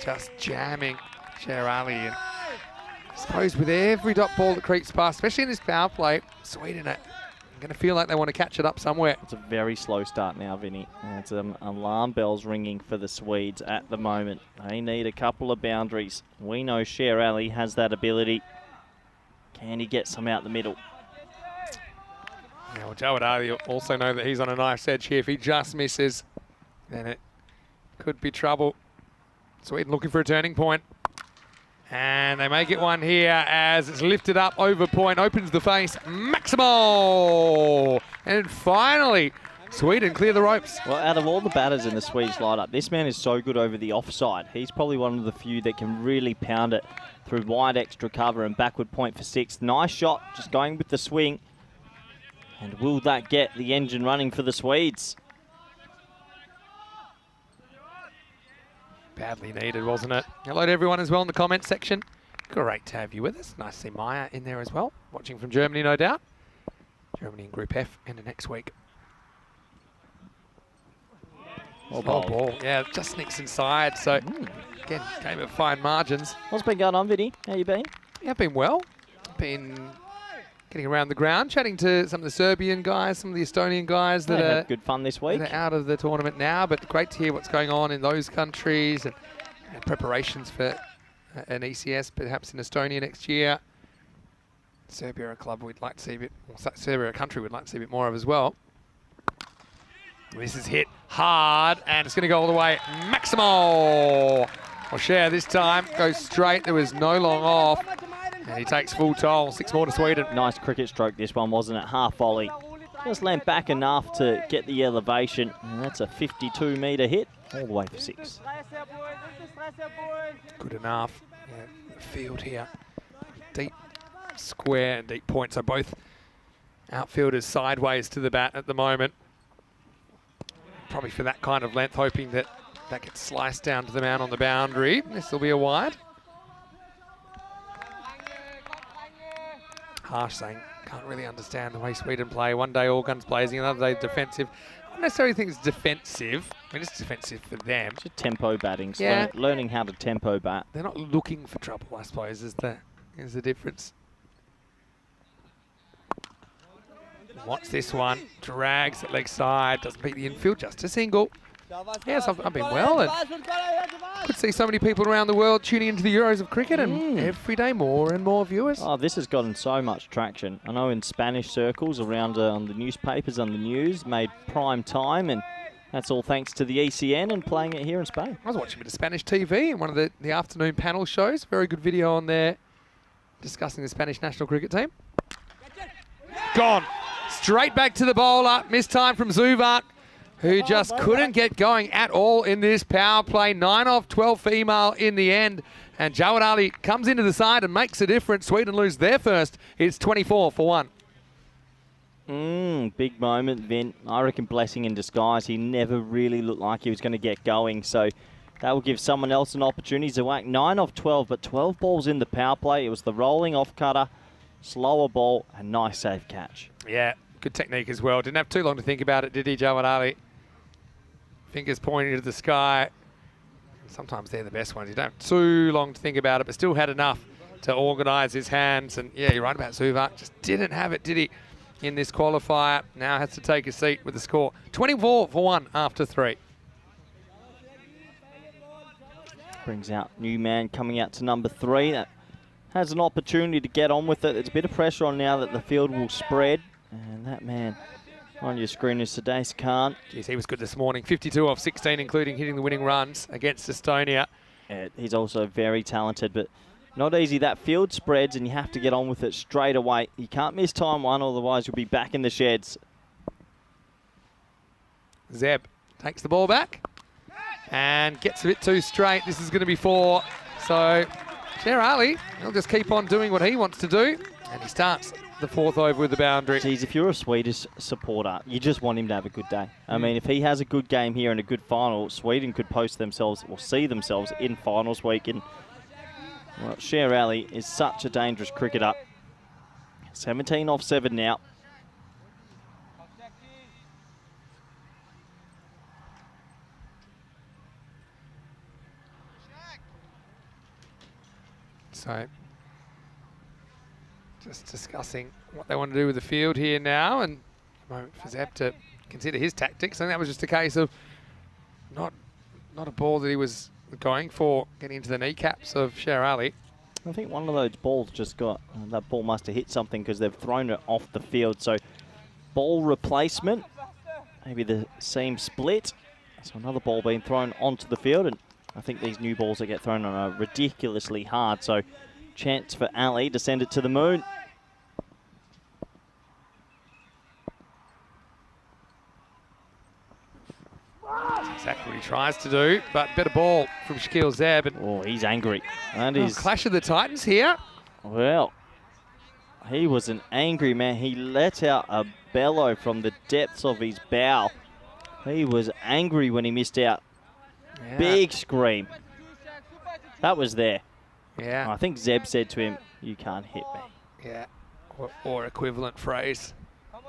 Just jamming Sher Ali. And I suppose with every dot ball that creeps past, especially in this power play, Sweden are going to feel like they want to catch it up somewhere. It's a very slow start now, Vinny. It's alarm bells ringing for the Swedes at the moment. They need a couple of boundaries. We know Sher Ali has that ability. Can he get some out the middle? Yeah, well, Jawad Ali also know that he's on a knife's edge here. If he just misses, then it could be trouble. Sweden looking for a turning point. And they may get one here as it's lifted up over point, opens the face, Maximal! And finally, Sweden clear the ropes. Well, out of all the batters in the Swedish lineup, this man is so good over the offside. He's probably one of the few that can really pound it through wide extra cover and backward point for 6. Nice shot, just going with the swing. And will that get the engine running for the Swedes? Badly needed, wasn't it? Hello to everyone as well in the comments section. Great to have you with us. Nice to see Maya in there as well. Watching from Germany, no doubt. Germany in Group F into next week. Oh, ball. Yeah, just sneaks inside. So, again, game of fine margins. What's been going on, Vinny? How you been? Yeah, been well. Been getting around the ground, chatting to some of the Serbian guys, some of the Estonian guys that had good fun this week. That are out of the tournament now, but great to hear what's going on in those countries and preparations for an ECS, perhaps in Estonia next year. Serbia, a club we'd like to see a bit, or Serbia, a country we'd like to see a bit more of as well. This is hit hard, and it's going to go all the way. Maximal! Well, Sher this time goes straight. There was no long off. And he takes full toll. 6 more to Sweden. Nice cricket stroke this one, wasn't it? Half volley. Just leant back enough to get the elevation. And that's a 52-metre hit all the way for 6. Good enough. Yeah, the field here. Deep square and deep point. So both outfielders sideways to the bat at the moment. Probably for that kind of length, hoping that that gets sliced down to the man on the boundary. This will be a wide. Harsh saying, can't really understand the way Sweden play. One day all guns blazing, another day defensive. I don't necessarily think it's defensive. I mean, it's defensive for them. Just tempo batting, yeah. Learning how to tempo bat. They're not looking for trouble, I suppose, is the difference. Watch this one. Drags at leg side, doesn't beat the infield, just a single. Yes, I've been well, and could see so many people around the world tuning into the Euros of cricket, and every day more and more viewers. Oh, this has gotten so much traction. I know in Spanish circles around on the newspapers, on the news, made prime time, and that's all thanks to the ECN and playing it here in Spain. I was watching a bit of Spanish TV in one of the afternoon panel shows. Very good video on there discussing the Spanish national cricket team. Gone. Straight back to the bowler. Missed time from Zuvak, who just couldn't get going at all in this power play. 9 off 12 female in the end And Jawad Ali comes into the side and makes a difference. Sweden lose their first. It's 24-1. Big moment, Vin. I reckon blessing in disguise. He never really looked like he was going to get going, so that will give someone else an opportunity to whack 9 off 12, but 12 balls in the power play. It was the rolling off cutter, slower ball, and nice safe catch. Yeah, good technique as well. Didn't have too long to think about it, did he, Jawad Ali? Fingers pointing to the sky. Sometimes they're the best ones. You don't have too long to think about it, but still had enough to organise his hands. And yeah, you're right about Zuvak. Just didn't have it, did he, in this qualifier. Now has to take a seat with the score. 24-1 after 3. Brings out new man coming out to number 3. That has an opportunity to get on with it. There's a bit of pressure on now that the field will spread. And that man on your screen is Sadais Khan. Geez, he was good this morning. 52 off 16, including hitting the winning runs against Estonia. Yeah, he's also very talented, but not easy. That field spreads and you have to get on with it straight away. You can't miss time one, otherwise you'll be back in the sheds. Zeb takes the ball back and gets a bit too straight. This is going to be 4. So Sher Ali, he'll just keep on doing what he wants to do. And he starts the 4th over with the boundary. Geez, if you're a Swedish supporter, you just want him to have a good day. I mean, if he has a good game here and a good final, Sweden could post themselves or see themselves in finals week. And well, Sher Ali is such a dangerous cricketer. 17 off 7 now. So just discussing what they want to do with the field here now, and a moment for Zeb to consider his tactics. I think that was just a case of not a ball that he was going for, getting into the kneecaps of Sher Ali. I think one of those balls just got, that ball must have hit something because they've thrown it off the field. So ball replacement, maybe the seam split. So another ball being thrown onto the field, and I think these new balls that get thrown on are ridiculously hard. So chance for Ali to send it to the moon. That's exactly what he tries to do, but better ball from Shaquille Zeb. And oh, he's angry. And he's clash of the Titans here. Well, he was an angry man. He let out a bellow from the depths of his bow. He was angry when he missed out. Yeah. Big scream. That was there. Yeah. I think Zeb said to him, "You can't hit me." Yeah, or equivalent phrase. I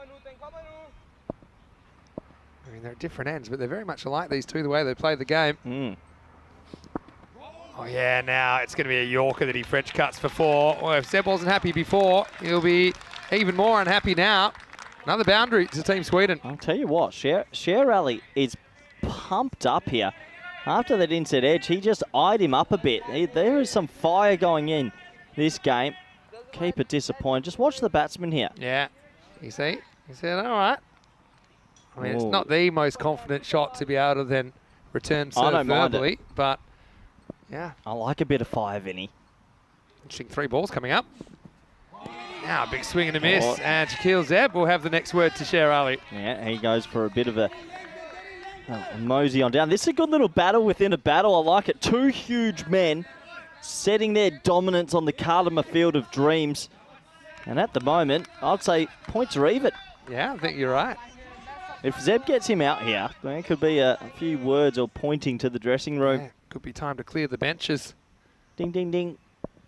mean, they're at different ends, but they're very much alike, these two, the way they play the game. Oh, yeah, now it's going to be a Yorker that he French cuts for 4. Well, if Zeb wasn't happy before, he'll be even more unhappy now. Another boundary to Team Sweden. I'll tell you what, Sher Ali is pumped up here. After that inside edge, he just eyed him up a bit. There is some fire going in this game. Keeper disappointed. Just watch the batsman here. Yeah, you see? He said, all right. I mean, it's not the most confident shot to be able to then return serve verbally, but yeah. I like a bit of fire, Vinny. Interesting 3 balls coming up. Now a big swing and a miss, and Shaquille Zeb will have the next word to Sher Ali. Yeah, he goes for a bit of a mosey on down. This is a good little battle within a battle. I like it. 2 huge men setting their dominance on the Cardamom Field of Dreams. And at the moment, I'd say points are even. Yeah, I think you're right. If Zeb gets him out here, there could be a few words or pointing to the dressing room. Yeah, could be time to clear the benches. Ding, ding, ding.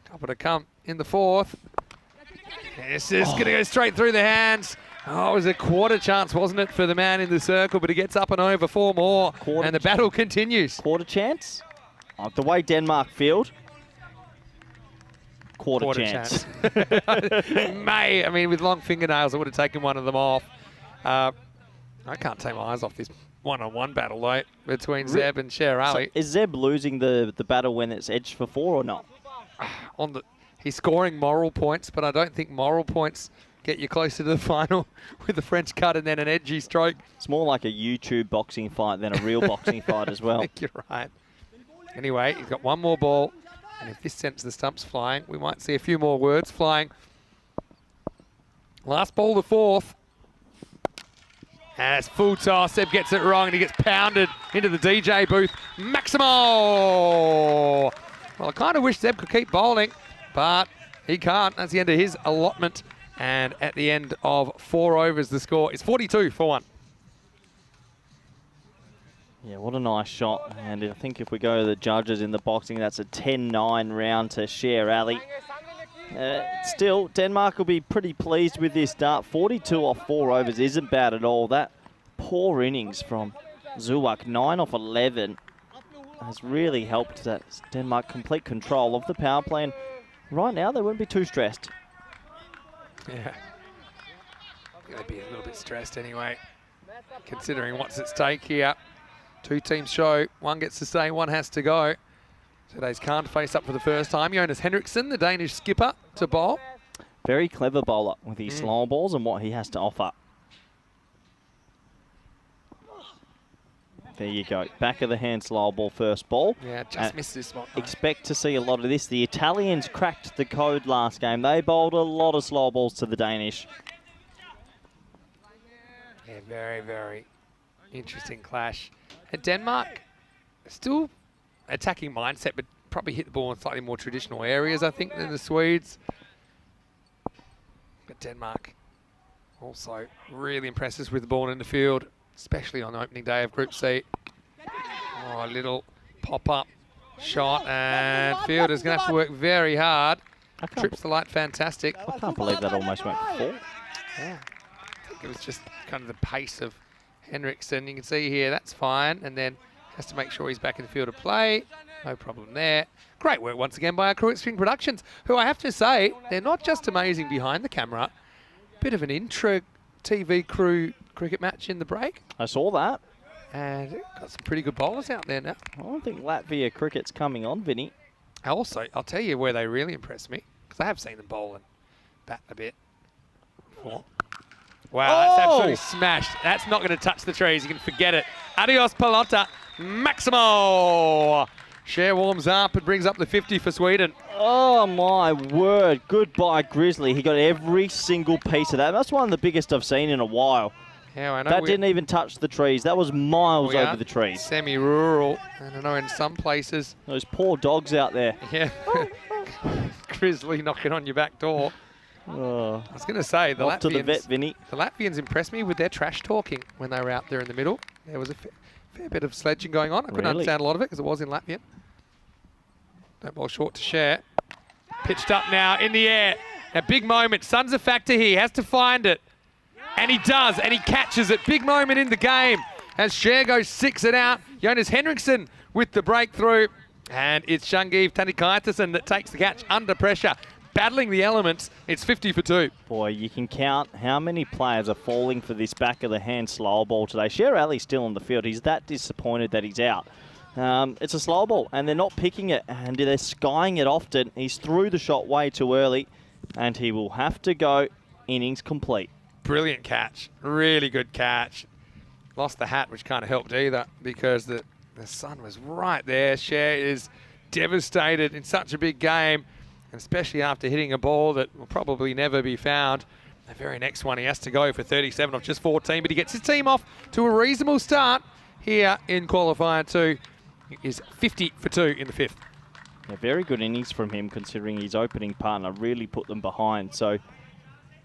Couple to come in the 4th. This is going to go straight through the hands. Oh, it was a quarter chance, wasn't it, for the man in the circle, but he gets up and over 4 more, and the battle continues. Quarter chance? Oh, the way Denmark field, quarter chance. I mean, with long fingernails, I would have taken one of them off. I can't take my eyes off this one-on-one battle, though, between Zeb and Sher Ali. So is Zeb losing the battle when it's edged for 4 or not? He's scoring moral points, but I don't think moral points get you closer to the final with the French cut and then an edgy stroke. It's more like a YouTube boxing fight than a real boxing fight as well. I think you're right. Anyway, he's got 1 more ball, and if this sends the stumps flying, we might see a few more words flying. Last ball, the 4th. And it's full toss. Seb gets it wrong, and he gets pounded into the DJ booth. Maximo! Well, I kind of wish Zeb could keep bowling, but he can't. That's the end of his allotment. And at the end of 4 overs, the score is 42 for 1. Yeah, what a nice shot. And I think if we go to the judges in the boxing, that's a 10-9 round to Sher Ali. Still, Denmark will be pretty pleased with this start. 42 off 4 overs isn't bad at all. That poor innings from Zuwak, 9 off 11, has really helped that Denmark complete control of the power play. And right now, they wouldn't be too stressed. Yeah. They'd be a little bit stressed anyway, considering what's at stake here. 2 teams show. One gets to stay, one has to go. Today's can't face up for the first time. Jonas Henriksen, the Danish skipper, to bowl. Very clever bowler with his slow balls and what he has to offer. There you go. Back of the hand slow ball first ball. Yeah, just missed this one. Expect to see a lot of this. The Italians cracked the code last game. They bowled a lot of slow balls to the Danish. Yeah, very, very interesting clash. And Denmark, still attacking mindset, but probably hit the ball in slightly more traditional areas, I think, than the Swedes. But Denmark also really impresses with the ball in the field, especially on the opening day of Group C. Oh, a little pop-up shot, and fielder's going to have to work very hard. Trips the light, fantastic. I can't believe that almost went for 4. Yeah, I think it was just kind of the pace of Henriksen. You can see here, that's fine, and then has to make sure he's back in the field of play. No problem there. Great work once again by our crew at String Productions, who I have to say, they're not just amazing behind the camera, bit of an intra-TV crew cricket match in the break. I saw that. And got some pretty good bowlers out there now. I don't think Latvia cricket's coming on, Vinny. Also, I'll tell you where they really impressed me, because I have seen them bowl and bat a bit before. Wow, that's absolutely smashed. That's not going to touch the trees. You can forget it. Adios, pelota. Maximo. Cher warms up and brings up the 50 for Sweden. Oh, my word. Goodbye, Grizzly. He got every single piece of that. That's one of the biggest I've seen in a while. Yeah, I know. That didn't even touch the trees. That was miles over the trees. Semi-rural. And I know in some places. Those poor dogs out there. Yeah. Grizzly knocking on your back door. Oh. I was going to say, the Off to the vet, Vinny. The Latvians impressed me with their trash talking when they were out there in the middle. There was a fair bit of sledging going on. I couldn't understand a lot of it because it was in Latvian. That ball short to Cher. Pitched up now in the air. A big moment. Sun's a factor here. He has to find it. And he does, and he catches it. Big moment in the game as Cher goes 6 and out. Jonas Henriksen with the breakthrough. And it's Shangiv Tanikaitis that takes the catch under pressure. Battling the elements, it's 50 for 2. Boy, you can count how many players are falling for this back of the hand slow ball today. Sher Ali's still on the field. He's that disappointed that he's out. It's a slow ball, and they're not picking it, and they're skying it often. He's through the shot way too early, and he will have to go innings complete. Brilliant catch. Really good catch. Lost the hat, which kind of helped either, because the sun was right there. Cher is devastated in such a big game, and especially after hitting a ball that will probably never be found. The very next one, he has to go for 37 off just 14, but he gets his team off to a reasonable start here in qualifier 2. He is 50 for 2 in the 5th. A very good innings from him, considering his opening partner really put them behind. So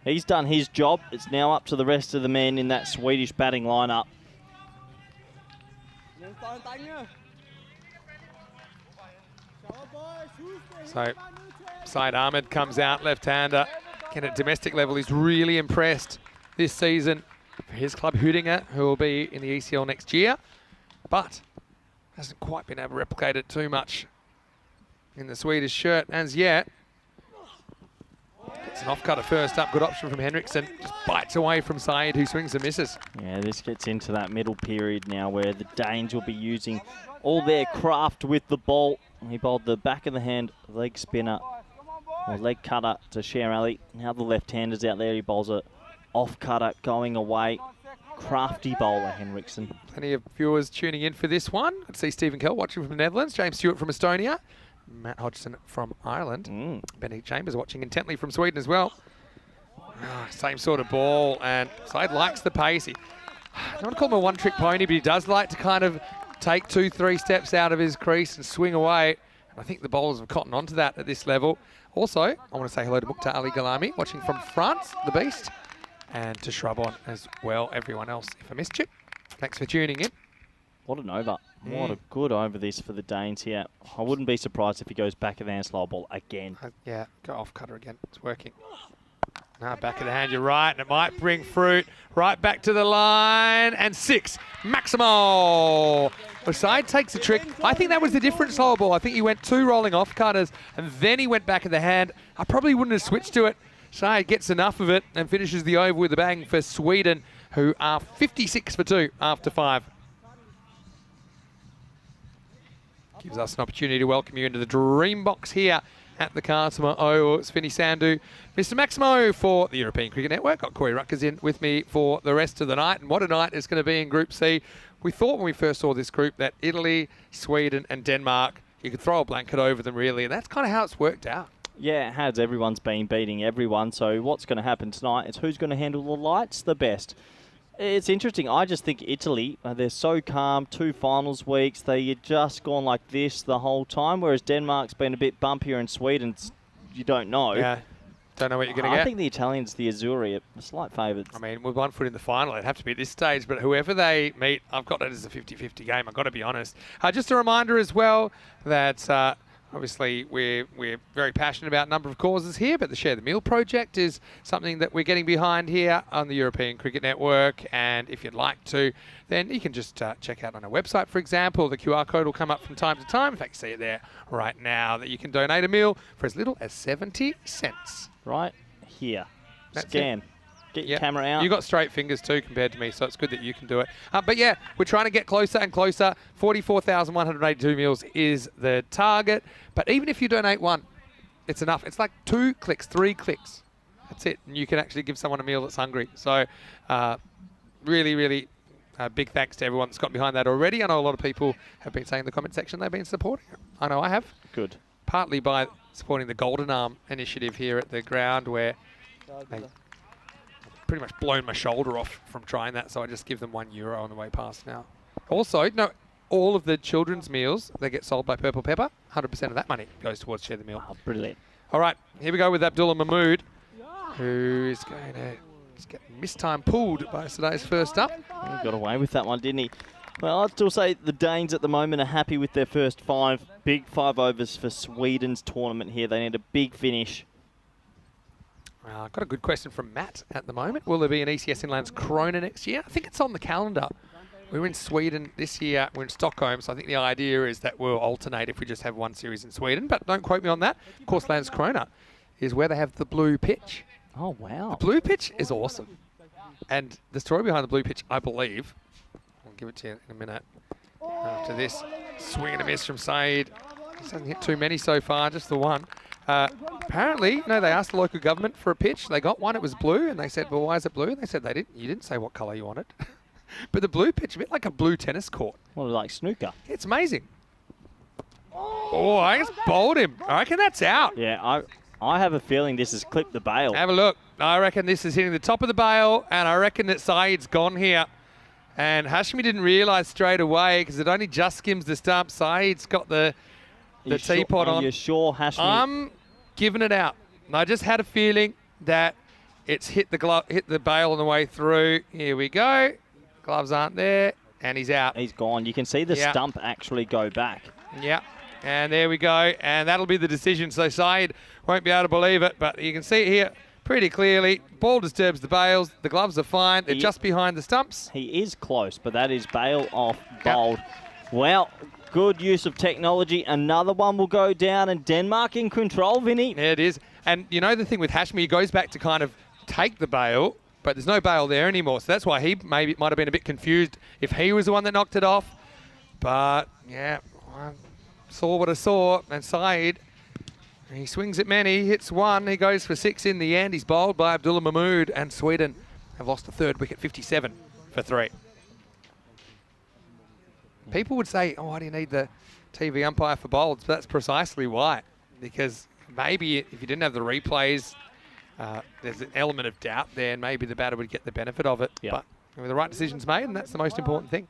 he's done his job. It's now up to the rest of the men in that Swedish batting lineup. So Syed Ahmed comes out, left-hander. Again, at domestic level, he's really impressed this season for his club, Huddinge, who will be in the ECL next year, but hasn't quite been able to replicate it too much in the Swedish shirt as yet. Gets an off-cutter first up, good option from Henriksen. Just bites away from Syed, who swings and misses. Yeah, this gets into that middle period now where the Danes will be using all their craft with the ball. He bowled the back of the hand leg spinner, or leg cutter to Cher Ali. Now the left-hander's out there. He bowls a off-cutter going away. Crafty bowler, Henriksen. Plenty of viewers tuning in for this one. I see Stephen Kell watching from the Netherlands, James Stewart from Estonia, Matt Hodgson from Ireland. Benedict Chambers watching intently from Sweden as well. Same sort of ball, and Syed likes the pace. I don't want to call him a one-trick pony, but he does like to kind of take 2-3 steps out of his crease and swing away. I think the bowlers have cottoned onto that at this level. Also, I want to say hello to Mukhtar Ali Galami, watching from France, the beast, and to Shrubon as well, everyone else. If I missed you, thanks for tuning in. What an over. What a good over this for the Danes here. I wouldn't be surprised if he goes back of the hand slow ball again. Yeah, go off cutter again. It's working. No, back of the hand, you're right, and it might bring fruit. Right back to the line, and 6. Maximo! The side takes a trick. I think that was the different slow ball. I think he went 2 rolling off cutters, and then he went back of the hand. I probably wouldn't have switched to it. Shai gets enough of it and finishes the over with a bang for Sweden, who are 56 for 2 after 5. Gives us an opportunity to welcome you into the Dream Box here at the Cartama O. It's Finny Sandhu, Mr. Maximo for the European Cricket Network. Got Corey Ruckers in with me for the rest of the night. And what a night it's going to be in Group C. We thought when we first saw this group that Italy, Sweden and Denmark, you could throw a blanket over them really. And that's kind of how it's worked out. Yeah, it has. Everyone's been beating everyone. So what's going to happen tonight is who's going to handle the lights the best. It's interesting. I just think Italy, they're so calm, 2 finals weeks. They've just gone like this the whole time, whereas Denmark's been a bit bumpier and Sweden's, you don't know. Yeah, don't know what you're going to get. I think the Italians, the Azzurri, are slight favourites. I mean, with 1 foot in the final, it'd have to be at this stage, but whoever they meet, I've got it as a 50-50 game, I've got to be honest. Just a reminder as well that obviously we're very passionate about a number of causes here, but the Share the Meal project is something that we're getting behind here on the European Cricket Network, and if you'd like to, then you can just check out on our website, for example. The QR code will come up from time to time. In fact, you see it there right now, that you can donate a meal for as little as 70 cents. Right here. That's Scan. Get your camera out. You got straight fingers too compared to me, so it's good that you can do it. But yeah, we're trying to get closer and closer. 44,182 meals is the target. But even if you donate 1, it's enough. It's like 2 clicks, 3 clicks. That's it. And you can actually give someone a meal that's hungry. So really, really big thanks to everyone that's got behind that already. I know a lot of people have been saying in the comment section they've been supporting it. I know I have. Good. Partly by supporting the Golden Arm initiative here at the ground, where they pretty much blown my shoulder off from trying that, so I just give them €1 on the way past now. Also, no, all of the children's meals that get sold by Purple Pepper, 100% of that money goes towards Share the Meal. Oh, brilliant. All right, here we go with Abdullah Mahmood, who is going to just get mistime pulled by today's first up. He got away with that one, didn't he? Well, I'd still say the Danes at the moment are happy with their first 5. Big 5 overs for Sweden's tournament here. They need a big finish. I've got a good question from Matt at the moment. Will there be an ECS Inlands Corona next year? I think it's on the calendar. We're in Sweden this year. We're in Stockholm, so I think the idea is that we'll alternate if we just have 1 series in Sweden. But don't quote me on that. Of course, Lands Corona is where they have the blue pitch. Oh, wow. The blue pitch is awesome. And the story behind the blue pitch, I believe, I'll give it to you in a minute. After this, swing and a miss from Saeed. He hasn't hit too many so far, just the 1. Apparently, they asked the local government for a pitch. They got one, it was blue, and they said, well, why is it blue? And they said, you didn't say what colour you wanted. But the blue pitch, a bit like a blue tennis court. Well, like snooker. It's amazing. Oh, I just bowled him. I reckon that's out. Yeah, I have a feeling this has clipped the bail. Have a look. I reckon this is hitting the top of the bail, and I reckon that Saeed's gone here. And Hashmi didn't realise straight away because it only just skims the stump. Saeed's got the teapot on. Are you sure, Hashmi? I'm giving it out. And I just had a feeling that it's hit the bail on the way through. Here we go. Gloves aren't there, and he's out. He's gone. You can see the stump actually go back. Yeah, and there we go. And that'll be the decision. So Saeed won't be able to believe it, but you can see it here pretty clearly. Ball disturbs the bails. The gloves are fine. They're just behind the stumps. He is close, but that is bail off bowled. Well, good use of technology. Another one will go down, and Denmark in control, Vinny. Yeah, it is. And you know the thing with Hashmi, he goes back to kind of take the bail, but there's no bail there anymore. So that's why he might have been a bit confused if he was the one that knocked it off. But, yeah, I saw what I saw. And Saeed, he swings at many, hits 1. He goes for 6 in the end. He's bowled by Abdullah Mahmood, and Sweden have lost the 3rd wicket, 57 for 3. People would say, oh, why do you need the TV umpire for bowls? But that's precisely why. Because maybe if you didn't have the replays, there's an element of doubt there, and maybe the batter would get the benefit of it. Yep. But with the right decisions made, and that's the most important thing.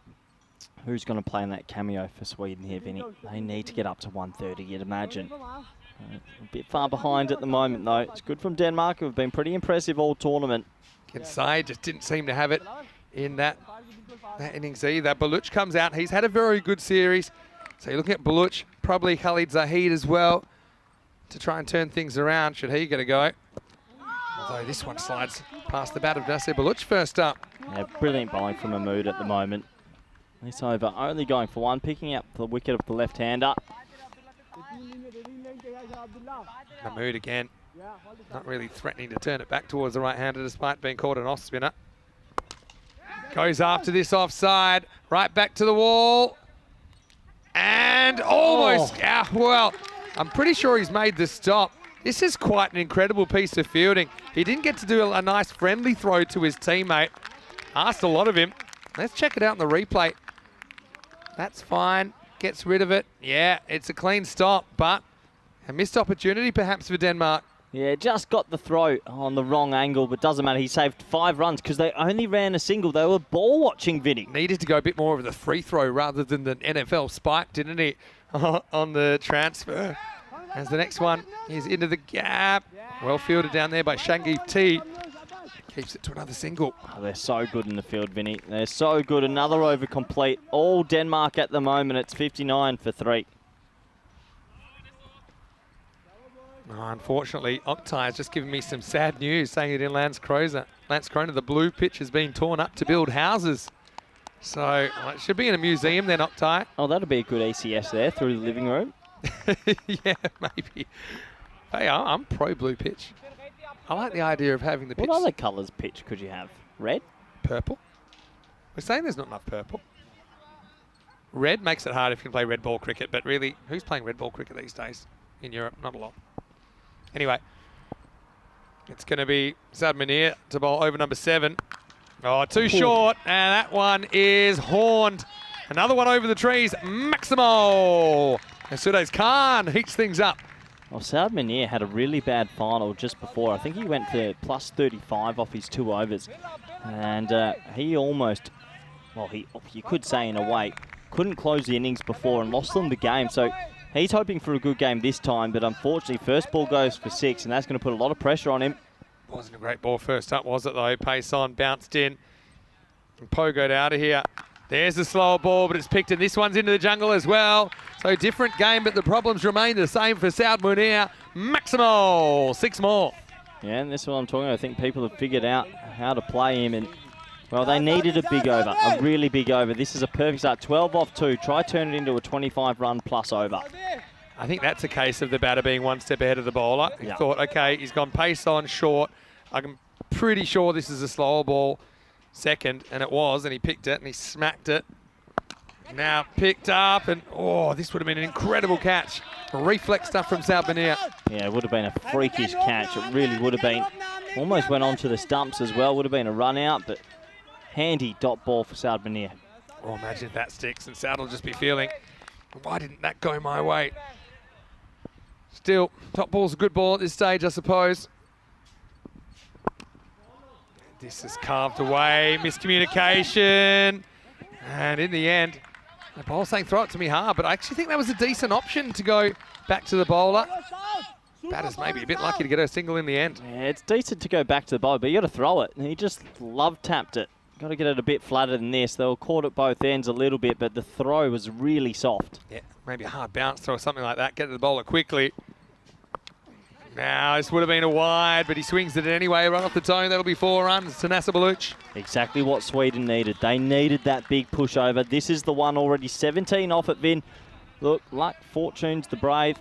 Who's going to play in that cameo for Sweden here, Vinny? They need to get up to 130, you'd imagine. A bit far behind at the moment, though. It's good from Denmark, who've been pretty impressive all tournament. Can say, just didn't seem to have it in that innings either. Baluch comes out. He's had a very good series. So you're looking at Baluch, probably Khalid Zahid as well, to try and turn things around, should he get a go. Although this one slides past the bat of Nasser Baluch first up. Yeah, brilliant bowling from Mahmood at the moment. This over only going for one, picking up the wicket of the left-hander. Mahmood again, not really threatening to turn it back towards the right-hander despite being called an off-spinner. Goes after this offside, right back to the wall. And almost, well, I'm pretty sure he's made the stop. This is quite an incredible piece of fielding. He didn't get to do a nice friendly throw to his teammate. Asked a lot of him. Let's check it out in the replay. That's fine, gets rid of it. Yeah, it's a clean stop, but a missed opportunity perhaps for Denmark. Yeah, just got the throw on the wrong angle, but doesn't matter. He saved 5 runs because they only ran a single. They were ball watching, Vinny. Needed to go a bit more of the free throw rather than the NFL spike, didn't he, on the transfer? As the next one is into the gap. Well fielded down there by Shangi T. Keeps it to another single. Oh, they're so good in the field, Vinny. They're so good. Another over complete. All Denmark at the moment. It's 59 for 3. Oh, unfortunately, Oktay has just given me some sad news, saying that in Lance Croner, the blue pitch has been torn up to build houses. So it should be in a museum then, Oktay. Oh, that'll be a good ECS there through the living room. Yeah, maybe. Hey, I'm pro blue pitch. I like the idea of having the pitch. What other colours pitch could you have? Red? Purple. We're saying there's not enough purple. Red makes it hard if you can play red ball cricket, but really, who's playing red ball cricket these days in Europe? Not a lot. Anyway, it's going to be Saad Munir to bowl over number 7. Oh, too short, and that one is horned. Another one over the trees, Maximo. And Sudesh Khan heats things up. Well, Saad Munir had a really bad final just before. I think he went for plus 35 off his 2 overs. And he almost, well, you could say in a way, couldn't close the innings before and lost them the game. So he's hoping for a good game this time, but unfortunately, first ball goes for 6, and that's going to put a lot of pressure on him. Wasn't a great ball first up, was it, though? Pace on, bounced in, and pogoed out of here. There's the slower ball, but it's picked, and this one's into the jungle as well. So different game, but the problems remain the same for Saad Munir. Maximo, 6 more. Yeah, and this is what I'm talking about. I think people have figured out how to play him, and well, they needed a big over, a really big over. This is a perfect start, 12 off 2. Try turn it into a 25-run plus over. I think that's a case of the batter being one step ahead of the bowler. He thought, okay, he's gone pace on short. I'm pretty sure this is a slower ball second, and it was, and he picked it and he smacked it. Now picked up, and oh, this would have been an incredible catch. Reflex stuff from Saad Munir. Yeah, it would have been a freakish catch. It really would have been. Almost went onto the stumps as well. Would have been a run out, but handy dot ball for Saad Munir. Oh, imagine if that sticks, and Saad will just be feeling, why didn't that go my way? Still, top ball's a good ball at this stage, I suppose. This is carved away, miscommunication. And in the end, the bowler's saying throw it to me hard, but I actually think that was a decent option to go back to the bowler. Batter's maybe a bit lucky to get a single in the end. Yeah, it's decent to go back to the bowler, but you got to throw it. And he just love-tapped it. Got to get it a bit flatter than this. They were caught at both ends a little bit, but the throw was really soft. Yeah, maybe a hard bounce throw or something like that. Get to the bowler quickly. Now, this would have been a wide, but he swings it anyway, right off the tone. That'll be 4 runs to Nasser Baluch. Exactly what Sweden needed. They needed that big push over. This is the one already 17 off at Vin. Look, luck, fortune's the brave.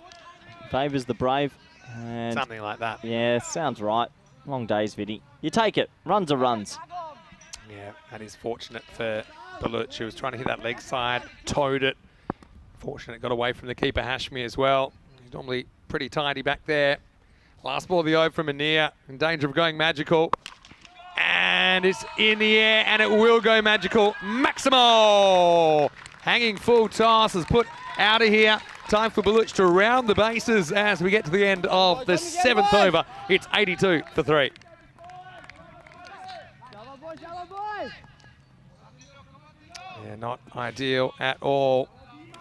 Favours the brave. And something like that. Yeah, sounds right. Long days, Vinny. You take it. Runs are runs. Yeah, that is fortunate for Baluch, who was trying to hit that leg side, towed it. Fortunate, got away from the keeper Hashmi as well. He's normally pretty tidy back there. Last ball of the over from Munir, in danger of going magical. And it's in the air, and it will go magical. Maximo! Hanging full toss is put out of here. Time for Baluch to round the bases as we get to the end of the 7th over. It's 82 for 3. Yeah, not ideal at all.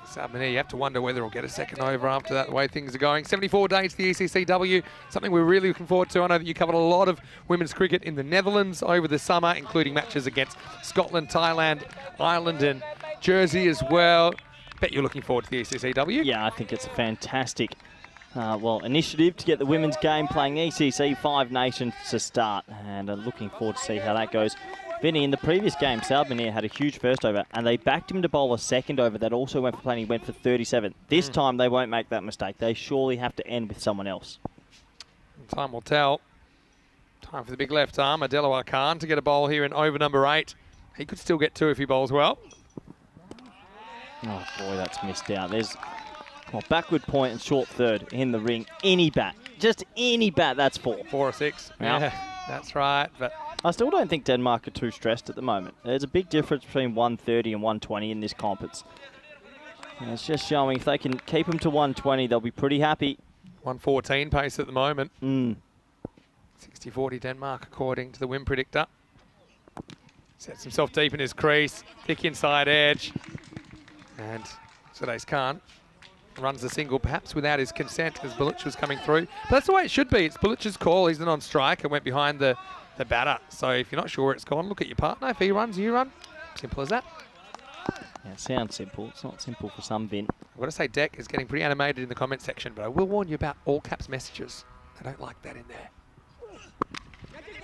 Sabine, you have to wonder whether he'll get a second over after that, the way things are going. 74 days to the ECCW, something we're really looking forward to. I know that you covered a lot of women's cricket in the Netherlands over the summer, including matches against Scotland, Thailand, Ireland and Jersey as well. Bet you're looking forward to the ECCW. Yeah, I think it's a fantastic initiative to get the women's game playing ECC 5 Nations to start, and looking forward to see how that goes. Vinny, in the previous game, Salbanier had a huge first over, and they backed him to bowl a second over that also went for plenty, went for 37. This time, they won't make that mistake. They surely have to end with someone else. Time will tell. Time for the big left arm, Adelawar Khan, to get a bowl here in over number 8. He could still get 2 if he bowls well. Oh, boy, that's missed out. There's backward point and short third in the ring. Any bat, just any bat, that's 4. 4 or 6. Yeah. Yeah, that's right. But I still don't think Denmark are too stressed at the moment. There's a big difference between 130 and 120 in this comp. It's just showing if they can keep them to 120, they'll be pretty happy. 114 pace at the moment. 60-40 Denmark, according to the win predictor. Sets himself deep in his crease, thick inside edge. And Sudesh Khan runs the single, perhaps without his consent, because Bulich was coming through. But that's the way it should be. It's Bulich's call. He's the non-striker, went behind the batter. So if you're not sure where it's gone, look at your partner. If he runs, you run. Simple as that. Yeah, it sounds simple. It's not simple for some, Vin. I've got to say, Deck is getting pretty animated in the comment section, but I will warn you about all caps messages. I don't like that in there.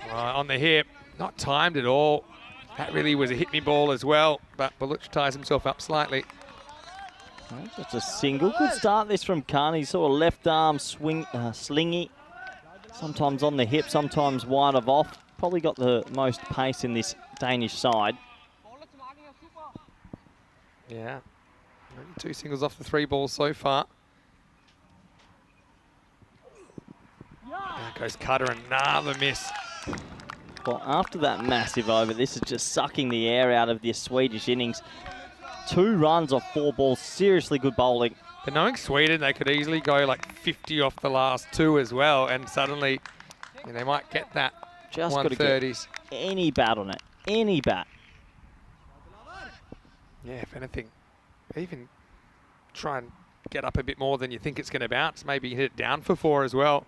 Right, on the hip, not timed at all. That really was a hit-me ball as well, but Bulich ties himself up slightly. Just a single. Good start this from Khan. He's sort of left arm swing, slingy. Sometimes on the hip, sometimes wide of off. Probably got the most pace in this Danish side. Yeah, only 2 singles off the 3 balls so far. There goes Cutter, another miss. Well, after that massive over, this is just sucking the air out of this Swedish innings. 2 runs off 4 balls, seriously good bowling. But knowing Sweden, they could easily go like 50 off the last 2 as well, and suddenly they might get that Just got to 130s. get any bat on it, any bat. Yeah, if anything, even try and get up a bit more than you think it's going to bounce. Maybe hit it down for 4 as well.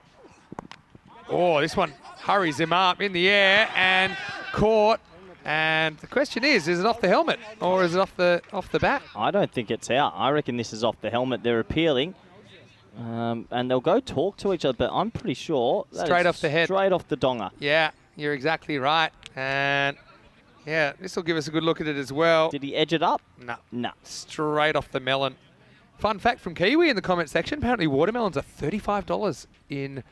Oh, this one hurries him up in the air and caught. And the question is it off the helmet or is it off the bat? I don't think it's out. I reckon this is off the helmet. They're appealing. And they'll go talk to each other, but I'm pretty sure that Straight off the head. Straight off the donga. Yeah, you're exactly right. And yeah, this will give us a good look at it as well. Did he edge it up? No. No. Straight off the melon. Fun fact from Kiwi in the comment section, apparently watermelons are $35 in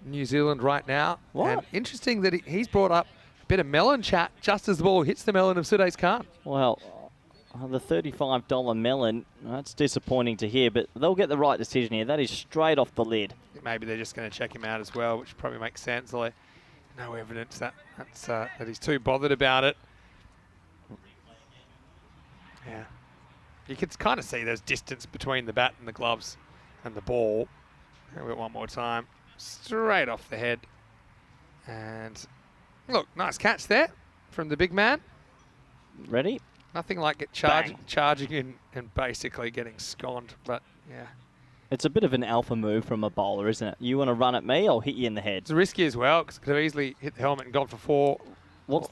New Zealand right now. What? And interesting that he's brought up a bit of melon chat just as the ball hits the melon of Sudesh Khan. Well, the $35 melon, that's disappointing to hear, but they'll get the right decision here. That is straight off the lid. Maybe they're just going to check him out as well, which probably makes sense. Although no evidence that he's too bothered about it. Yeah. You can kind of see there's distance between the bat and the gloves and the ball. Have it one more time. Straight off the head. And look, nice catch there from the big man. Ready? Nothing like charging in and basically getting sconed, but yeah. It's a bit of an alpha move from a bowler, isn't it? You want to run at me, I'll hit you in the head. It's risky as well because it could have easily hit the helmet and gone for 4.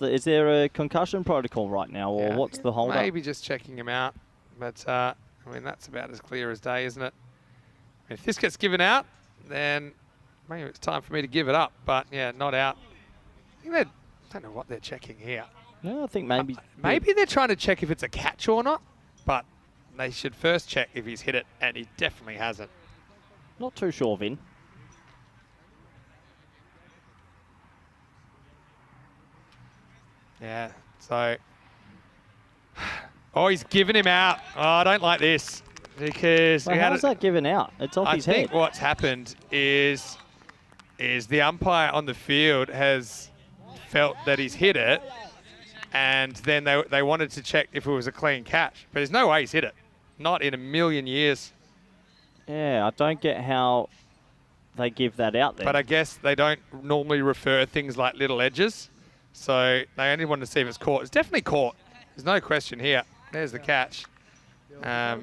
Is there a concussion protocol right now, or Yeah, what's the hold up? Maybe just checking him out, but I mean that's about as clear as day, isn't it? If this gets given out, then maybe it's time for me to give it up. But yeah, not out. I don't know what they're checking here. Yeah, I think maybe. Maybe they're trying to check if it's a catch or not, but they should first check if he's hit it, and he definitely hasn't. Not too sure, Vin. Yeah, so... Oh, he's giving him out. Oh, I don't like this. Because... Well, how's that given out? It's off his head. I think what's happened is the umpire on the field has felt that he's hit it, and then they wanted to check if it was a clean catch. But there's no way he's hit it. Not in a million years. Yeah, I don't get how they give that out there. But I guess they don't normally refer things like little edges. So they only wanted to see if it's caught. It's definitely caught. There's no question here. There's the catch. Yeah.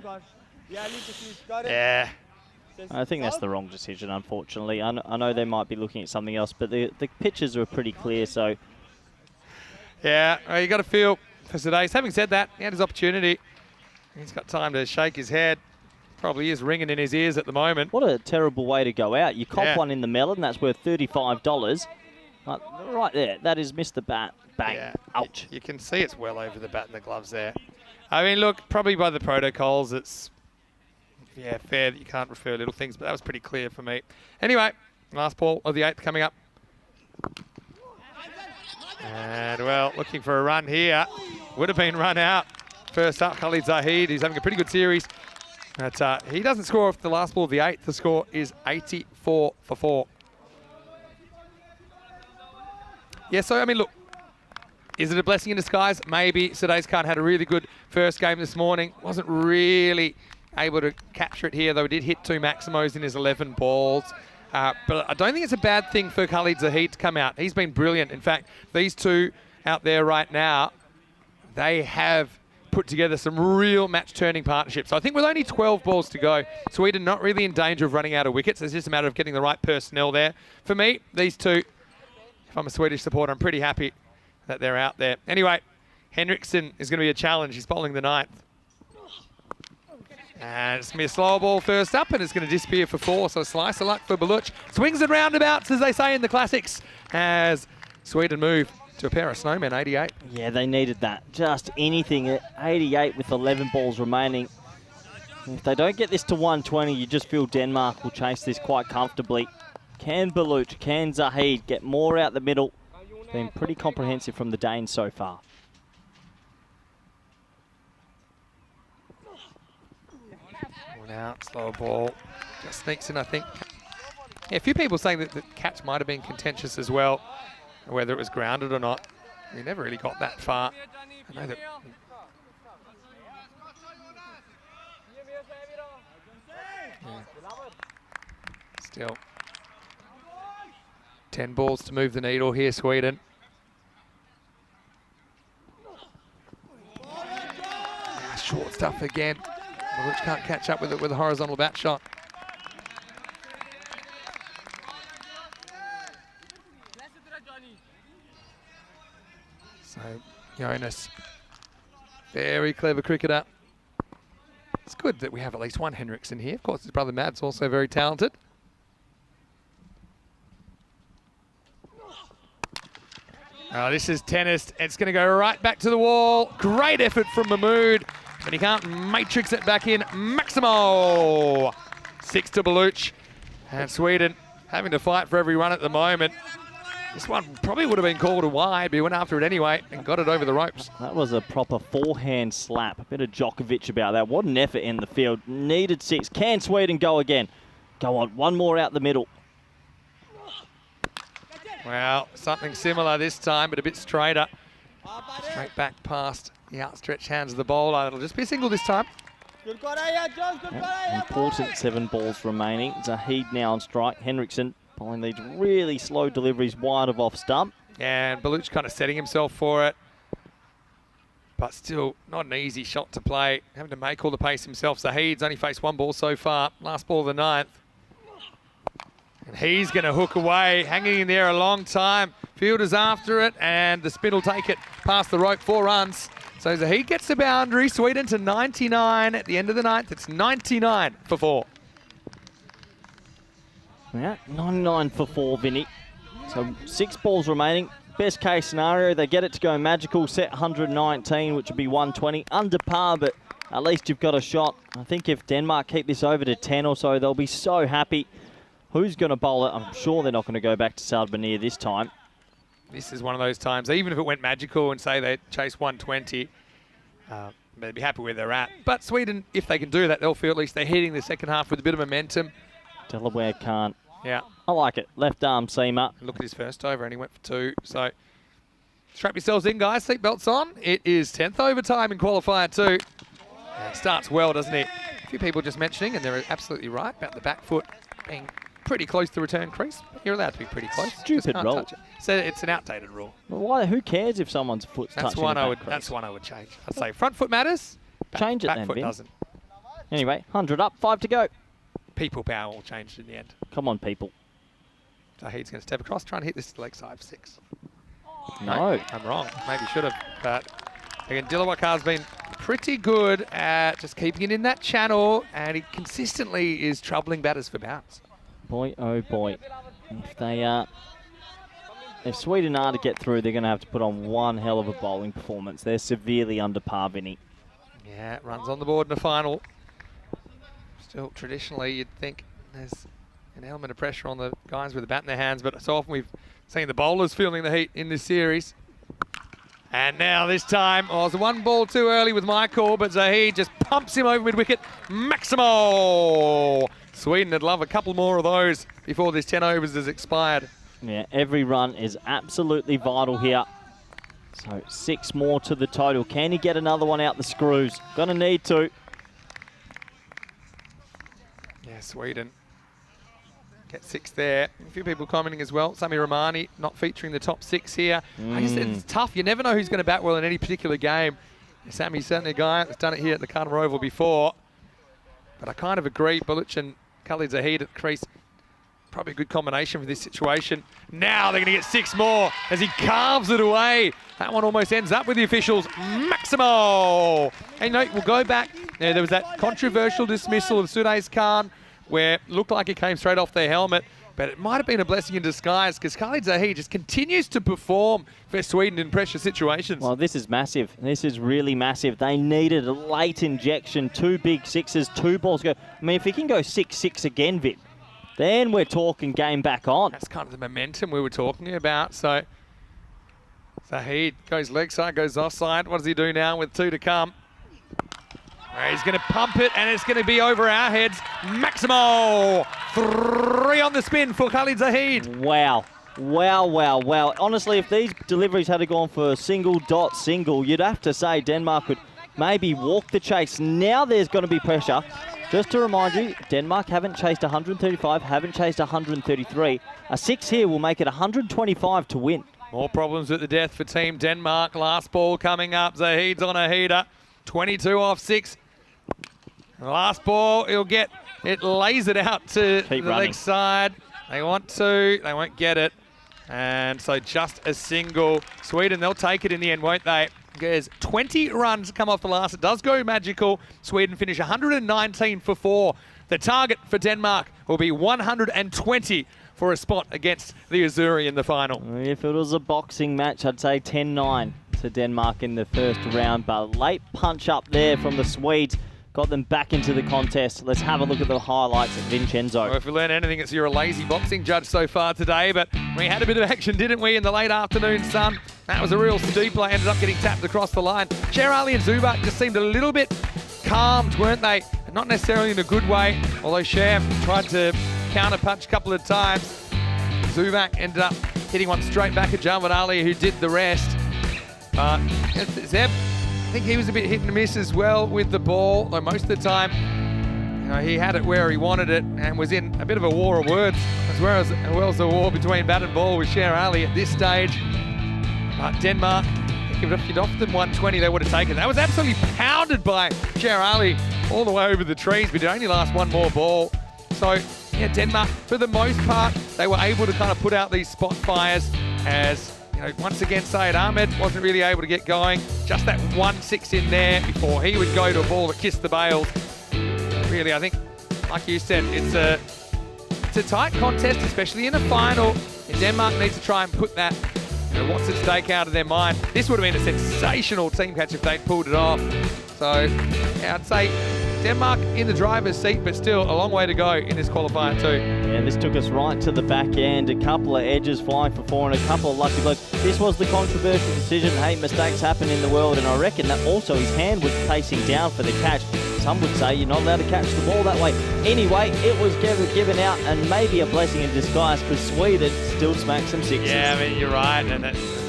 I think that's the wrong decision, unfortunately. I know they might be looking at something else, but the pictures are pretty clear, so... Yeah, well, you got to feel for Sudeis. Having said that, he had his opportunity. He's got time to shake his head. Probably is ringing in his ears at the moment. What a terrible way to go out. You cop Yeah. one in the melon, that's worth $35. Right there, that is missed the bat. Bang. Yeah. Ouch. You can see it's well over the bat and the gloves there. I mean, look, probably by the protocols, it's fair that you can't refer little things, but that was pretty clear for me. Anyway, last ball of the 8th coming up. And, well, looking for a run here. Would have been run out. First up, Khalid Zahid. He's having a pretty good series. But he doesn't score off the last ball of the 8th. The score is 84 for 4. Yeah, so, I mean, look, is it a blessing in disguise? Maybe. Sudeis Khan had a really good first game this morning. Wasn't really able to capture it here, though he did hit 2 Maximos in his 11 balls. But I don't think it's a bad thing for Khalid Zahid to come out. He's been brilliant. In fact, these two out there right now, they have put together some real match-turning partnerships. So I think with only 12 balls to go, Sweden not really in danger of running out of wickets. It's just a matter of getting the right personnel there. For me, these two, if I'm a Swedish supporter, I'm pretty happy that they're out there. Anyway, Henriksson is going to be a challenge. He's bowling the 9th. And it's going to be a slow ball first up, and it's going to disappear for 4. So a slice of luck for Baluch. Swings and roundabouts, as they say in the classics, as Sweden move to a pair of snowmen, 88. Yeah, they needed that. Just anything at 88 with 11 balls remaining. If they don't get this to 120, you just feel Denmark will chase this quite comfortably. Can Baluch, can Zahid get more out the middle? It's been pretty comprehensive from the Danes so far. One out, slow ball. Just sneaks in, I think. Yeah, a few people saying that the catch might have been contentious as well, whether it was grounded or not. We never really got that far. I know that. Yeah. Still. 10 balls to move the needle here, Sweden. Short stuff again. Which can't catch up with it with a horizontal bat shot. So, Jonas, very clever cricketer. It's good that we have at least one Henriksson here. Of course, his brother Matt's also very talented. Oh, this is tennis. It's going to go right back to the wall. Great effort from Mahmood. But he can't matrix it back in. Maximo! 6 to Baluch. And Sweden having to fight for every run at the moment. This one probably would have been called a wide, but he went after it anyway and got it over the ropes. That was a proper forehand slap. A bit of Djokovic about that. What an effort in the field. Needed 6. Can Sweden go again? Go on, one more out the middle. Well, something similar this time, but a bit straighter. Straight back past the outstretched hands of the bowler. It'll just be a single this time. Yeah, important 7 balls remaining. Zahid now on strike. Henriksson bowling these really slow deliveries wide of off stump. And Baluch kind of setting himself for it. But still not an easy shot to play. Having to make all the pace himself. Zahid's only faced 1 ball so far. Last ball of the 9th. And he's going to hook away, hanging in there a long time. Fielder's after it, and the spin will take it past the rope, 4 runs. So Zahid gets the boundary. Sweden to 99 at the end of the 9th. It's 99 for 4. Yeah, 99 for 4, Vinny. So 6 balls remaining. Best case scenario, they get it to go magical, set 119, which would be 120. Under par, but at least you've got a shot. I think if Denmark keep this over to 10 or so, they'll be so happy. Who's going to bowl it? I'm sure they're not going to go back to Saldbanir this time. This is one of those times, even if it went magical and say they chase 120, they'd be happy where they're at. But Sweden, if they can do that, they'll feel at least they're hitting the second half with a bit of momentum. Delaware can't. Yeah. I like it. Left arm seamer. Look at his first over, and he went for 2. So strap yourselves in, guys. Seatbelts on. It is 10th overtime in qualifier 2. And it starts well, doesn't it? A few people just mentioning, and they're absolutely right, about the back foot being pretty close to return crease. You're allowed to be pretty close. Stupid Just can't rule. touch it. So it's an outdated rule. Well, why? Who cares if someone's foot's That's touching one the I back would. crease? That's one I would change. I'd say front foot matters. Change it back then, foot Vin. doesn't. Anyway, 100 up, 5 to go. People power will change in the end. Come on, people. Zahid's going to step across, try and hit this to leg side for 6. No. I'm wrong. Maybe should have. But again, Dillawakar's been pretty good at just keeping it in that channel, and he consistently is troubling batters for bounce. Boy, oh boy. If Sweden are to get through, they're going to have to put on one hell of a bowling performance. They're severely under par, Vinny. Yeah, runs on the board in the final. Still, traditionally, you'd think there's an element of pressure on the guys with the bat in their hands, but so often we've seen the bowlers feeling the heat in this series. And now this time, it was one ball too early with my call, but Zahid just pumps him over mid-wicket. Maximo! Sweden would love a couple more of those before this 10 overs has expired. Yeah, every run is absolutely vital here. So 6 more to the total. Can he get another one out the screws? Gonna need to. Yeah, Sweden get 6 there. A few people commenting as well. Sami Ramani not featuring the top 6 here. I guess it's tough. You never know who's going to bat well in any particular game. Sami's certainly a guy that's done it here at the Carter Oval before. But I kind of agree. Bulich and Khalid Zahid at the crease. Probably a good combination for this situation. Now they're going to get 6 more as he carves it away. That one almost ends up with the officials. Maximo! And we'll go back. There was that controversial dismissal of Sudais Khan where it looked like it came straight off their helmet, but it might have been a blessing in disguise because Khalid Zahid just continues to perform for Sweden in pressure situations. Well, this is massive. This is really massive. They needed a late injection, 2 big sixes, 2 balls go. I mean, if he can go 6-6 again, Vic, then we're talking game back on. That's kind of the momentum we were talking about. So Zahid goes leg side, goes offside. What does he do now with 2 to come? He's going to pump it, and it's going to be over our heads. Maximo! 3 on the spin for Khalid Zahid. Wow. Wow, wow, wow. Honestly, if these deliveries had gone for a single, you'd have to say Denmark could maybe walk the chase. Now there's going to be pressure. Just to remind you, Denmark haven't chased 135, haven't chased 133. A 6 here will make it 125 to win. More problems at the death for Team Denmark. Last ball coming up. Zahid's on a heater. 22 off 6. Last ball, he'll get it, lays it out to the leg side. They want to, they won't get it. And so just a single. Sweden, they'll take it in the end, won't they? There's 20 runs come off the last. It does go magical. Sweden finish 119 for 4. The target for Denmark will be 120 for a spot against the Azuri in the final. If it was a boxing match, I'd say 10-9 to Denmark in the first round, but late punch up there from the Swedes got them back into the contest. Let's have a look at the highlights of Vincenzo. Well, if we learn anything, it's you're a lazy boxing judge so far today, but we had a bit of action, didn't we, in the late afternoon sun? That was a real stew play, ended up getting tapped across the line. Sher Ali and Zubac just seemed a little bit calmed, weren't they? And not necessarily in a good way, although Sher tried to counter-punch a couple of times. Zubac ended up hitting one straight back at Javad Ali, who did the rest. Zeb, I think he was a bit hit and miss as well with the ball, though most of the time he had it where he wanted it and was in a bit of a war of words as well as a war between bat and ball with Sher Ali at this stage. But Denmark, if you'd offered them 120, they would have taken it. That was absolutely pounded by Sher Ali all the way over the trees, but it only lasts one more ball. So, yeah, Denmark, for the most part, they were able to kind of put out these spot fires as, once again, Syed Ahmed wasn't really able to get going. Just that 1-6 in there before he would go to a ball that kissed the bails. Really, I think, like you said, it's a tight contest, especially in a final. And Denmark needs to try and put that, what's at stake out of their mind. This would have been a sensational team catch if they'd pulled it off. So, yeah, I'd say Denmark in the driver's seat, but still a long way to go in this qualifier too. Yeah, this took us right to the back end. A couple of edges flying for 4 and a couple of lucky blokes. This was the controversial decision. Hey, mistakes happen in the world, and I reckon that also his hand was facing down for the catch. Some would say you're not allowed to catch the ball that way. Anyway, it was given out, and maybe a blessing in disguise because Sweden still smacked some sixes. Yeah, I mean, you're right, and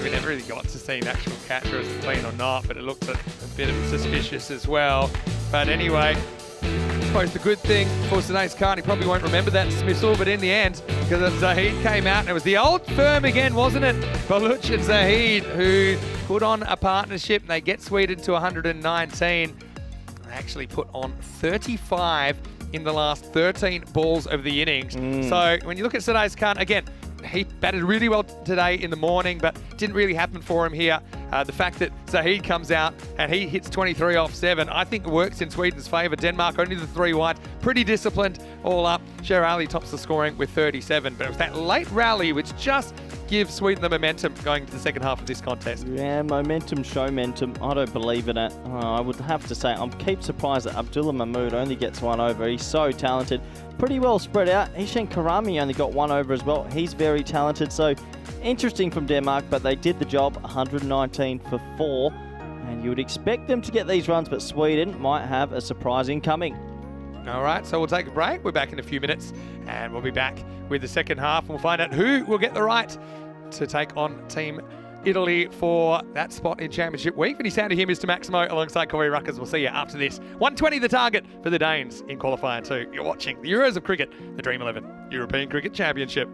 we never really got to see an actual catch, or it's clean or not, but it looked a bit suspicious as well. But anyway, suppose the good thing for Sanace Khan, he probably won't remember that dismissal, but in the end, because Zahid came out, and it was the old firm again, wasn't it? Baluch and Zahid, who put on a partnership, and they get Sweden to 119. They actually put on 35 in the last 13 balls of the innings. So when you look at Sanace Khan, again, he batted really well today in the morning, but didn't really happen for him here. The fact that Zahid comes out and he hits 23 off 7, I think works in Sweden's favour. Denmark only the 3 wide, pretty disciplined all up. Sher Ali tops the scoring with 37, but it was that late rally which just gives Sweden the momentum going into the second half of this contest. Yeah, momentum, showmentum. I don't believe in it. I would have to say, I'm keep surprised that Abdullah Mahmood only gets 1 over. He's so talented. Pretty well spread out. Hishan Karami only got 1 over as well. He's very talented. So interesting from Denmark, but they did the job. 119 for 4. And you would expect them to get these runs, but Sweden might have a surprise incoming. All right, so we'll take a break. We're back in a few minutes, and we'll be back with the second half. We'll find out who will get the right to take on Team Italy for that spot in Championship Week. Vinny Sandy here, Mr. Maximo, alongside Corey Ruckers. We'll see you after this. 120 the target for the Danes in qualifier 2. You're watching the Euros of Cricket, the Dream11 European Cricket Championship.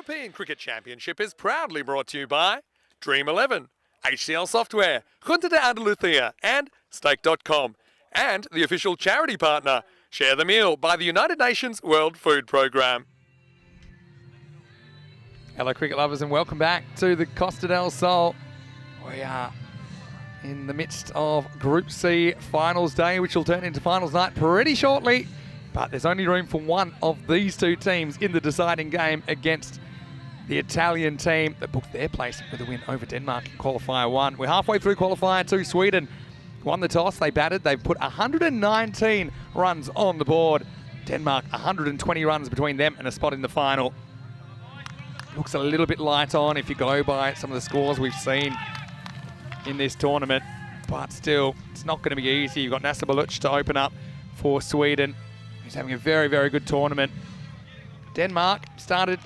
European Cricket Championship is proudly brought to you by Dream11, HCL Software, Junta de Andalucía and Stake.com, and the official charity partner, Share the Meal by the United Nations World Food Programme. Hello cricket lovers and welcome back to the Costa del Sol. We are in the midst of Group C finals day, which will turn into finals night pretty shortly. But there's only room for one of these two teams in the deciding game against the Italian team that booked their place with a win over Denmark in qualifier 1. We're halfway through qualifier 2. Sweden won the toss, they batted, they've put 119 runs on the board. Denmark, 120 runs between them and a spot in the final. Looks a little bit light on if you go by some of the scores we've seen in this tournament, but still, it's not going to be easy. You've got Nasser Baluch to open up for Sweden. He's having a very, very good tournament. Denmark started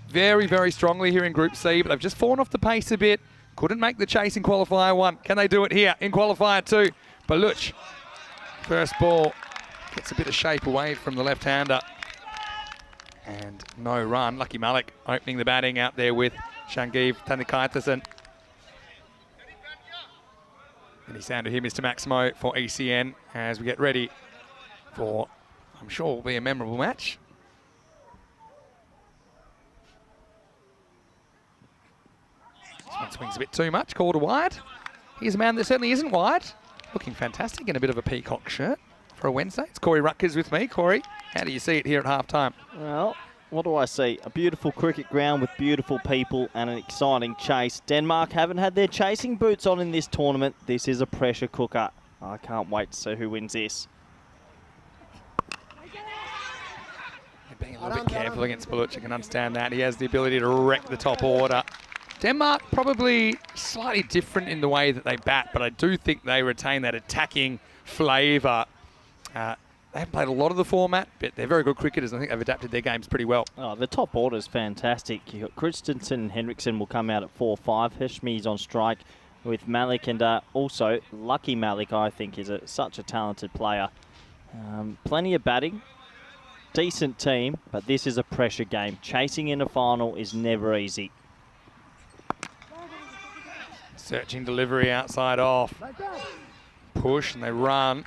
very, very strongly here in Group C, but they've just fallen off the pace a bit. Couldn't make the chase in qualifier 1. Can they do it here in qualifier 2? Baluch, first ball, gets a bit of shape away from the left-hander. And no run. Lucky Malik opening the batting out there with Shangiv Thanikaitasen. Any sound to hear Mr. Maximo for ECN as we get ready for, I'm sure, will be a memorable match. This one swings a bit too much, called a wide. Here's a man that certainly isn't wide. Looking fantastic in a bit of a peacock shirt for a Wednesday. It's Corey Rutgers with me. Corey, how do you see it here at halftime? Well, what do I see? A beautiful cricket ground with beautiful people and an exciting chase. Denmark haven't had their chasing boots on in this tournament. This is a pressure cooker. I can't wait to see who wins this. Being a little bit careful against Baluch, I can understand that. He has the ability to wreck the top order. Denmark probably slightly different in the way that they bat, but I do think they retain that attacking flavour. They haven't played a lot of the format, but they're very good cricketers. I think they've adapted their games pretty well. Oh, the top order is fantastic. You've got Christensen and Henriksen will come out at 4-5. Hashmi's on strike with Malik, and also Lucky Malik, I think, is such a talented player. Plenty of batting. Decent team, but this is a pressure game. Chasing in a final is never easy. Searching delivery outside off. Push and they run.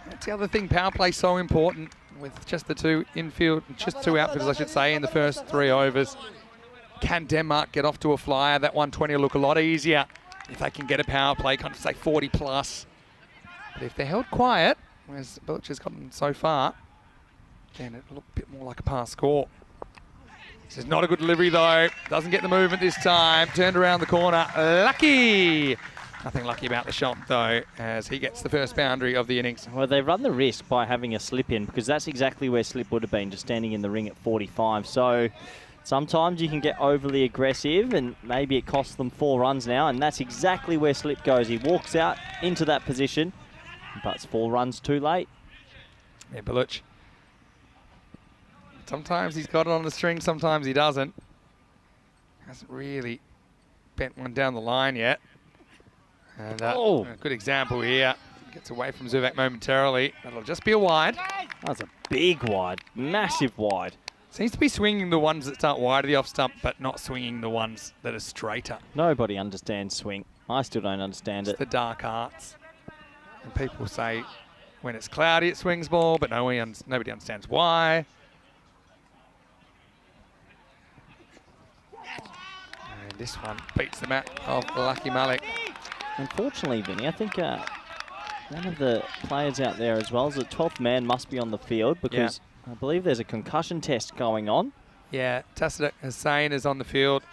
That's the other thing, power play so important with just the two infield, just two outfielders I should say, in the first 3 overs. Can Denmark get off to a flyer? That 120 will look a lot easier if they can get a power play, kind of say 40 plus. But if they're held quiet, as Baluch has gotten so far, then it'll look a bit more like a pass score. This is not a good delivery though. Doesn't get the movement this time. Turned around the corner. Lucky! Nothing lucky about the shot though, as he gets the first boundary of the innings. Well, they run the risk by having a slip in, because that's exactly where slip would have been, just standing in the ring at 45. So sometimes you can get overly aggressive and maybe it costs them 4 runs now, and that's exactly where slip goes. He walks out into that position, but it's 4 runs too late. Yeah, Baluch. Sometimes he's got it on the string, sometimes he doesn't. Hasn't really bent one down the line yet. And a good example here. Gets away from Zuvak momentarily. That'll just be a wide. That's a big wide, massive wide. Seems to be swinging the ones that start wide of the off stump, but not swinging the ones that are straighter. Nobody understands swing. I still don't understand it's it. The dark arts. And people say when it's cloudy it swings more, but nobody understands why. And this one beats the mat of Lucky Malik. Unfortunately, Vinny, I think one of the players out there as well as the 12th man must be on the field, because I believe there's a concussion test going on. Yeah, Tassadek Hussain is on the field.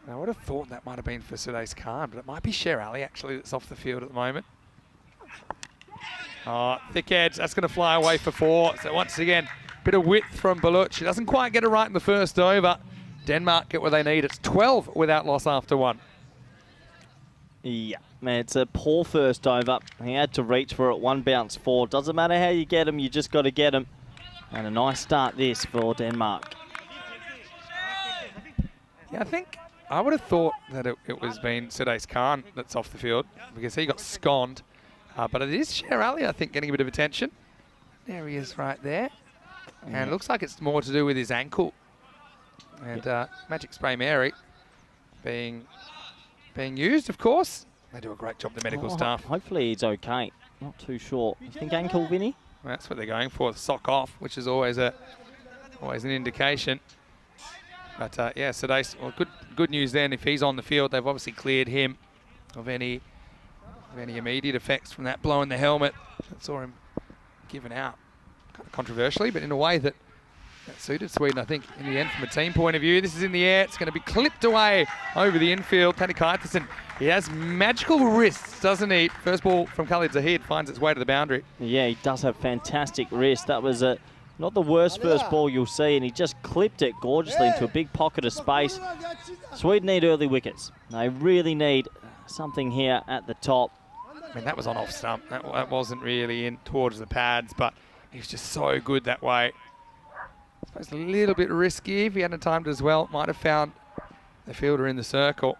I would have thought that might have been for Sudais Khan, but it might be Sher Ali actually that's off the field at the moment. Oh, thick edge, that's going to fly away for 4. So once again, bit of width from Baluch. He doesn't quite get it right in the first over. Denmark get what they need. It's 12 without loss after 1. Yeah, man, it's a poor first over. He had to reach for it, 1 bounce 4. Doesn't matter how you get him, you just got to get him. And a nice start this for Denmark. Yeah, I think I would have thought that it was been Sudais Khan that's off the field because he got sconed. But it is Sher Ali, I think, getting a bit of attention. There he is right there. And it looks like it's more to do with his ankle. And Magic Spray Mary being used, of course. They do a great job, the medical staff. Hopefully he's okay. Not too sure. You think ankle, Vinny? Well, that's what they're going for, the sock off, which is always an indication. But yeah, Sudais, well, good news then. If he's on the field, they've obviously cleared him of any immediate effects from that blow in the helmet that saw him given out. Kind of controversially, but in a way that suited Sweden, I think, in the end from a team point of view. This is in the air. It's going to be clipped away over the infield. Tani Kaitasen, he has magical wrists, doesn't he? First ball from Khalid Zahid finds its way to the boundary. Yeah, he does have fantastic wrist. That was not the worst first ball you'll see, and he just clipped it gorgeously into a big pocket of space. Sweden need early wickets. They really need something here at the top. I mean, that was on off stump. That wasn't really in towards the pads, but he was just so good that way. I suppose a little bit risky. If he hadn't timed as well, might have found the fielder in the circle.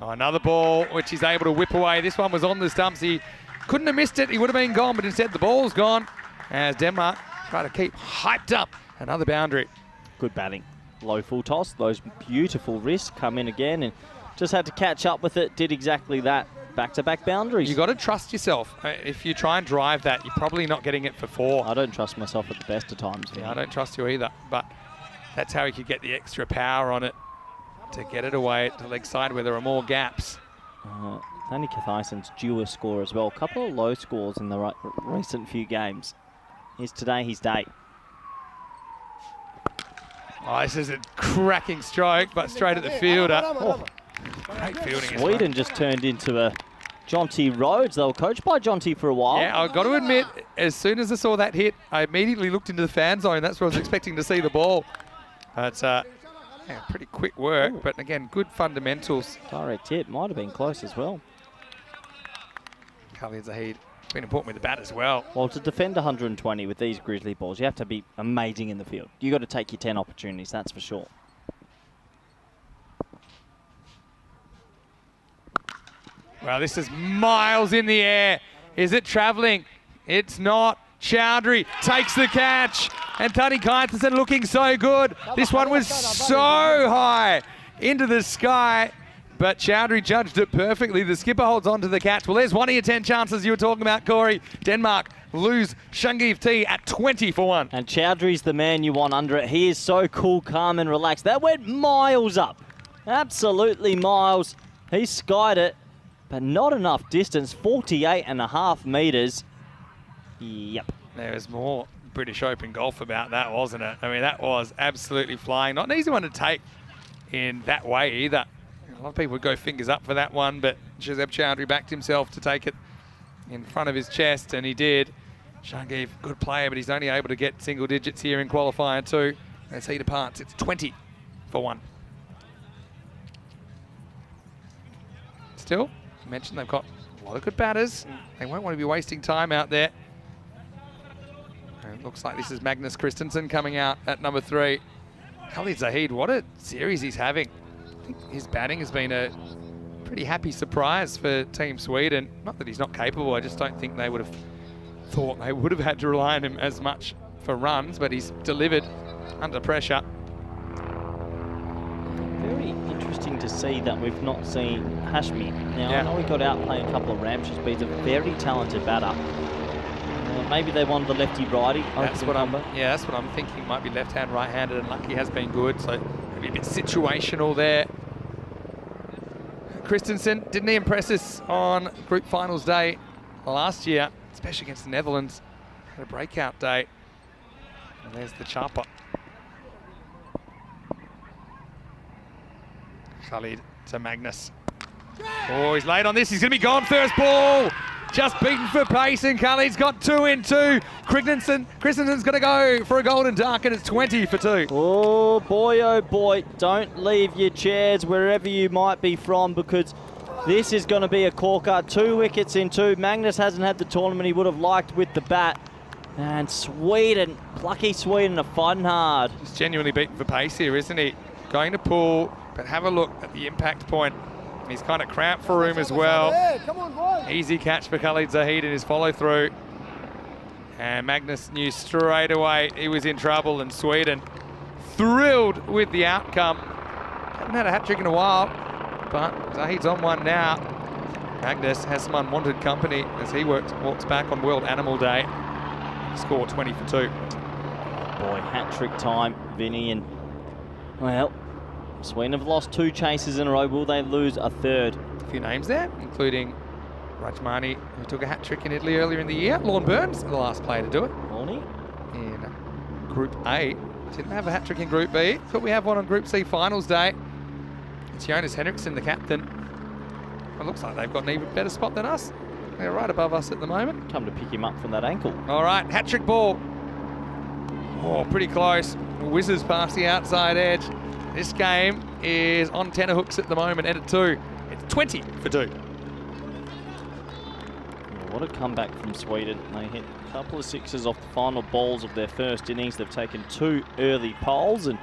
Oh, another ball, which he's able to whip away. This one was on the stumps. He couldn't have missed it. He would have been gone, but instead the ball's gone as Denmark try to keep hyped up another boundary. Good batting. Low full toss. Those beautiful wrists come in again and just had to catch up with it. Did exactly that. Back-to-back boundaries. You got to trust yourself. If you try and drive that, you're probably not getting it for 4. I don't trust myself at the best of times. Yeah, I don't trust you either. But that's how he could get the extra power on it to get it away to leg side where there are more gaps. Tani Kathaisen's due a score as well. A couple of low scores in the recent few games. Is today his day? Oh, this is a cracking stroke, but straight at the fielder. Oh, great fielding. Sweden just turned into a Jonty Rhodes. They were coached by Jonty for a while. Yeah, I've got to admit, as soon as I saw that hit, I immediately looked into the fan zone. That's where I was expecting to see the ball. It's yeah, pretty quick work, but again, good fundamentals. Direct hit, might have been close as well. Khalid Zahid, been important with the bat as well. Well, to defend 120 with these grizzly balls, you have to be amazing in the field. You got to take your 10 opportunities, that's for sure. Well, this is miles in the air. Is it travelling? It's not. Chowdhury takes the catch. And Tani Kaitasen looking so good. This one was so high into the sky. But Chowdhury judged it perfectly. The skipper holds on to the catch. Well, there's one of your 10 chances you were talking about, Corey. Denmark lose Shungiv T at 20 for 1. And Chowdhury's the man you want under it. He is so cool, calm and relaxed. That went miles up. Absolutely miles. He skied it. But not enough distance, 48.5 metres. Yep. There was more British Open golf about that, wasn't it? I mean, that was absolutely flying. Not an easy one to take in that way either. A lot of people would go fingers up for that one, but Shazeb Chowdhury backed himself to take it in front of his chest, and he did. Shungiv, good player, but he's only able to get single digits here in qualifier 2. As he departs, it's 20 for 1. Still, I mentioned they've got a lot of good batters. They won't want to be wasting time out there. And it looks like this is Magnus Christensen coming out at number 3. Khalid Zahid, what a series he's having. I think his batting has been a pretty happy surprise for Team Sweden. Not that he's not capable, I just don't think they would have thought they would have had to rely on him as much for runs, but he's delivered under pressure. Very interesting to see that we've not seen Hashmi. Now, I know he got out playing a couple of ramshes, but he's a very talented batter. Maybe they wanted the lefty-righty. That's what I'm thinking. Might be left-hand, right-handed, and Lucky has been good, so maybe a bit situational there. Christensen, didn't he impress us on group finals day last year, especially against the Netherlands? Had a breakout day. And there's the chopper. Khalid to Magnus. Oh, he's late on this. He's going to be gone first ball. Just beaten for pace, and Khalid's got 2 in 2. Christensen's going to go for a golden duck, and it's 20 for 2. Oh boy, don't leave your chairs wherever you might be from, because this is going to be a corker. 2 wickets in 2. Magnus hasn't had the tournament he would have liked with the bat. And Sweden, plucky Sweden, are fighting hard. He's genuinely beaten for pace here, isn't he? Going to pull, but have a look at the impact point. He's kind of cramped for room as well. Easy catch for Khalid Zahid in his follow-through. And Magnus knew straight away he was in trouble, and Sweden thrilled with the outcome. Haven't had a hat trick in a while, but Zahid's on one now. Magnus has some unwanted company as he walks back on World Animal Day. Score 20 for 2. Oh boy, hat trick time, Vinny, and well, Sweden have lost 2 chases in a row. Will they lose a third? A few names there, including Rajmani, who took a hat trick in Italy earlier in the year. Lorne Burns, the last player to do it. Morning. In Group A. Didn't have a hat trick in Group B, but we have one on Group C finals day. It's Jonas Henriksen, the captain. It looks like they've got an even better spot than us. They're right above us at the moment. Come to pick him up from that ankle. All right, hat trick ball. Oh, pretty close. Whizzes past the outside edge. This game is on tenor hooks at the moment, and at 2. It's 20 for 2. What a comeback from Sweden. They hit a couple of sixes off the final balls of their first innings. They've taken 2 early poles, and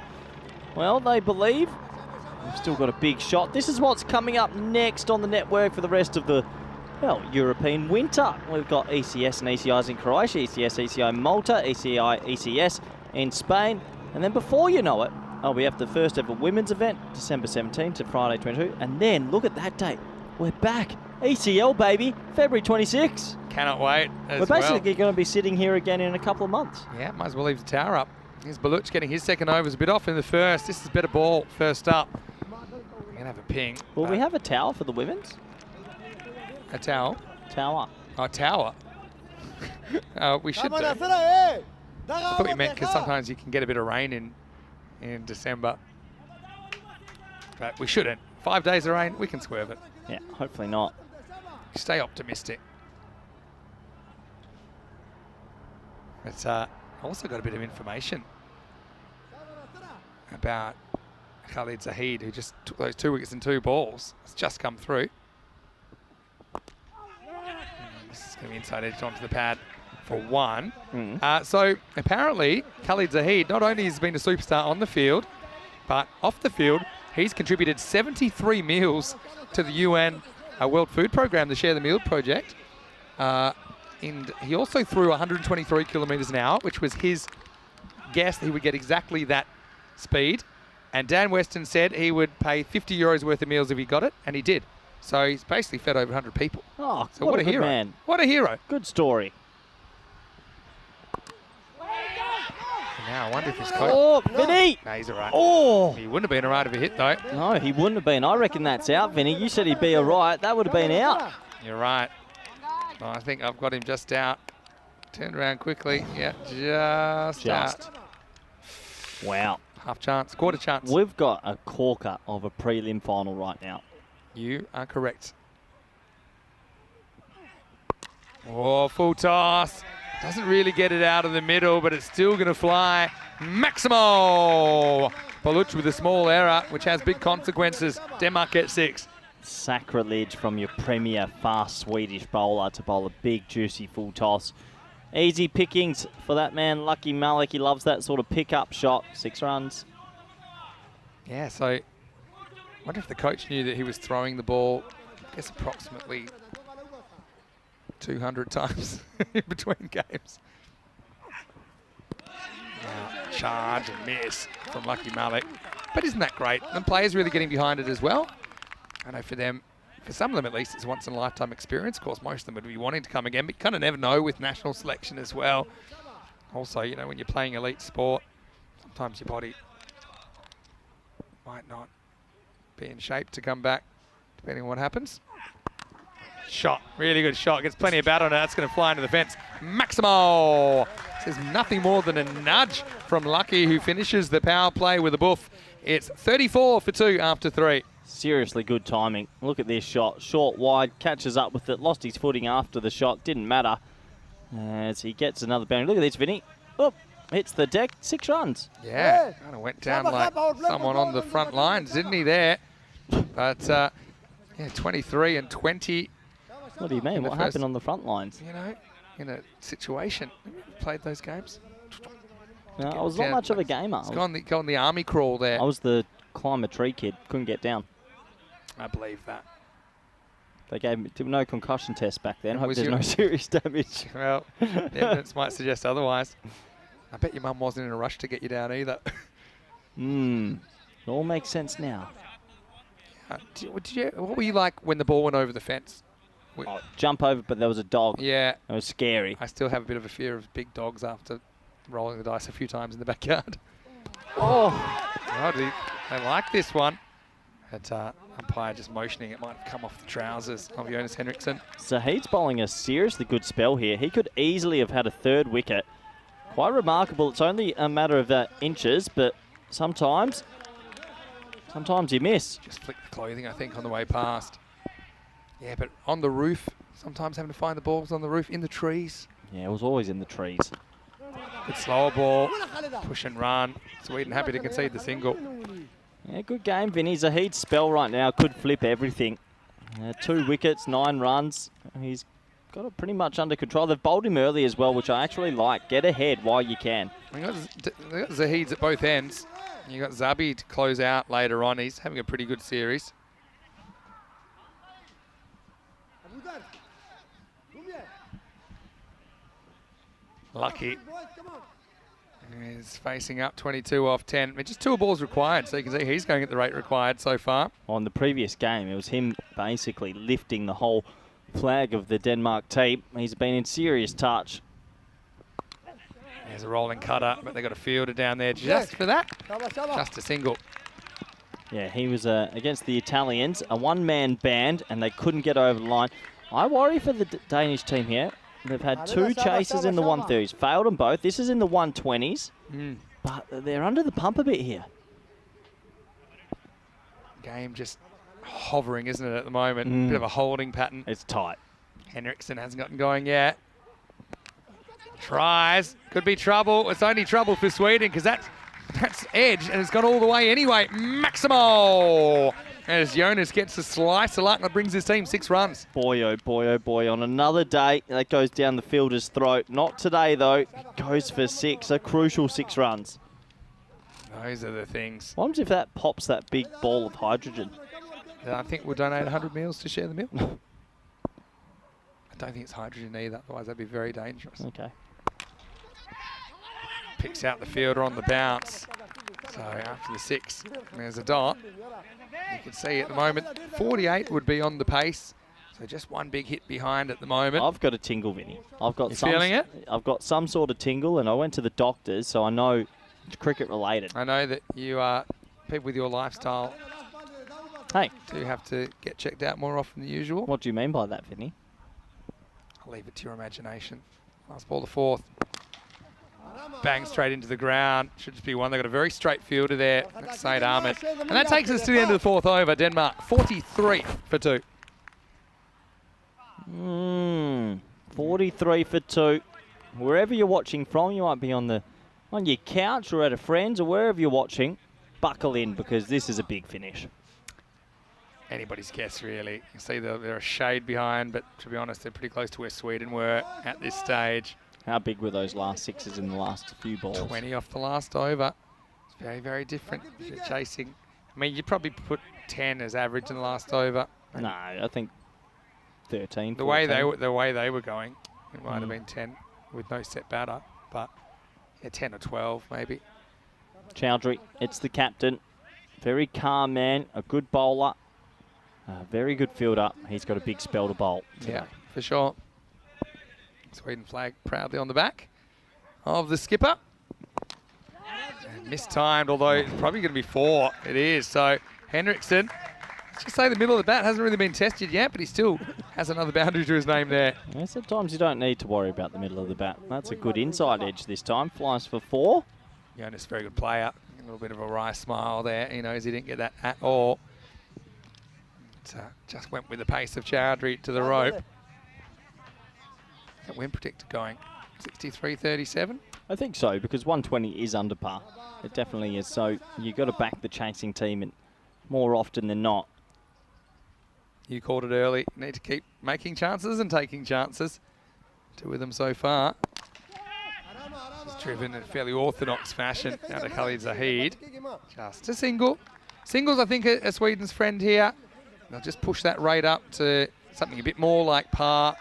well, they believe they've still got a big shot. This is what's coming up next on the network for the rest of the, well, European winter. We've got ECS and ECIs in Croatia, ECS, ECI Malta, ECI, ECS in Spain. And then before you know it, we have the first ever women's event, December 17 to Friday 22. And then, look at that date. We're back. ECL, baby, February 26. Cannot wait. We're basically going to be sitting here again in a couple of months. Yeah, might as well leave the tower up. Here's Baluch getting his second overs, a bit off in the first. This is better ball first up. We're going to have a ping. Will we have a tower for the women's? A towel? Tower. Oh, tower. We should do. I thought you meant because sometimes you can get a bit of rain in December. But we shouldn't. 5 days of rain, we can swerve it. Yeah, hopefully not. Stay optimistic. But I also got a bit of information about Khalid Zahid, who just took those 2 wickets and 2 balls. It's just come through. This is going to be inside edge onto the pad for 1. So apparently, Khalid Zahid not only has been a superstar on the field, but off the field, he's contributed 73 meals to the UN World Food Programme, the Share the Meal project. And he also threw 123 kilometres an hour, which was his guess that he would get exactly that speed. And Dan Weston said he would pay 50 euros worth of meals if he got it, and he did. So he's basically fed over 100 people. Oh, so what a hero. Man. What a hero. Good story. Now I wonder if his coach... Oh, Vinny! No, he's all right. Oh! He wouldn't have been all right if he hit, though. No, he wouldn't have been. I reckon that's out, Vinny. You said he'd be all right. That would have been out. You're right. Oh, I think I've got him just out. Turned around quickly. Yeah, just out. Wow. Half chance, quarter chance. We've got a corker of a prelim final right now. You are correct. Oh, full toss. Doesn't really get it out of the middle, but it's still going to fly. Maximo! Baluch with a small error, which has big consequences. Denmark at 6. Sacrilege from your premier fast Swedish bowler to bowl a big, juicy full toss. Easy pickings for that man, Lucky Malik. He loves that sort of pick-up shot. 6 runs. Yeah, so I wonder if the coach knew that he was throwing the ball, I guess, approximately 200 times in between games. Charge and miss from Lucky Malik. But isn't that great? And players really getting behind it as well. I know for them, for some of them at least, it's once in a lifetime experience. Of course, most of them would be wanting to come again, but you kind of never know with national selection as well. Also, you know, when you're playing elite sport, sometimes your body might not be in shape to come back, depending on what happens. Shot, really good shot. Gets plenty of bat on it. That's going to fly into the fence. Maximo! This is nothing more than a nudge from Lucky, who finishes the power play with a boof. It's 34 for 2 after 3. Seriously good timing. Look at this shot. Short, wide, catches up with it. Lost his footing after the shot. Didn't matter. As he gets another boundary. Look at this, Vinny. Oh, hits the deck. 6 runs. Yeah, kind of went down like someone on the front lines, didn't he, there? But, yeah, 23 and 20. What do you mean? What happened on the front lines? You know, in a situation. Have you ever played those games? No, I was not much of a gamer. It's gone the army crawl there. I was the climb a tree kid. Couldn't get down. I believe that. They gave him no concussion test back then. Hope Was there's your- no serious damage. Well, the evidence might suggest otherwise. I bet your mum wasn't in a rush to get you down either. It all makes sense now. What were you like when the ball went over the fence? Oh, jump over, but there was a dog. Yeah. It was scary. I still have a bit of a fear of big dogs after rolling the dice a few times in the backyard. Oh, They like this one. But umpire just motioning it might have come off the trousers of Jonas Henriksen. Zahid's bowling a seriously good spell here. He could easily have had a third wicket. Quite remarkable. It's only a matter of inches, but sometimes you miss. Just flicked the clothing, I think, on the way past. Yeah, but on the roof, sometimes having to find the balls on the roof, in the trees. Yeah, it was always in the trees. Good slower ball, push and run. Sweden happy to concede the single. Yeah, good game, Vinny. Zahid's spell right now could flip everything. 2 wickets, 9 runs. He's got it pretty much under control. They've bowled him early as well, which I actually like. Get ahead while you can. They got Zahid's at both ends. You got Zabi to close out later on. He's having a pretty good series. Lucky. He's facing up 22 off 10. Just 2 balls required, so you can see he's going at the rate required so far. On the previous game, it was him basically lifting the whole flag of the Denmark team. He's been in serious touch. There's a rolling cutter, but they got a fielder down there just for that. Just a single. Yeah, he was against the Italians, a one-man band, and they couldn't get over the line. I worry for the Danish team here. They've had 2 chases in the 130s, failed them both. This is in the 120s, but they're under the pump a bit here. Game just hovering, isn't it, at the moment? Bit of a holding pattern. It's tight. Henriksen hasn't gotten going yet. Tries. Could be trouble. It's only trouble for Sweden because that's edge and it's gone all the way anyway. Maximo! As Jonas gets a slice of luck that brings his team 6 runs. Boy, oh boy, oh boy. On another day, that goes down the fielder's throat. Not today, though. Goes for 6, a crucial 6 runs. Those are the things. What happens if that pops that big ball of hydrogen? I think we'll donate 100 meals to share the meal. I don't think it's hydrogen either, otherwise that'd be very dangerous. Okay. Picks out the fielder on the bounce. So after the 6, there's a dot. You can see at the moment, 48 would be on the pace. So just one big hit behind at the moment. I've got a tingle, Vinny. I've got feeling it? I've got some sort of tingle, and I went to the doctors, so I know it's cricket related. I know that you are people with your lifestyle. Hey, do have to get checked out more often than usual. What do you mean by that, Vinny? I'll leave it to your imagination. Last ball, the 4th. Bang straight into the ground. Should just be one. They've got a very straight fielder there. That's Said Ahmed. And that takes us to the end of the 4th over. Denmark 43 for 2. 43 for 2. Wherever you're watching from, you might be on your couch or at a friend's or wherever you're watching. Buckle in because this is a big finish. Anybody's guess, really. You see they're a shade behind, but to be honest, they're pretty close to where Sweden were at this stage. How big were those last 6s in the last few balls? 20 off the last over. It's very, very different if you're chasing. I mean, you'd probably put 10 as average in the last over. No, I think 13. The way they were going, it might have been 10 with no set batter, but yeah, 10 or 12 maybe. Chowdhury, it's the captain. Very calm man, a good bowler, a very good fielder. He's got a big spell to bowl today. Yeah, for sure. Sweden flag proudly on the back of the skipper. And mistimed, although it's probably going to be 4. It is. So Henriksen, let's just say the middle of the bat hasn't really been tested yet, but he still has another boundary to his name there. Yeah, sometimes you don't need to worry about the middle of the bat. That's a good inside edge this time. Flies for 4. Jonas, very good player. A little bit of a wry smile there. He knows he didn't get that at all. But, just went with the pace of Chowdhury to the rope. That win predictor going 63-37. I think so, because 120 is under par. It definitely is. So you've got to back the chasing team and more often than not. You called it early. You need to keep making chances and taking chances. 2 of them so far. Just driven in a fairly orthodox fashion out of Khalid Zahid. Just a single. Singles, I think, are Sweden's friend here. They'll just push that rate up to something a bit more like par.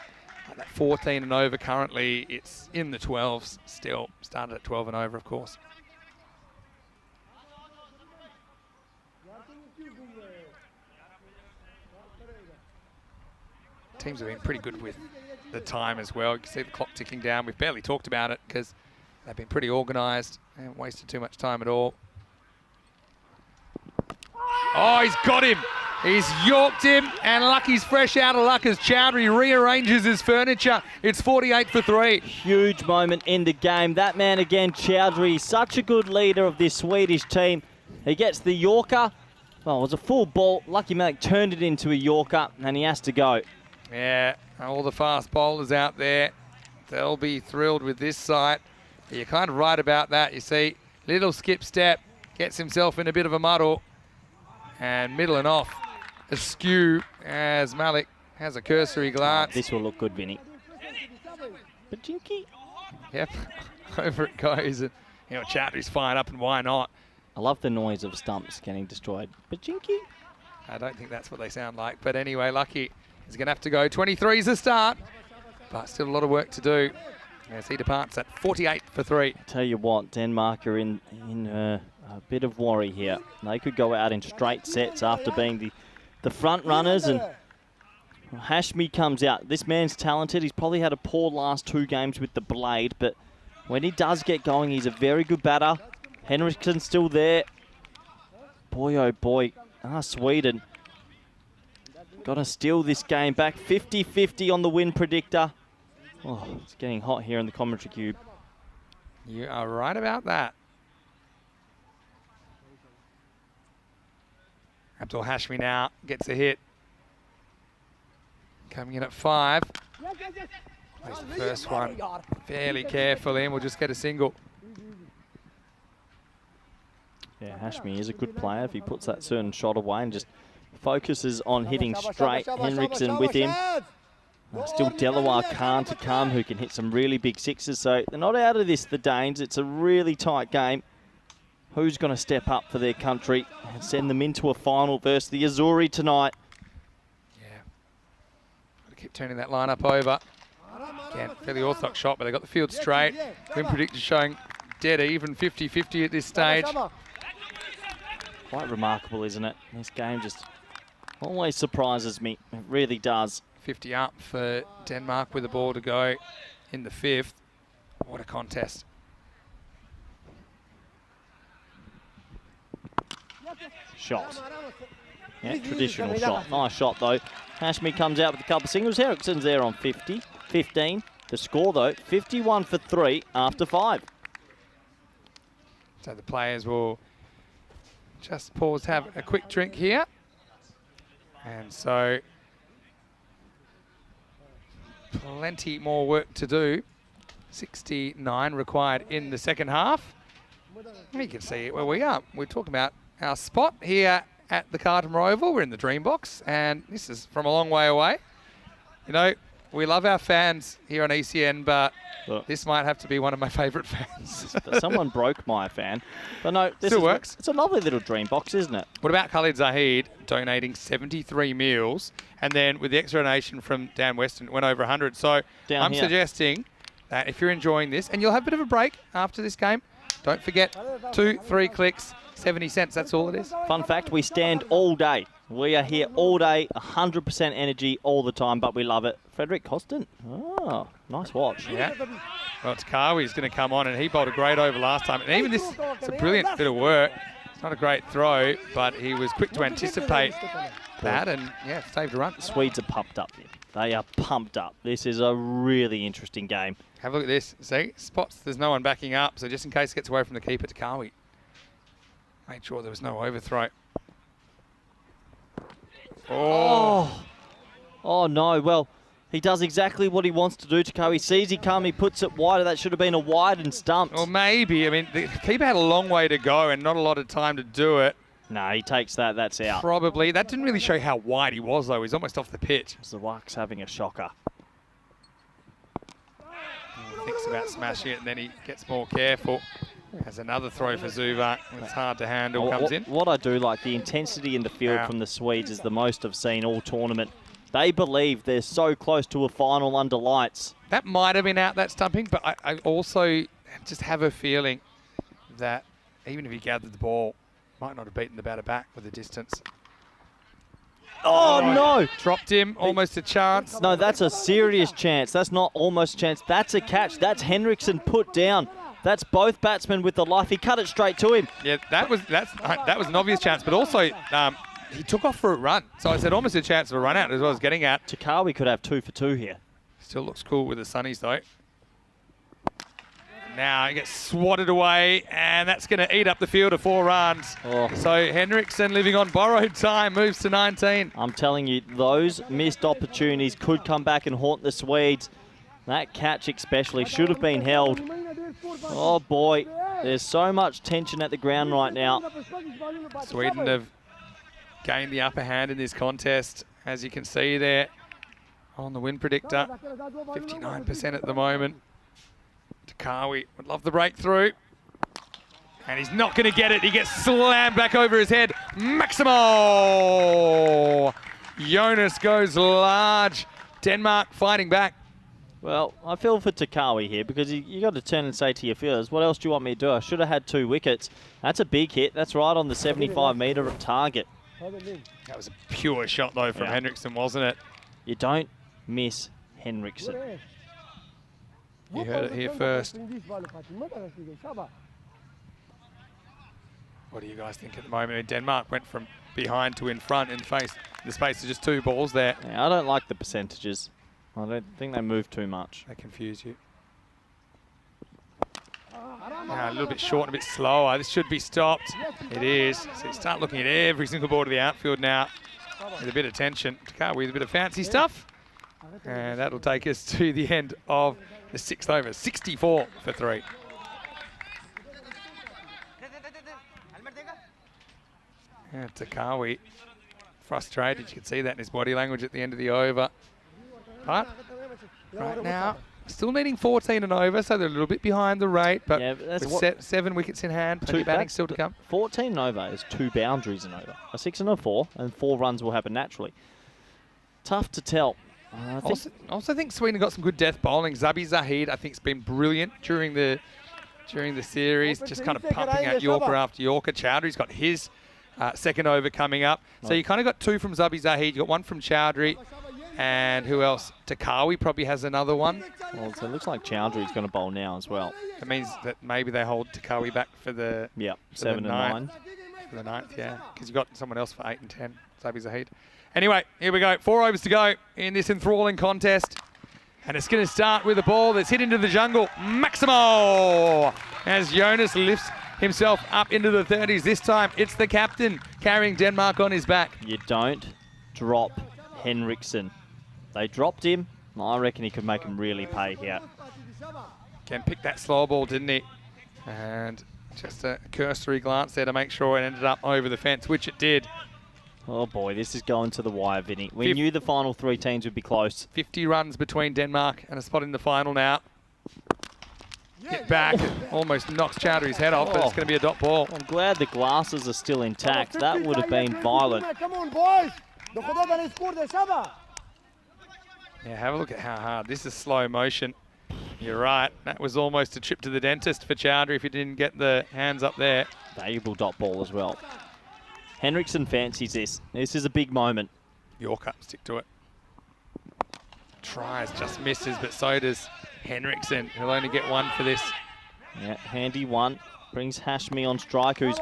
Like that 14 and over currently, it's in the 12s still. Started at 12 and over, of course. Teams have been pretty good with the time as well. You can see the clock ticking down. We've barely talked about it because they've been pretty organised. They haven't wasted too much time at all. Oh, he's got him. He's yorked him, and Lucky's fresh out of luck as Chowdhury rearranges his furniture. It's 48 for 3. Huge moment in the game. That man again, Chowdhury, such a good leader of this Swedish team. He gets the Yorker. Well, it was a full ball. Lucky Malik turned it into a Yorker, and he has to go. Yeah, all the fast bowlers out there, they'll be thrilled with this sight. You're kind of right about that. You see, little skip step, gets himself in a bit of a muddle, and middle and off askew as Malik has a cursory glance. This will look good, Vinny. Bajinky. Yep, over it goes. And, you know, Chowdhury's fired up, and why not? I love the noise of stumps getting destroyed. Bajinky. I don't think that's what they sound like. But anyway, Lucky is going to have to go. 23 is the start, but still a lot of work to do as he departs at 48 for 3. Tell you what, Denmark are in a bit of worry here. They could go out in straight sets after being the front runners, and Hashmi comes out. This man's talented. He's probably had a poor last 2 games with the blade, but when he does get going, he's a very good batter. Henriksen's still there. Boy, oh boy. Sweden. Got to steal this game back. 50-50 on the win predictor. Oh, it's getting hot here in the commentary cube. You are right about that. Abdul Hashmi now gets a hit. Coming in at 5. Plays the first one fairly carefully, and we'll just get a single. Yeah, Hashmi is a good player if he puts that certain shot away and just focuses on hitting straight. Henriksen with him. Still Delaware Khan to come, who can hit some really big sixes. So they're not out of this, the Danes. It's a really tight game. Who's going to step up for their country and send them into a final versus the Azuri tonight? Yeah. Got to keep turning that lineup over. Again, fairly orthodox shot, but they got the field straight. Win predictor showing dead even, 50-50 at this stage. Quite remarkable, isn't it? This game just always surprises me. It really does. 50 up for Denmark with the ball to go in the 5th. What a contest. Shot. Yeah, traditional shot. Nice shot, though. Hashmi comes out with a couple of singles. Henriksen's there on 15. The score, though, 51 for 3 after 5. So the players will just pause, have a quick drink here. And so plenty more work to do. 69 required in the second half. You can see where we are. We're talking about our spot here at the Carlton Oval. We're in the Dream Box, and this is from a long way away. You know, we love our fans here on ECN, but this might have to be one of my favourite fans. Someone broke my fan. But no, this still works. It's a lovely little Dream Box, isn't it? What about Khalid Zahid donating 73 meals, and then with the extra donation from Dan Weston, it went over 100. So I'm suggesting that if you're enjoying this, and you'll have a bit of a break after this game, don't forget 2-3 clicks, 70 cents, that's all it is. Fun fact, we stand all day. We are here all day, 100% energy all the time, but we love it. Frederick Costin. Oh, nice watch. Yeah. Well, Takawi's going to come on, and he bowled a great over last time. And even this, it's a brilliant bit of work. It's not a great throw, but he was quick to anticipate that and, yeah, saved a run. The Swedes are pumped up here. They are pumped up. This is a really interesting game. Have a look at this. See, spots, there's no one backing up, so just in case it gets away from the keeper, Takawi made sure there was no overthrow. Oh no, well, he does exactly what he wants to do. Takawi sees he come, he puts it wider. That should have been a wide and stumped. Or maybe, I mean, the keeper had a long way to go and not a lot of time to do it. No, he takes that, that's out. Probably. That didn't really show how wide he was, though. He's almost off the pitch. Zawak's having a shocker. He thinks about smashing it, and then he gets more careful. Has another throw for Zuvak. It's hard to handle, comes in. What I do like, the intensity in the field from the Swedes is the most I've seen all tournament. They believe they're so close to a final under lights. That might have been out, that stumping, but I also just have a feeling that even if he gathered the ball, might not have beaten the batter back with the distance. Oh, no! Dropped him, almost a chance. No, that's a serious chance. That's not almost a chance. That's a catch. That's Henriksen put down. That's both batsmen with the life. He cut it straight to him. Yeah, that was an obvious chance, but also he took off for a run. So I said almost a chance of a run out as well as getting out. Takawi could have 2 for 2 here. Still looks cool with the sunnies though. Now he gets swatted away, and that's going to eat up the field of 4 runs. Oh. So Henriksen, living on borrowed time, moves to 19. I'm telling you, those missed opportunities could come back and haunt the Swedes. That catch especially should have been held. Oh boy, there's so much tension at the ground right now. Sweden have gained the upper hand in this contest, as you can see there on the win predictor. 59% at the moment. Takawi would love the breakthrough. And he's not going to get it. He gets slammed back over his head. Maximo! Jonas goes large. Denmark fighting back. Well, I feel for Takawi here because you got to turn and say to your fielders, what else do you want me to do? I should have had 2 wickets. That's a big hit. That's right on the 75-metre target. That was a pure shot, though, from Henriksen, wasn't it? You don't miss Henriksen. You heard it here first. What do you guys think at the moment? Denmark went from behind to in front in the space of just 2 balls there. Yeah, I don't like the percentages. I don't think they move too much. They confuse you. Now a little bit short and a bit slower. This should be stopped. It is. So you start looking at every single ball to the outfield now with a bit of tension. Takawi with a bit of fancy stuff. And that'll take us to the end of the 6th over. 64 for 3. And Takawi frustrated. You can see that in his body language at the end of the over. But right now, still needing 14 and over, so they're a little bit behind the rate. But with 7 wickets in hand, plenty of batting still to come. 14 and over is 2 boundaries and over. A 6 and a 4, and 4 runs will happen naturally. Tough to tell. I also think Sweden got some good death bowling. Zabi Zahid, I think, has been brilliant during the series, just kind of pumping out Yorker after Yorker. Chowdhury's got his second over coming up. So you kind of got 2 from Zabi Zahid. You got 1 from Chowdhury. And who else? Takawi probably has another one. Well, so it looks like Chowdhury's going to bowl now as well. It means that maybe they hold Takawi back for the 7 and 9. For the 9th, yeah. Because you've got someone else for 8 and 10, Zabi Zahid. Anyway, here we go. 4 overs to go in this enthralling contest. And it's going to start with a ball that's hit into the jungle. Maximo! As Jonas lifts himself up into the 30s. This time, it's the captain carrying Denmark on his back. You don't drop Henriksen. They dropped him. I reckon he could make him really pay here. Again, picked that slow ball, didn't he? And just a cursory glance there to make sure it ended up over the fence, which it did. Oh boy, this is going to the wire, Vinny. We knew the final 3 teams would be close. 50 runs between Denmark and a spot in the final now. Hit back, almost knocks Chowdhury's head off, but it's going to be a dot ball. I'm glad the glasses are still intact. That would have been violent. Come on, boys! Yeah, have a look at how hard. This is slow motion. You're right. That was almost a trip to the dentist for Chowdhury if he didn't get the hands up there. Valuable dot ball as well. Henriksen fancies this. This is a big moment. Yorker, stick to it. Tries, just misses, but so does Henriksen. He'll only get 1 for this. Yeah, handy 1. Brings Hashmi on strike, who's,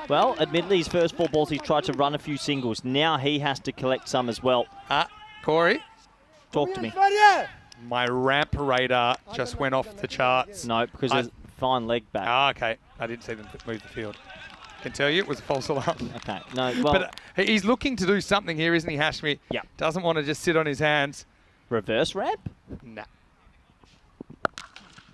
well, admittedly his first 4 balls he's tried to run a few singles. Now he has to collect some as well. Corey? Talk to me. My ramp radar just went off the charts. No, because there's fine leg back. Okay. I didn't see them move the field. I can tell you it was a false alarm. Okay. No, well, but he's looking to do something here, isn't he, Hashmi? Yeah. Doesn't want to just sit on his hands. Reverse ramp? Nah.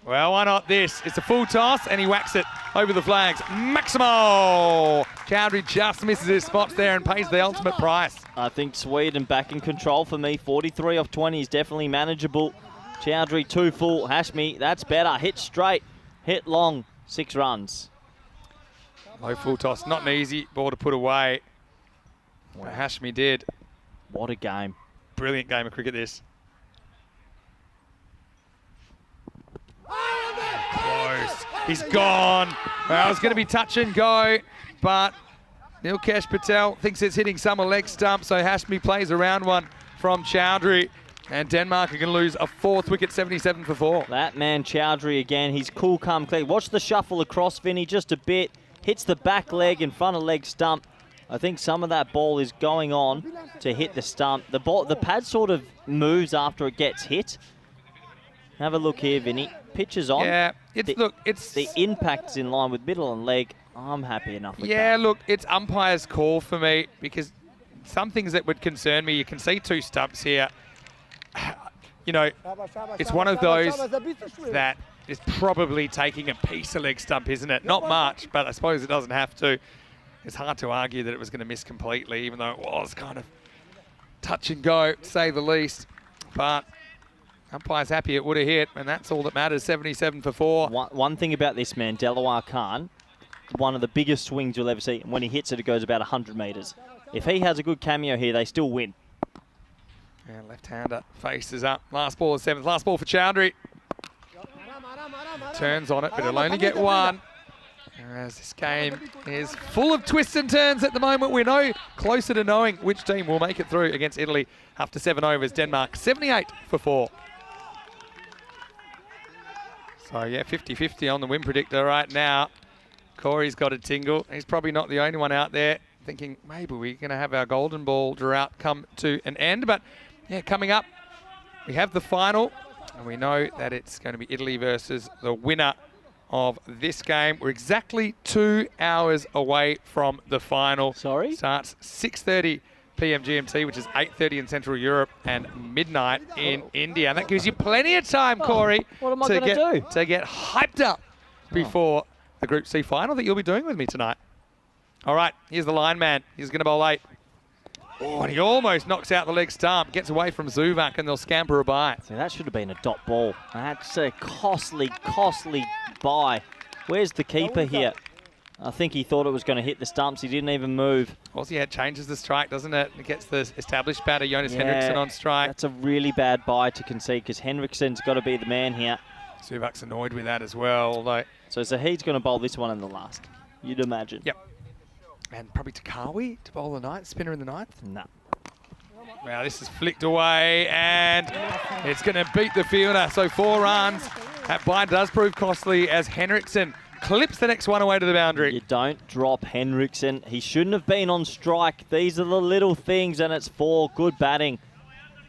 Well, why not this? It's a full toss, and he whacks it over the flags. Maximo! Chowdhury just misses his spots there and pays the ultimate price. I think Sweden back in control for me. 43 off 20 is definitely manageable. Chowdhury 2 full. Hashmi, that's better. Hit straight, hit long, 6 runs. Low full toss, not an easy ball to put away. Wow. Hashmi did. What a game. brilliant game of cricket, this. Close. He's gone. Well, it's going to be touch and go, but Nilkesh Patel thinks it's hitting summer leg stump, so Hashmi plays around one from Chowdhury. And Denmark are going to lose a 4th wicket, 77 for 4. That man Chowdhury again, he's cool, calm, clear. Watch the shuffle across, Vinny, just a bit. Hits the back leg in front of leg stump. I think some of that ball is going on to hit the stump. The pad sort of moves after it gets hit. Have a look here, Vinny. Pitch is on. Yeah, it's the impact's in line with middle and leg. I'm happy enough with that. Yeah, look, it's umpire's call for me because some things that would concern me, you can see 2 stumps here. You know, it's one of those that is probably taking a piece of leg stump, isn't it? Not much, but I suppose it doesn't have to. It's hard to argue that it was going to miss completely, even though it was kind of touch and go, to say the least. But umpire's happy it would have hit, and that's all that matters, 77 for 4. One thing about this man, Delaware Khan, one of the biggest swings you'll ever see, and when he hits it, it goes about 100 metres. If he has a good cameo here, they still win. Yeah, left-hander faces up. Last ball is 7th. Last ball for Chowdhury. Turns on it, but he'll only get 1. As this game is full of twists and turns at the moment. We're no closer to knowing which team will make it through against Italy after 7 overs. Denmark 78 for 4. So yeah, 50-50 on the win predictor right now. Corey's got a tingle. He's probably not the only one out there thinking maybe we're going to have our golden ball drought come to an end. But yeah, coming up, we have the final, and we know that it's going to be Italy versus the winner of this game. We're exactly 2 hours away from the final. Sorry? Starts 6:30 p.m. GMT, which is 8:30 in Central Europe and midnight in India. And that gives you plenty of time, Corey, what am I going to do? to get hyped up before the Group C final that you'll be doing with me tonight. All right, here's the line man. He's going to bowl 8. Oh, and he almost knocks out the leg stump, gets away from Zuvak, and they'll scamper a bye. So that should have been a dot ball. That's a costly, costly bye. Where's the keeper here? I think he thought it was going to hit the stumps. He didn't even move. Also, yeah, it changes the strike, doesn't it? It gets the established batter, Jonas Henriksen, on strike. That's a really bad bye to concede because Henriksen's got to be the man here. Zuvak's annoyed with that as well, although... So Zahid's going to bowl this one in the last, you'd imagine. Yep. And probably Takawi to bowl the ninth, spinner in the 9th. No. Wow, this is flicked away, and it's going to beat the fielder. So 4 runs. That bye does prove costly as Henriksen clips the next one away to the boundary. You don't drop Henriksen. He shouldn't have been on strike. These are the little things, and it's 4. Good batting.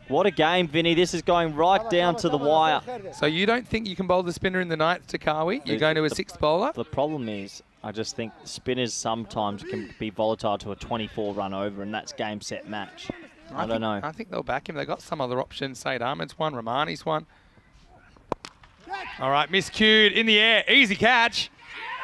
What a game, Vinny. This is going right down to the wire. So you don't think you can bowl the spinner in the 9th, Takawi? You're going to a 6th bowler? The problem is, I just think spinners sometimes can be volatile to a 24-run over, and that's game, set, match. I don't know. I think they'll back him. They've got some other options. Said Ahmed's one, Rahmani's one. All right, miscued in the air. Easy catch.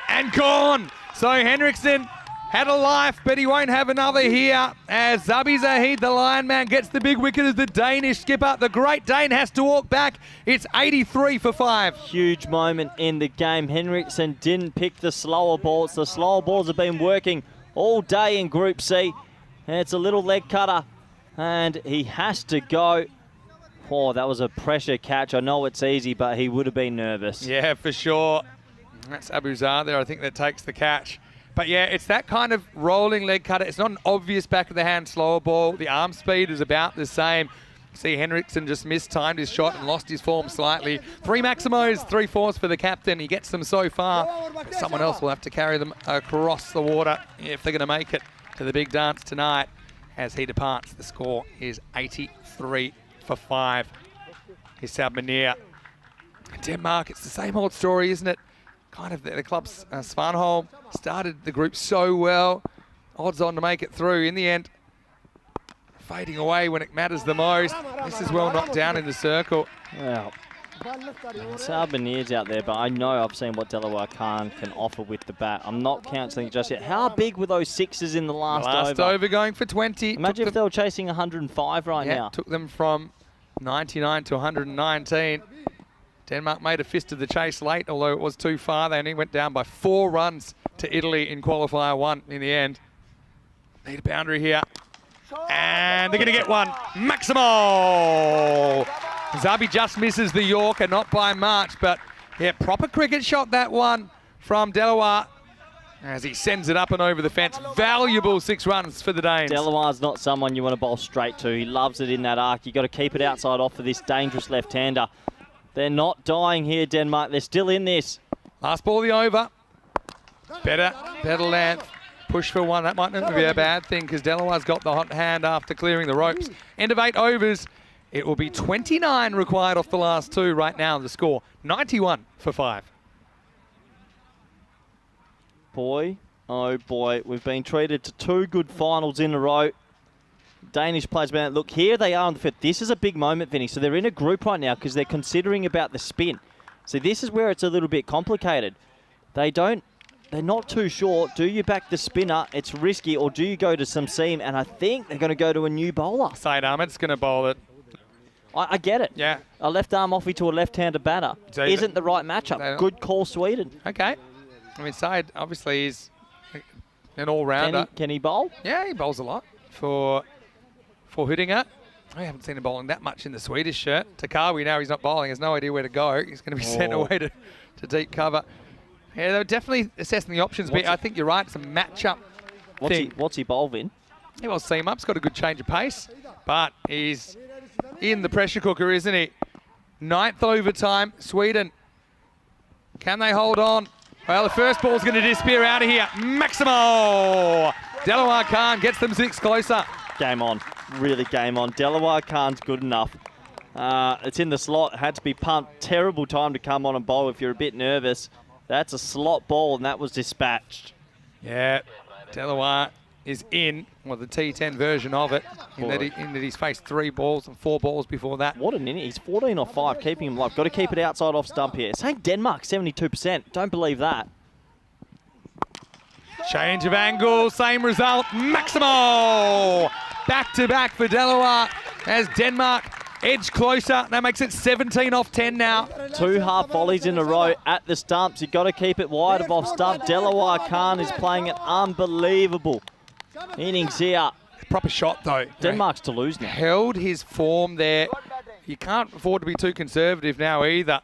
And gone. So Henriksen had a life, but he won't have another here as Zabi Zahid, the Lion Man, gets the big wicket as the Danish skipper. The Great Dane has to walk back. It's 83 for 5. Huge moment in the game. Henriksen didn't pick the slower balls. The slower balls have been working all day in Group C. And it's a little leg cutter, and he has to go. Oh, that was a pressure catch. I know it's easy, but he would have been nervous. Yeah, for sure. That's Abuzar there, I think, that takes the catch. But yeah, it's that kind of rolling leg cutter. It's not an obvious back of the hand slower ball. The arm speed is about the same. See, Henriksen just mistimed his shot and lost his form slightly. 3 Maximos, 3 4s for the captain. He gets them so far. But someone else will have to carry them across the water if they're going to make it to the big dance tonight. As he departs, the score is 83 for 5. Here's Salmanier. Denmark, it's the same old story, isn't it? Kind of the club's Svanholm started the group so well. Odds on to make it through. In the end, fading away when it matters the most. This is well knocked down in the circle. Well, Salbanier's out there, but I know I've seen what Delaware Khan can offer with the bat. I'm not cancelling it just yet. How big were those 6s in the last over? Last over going for 20. Imagine if they were chasing 105 right now. Took them from 99 to 119. Denmark made a fist of the chase late, although it was too far. They only went down by 4 runs to Italy in qualifier 1 in the end. Need a boundary here. And and they're going to get one. Maximo! Zabi just misses the Yorker, not by much, but yeah, proper cricket shot that one from Delaware as he sends it up and over the fence. Valuable 6 runs for the Danes. Delaware's not someone you want to bowl straight to. He loves it in that arc. You've got to keep it outside off for this dangerous left-hander. They're not dying here, Denmark. They're still in this. Last ball of the over. Better length. Push for one. That might not be a bad thing because Delaware's got the hot hand after clearing the ropes. End of 8 overs. It will be 29 required off the last 2 right now. The score, 91 for 5. Boy, oh boy, we've been treated to 2 good finals in a row. Danish players, man, look, here they are on the field. This is a big moment, Vinny. So they're in a group right now because they're considering about the spin. So this is where it's a little bit complicated. They're not too sure. Do you back the spinner? It's risky. Or do you go to some seam? And I think they're going to go to a new bowler. Said Ahmed's going to bowl it. I get it. Yeah. A left arm offie to a left-handed batter So isn't the right matchup. Good call, Sweden. Okay. I mean, Said obviously is an all-rounder. Can he bowl? Yeah, he bowls a lot for Hudinger. I haven't seen him bowling that much in the Swedish shirt. Takawi, now he's not bowling, has no idea where to go. He's going to be sent away to deep cover. Yeah, they're definitely assessing the options, but I think you're right. It's a matchup thing. What's he bowling? He will seam up. He's got a good change of pace, but he's in the pressure cooker, isn't he? 9th overtime, Sweden. Can they hold on? Well, the first ball's going to disappear out of here. Maximo! Delaware Khan gets them 6 closer. Game on. Really game on. Delaware Khan's good enough. It's in the slot. It had to be pumped. Terrible time to come on and bowl if you're a bit nervous. That's a slot ball, and that was dispatched. Yeah, Delaware is in, well, the T10 version of it, in that he's faced 3 balls and 4 balls before that. What an inning. He's 14 off 5, keeping him alive. Got to keep it outside off stump here. Saying Denmark, 72%. Don't believe that. Change of angle, same result. Maximo! Back-to-back for Delaware as Denmark edge closer. That makes it 17 off 10 now. 2 half volleys in a row at the stumps. You've got to keep it wide of off stump. Delaware Khan is playing an unbelievable innings here. Proper shot, though. Denmark's to lose now. Held his form there. You can't afford to be too conservative now either.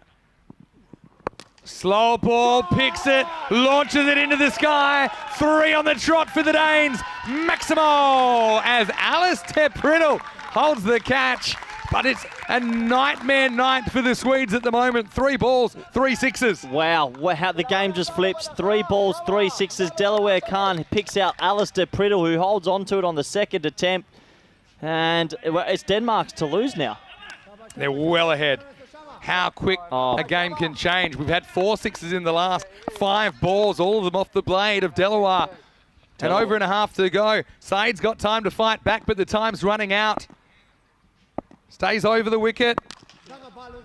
Slow ball, picks it, launches it into the sky. 3 on the trot for the Danes. Maximo as Alistair Priddle holds the catch. But it's a nightmare night for the Swedes at the moment. 3 balls, 3 sixes. Wow, how the game just flips. 3 balls, 3 sixes. Delaware Khan picks out Alistair Priddle, who holds on to it on the 2nd attempt. And it's Denmark's to lose now. They're well ahead. How quick a game can change. We've had 4 sixes in the last 5 balls, all of them off the blade of Delaware. And over and a half to go. Said's got time to fight back, but the time's running out. Stays over the wicket.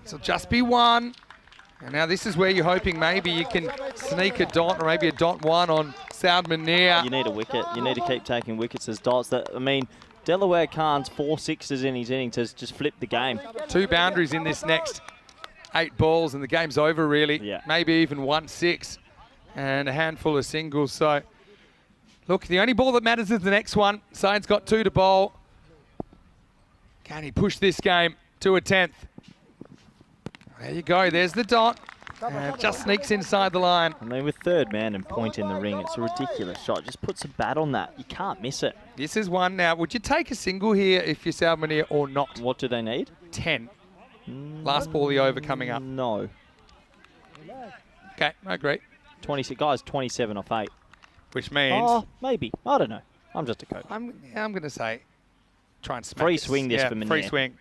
It'll just be 1. And now this is where you're hoping maybe you can sneak a dot or maybe a dot 1 on Saud Munir. You need a wicket. You need to keep taking wickets as dots. I mean, Delaware Khan's 4 sixes in his innings has just flipped the game. 2 boundaries in this next 8 balls and the game's over really. Yeah. Maybe even 1 6 and a handful of singles. So, look, the only ball that matters is the next one. Said's got 2 to bowl. Can he push this game to a 10th? There you go. There's the dot. And just sneaks inside the line. I mean, with 3rd man and point in the ring, it's a ridiculous shot. Just puts a bat on that. You can't miss it. This is 1 now. Would you take a single here if you're Saud Munir or not? What do they need? 10. Last ball of the over coming up. No. Okay, I agree. 26 guys, 27 off 8. Which means... Oh, maybe. I don't know. I'm just a coach. I'm going to say try and smack Free this. swing this for Munir. Free swing.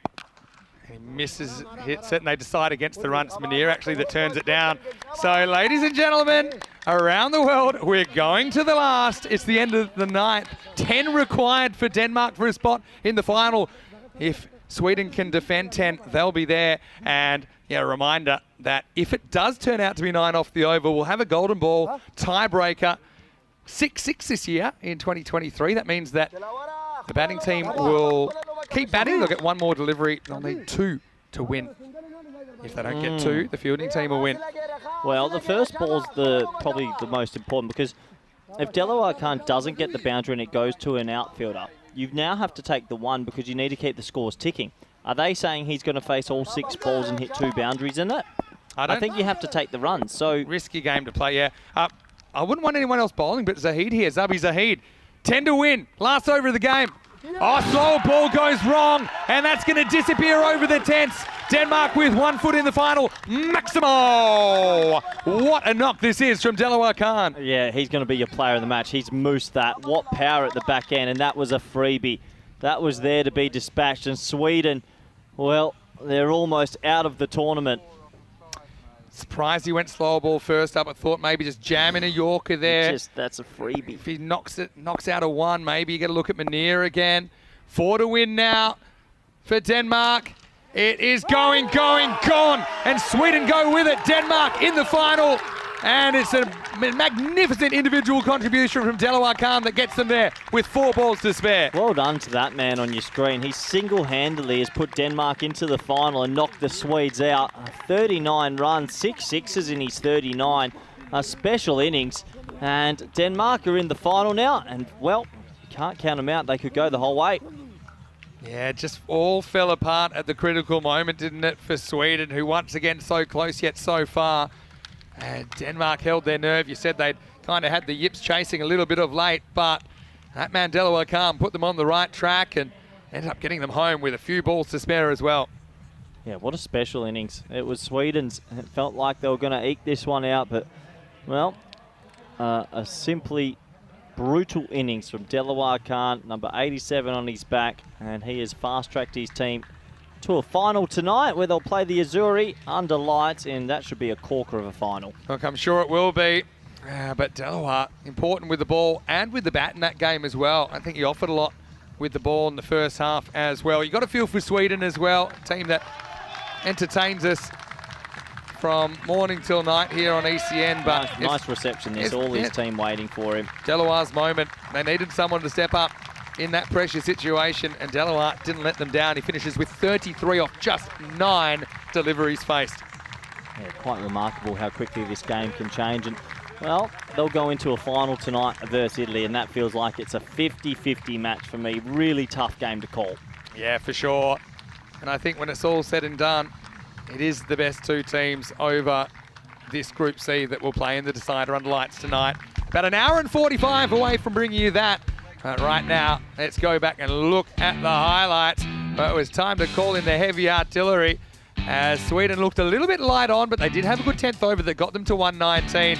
He misses, hits it, and they decide against the run. It's Munir actually that turns it down. So, ladies and gentlemen, around the world, we're going to the last. It's the end of the 9th. 10 required for Denmark for a spot in the final. If Sweden can defend 10, they'll be there. And yeah, a reminder that if it does turn out to be 9 off the over, we'll have a golden ball tiebreaker. 6-6 this year in 2023. That means that the batting team will keep batting. They'll get 1 more delivery. They'll need 2 to win. If they don't get 2, the fielding team will win. Well, the first ball's probably the most important because if Delaware Khan doesn't get the boundary and it goes to an outfielder, You now have to take the 1 because you need to keep the scores ticking. Are they saying he's going to face all 6 balls and hit 2 boundaries in it? I think you have to take the runs. So risky game to play, yeah. I wouldn't want anyone else bowling, but Zahid here, Zabi Zahid. 10 to win, last over of the game. Oh, slow ball goes wrong, and that's going to disappear over the tents. Denmark with 1 foot in the final. Maximo! What a knock this is from Delawar Khan. Yeah, he's going to be your player of the match. He's moosed that. What power at the back end, and that was a freebie. That was there to be dispatched, and Sweden, well, they're almost out of the tournament. Surprised he went slow ball first up. I thought maybe just jamming a Yorker there. That's a freebie. If he knocks out a 1, maybe you get a look at Munir again. 4 to win now for Denmark. It is going, gone, and Sweden go with it. Denmark in the final, and it's a magnificent individual contribution from Delawar Khan that gets them there with 4 balls to spare. Well done to that man on your screen. He single-handedly has put Denmark into the final and knocked the Swedes out. 39 runs, 6 sixes in his 39. A special innings, and Denmark are in the final now, and, well, you can't count them out. They could go the whole way. Yeah, it just all fell apart at the critical moment, didn't it, for Sweden, who once again so close yet so far. And Denmark held their nerve. You said they'd kind of had the yips chasing a little bit of late, but that man Delawar Khan put them on the right track and ended up getting them home with a few balls to spare as well. Yeah, what a special innings. It was Sweden's. It felt like they were going to eke this one out, but, well, a simply brutal innings from Delawar Khan, number 87 on his back, and he has fast-tracked his team to a final tonight where they'll play the Azuri under lights, and that should be a corker of a final. Look, I'm sure it will be, but Delawar, important with the ball and with the bat in that game as well. I think he offered a lot with the ball in the first half as well. You got to feel for Sweden as well, a team that entertains us from morning till night here on ECN. But nice reception. There's all his team waiting for him. Delawar's moment. They needed someone to step up in that pressure situation, and Delawar didn't let them down. He finishes with 33 off just 9 deliveries faced. Yeah, quite remarkable how quickly this game can change. And, well, they'll go into a final tonight versus Italy, and that feels like it's a 50-50 match for me. Really tough game to call. Yeah, for sure. And I think when it's all said and done, it is the best 2 teams over this Group C that will play in the decider under lights tonight. About an hour and 45 away from bringing you that. But right now, let's go back and look at the highlights. But it was time to call in the heavy artillery as Sweden looked a little bit light on, but they did have a good 10th over that got them to 119.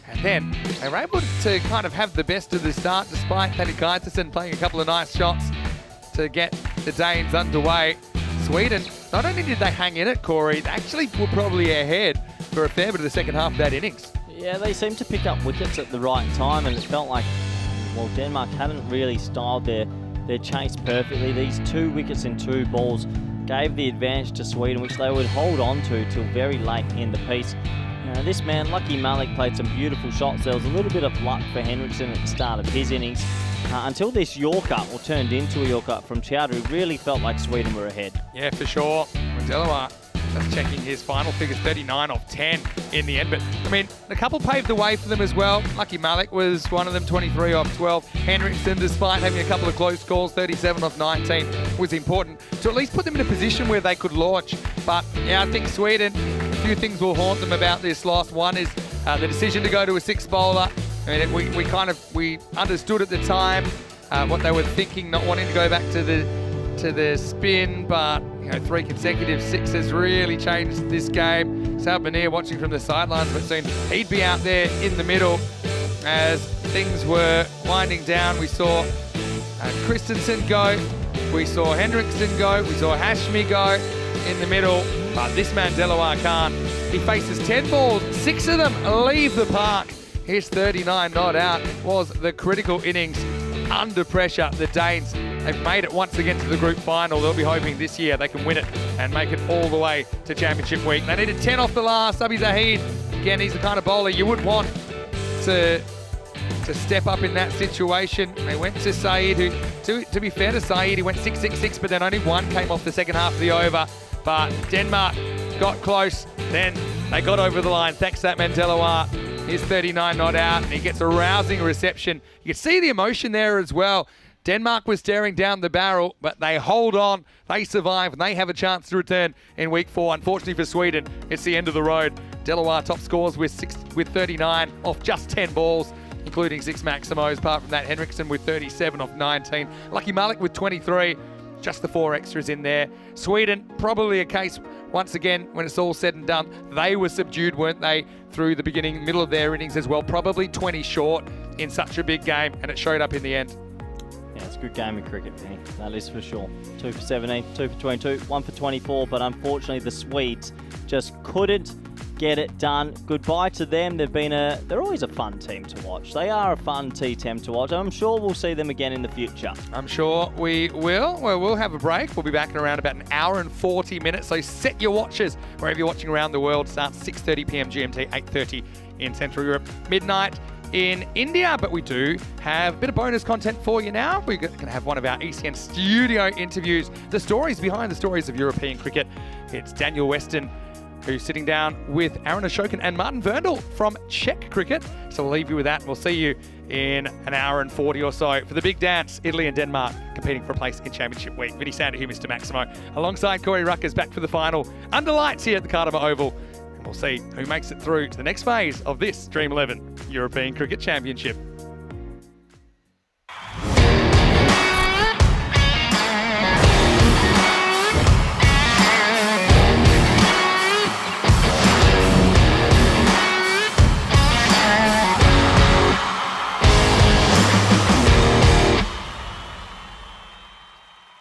And then they were able to kind of have the best of the start despite Paddy Kajtason playing a couple of nice shots to get the Danes underway. Sweden, not only did they hang in it, Corey, they actually were probably ahead for a fair bit of the second half of that innings. Yeah, they seemed to pick up wickets at the right time, and it felt like, well, Denmark hadn't really styled their chase perfectly. These 2 wickets in 2 balls gave the advantage to Sweden, which they would hold on to till very late in the piece. This man, Lucky Malik, played some beautiful shots. There was a little bit of luck for Henriksen at the start of his innings. Until this Yorker, or turned into a Yorker from Chowdhury, really felt like Sweden were ahead. Yeah, for sure. Delawar just checking his final figures, 39 off 10 in the end. But, I mean, a couple paved the way for them as well. Lucky Malik was one of them, 23 off 12. Henriksen, despite having a couple of close calls, 37 off 19, was important to at least put them in a position where they could launch. But, yeah, I think Sweden, a few things will haunt them about this loss. One is the decision to go to a 6 bowler. I mean, we understood at the time what they were thinking, not wanting to go back to the spin, but 3 consecutive 6s really changed this game. Sal Banir watching from the sidelines, but soon he'd be out there in the middle as things were winding down. We saw Christensen go, we saw Henriksen go, we saw Hashmi go in the middle, but this man Delawar Khan, he faces 10 balls, 6 of them leave the park. His 39 not out was the critical innings under pressure. The Danes, they've made it once again to the group final. They'll be hoping this year they can win it and make it all the way to championship week. They needed 10 off the last. Sabi Zahid, again, he's the kind of bowler you would want to step up in that situation. They went to Saeed, who, to be fair to Saeed, he went 6-6-6, but then only 1 came off the second half of the over. But Denmark got close, then they got over the line. Thanks to that man Delawar. He's 39 not out, and he gets a rousing reception. You can see the emotion there as well. Denmark was staring down the barrel, but they hold on, they survive, and they have a chance to return in week 4. Unfortunately for Sweden, it's the end of the road. Delaware top scores with 39 off just 10 balls, including 6 Maximos. Apart from that, Henriksen with 37 off 19. Lucky Malik with 23. Just the 4 extras in there. Sweden, probably a case, once again, when it's all said and done, they were subdued, weren't they, through the beginning, middle of their innings as well. Probably 20 short in such a big game, and it showed up in the end. Yeah, it's a good game of cricket, Benny. That is for sure. 2 for 17, 2 for 22, 1 for 24, but unfortunately the Swedes just couldn't get it done. Goodbye to them. They're always a fun team to watch. They are a fun T10 to watch. I'm sure we'll see them again in the future. I'm sure we will. Well, we'll have a break. We'll be back in around about an hour and 40 minutes. So set your watches wherever you're watching around the world. Starts 6:30 p.m. GMT, 8:30 in Central Europe, midnight in India. But we do have a bit of bonus content for you now. We're going to have one of our ECN studio interviews, the stories behind the stories of European cricket. It's Daniel Weston, who's sitting down with Aaron Ashokan and Martin Verndl from Czech Cricket. So we'll leave you with that. We'll see you in an hour and 40 or so for the big dance, Italy and Denmark competing for a place in Championship Week. Vinny Sander here, Mr. Maximo, alongside Corey Ruckers, back for the final under lights here at the Cardamom Oval. And we'll see who makes it through to the next phase of this Dream11 European Cricket Championship.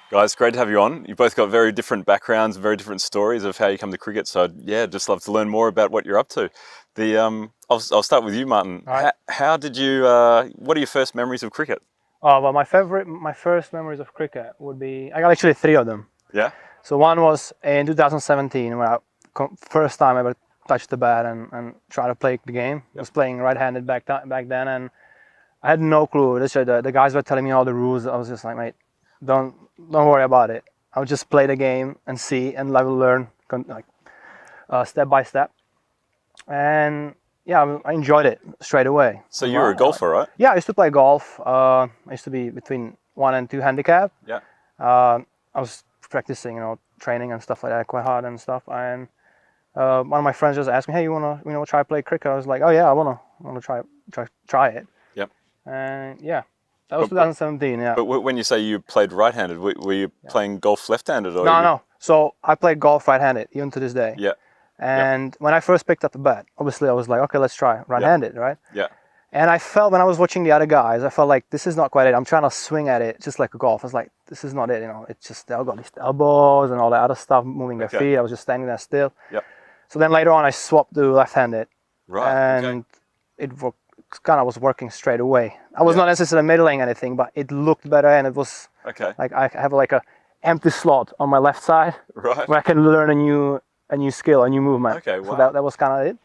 Guys, great to have you on. You've both got very different backgrounds, very different stories of how you come to cricket. So yeah, just love to learn more about what you're up to. I'll start with you, Martin. Right. How did you? What are your first memories of cricket? Oh, well, my first memories of cricket would be, I got actually 3 of them. Yeah. So one was in 2017 when first time I ever touched the bat and tried to play the game. I was playing right-handed back then, and I had no clue. The guys were telling me all the rules. I was just like, mate, don't worry about it. I'll just play the game and see and learn step by step. And yeah, I enjoyed it straight away. So you were a golfer, right? Yeah, I used to play golf. I used to be between 1 and 2 handicap. Yeah. I was practicing, training and stuff like that quite hard and stuff. And one of my friends just asked me, "Hey, you wanna try play cricket?" I was like, "Oh yeah, I wanna try it." Yep. And yeah. That was 2017, yeah. But when you say you played right-handed, were you playing golf left-handed? Or No. So I played golf right-handed, even to this day. Yeah. And when I first picked up the bat, obviously I was like, okay, let's try right-handed, right? Yeah. And I felt when I was watching the other guys, I felt like this is not quite it. I'm trying to swing at it just like a golf. I was like, this is not it, It's just, I've got these elbows and all that other stuff, moving their feet. I was just standing there still. Yep. So then later on, I swapped to left-handed. Right. And it kind of was working straight away. I was not necessarily middling anything, but it looked better, and it was like I have like a empty slot on my left side, right, where I can learn a new skill, a new movement. Okay, wow. So that was kind of it.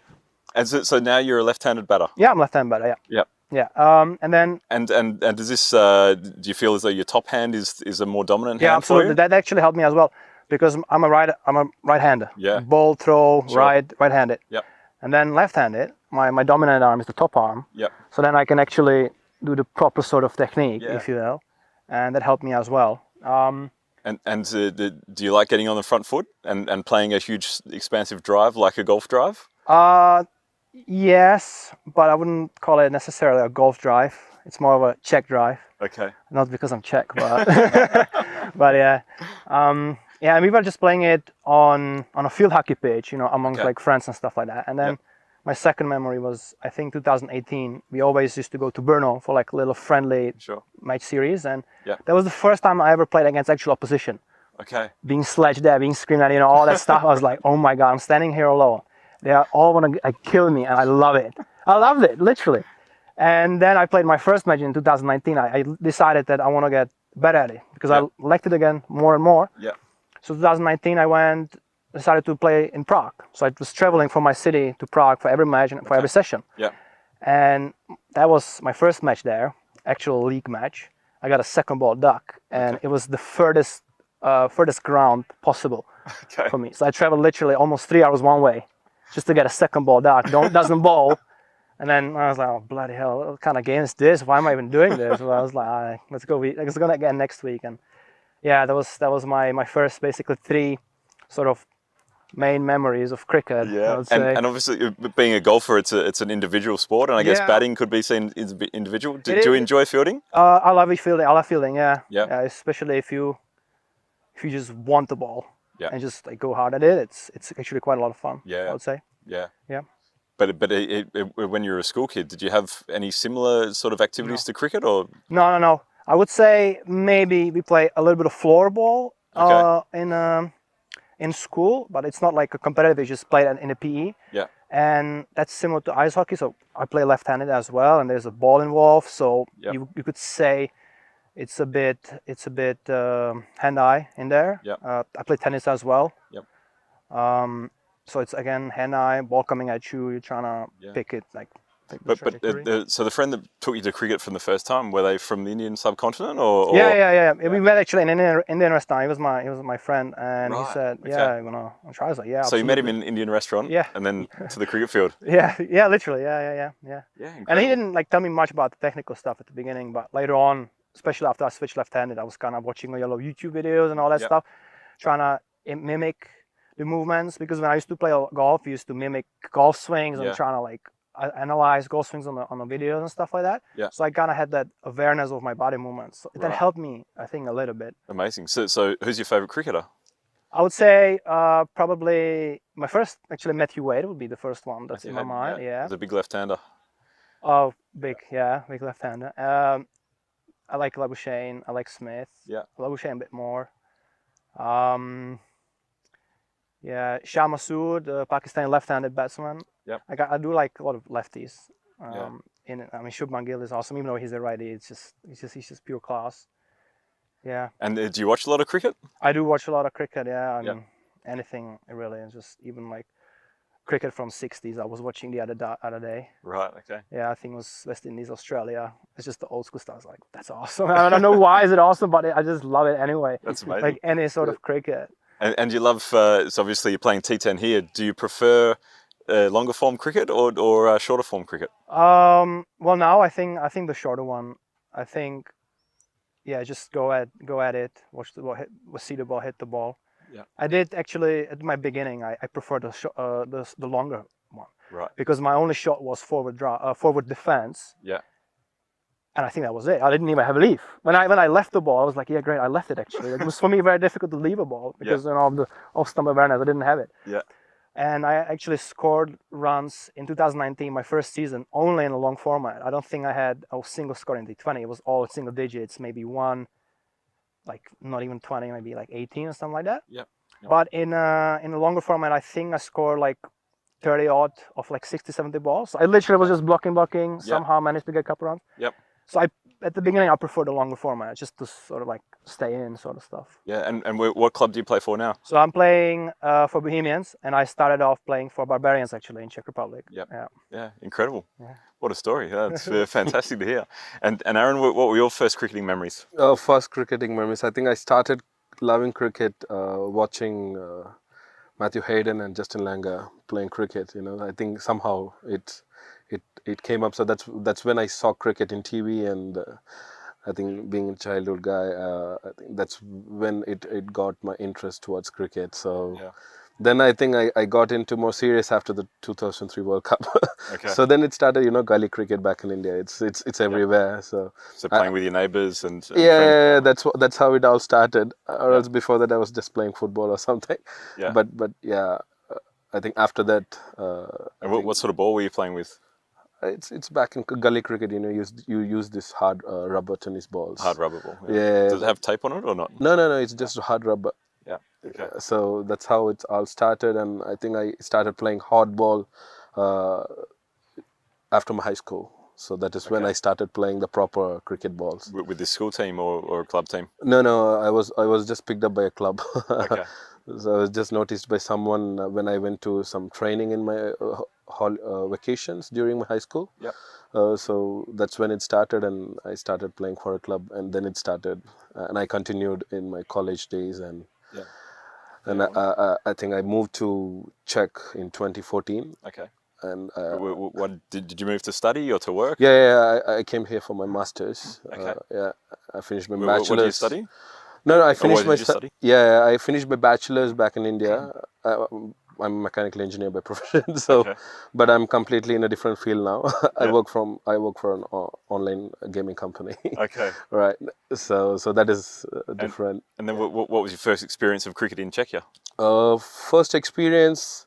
And so now you're a left-handed batter. Yeah, I'm left-handed batter. Yeah. Yep. Yeah. And then. And does this? Do you feel as though your top hand is a more dominant hand? Yeah, absolutely. For you? That actually helped me as well, because I'm a right-hander. Yeah. Ball throw, Sure. right-handed. Yep. And then left-handed, my dominant arm is the top arm. Yep. So then I can actually do the proper sort of technique, Yeah. if you will, and that helped me as well. And do you like getting on the front foot and playing a huge expansive drive like a golf drive? Yes, but I wouldn't call it necessarily a golf drive. It's more of a Czech drive. Okay. Not because I'm Czech, but but yeah. Yeah, and we were just playing it on a field hockey pitch, amongst like friends and stuff like that. And then my second memory was, I think, 2018. We always used to go to Brno for like a little friendly match series, and that was the first time I ever played against actual opposition. Okay. Being sledged there, being screamed at, all that stuff. I was like, oh my God, I'm standing here alone. They are all want to kill me, and I love it. I loved it, literally. And then I played my first match in 2019. I decided that I want to get better at it, because I liked it again more and more. Yeah. So 2019, I decided to play in Prague. So I was traveling from my city to Prague for every match and for every session. Yeah. And that was my first match there, actual league match. I got a second ball duck, and it was the furthest ground possible for me. So I traveled literally almost 3 hours one way just to get a second ball duck. Doesn't bowl, And then I was like, oh bloody hell, what kind of game is this? Why am I even doing this? Well, I was like, all right, let's go again next week. And yeah, that was my first basically 3 sort of main memories of cricket. I would say. And obviously being a golfer, it's an individual sport, and I guess batting could be seen as individual. Do you enjoy fielding? I love fielding. I love fielding. Yeah. Yeah. Especially if you just want the ball and just like go hard at it. It's actually quite a lot of fun. Yeah. I would say. Yeah. Yeah. But when you were a school kid, did you have any similar sort of activities to cricket, or? No. I would say maybe we play a little bit of floorball in school, but it's not like a competitive. We just play it in a PE. Yeah. And that's similar to ice hockey. So I play left-handed as well, and there's a ball involved. So you could say it's a bit hand-eye in there. Yeah. I play tennis as well. Yep. So it's again hand-eye, ball coming at you. You're trying to pick it like. So the friend that took you to cricket from the first time, were they from the Indian subcontinent or? Yeah. We met actually in Indian restaurant. He was my friend, and he said, "Yeah, I'm gonna try." I was like, "Yeah." So you met him in an Indian restaurant, and then to the cricket field. Yeah, literally, yeah. And he didn't like tell me much about the technical stuff at the beginning, but later on, especially after I switched left-handed, I was kind of watching a lot of YouTube videos and all that stuff, trying to mimic the movements. Because when I used to play golf, we used to mimic golf swings and trying to like analyze golf swings on the videos and stuff like that. Yeah. So I kind of had that awareness of my body movements. So that helped me, I think, a little bit. Amazing. So who's your favorite cricketer? I would say probably my first, actually Matthew Wade would be the first one that's in my mind. Yeah. He's a big left-hander. Oh, big left-hander. I like Labuschagne. I like Smith. Yeah. Labuschagne a bit more. Shah Masood, Pakistani left-handed batsman. Yeah. I do like a lot of lefties. Shubman Gill is awesome, even though he's a righty. He's just pure class. Yeah. And do you watch a lot of cricket? I do watch a lot of cricket. Yeah. I mean, anything really, and just even like cricket from '60s. I was watching the other day. Right. Okay. Yeah, I think it was West Indies, Australia. It's just the old school stuff. I was like, that's awesome. I don't know why is it awesome, but I just love it anyway. That's amazing. Like any sort of cricket. And you love, so obviously you're playing T10 here. Do you prefer longer form cricket or shorter form cricket? Well, now I think the shorter one. I think, just go at it, watch the ball, see the ball, hit the ball. Yeah. I did actually at my beginning. I preferred the longer one. Right. Because my only shot was forward defense. Yeah. And I think that was it. I didn't even have a leave. When I left the ball, I was like, yeah, great, I left it actually. It was for me very difficult to leave a ball because of the off-stump awareness, I didn't have it. Yeah. And I actually scored runs in 2019, my first season, only in a long format. I don't think I had a single score in T20. It was all single digits, maybe one, like not even 20, maybe like 18 or something like that. Yeah. But in a longer format, I think I scored like 30 odd of like 60, 70 balls. So I literally was just blocking, somehow managed to get a couple runs. Yep. So at the beginning, I preferred the longer format, just to sort of like stay in sort of stuff. Yeah, and what club do you play for now? So I'm playing for Bohemians, and I started off playing for Barbarians actually in Czech Republic. Yep. Yeah. Yeah, incredible. Yeah. What a story. That's fantastic to hear. And Aaron, what were your first cricketing memories? First cricketing memories. I think I started loving cricket watching Matthew Hayden and Justin Langer playing cricket. I think somehow it came up. So that's when I saw cricket in TV, and I think being a childhood guy, I think that's when it got my interest towards cricket. So then I think I got into more serious after the 2003 World Cup. Okay. So then it started, gully cricket back in India. It's everywhere. So playing with your neighbours and yeah, that's how it all started. Or else before that I was just playing football or something. Yeah. But yeah, I think after that. And what sort of ball were you playing with? It's back in gully cricket. You use this hard rubber tennis balls. Hard rubber ball. Yeah. Does it have tape on it or not? No. It's just hard rubber. Yeah. Okay. So that's how it all started, and I think I started playing hardball after my high school. So that is when I started playing the proper cricket balls. With the school team or a club team? No. I was just picked up by a club. Okay. So I was just noticed by someone when I went to some training in my vacations during my high school. Yeah. So that's when it started, and I started playing for a club, and then it started, and I continued in my college days, and I think I moved to Czech in 2014. Okay. And What did you move to study or to work? I came here for my masters. Okay. I finished my bachelor's. What do you study? No, I Or finished what did you study? I finished my bachelor's back in India. I'm a mechanical engineer by profession, so Okay. but I'm completely in a different field now. I Yeah. work for an online gaming company. Okay. Right. So that is different. And then what was your first experience of cricket in Czechia? First experience,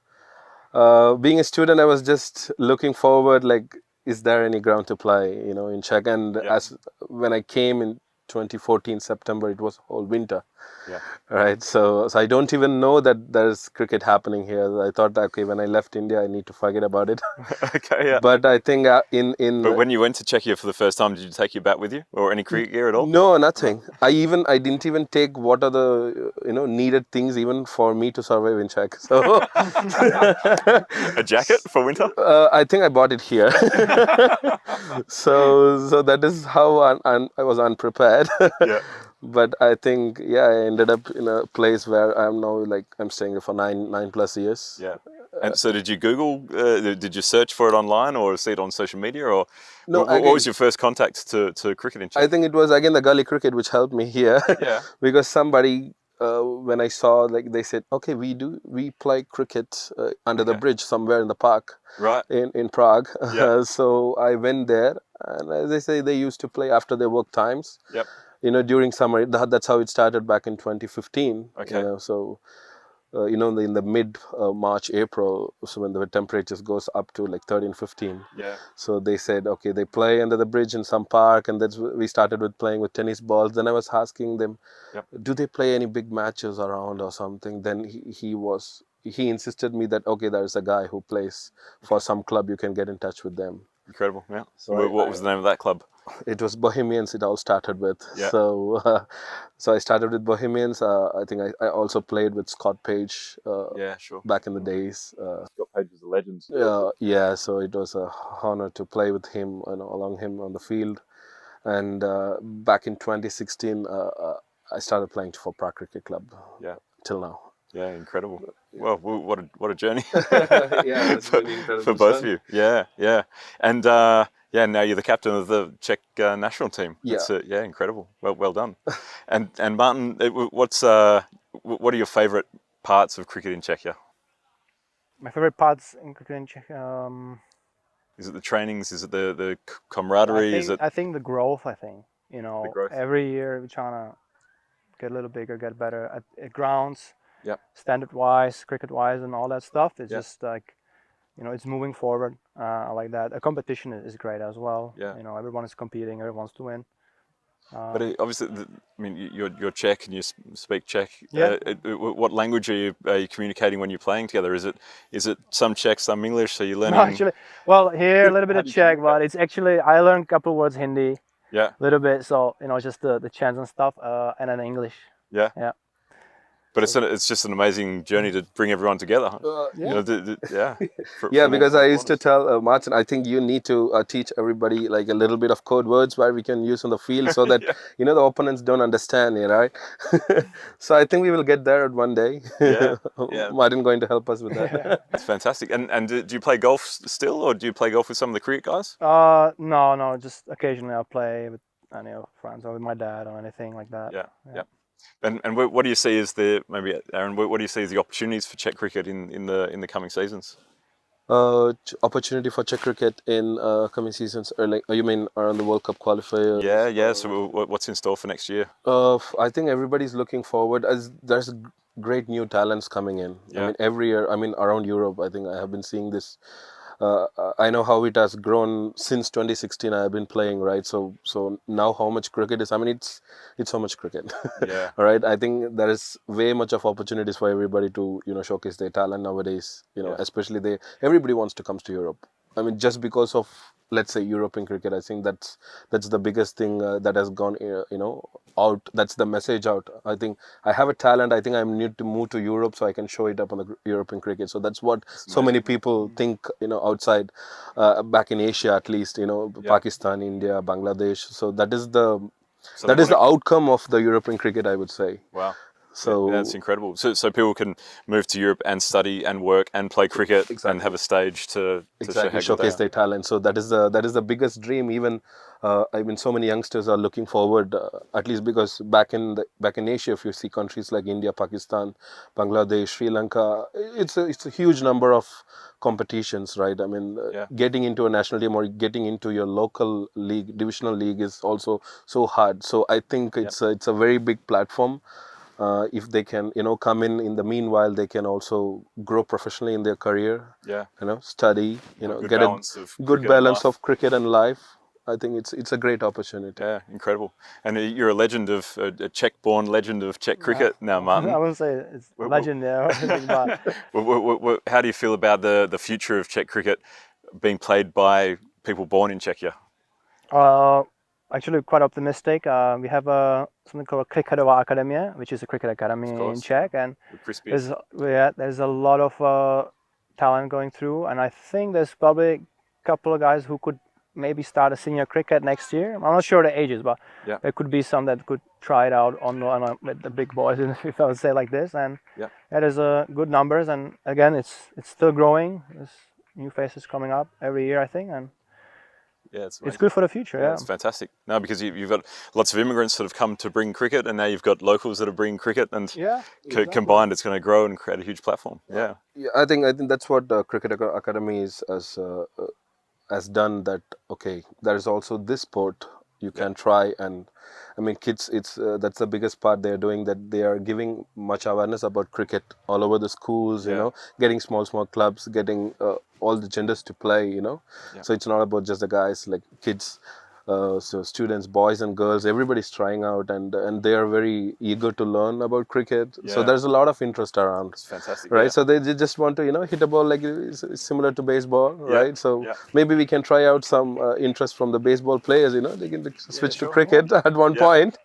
being a student, I was just looking forward, like, is there any ground to play, in Czech? And Yeah. as when I came in 2014 September, it was all winter. Yeah. Right. So I don't even know that there's cricket happening here. I thought, okay, when I left India, I need to forget about it. Okay. Yeah. But I think But when you went to Czechia for the first time, did you take your bat with you or any cricket gear at all? No, nothing. I didn't even take what are the needed things even for me to survive in Czech. So A jacket for winter? I think I bought it here. so that is how I was unprepared. Yeah. But I think I ended up in a place where I'm now, like, I'm staying there for nine plus years. Yeah. And so did you Google, did you search for it online or see it on social media, or No, what again, was your first contact to cricket in Czech? I think it was again the gully cricket which helped me here. Yeah. Because somebody, when I saw, like, they said, okay, we play cricket under the Okay. bridge somewhere in the park Right. in Prague. Yeah. So I went there, and as they say, they used to play after their work times. Yep. During summer. That's how it started back in 2015. Okay. So in the mid March, April, so when the temperatures goes up to like 13, 15. Yeah. So they said, okay, they play under the bridge in some park, and we started with playing with tennis balls. Then I was asking them, Yep. do they play any big matches around or something? Then he insisted me that, okay, there's a guy who plays for some club, you can get in touch with them. Incredible. Yeah. So What was the name of that club? It was Bohemians. It all started with. Yeah. So I started with Bohemians. I think I also played with Scott Page Yeah, sure. back in the days. Scott Page was a legend. So it was a honor to play with him and along him on the field. And back in 2016, I started playing for Prague Cricket Club. Yeah. Till now. Yeah, incredible. Well, what a journey. It's for, been incredible. for both of you. Yeah, yeah. And now you're the captain of the Czech national team. Yeah. It's, incredible. Well done. And Martin, what are your favourite parts of cricket in Czechia? My favorite parts in cricket in Czech, Is it the trainings? Is it the camaraderie? I think the growth. I think The growth. every year we're trying to get a little bigger, get better at grounds. Yep. Standard wise, cricket wise, and all that stuff. It's Yep. just like, it's moving forward. I like that. A competition is great as well. Yeah. Everyone is competing. Everyone wants to win. But obviously, you're Czech and you speak Czech. Yeah. What language are you communicating when you're playing together? Is it some Czech, some English? So you're learning. No, actually, well, here a little bit of Czech, but it's actually I learned a couple words Hindi, Yeah. a little bit. So just the chants and stuff, and then English. Yeah. Yeah. But it's just an amazing journey to bring everyone together. Yeah. Because I used to tell Martin, I think you need to teach everybody like a little bit of code words where we can use on the field so that the opponents don't understand it, right? So I think we will get there one day. Yeah, yeah. Martin going to help us with that. It's fantastic. And do you play golf still, or do you play golf with some of the cricket guys? No, just occasionally I'll play with any of friends or with my dad or anything like that. Yeah. And what do you see as maybe Aaron? What do you see as the opportunities for Czech cricket in the coming seasons? Opportunity for Czech cricket in coming seasons, or like you mean around the World Cup qualifier? Yeah. So what's in store for next year? I think everybody's looking forward as there's great new talents coming in. Yeah. I mean, every year. I mean, around Europe, I think I have been seeing this. I know how it has grown since 2016. I have been playing, right? So now how much cricket is? I mean, it's so much cricket. Yeah. All right. I think there is way much of opportunities for everybody to showcase their talent nowadays. Especially everybody wants to come to Europe. I mean, just because of, let's say, European cricket, I think that's the biggest thing that has gone out. That's the message out. I think I have a talent. I think I need to move to Europe so I can show it up on the European cricket. So that's what so many people think. Outside, back in Asia at least. Pakistan, India, Bangladesh. So that is the outcome of the European cricket, I would say. Wow. So that's incredible. So people can move to Europe and study and work and play cricket and have a stage to showcase their talent. So that is the biggest dream. Even so many youngsters are looking forward, at least because back in Asia, if you see countries like India, Pakistan, Bangladesh, Sri Lanka, it's a huge number of competitions, right? I mean, getting into a national team or getting into your local league, divisional league, is also so hard. So I think it's a very big platform. If they can, come in the meanwhile, they can also grow professionally in their career. Study, get a good balance of cricket and life. I think it's a great opportunity. Yeah, incredible. And you're a legend of a Czech-born legend of Czech cricket now, Martin. I wouldn't say it's legend there. How do you feel about the future of Czech cricket being played by people born in Czechia? Actually, quite optimistic. We have something called Kriketová Akademie, which is a cricket academy in Czech, and there's a lot of talent going through, and I think there's probably a couple of guys who could maybe start a senior cricket next year. I'm not sure the ages, but there could be some that could try it out on with the big boys, if I would say like this. And there's good numbers, and again, it's still growing. There's new faces coming up every year, I think, and it's good for the future. It's fantastic. No, because you've got lots of immigrants that have come to bring cricket, and now you've got locals that are bringing cricket, and combined, it's going to grow and create a huge platform. I think that's what Cricket Academy has done. That there is also this sport you can try, and I mean, kids, that's the biggest part they're doing, that they are giving much awareness about cricket all over the schools, getting small clubs, getting all the genders to play, So it's not about just the guys, like kids, so students, boys and girls, everybody's trying out, and they are very eager to learn about cricket. So there's a lot of interest around. It's fantastic. Right? So they just want to, hit a ball like it's similar to baseball, right? So maybe we can try out some interest from the baseball players, they can switch to cricket at one point.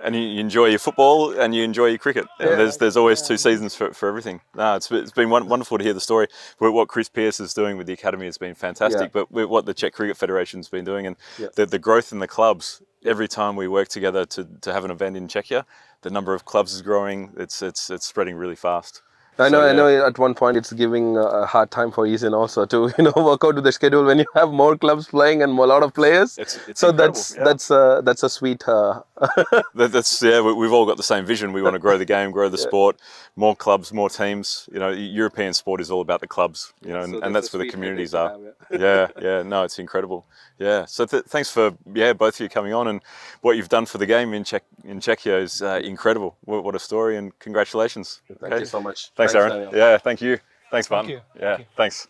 And you enjoy your football and you enjoy your cricket. There's always two seasons for everything. No, it's been wonderful to hear the story. What Chris Pearce is doing with the academy has been fantastic, but what the Czech Cricket Federation's been doing, and the growth in the clubs, every time we work together to have an event in Czechia, the number of clubs is growing. It's spreading really fast. I know. At one point, it's giving a hard time for Eason also to work out to the schedule when you have more clubs playing and a lot of players. So that's a sweet. We've all got the same vision. We want to grow the game, grow the sport, more clubs, more teams. European sport is all about the clubs. And that's where the communities are. No, it's incredible. So thanks for both of you coming on, and what you've done for the game in Czechia is incredible. What a story, and congratulations. Thank you so much. Thanks, Aaron. Yeah, thank you. Thanks, Martin. Thanks.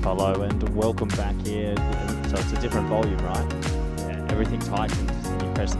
Colo, and welcome back here. So it's a different volume, right? Yeah, everything's heightened. You press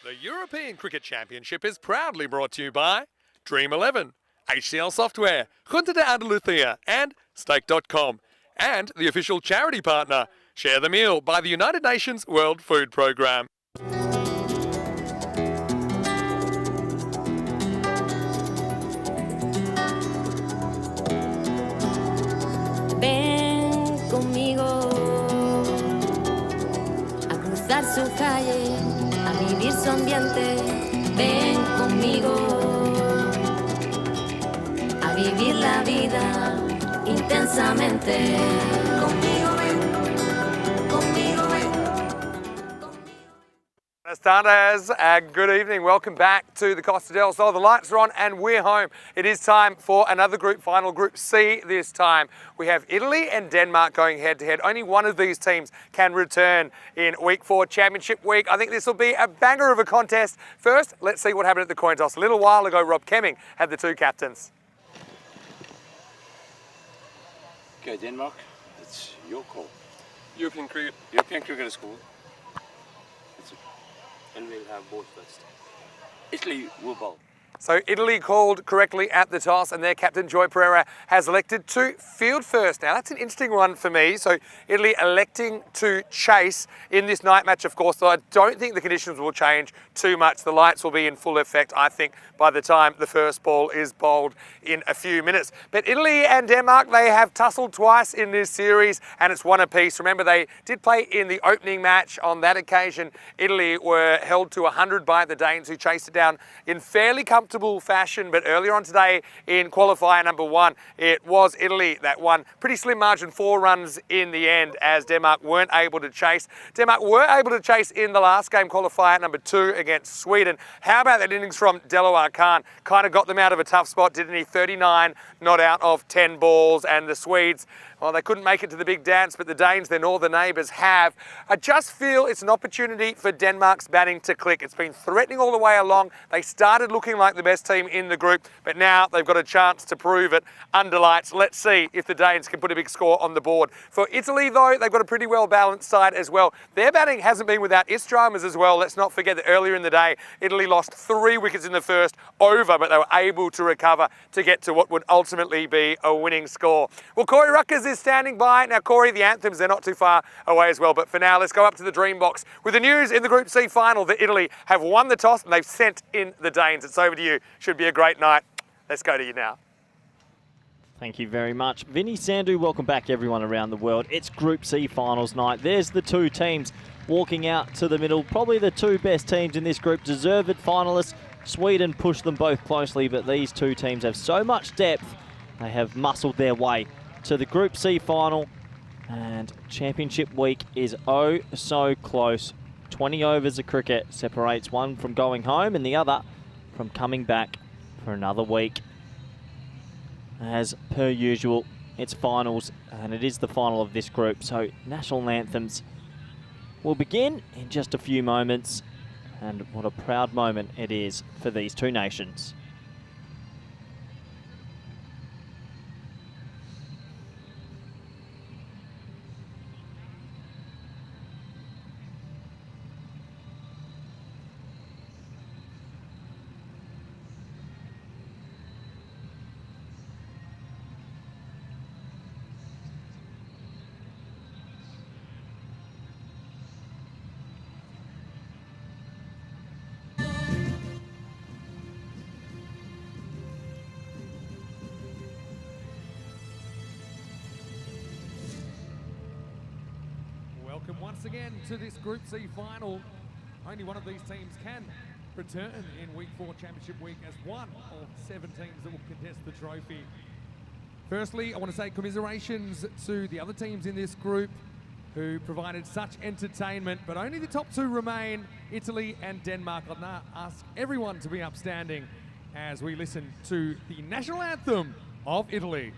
The European Cricket Championship is proudly brought to you by Dream11, HCL Software, Junta de Andalucía, and Stake.com, and the official charity partner, Share the Meal by the United Nations World Food Programme. Ven conmigo a cruzar su calle, a vivir su ambiente. Ven conmigo a vivir la vida intensamente. Conmigo ven, conmigo ven. Starders, good evening. Welcome back to the Costa del Sol. The lights are on and we're home. It is time for another group final, Group C this time. We have Italy and Denmark going head to head. Only one of these teams can return in week 4 championship week. I think this will be a banger of a contest. First, let's see what happened at the coin toss. A little while ago, Rob Kemming had the two captains. Okay, Denmark, it's your call. European cricket. European cricket is cool. That's it. And we'll have both first. Italy will bowl. So Italy called correctly at the toss and their captain Joy Pereira has elected to field first. Now that's an interesting one for me. So Italy electing to chase in this night match, of course, though I don't think the conditions will change too much. The lights will be in full effect, I think, by the time the first ball is bowled in a few minutes. But Italy and Denmark, they have tussled twice in this series and it's one apiece. Remember, they did play in the opening match. On that occasion, Italy were held to 100 by the Danes, who chased it down in fairly comfortable fashion, but earlier on today in qualifier number 1, it was Italy that won. Pretty slim margin, 4 runs in the end, as Denmark weren't able to chase. Denmark were able to chase in the last game, qualifier number 2 against Sweden. How about that innings from Delawar Khan? Kind of got them out of a tough spot, didn't he? 39 not out of 10 balls, and the Swedes, well, they couldn't make it to the big dance, but the Danes, their northern neighbours, have. I just feel it's an opportunity for Denmark's batting to click. It's been threatening all the way along. They started looking like the best team in the group, but now they've got a chance to prove it under lights. Let's see if the Danes can put a big score on the board. For Italy, though, they've got a pretty well-balanced side as well. Their batting hasn't been without its dramas as well. Let's not forget that earlier in the day, Italy lost 3 wickets in the first over, but they were able to recover to get to what would ultimately be a winning score. Well, Corey Ruckers is standing by. Now, Corey, the anthems, they're not too far away as well, but for now, let's go up to the Dream Box with the news in the Group C final that Italy have won the toss and they've sent in the Danes. It's over to you. Should be a great night. Let's go to you now. Thank you very much. Vinny Sandhu, welcome back everyone around the world. It's Group C finals night. There's the two teams walking out to the middle. Probably the two best teams in this group, deserved finalists. Sweden pushed them both closely, but these two teams have so much depth. They have muscled their way to the Group C final, and championship week is oh so close. 20 overs of cricket separates one from going home and the other from coming back for another week. As per usual, it's finals, and it is the final of this group, so national anthems will begin in just a few moments, and what a proud moment it is for these two nations. Welcome once again to this Group C final. Only one of these teams can return in Week 4 Championship Week as one of 7 teams that will contest the trophy. Firstly, I want to say commiserations to the other teams in this group who provided such entertainment, but only the top 2 remain, Italy and Denmark. I'll now ask everyone to be upstanding as we listen to the national anthem of Italy.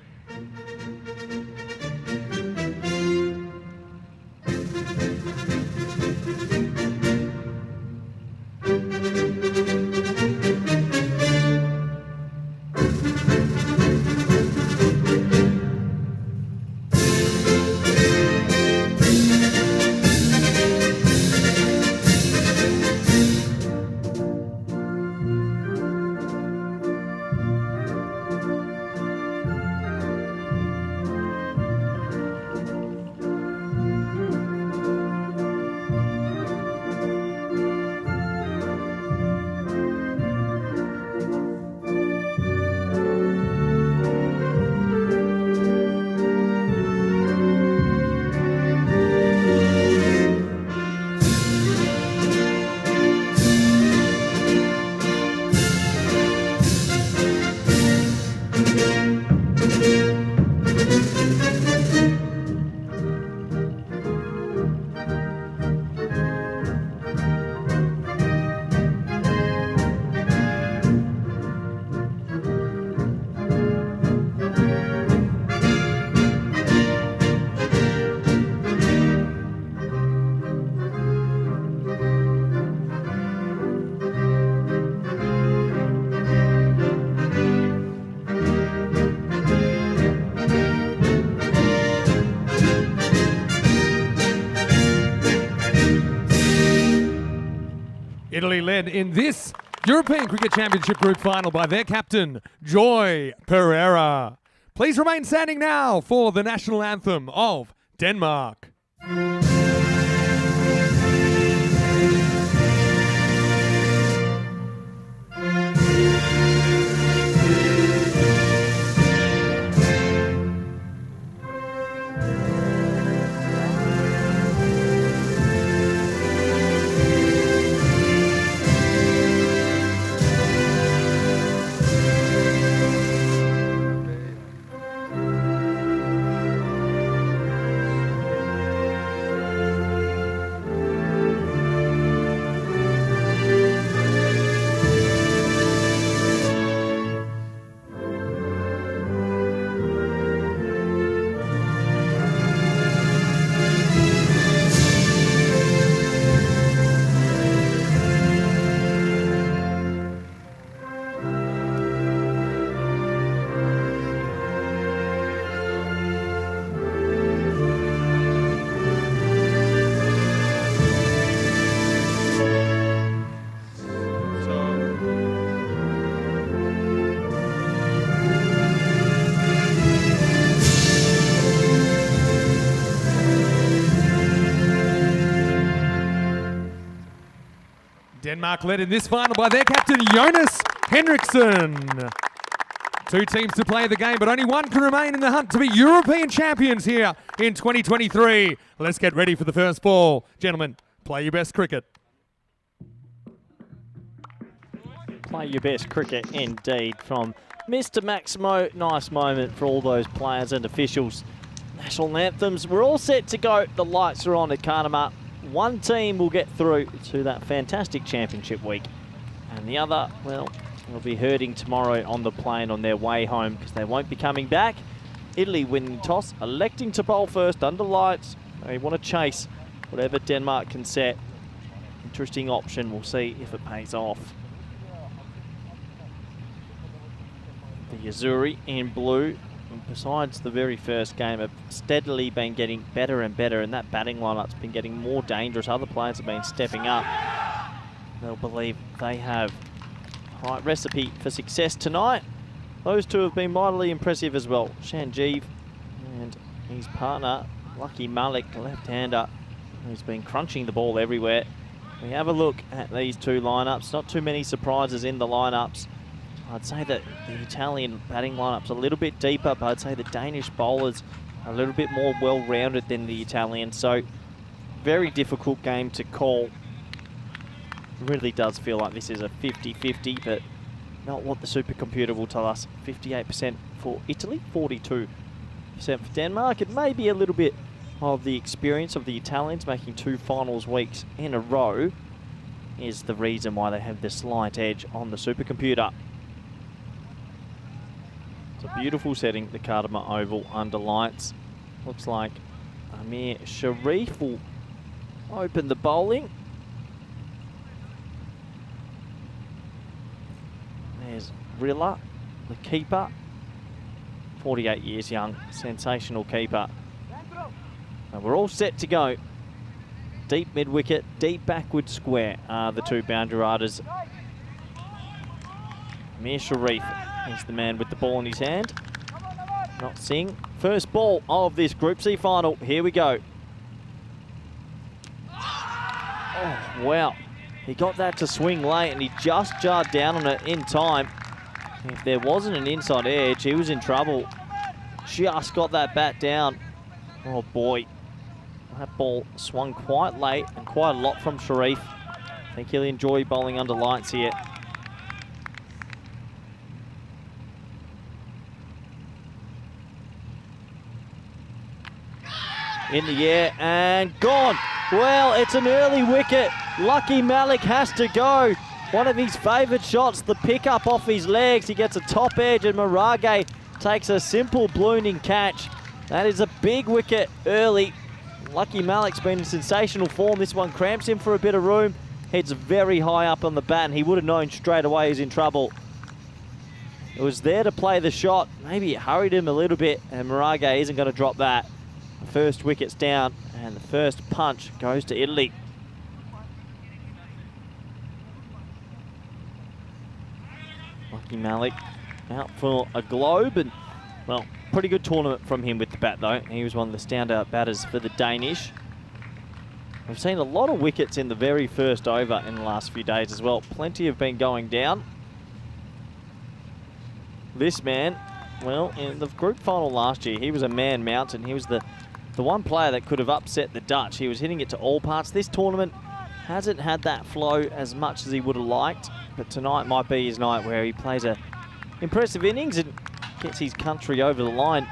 Italy led in this European Cricket Championship Group Final by their captain, Joy Pereira. Please remain standing now for the national anthem of Denmark. Denmark led in this final by their captain, Jonas Henriksen. 2 teams to play the game, but only one can remain in the hunt to be European champions here in 2023. Let's get ready for the first ball. Gentlemen, play your best cricket. Play your best cricket indeed from Mr. Maximo. Nice moment for all those players and officials. National anthems, we're all set to go. The lights are on at Karnama. One team will get through to that fantastic championship week. And the other, well, will be hurting tomorrow on the plane on their way home because they won't be coming back. Italy winning toss, electing to bowl first under lights. They want to chase whatever Denmark can set. Interesting option. We'll see if it pays off. The Azuri in blue, and besides the very first game, have steadily been getting better and better, and that batting lineup's been getting more dangerous. Other players have been stepping up. They'll believe they have the right recipe for success tonight. Those two have been mightily impressive as well. Sanjeev and his partner, Lucky Malik, the left-hander, who's been crunching the ball everywhere. We have a look at these two lineups. Not too many surprises in the lineups. I'd say that the Italian batting lineup's a little bit deeper, but I'd say the Danish bowlers are a little bit more well-rounded than the Italian. So, very difficult game to call. It really does feel like this is a 50-50, but not what the supercomputer will tell us. 58% for Italy, 42% for Denmark. It may be a little bit of the experience of the Italians making 2 finals weeks in a row is the reason why they have the slight edge on the supercomputer. It's a beautiful setting, the Karnama Oval under lights. Looks like Amir Sharif will open the bowling. There's Rilla, the keeper. 48 years young, sensational keeper. And we're all set to go. Deep mid-wicket, deep backward square are the two boundary riders. Amir Sharif is the man with the ball in his hand. Not Singh. First ball of this Group C final. Here we go. Oh, wow. He got that to swing late and he just jarred down on it in time. If there wasn't an inside edge, he was in trouble. Just got that bat down. Oh, boy. That ball swung quite late and quite a lot from Sharif. I think he'll enjoy bowling under lights here. In the air and gone. Well, it's an early wicket. Lucky Malik has to go. One of his favourite shots, the pickup off his legs. He gets a top edge and Marage takes a simple ballooning catch. That is a big wicket early. Lucky Malik's been in sensational form. This one cramps him for a bit of room. Heads very high up on the bat and he would have known straight away he's in trouble. It was there to play the shot. Maybe it hurried him a little bit and Marage isn't going to drop that. The first wicket's down and the first punch goes to Italy. Lucky Malik out for a globe, and well, pretty good tournament from him with the bat though. He was one of the standout batters for the Danish. We've seen a lot of wickets in the very first over in the last few days as well. Plenty have been going down. This man, well, in the group final last year, he was a man mountain. He was the one player that could have upset the Dutch. He was hitting it to all parts. This tournament hasn't had that flow as much as he would have liked, but tonight might be his night where he plays a impressive innings and gets his country over the line.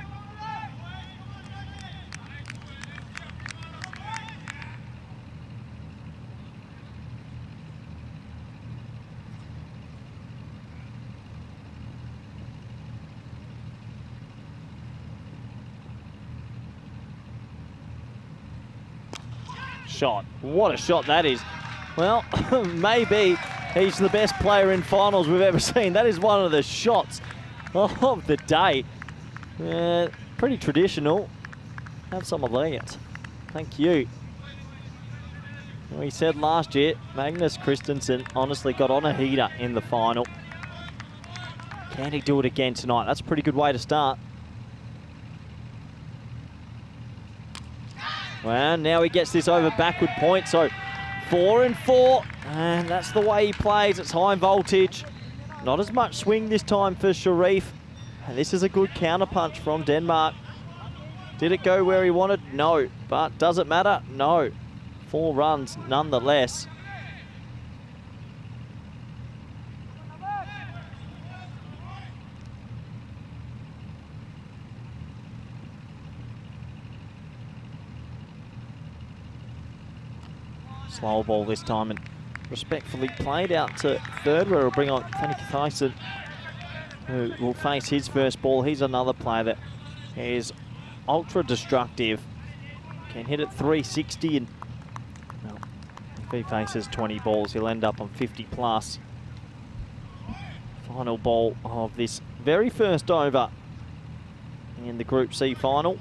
Shot. What a shot that is. Well, maybe he's the best player in finals we've ever seen. That is one of the shots of the day. Pretty traditional. Have some of that. Thank you. We said last year, Magnus Christensen honestly got on a heater in the final. Can he do it again tonight? That's a pretty good way to start. Well, now he gets this over backward point, so 4 and 4, and that's the way he plays. It's high voltage. Not as much swing this time for Sharif. And this is a good counterpunch from Denmark. Did it go where he wanted? No. But does it matter? No. 4 runs nonetheless. Slow ball this time and respectfully played out to third, where we'll bring on Fanny Tyson, who will face his first ball. He's another player that is ultra destructive. Can hit at 360, and well, if he faces 20 balls, he'll end up on 50 plus. Final ball of this very first over in the Group C final.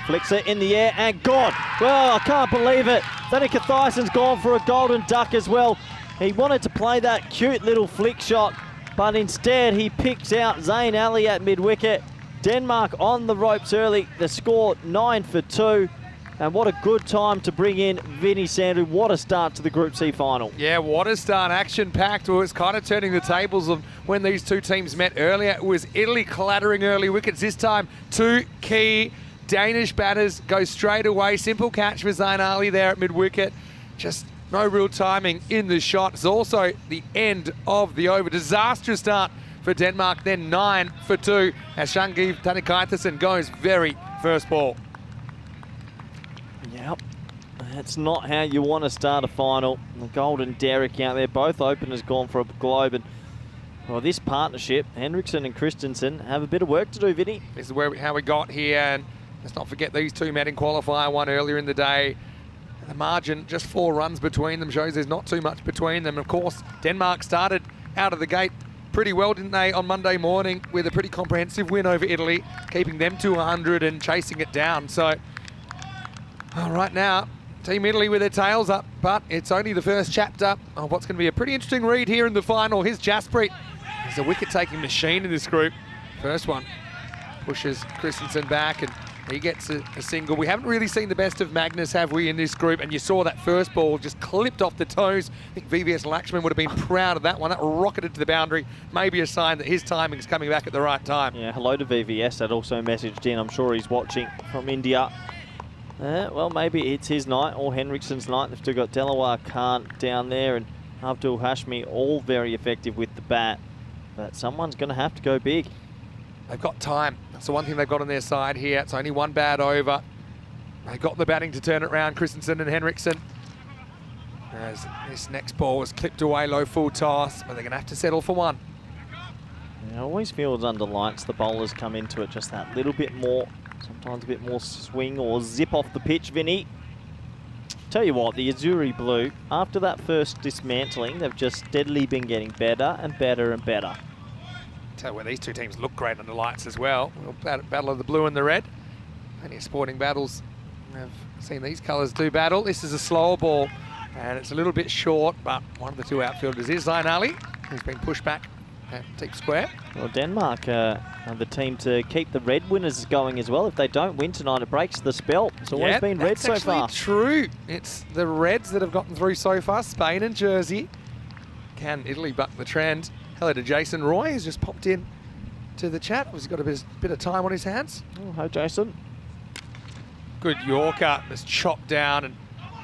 Flicks it in the air and gone. Well, I can't believe it. Danica Thyson's gone for a golden duck as well. He wanted to play that cute little flick shot, but instead he picks out Zayn Ali at mid-wicket. Denmark on the ropes early. The score 9 for 2. And what a good time to bring in Vinny Sandhu. What a start to the Group C final. Yeah, what a start. Action-packed. Well, it's kind of turning the tables of when these two teams met earlier. It was Italy clattering early wickets. This time, 2 key Danish batters go straight away. Simple catch for Zayn Ali there at mid-wicket. Just no real timing in the shot. It's also the end of the over. Disastrous start for Denmark, then 9 for 2 as Shangiv Tanikaithasen goes very first ball. Yep, that's not how you want to start a final. The Golden Derrick out there, both openers gone for a globe, and well, this partnership, Henriksen and Christensen, have a bit of work to do, Vinny. This is how we got here, and let's not forget these two met in qualifier 1 earlier in the day. The margin, just 4 runs between them, shows there's not too much between them. Of course, Denmark started out of the gate pretty well, didn't they, on Monday morning with a pretty comprehensive win over Italy, keeping them to 100 and chasing it down. So, right now, Team Italy with their tails up, but it's only the first chapter of what's going to be a pretty interesting read here in the final. Here's Jaspreet. He's a wicket-taking machine in this group. First one pushes Christensen back, and he gets a single. We haven't really seen the best of Magnus, have we, in this group? And you saw that first ball just clipped off the toes. I think VVS Lakshman would have been proud of that one. That rocketed to the boundary. Maybe a sign that his timing is coming back at the right time. Yeah, hello to VVS. That also messaged in. I'm sure he's watching from India. Well, maybe it's his night or Henriksen's night. They've still got Delaware Khan down there and Abdul Hashmi, all very effective with the bat. But someone's going to have to go big. They've got time. That's the one thing they've got on their side here. It's only 1 bad over. They got the batting to turn it around, Christensen and Henriksen. As this next ball was clipped away, low full toss, but they're going to have to settle for 1. It always feels under lights the bowlers come into it just that little bit more, sometimes a bit more swing or zip off the pitch, Vinny. Tell you what, the Azuri Blue, after that first dismantling, they've just steadily been getting better and better and better. Tell you where these two teams look great under lights as well. Battle of the blue and the red. Plenty of sporting battles I've seen these colours do battle. This is a slower ball, and it's a little bit short, but one of the two outfielders is Zayn Ali, who's been pushed back at deep square. Well, Denmark are the team to keep the red winners going as well. If they don't win tonight, it breaks the spell. It's always been red so far. That's actually true. It's the Reds that have gotten through so far, Spain and Jersey. Can Italy buck the trend? Hello to Jason Roy, who's just popped in to the chat. He's got a bit of time on his hands. Oh, hi, Jason. Good Yorker, that's chopped down, and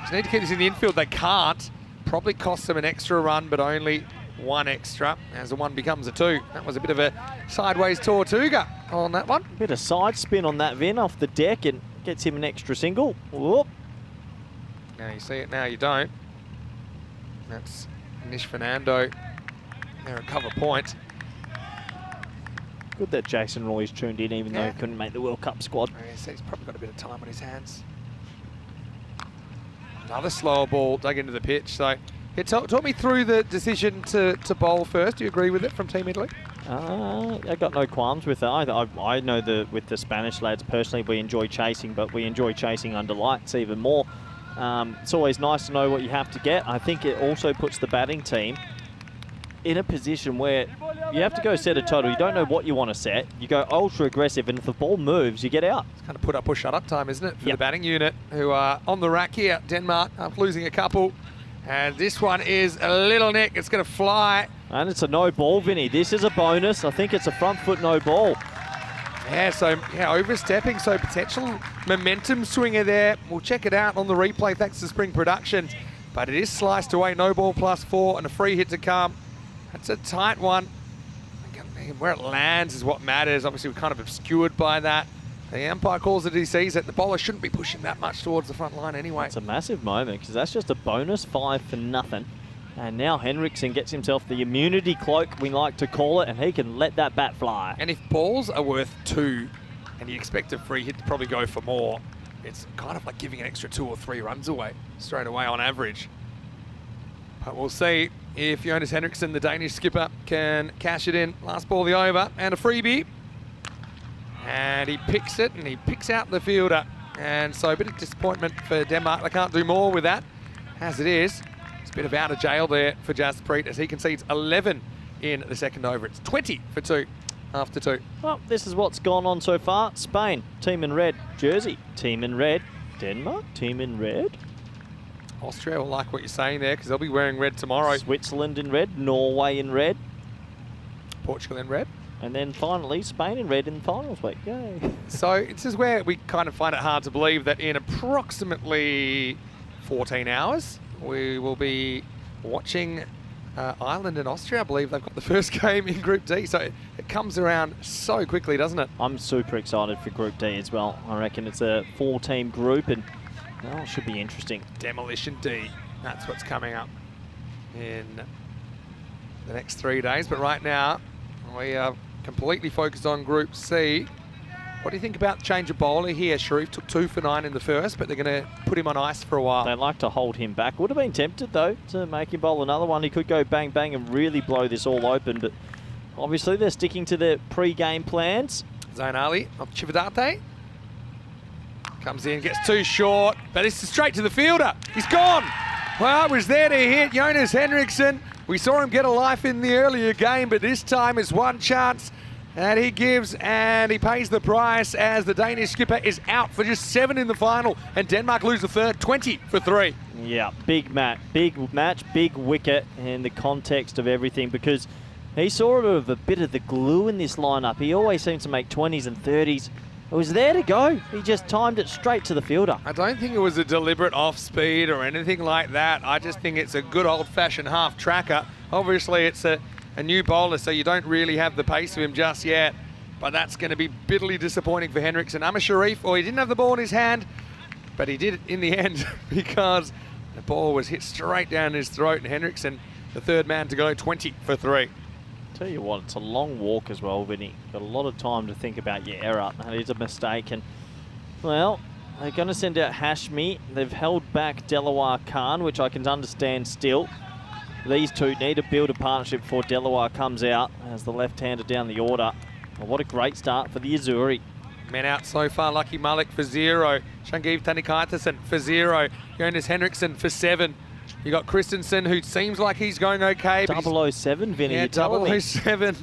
just need to keep this in the infield. They can't. Probably costs them an extra run, but only one extra, as the one becomes a two. That was a bit of a sideways Tortuga on that one. Bit of side spin on that Vin off the deck and gets him an extra single. Whoop. Now you see it, now you don't. That's Nish Fernando. They're a cover point. Good that Jason Roy's tuned in, even though he couldn't make the World Cup squad. He's probably got a bit of time on his hands. Another slower ball dug into the pitch. So, talk me through the decision to bowl first. Do you agree with it from Team Italy? I got no qualms with it. I know with the Spanish lads personally, we enjoy chasing, but we enjoy chasing under lights even more. It's always nice to know what you have to get. I think it also puts the batting team in a position where you have to go set a total. You don't know what you want to set. You go ultra aggressive, and if the ball moves, you get out. It's kind of put up or shut up time, isn't it, for the batting unit, who are on the rack here. Denmark after losing a couple. And this one is a little nick. It's going to fly. And it's a no ball, Vinny. This is a bonus. I think it's a front foot no ball. Yeah, so overstepping, so potential momentum swinger there. We'll check it out on the replay thanks to Spring Productions. But it is sliced away, no ball +4 and a free hit to come. That's a tight one. Where it lands is what matters. Obviously, we're kind of obscured by that. The umpire calls it, he sees it. The bowler shouldn't be pushing that much towards the front line anyway. It's a massive moment because that's just a bonus 5 for nothing. And now Henriksen gets himself the immunity cloak, we like to call it, and he can let that bat fly. And if balls are worth 2 and you expect a free hit to probably go for more, it's kind of like giving an extra 2 or 3 runs away straight away on average. But we'll see if Jonas Henriksen, the Danish skipper, can cash it in. Last ball of the over and a freebie. And he picks it and he picks out the fielder. And so a bit of disappointment for Denmark. They can't do more with that as it is. It's a bit of out of jail there for Jaspreet as he concedes 11 in the second over. It's 20 for 2 after 2. Well, this is what's gone on so far. Spain, team in red. Jersey, team in red. Denmark, team in red. Austria will like what you're saying there because they'll be wearing red tomorrow. Switzerland in red, Norway in red. Portugal in red. And then finally, Spain in red in the finals week. Yay. So this is where we kind of find it hard to believe that in approximately 14 hours, we will be watching Ireland and Austria. I believe they've got the first game in Group D. So it comes around so quickly, doesn't it? I'm super excited for Group D as well. I reckon it's a 4-team group and it should be interesting. Demolition D. That's what's coming up in the next 3 days. But right now, we are completely focused on Group C. What do you think about the change of bowler here? Sharif took 2 for 9 in the first, but they're going to put him on ice for a while. They like to hold him back. Would have been tempted, though, to make him bowl another one. He could go bang, bang and really blow this all open, but obviously they're sticking to their pre-game plans. Zayn Ali of Chivadate. Comes in, gets too short, but it's straight to the fielder. He's gone. Well, it was there to hit Jonas Henriksen. We saw him get a life in the earlier game, but this time it's one chance and he gives and he pays the price as the Danish skipper is out for just 7 in the final and Denmark lose the third, 20 for 3. Yeah, big match, big wicket in the context of everything because he saw a bit of the glue in this lineup. He always seems to make 20s and 30s. It was there to go. He just timed it straight to the fielder. I don't think it was a deliberate off-speed or anything like that. I just think it's a good old-fashioned half-tracker. Obviously, it's a new bowler, so you don't really have the pace of him just yet. But that's going to be bitterly disappointing for Henriksen. Sharif, he didn't have the ball in his hand, but he did it in the end because the ball was hit straight down his throat. And Henriksen, the third man to go, 20 for 3. Tell you what, it's a long walk as well, Vinny. Got a lot of time to think about your error. That is a mistake. And, well, they're going to send out Hashmi. They've held back Delaware Khan, which I can understand still. These two need to build a partnership before Delaware comes out as the left-hander down the order. Well, what a great start for the Azzurri. Men out so far, Lucky Malik for 0. Shangiv Tanikaitasen for 0. Jonas Henriksen for 7. You got Christensen, who seems like he's going okay. 007, Vinny, yeah, you're telling me. 007.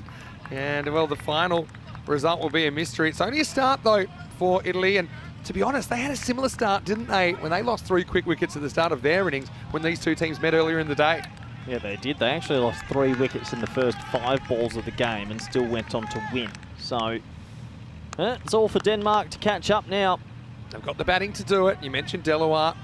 And, well, the final result will be a mystery. It's only a start, though, for Italy. And to be honest, they had a similar start, didn't they, when they lost 3 quick wickets at the start of their innings when these two teams met earlier in the day. Yeah, they did. They actually lost 3 wickets in the first 5 balls of the game and still went on to win. So, it's all for Denmark to catch up now. They've got the batting to do it. You mentioned Delaware.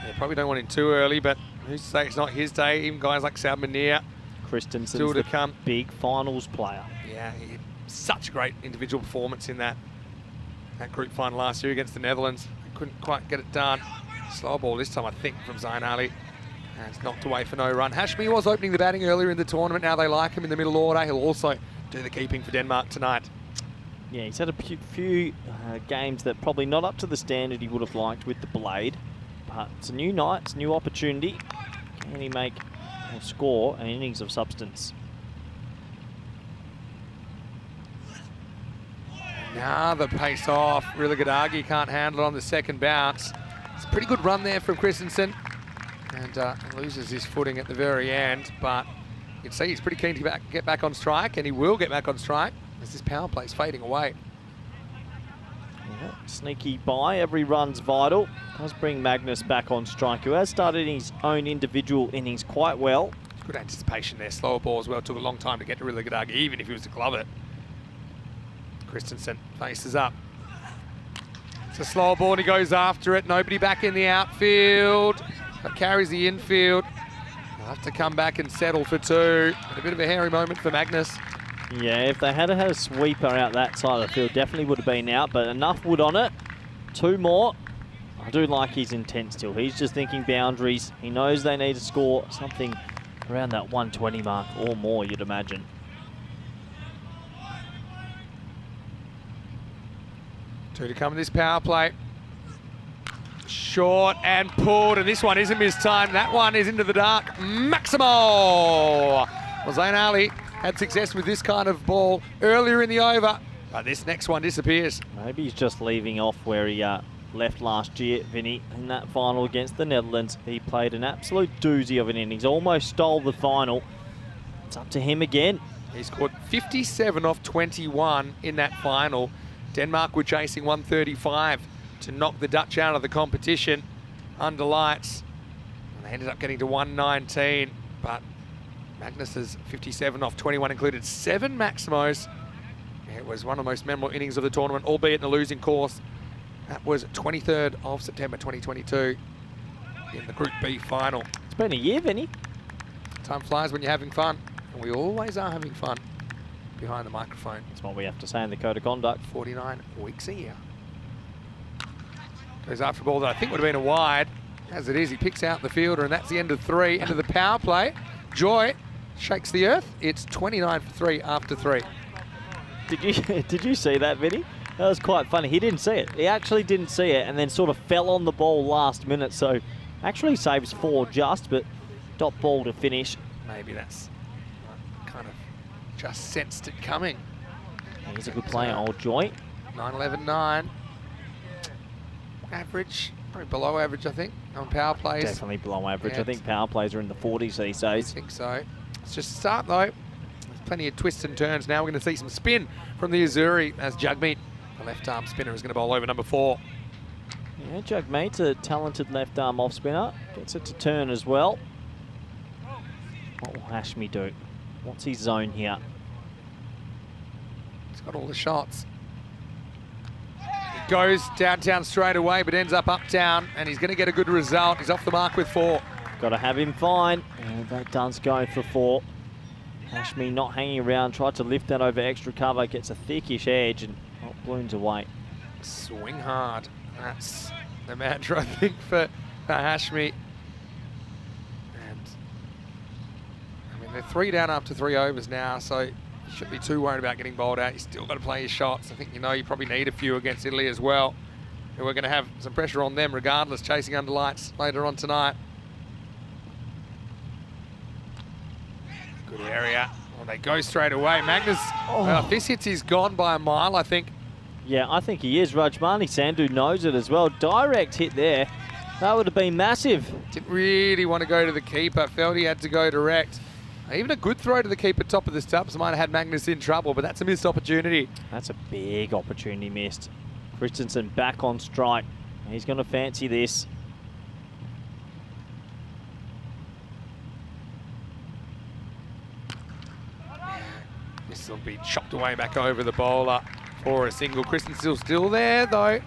They probably don't want him too early, but who's to say it's not his day? Even guys like Salmanier. Christensen's still to the come. Big finals player. Yeah, he had such a great individual performance in that group final last year against the Netherlands. Couldn't quite get it done. Slow ball this time, I think, from Zayn Ali. And it's knocked away for no run. Hashmi was opening the batting earlier in the tournament. Now they like him in the middle order. He'll also do the keeping for Denmark tonight. Yeah, he's had a few games that probably not up to the standard he would have liked with the blade. But it's a new night, it's a new opportunity. Can he make or score an innings of substance? Now the pace off. Really good Agi can't handle it on the second bounce. It's a pretty good run there from Christensen. And loses his footing at the very end. But you can see he's pretty keen to get back on strike, and he will get back on strike as this power play is fading away. Yeah, sneaky by, every run's vital. Does bring Magnus back on strike, who has started his own individual innings quite well. Good anticipation there. Slower ball as well. Took a long time to get to really good Agi, even if he was to glove it. Christensen faces up. It's a slower ball and he goes after it. Nobody back in the outfield. That carries the infield. They'll have to come back and settle for 2. And a bit of a hairy moment for Magnus. Yeah, if they had a sweeper out that side of the field, definitely would have been out, but enough wood on it. 2 more. I do like his intent still. He's just thinking boundaries. He knows they need to score something around that 120 mark or more, you'd imagine. Two to come in this power play. Short and pulled, and this one isn't mistimed. That one is into the dark. Maximo! Well, Zayn Ali had success with this kind of ball earlier in the over, but this next one disappears. Maybe he's just leaving off where he left last year, Vinny, in that final against the Netherlands. He played an absolute doozy of an innings, almost stole the final. It's up to him again. He scored 57 off 21 in that final. Denmark were chasing 135 to knock the Dutch out of the competition under lights. And they ended up getting to 119, but Magnus's 57 off 21 included 7 Maximos. It was one of the most memorable innings of the tournament, albeit in a losing course. That was 23rd of September 2022 in the Group B final. It's been a year, Vinny. Time flies when you're having fun, and we always are having fun behind the microphone. That's what we have to say in the code of conduct. 49 weeks a year. Goes after a ball that I think would have been a wide. As it is, he picks out the fielder, and that's the end of 3. End of the power play. Joy shakes the earth. It's 29 for 3 after 3. Did you see that, Vinny? That was quite funny. He didn't see it. He actually didn't see it, and then sort of fell on the ball last minute. So actually saves 4 just, but dot ball to finish. Maybe that's kind of just sensed it coming. He's a good player, old Joy. 9-11-9. Average, probably below average, I think, on power plays. Definitely below average. Yeah, I think power plays are in the 40s these days. I think so. It's just a start, though. There's plenty of twists and turns. Now we're going to see some spin from the Azuri as Jagmeet, the left-arm spinner, is going to bowl over number 4. Yeah, Jagmeet's a talented left-arm off-spinner. Gets it to turn as well. What will Hashmi do? What's his zone here? He's got all the shots. He goes downtown straight away, but ends up uptown, and he's going to get a good result. He's off the mark with 4. Got to have him fine. And that does go for 4. Hashmi not hanging around, tried to lift that over extra cover, gets a thickish edge and balloons away. Swing hard. That's the mantra, I think, for Hashmi. And I mean, they're 3 down after 3 overs now, so you shouldn't be too worried about getting bowled out. You still got to play your shots. I think you probably need a few against Italy as well. And we're going to have some pressure on them regardless, chasing under lights later on tonight. Good area. Well, they go straight away. Magnus, if this hits, he's gone by a mile, I think. Yeah, I think he is. Rajmani Sandhu knows it as well. Direct hit there. That would have been massive. Didn't really want to go to the keeper. Felt he had to go direct. Even a good throw to the keeper top of the stumps might have had Magnus in trouble, but that's a missed opportunity. That's a big opportunity missed. Christensen back on strike. He's going to fancy this. This will be chopped away back over the bowler for a single. Christensen's still there, though.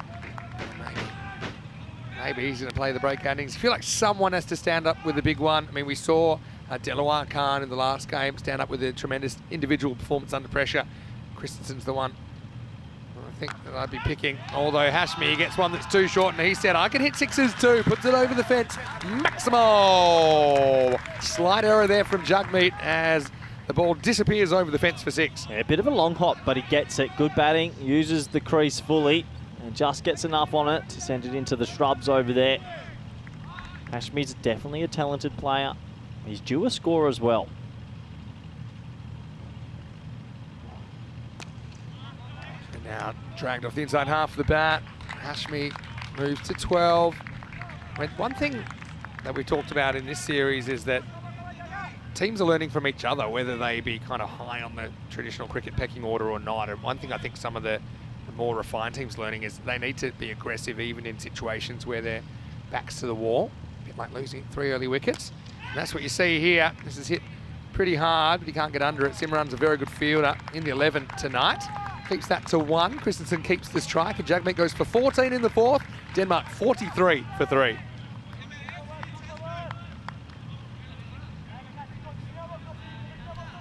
Maybe he's going to play the break innings. I feel like someone has to stand up with the big one. I mean, we saw Delaware Khan in the last game stand up with a tremendous individual performance under pressure. Christensen's the one I think that I'd be picking. Although Hashmi gets one that's too short, and he said, I can hit sixes too. Puts it over the fence. Maximo! Slight error there from Jagmeet as the ball disappears over the fence for 6. Yeah, a bit of a long hop, but he gets it. Good batting, uses the crease fully, and just gets enough on it to send it into the shrubs over there. Hashmi's definitely a talented player. He's due a score as well. And now dragged off the inside half of the bat. Hashmi moves to 12. I mean, one thing that we talked about in this series is that teams are learning from each other, whether they be kind of high on the traditional cricket pecking order or not. And one thing I think some of the more refined teams learning is they need to be aggressive even in situations where their backs to the wall. A bit like losing 3 early wickets. And that's what you see here. This is hit pretty hard, but he can't get under it. Simran's a very good fielder in the 11 tonight. Keeps that to 1. Christensen keeps the strike, and Jagmeet goes for 14 in the 4th. Denmark 43 for 3.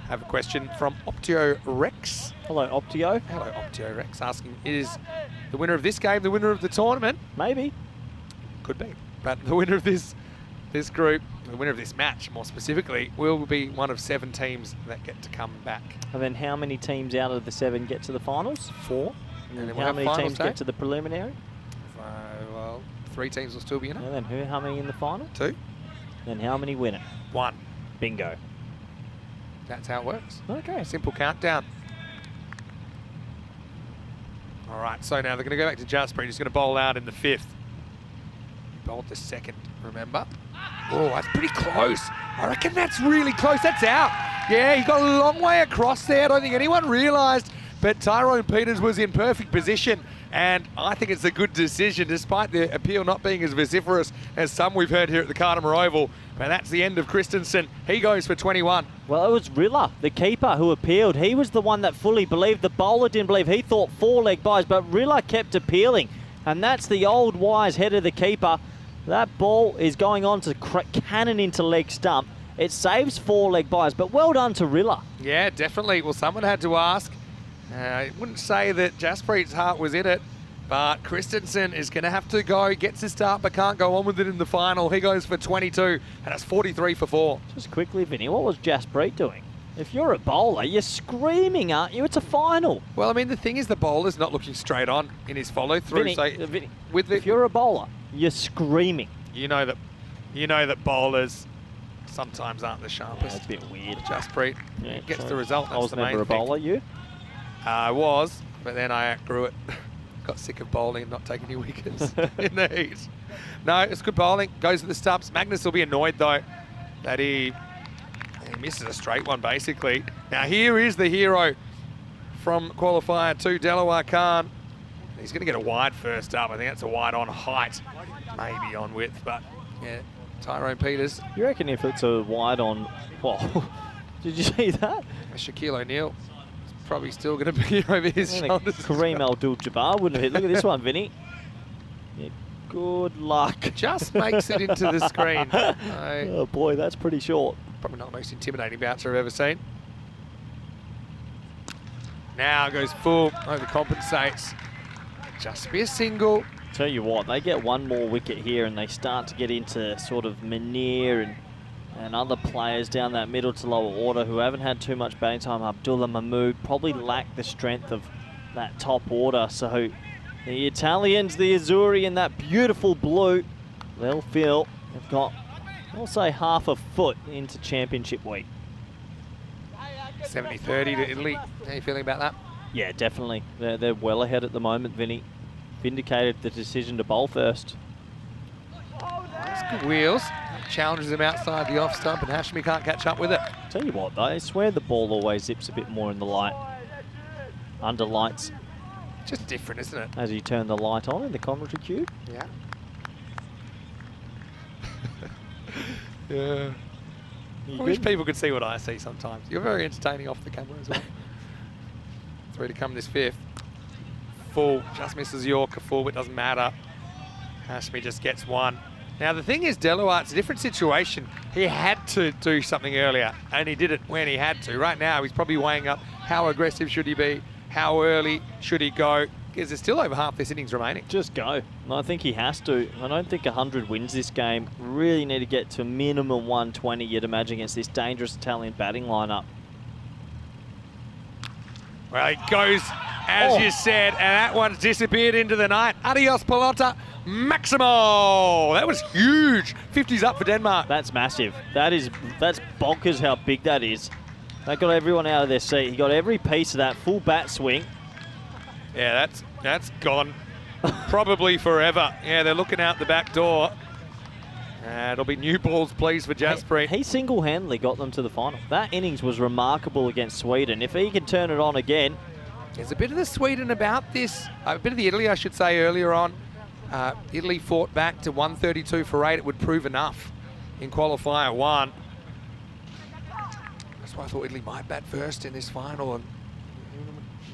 Have a question from Optio Rex. Hello, Optio. Hello, Optio Rex, asking, is the winner of this game the winner of the tournament? Maybe. Could be. But the winner of this group, the winner of this match more specifically, will be one of 7 teams that get to come back. And then how many teams out of the 7 get to the finals? 4. And then how many teams get to the preliminary? Well, 3 teams will still be in it. And then how many in the final? 2. Then how many win it? 1. Bingo. That's how it works. Okay. Simple countdown. All right, so now they're going to go back to Jasprit. He's going to bowl out in the 5th. Bowled the 2nd, remember? Oh, that's pretty close. I reckon that's really close. That's out. Yeah, he got a long way across there. I don't think anyone realised, but Tyrone Peters was in perfect position. And I think it's a good decision, despite the appeal not being as vociferous as some we've heard here at the Cardimer Oval. But that's the end of Christensen. He goes for 21. Well, it was Rilla, the keeper, who appealed. He was the one that fully believed. The bowler didn't believe. He thought 4-leg buys, but Rilla kept appealing. And that's the old wise head of the keeper. That ball is going on to cannon into leg stump. It saves 4-leg buys, but well done to Rilla. Yeah, definitely. Well, someone had to ask. I wouldn't say that Jasprit's heart was in it, but Christensen is going to have to go, gets his start, but can't go on with it in the final. He goes for 22, and that's 43 for 4. Just quickly, Vinny, what was Jasprit doing? If you're a bowler, you're screaming, aren't you? It's a final. Well, I mean, the thing is the bowler's not looking straight on in his follow-through. Vinny, if you're a bowler, you're screaming. You know that bowlers sometimes aren't the sharpest. Yeah, it's a bit weird. Jasprit gets the result. That's I was the never main a bowler, thing. you? I was, but then I outgrew it. Got sick of bowling and not taking any wickets in the heat. No, it's good bowling. Goes to the stumps. Magnus will be annoyed, though, that he misses a straight one, basically. Now, here is the hero from qualifier 2, Delaware Khan. He's going to get a wide first up. I think that's a wide on height, maybe on width, but yeah, Tyrone Peters. You reckon if it's a wide on... Well, did you see that? Shaquille O'Neal is probably still going to be over his shoulders. Kareem Abdul-Jabbar wouldn't have hit. Look at this one, Vinny. Yeah, good luck. Just makes it into the screen. Oh boy, that's pretty short. Probably not the most intimidating bouncer I've ever seen. Now goes full, overcompensates. Just be a single. Tell you what, they get one more wicket here and they start to get into sort of Munir and other players down that middle to lower order who haven't had too much batting time. Abdullah Mahmood probably lack the strength of that top order. So the Italians, the Azzurri in that beautiful blue, they'll feel they've got, I'll say, half a foot into championship week. 70-30 to Italy. How are you feeling about that? Yeah, definitely. They're well ahead at the moment, Vinny. Vindicated the decision to bowl first. That's good wheels. Challenges him outside the off stump, and Hashmi can't catch up with it. Tell you what, though, I swear the ball always zips a bit more in the light. Under lights. Just different, isn't it? As you turn the light on in the commentary cube. Yeah. Yeah. I wish people could see what I see sometimes. You're very entertaining off the camera as well. 3 to come this 5th. Full, just misses Yorker full, but doesn't matter. Hashmi just gets 1. Now the thing is, Delaware, it's a different situation. He had to do something earlier, and he did it when he had to. Right now, he's probably weighing up how aggressive should he be, how early should he go, because there's still over half this innings remaining. Just go. I think he has to. I don't think 100 wins this game. Really need to get to minimum 120, you'd imagine, against this dangerous Italian batting lineup. Well, he goes, as you said, and that one's disappeared into the night. Adios, Pelota. Maximo! That was huge. 50's up for Denmark. That's massive. That's bonkers how big that is. That got everyone out of their seat. He got every piece of that full bat swing. Yeah, that's gone probably forever. Yeah, they're looking out the back door. It'll be new balls, please, for Jasprit. He single-handedly got them to the final. That innings was remarkable against Sweden. If he can turn it on again. There's a bit of the Sweden about this. A bit of the Italy, I should say, earlier on. Italy fought back to 132 for 8. It would prove enough in qualifier 1. That's why I thought Italy might bat first in this final, and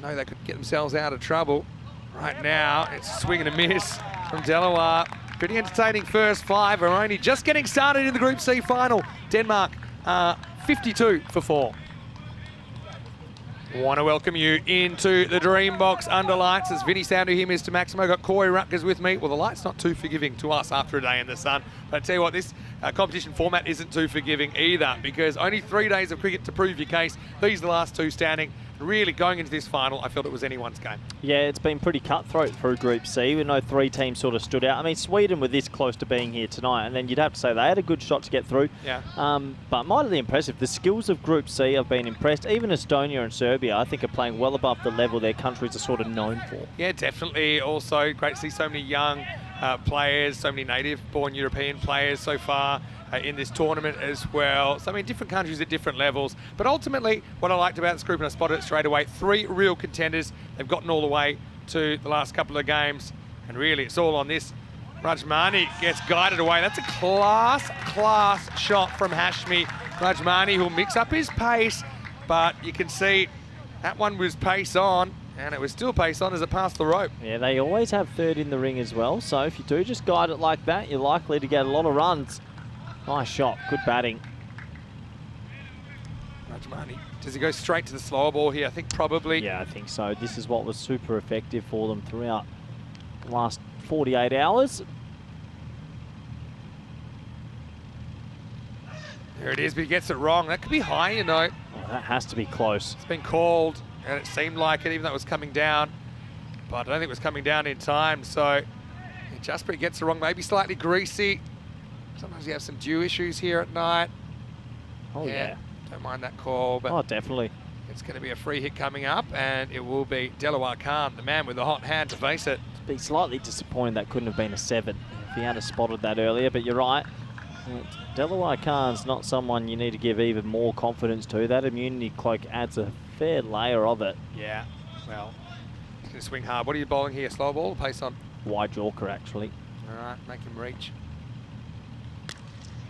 know they could get themselves out of trouble. Right now, it's a swing and a miss from Delaware. Pretty entertaining first 5. We're only just getting started in the Group C final. Denmark 52 for 4. Want to welcome you into the Dream Box under lights. As Vinny Sandu here, Mr. Maximo, got Corey Rutgers with me. Well, the light's not too forgiving to us after a day in the sun. But I tell you what, this competition format isn't too forgiving either, because only 3 days of cricket to prove your case. These are the last 2 standing. Really, going into this final, I felt it was anyone's game. Yeah, it's been pretty cutthroat through Group C. We know 3 teams sort of stood out. I mean, Sweden were this close to being here tonight, and then you'd have to say they had a good shot to get through. Yeah. But mightily impressive. The skills of Group C have been impressed. Even Estonia and Serbia, I think, are playing well above the level their countries are sort of known for. Yeah, definitely. Also, great to see so many young players, so many native-born European players so far in this tournament as well. So, I mean, different countries at different levels. But ultimately, what I liked about this group, and I spotted it straight away, 3 real contenders. They've gotten all the way to the last couple of games. And really, it's all on this. Rajmani gets guided away. That's a class shot from Hashmi. Rajmani, who'll mix up his pace, but you can see that one was pace on, and it was still pace on as it passed the rope. Yeah, they always have 3rd in the ring as well. So if you do just guide it like that, you're likely to get a lot of runs. Nice shot, good batting. Rajmani, does he go straight to the slower ball here? I think probably. Yeah, I think so. This is what was super effective for them throughout the last 48 hours. There it is, but he gets it wrong. That could be high, you know. Oh, that has to be close. It's been called, and it seemed like it, even though it was coming down. But I don't think it was coming down in time, so Jasprit gets it wrong. Maybe slightly greasy. Sometimes you have some dew issues here at night. Oh, yeah. Don't mind that call. But oh, definitely. It's going to be a free hit coming up, and it will be Delaware Khan, the man with the hot hand, to face it. Be slightly disappointed that couldn't have been a 7 if he had spotted that earlier, but you're right. Delaware Khan's not someone you need to give even more confidence to. That immunity cloak adds a fair layer of it. Yeah, well, he's going to swing hard. What are you bowling here? Slow ball or pace on? Wide Yorker, actually. All right, make him reach.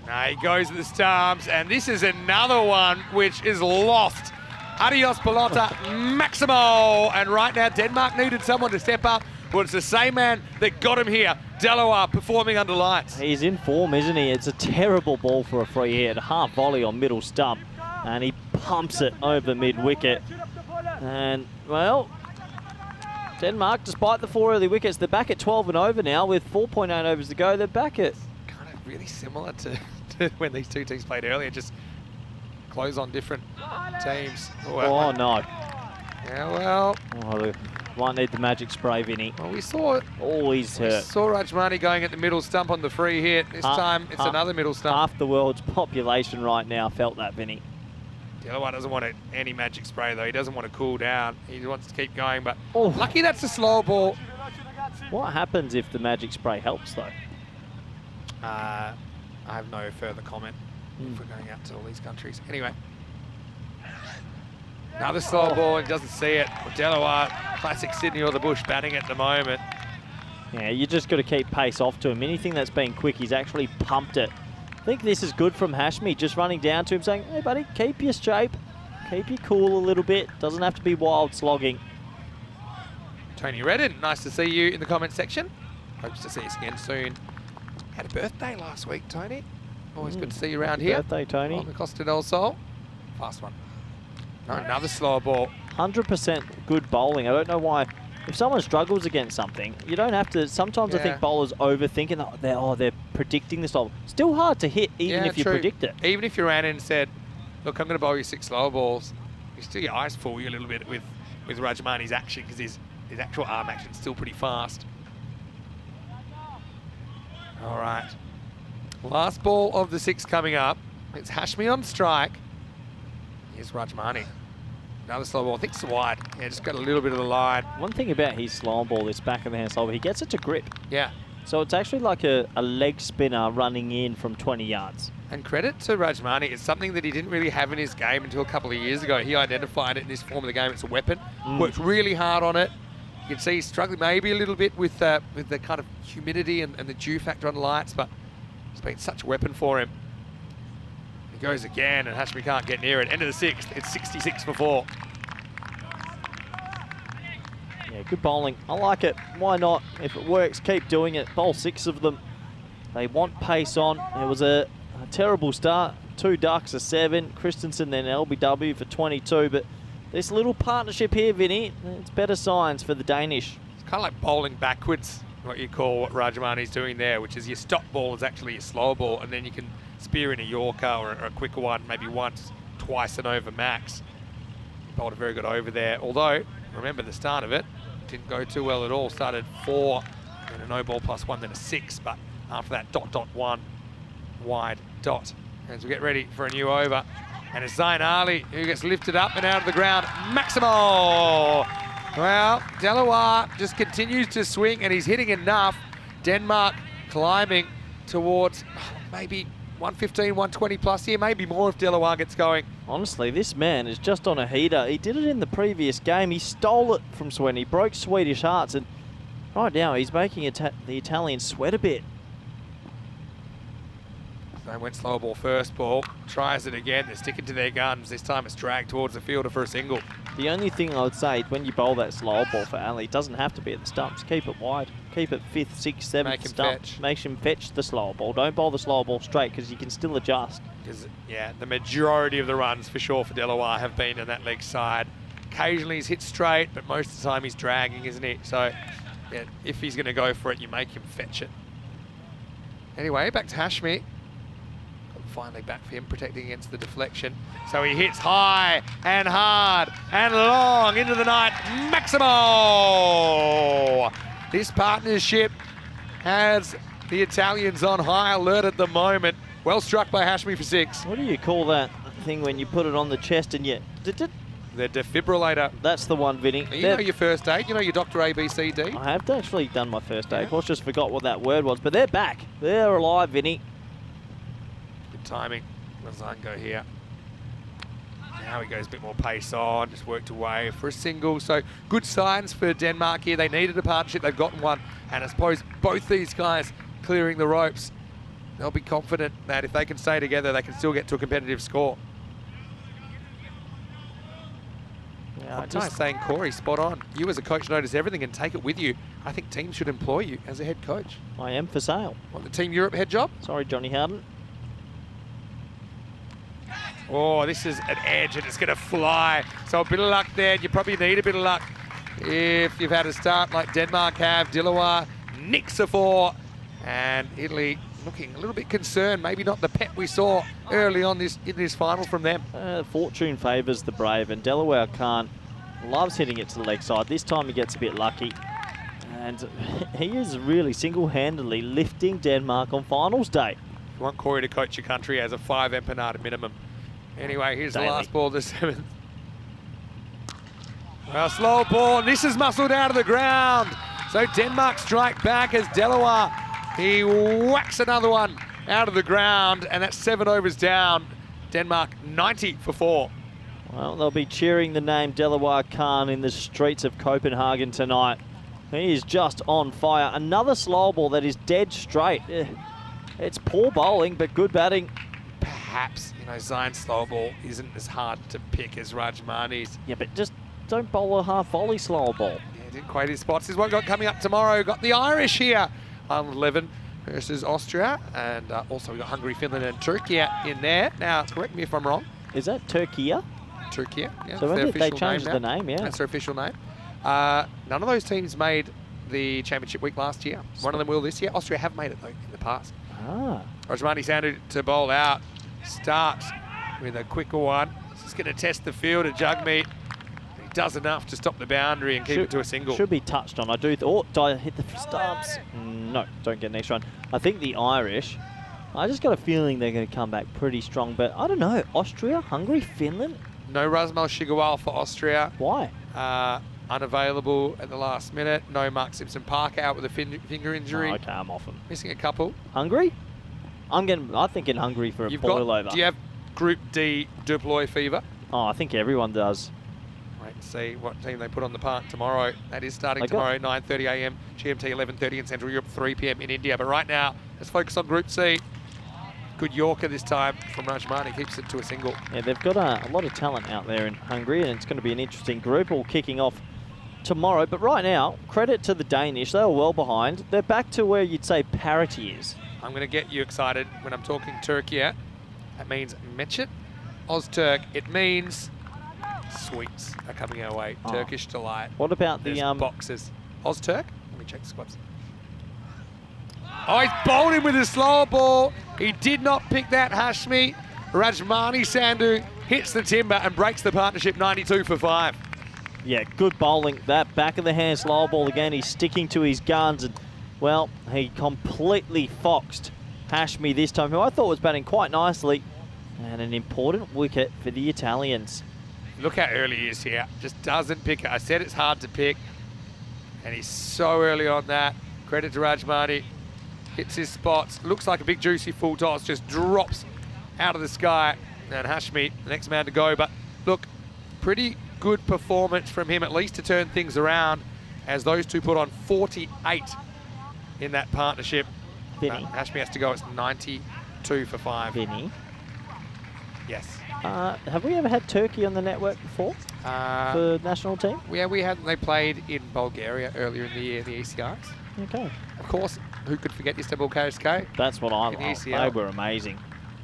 Now he goes to the stumps, and this is another one which is lost. Adios, Pelota, Maximo. And right now, Denmark needed someone to step up. Well, it's the same man that got him here. Delaware performing under lights. He's in form, isn't he? It's a terrible ball for a free hit. Half volley on middle stump. And he pumps it over mid-wicket. And, well, Denmark, despite the 4 early wickets, they're back at 12 and over now with 4.8 overs to go. They're back at... Kind of really similar to when these 2 teams played earlier. Just close on different teams. Oh, no. Yeah, well... Oh, might need the magic spray, Vinny. Well, we saw it. Always hurt. We saw Rajmani going at the middle stump on the free hit. This time, it's another middle stump. Half the world's population right now felt that, Vinny. Delaware doesn't want any magic spray though. He doesn't want to cool down. He wants to keep going, but Oh. lucky that's a slow ball. What happens if the magic spray helps, though? I have no further comment if we're going out to all these countries. Anyway. Another slow ball, and doesn't see it. Delaware, classic Sydney or the bush batting at the moment. Yeah, you just got to keep pace off to him. Anything that's been quick, he's actually pumped it. I think this is good from Hashmi, just running down to him saying, hey buddy, keep your shape, keep your cool a little bit. Doesn't have to be wild slogging. Tony Redden, nice to see you in the comment section. Hopes to see us again soon. Had a birthday last week, Tony. Always good to see you around here. Birthday, Tony. On the Costa del Sol. Fast one. No, another slower ball. 100% good bowling. I don't know why. If someone struggles against something, you don't have to. Sometimes I think bowlers overthinking. They're predicting this ball. Still hard to hit, even if you predict it. Even if you ran in and said, look, I'm going to bowl you 6 slower balls, you still your eyes fool you a little bit with Rajmani's action, because his actual arm action is still pretty fast. All right. Last ball of the 6 coming up. It's Hashmi on strike. Here's Rajmani. Another slow ball. I think it's wide. Yeah, just got a little bit of the line. One thing about his slow ball, this back of the hand slow ball, he gets it to grip. Yeah. So it's actually like a leg spinner running in from 20 yards. And credit to Rajmani, it's something that he didn't really have in his game until a couple of years ago. He identified it in this form of the game. It's a weapon. Worked really hard on it. You can see he's struggling maybe a little bit with the kind of humidity and the dew factor on the lights, but it's been such a weapon for him. He goes again, and Hashmi can't get near it. End of the 6th, it's 66 for 4. Yeah, good bowling. I like it. Why not? If it works, keep doing it. Bowl 6 of them. They want pace on. It was a terrible start. 2 ducks, a 7. Christensen then LBW for 22. But this little partnership here, Vinny, it's better signs for the Danish. It's kind of like bowling backwards, what you call what Rajmani's doing there, which is your stop ball is actually your slow ball, and then you can spear in a Yorker or a quicker one, maybe once, twice and over max. He bowled a very good over there, although, remember the start of it, didn't go too well at all. Started 4, then a no ball +1, then a 6, but after that .1, wide dot. As we get ready for a new over, and it's Zain Ali who gets lifted up and out of the ground. Maximal! Well, Delaware just continues to swing, and he's hitting enough. Denmark climbing towards maybe 115, 120 plus here, maybe more if Delaware gets going. Honestly, this man is just on a heater. He did it in the previous game. He stole it from Sweden. He broke Swedish hearts, and right now he's making the Italians sweat a bit. They went slow ball first ball, tries it again, they're sticking to their guns. This time it's dragged towards the fielder for a single. The only thing I would say is when you bowl that slow ball for Ali, it doesn't have to be at the stumps. Keep it wide. Keep it 5th, 6th, 7th stump. Make him fetch the slow ball. Don't bowl the slow ball straight, because you can still adjust. Because, yeah, the majority of the runs for sure for Delaware have been on that leg side. Occasionally he's hit straight, but most of the time he's dragging, isn't he? So, yeah, if he's going to go for it, you make him fetch it. Anyway, back to Hashmi. Finally back for him, protecting against the deflection. So he hits high and hard and long into the night. Maximal! This partnership has the Italians on high alert at the moment. Well struck by Hashmi for 6. What do you call that thing when you put it on the chest and you... The defibrillator. That's the one, Vinny. You know your first aid. You know your Dr. A, B, C, D. I have actually done my first aid. I just forgot what that word was. But they're back. They're alive, Vinny. Timing. Mazango here. Now he goes a bit more pace on, just worked away for a single. So good signs for Denmark here. They needed a partnership, they've gotten one. And I suppose both these guys clearing the ropes, they'll be confident that if they can stay together, they can still get to a competitive score. Yeah, I'm just saying, Corey, spot on. You as a coach notice everything and take it with you. I think teams should employ you as a head coach. I am for sale. Want the Team Europe head job? Sorry, Johnny Howden. Oh, this is an edge and it's going to fly. So a bit of luck there. You probably need a bit of luck if you've had a start like Denmark have. Delaware nicks a 4. And Italy looking a little bit concerned. Maybe not the pep we saw early on in this final from them. Fortune favours the brave, and Delaware Khan loves hitting it to the leg side. This time he gets a bit lucky. And he is really single-handedly lifting Denmark on finals day. If you want Corey to coach your country as a 5 empanada minimum, Anyway, here's Daly. the last ball of the 7th. Well, slow ball, and this is muscled out of the ground. So Denmark strike back as Delaware, he whacks another one out of the ground, and that's 7 overs down. Denmark 90 for 4. Well, they'll be cheering the name Delaware Khan in the streets of Copenhagen tonight. He is just on fire. Another slow ball that is dead straight. It's poor bowling, but good batting. Perhaps, Zayn's slow ball isn't as hard to pick as Rajmani's. Yeah, but just don't bowl a half volley slow ball. Yeah, didn't quite his spots. This is what we've got coming up tomorrow. Got the Irish here. 11 versus Austria. And also we've got Hungary, Finland and Turkey in there. Now, correct me if I'm wrong. Is that Turkey? Turkey, yeah. So when did they official change name the now. name? Yeah. That's their official name. None of those teams made the championship week last year. One of them will this year. Austria have made it, though, in the past. Rajmani Sandhu to bowl out. Starts with a quicker one. He's going to test the field at Jagmeet. He does enough to stop the boundary and keep it to a single. Should be touched on. Did I hit the stumps? No, don't get an extra run. I think the Irish, I just got a feeling they're going to come back pretty strong, but I don't know. Austria, Hungary, Finland? No Rasmal Shigarwal for Austria. Why? Unavailable at the last minute. No Mark Simpson-Parker out with a finger injury. Oh, okay, I'm off him. Missing a couple. Hungary? I'm thinking Hungary for a boil over. Do you have Group D deploy fever? Oh, I think everyone does. Wait and see what team they put on the park tomorrow. That is starting tomorrow, 9:30 a.m. GMT, 11:30 in Central Europe, 3 p.m. in India. But right now, let's focus on Group C. Good Yorker this time from Rajmani, keeps it to a single. Yeah, they've got a lot of talent out there in Hungary, and it's going to be an interesting group all kicking off tomorrow. But right now, credit to the Danish. They were well behind. They're back to where you'd say parity is. I'm going to get you excited when I'm talking Turkey. That means Mechet, Oz-Turk. It means sweets are coming our way. Oh. Turkish delight. What about There's the boxes? Oz-Turk? Let me check the squads. Oh, he's bowled him with a slower ball. He did not pick that, Hashmi. Rajmani Sandhu hits the timber and breaks the partnership 92 for 5. Yeah, good bowling. That back of the hand slow ball again. He's sticking to his guns, and well, he completely foxed Hashmi this time, who I thought was batting quite nicely, and an important wicket for the Italians. Look how early he is here. Just doesn't pick it. I said it's hard to pick, and he's so early on that. Credit to Rajmani. Hits his spots. Looks like a big juicy full toss. Just drops out of the sky. And Hashmi, the next man to go. But look, pretty good performance from him, at least to turn things around, as those two put on 48 in that partnership. Vinny. Hashmi has to go. It's 92 for 5. Vinny. Yes. Have we ever had Turkey on the network before for the national team? Yeah, we had. They played in Bulgaria earlier in the year, the ECRs. Okay. Of course, who could forget Istanbul KSK? That's what I In the like. ECL. They were amazing.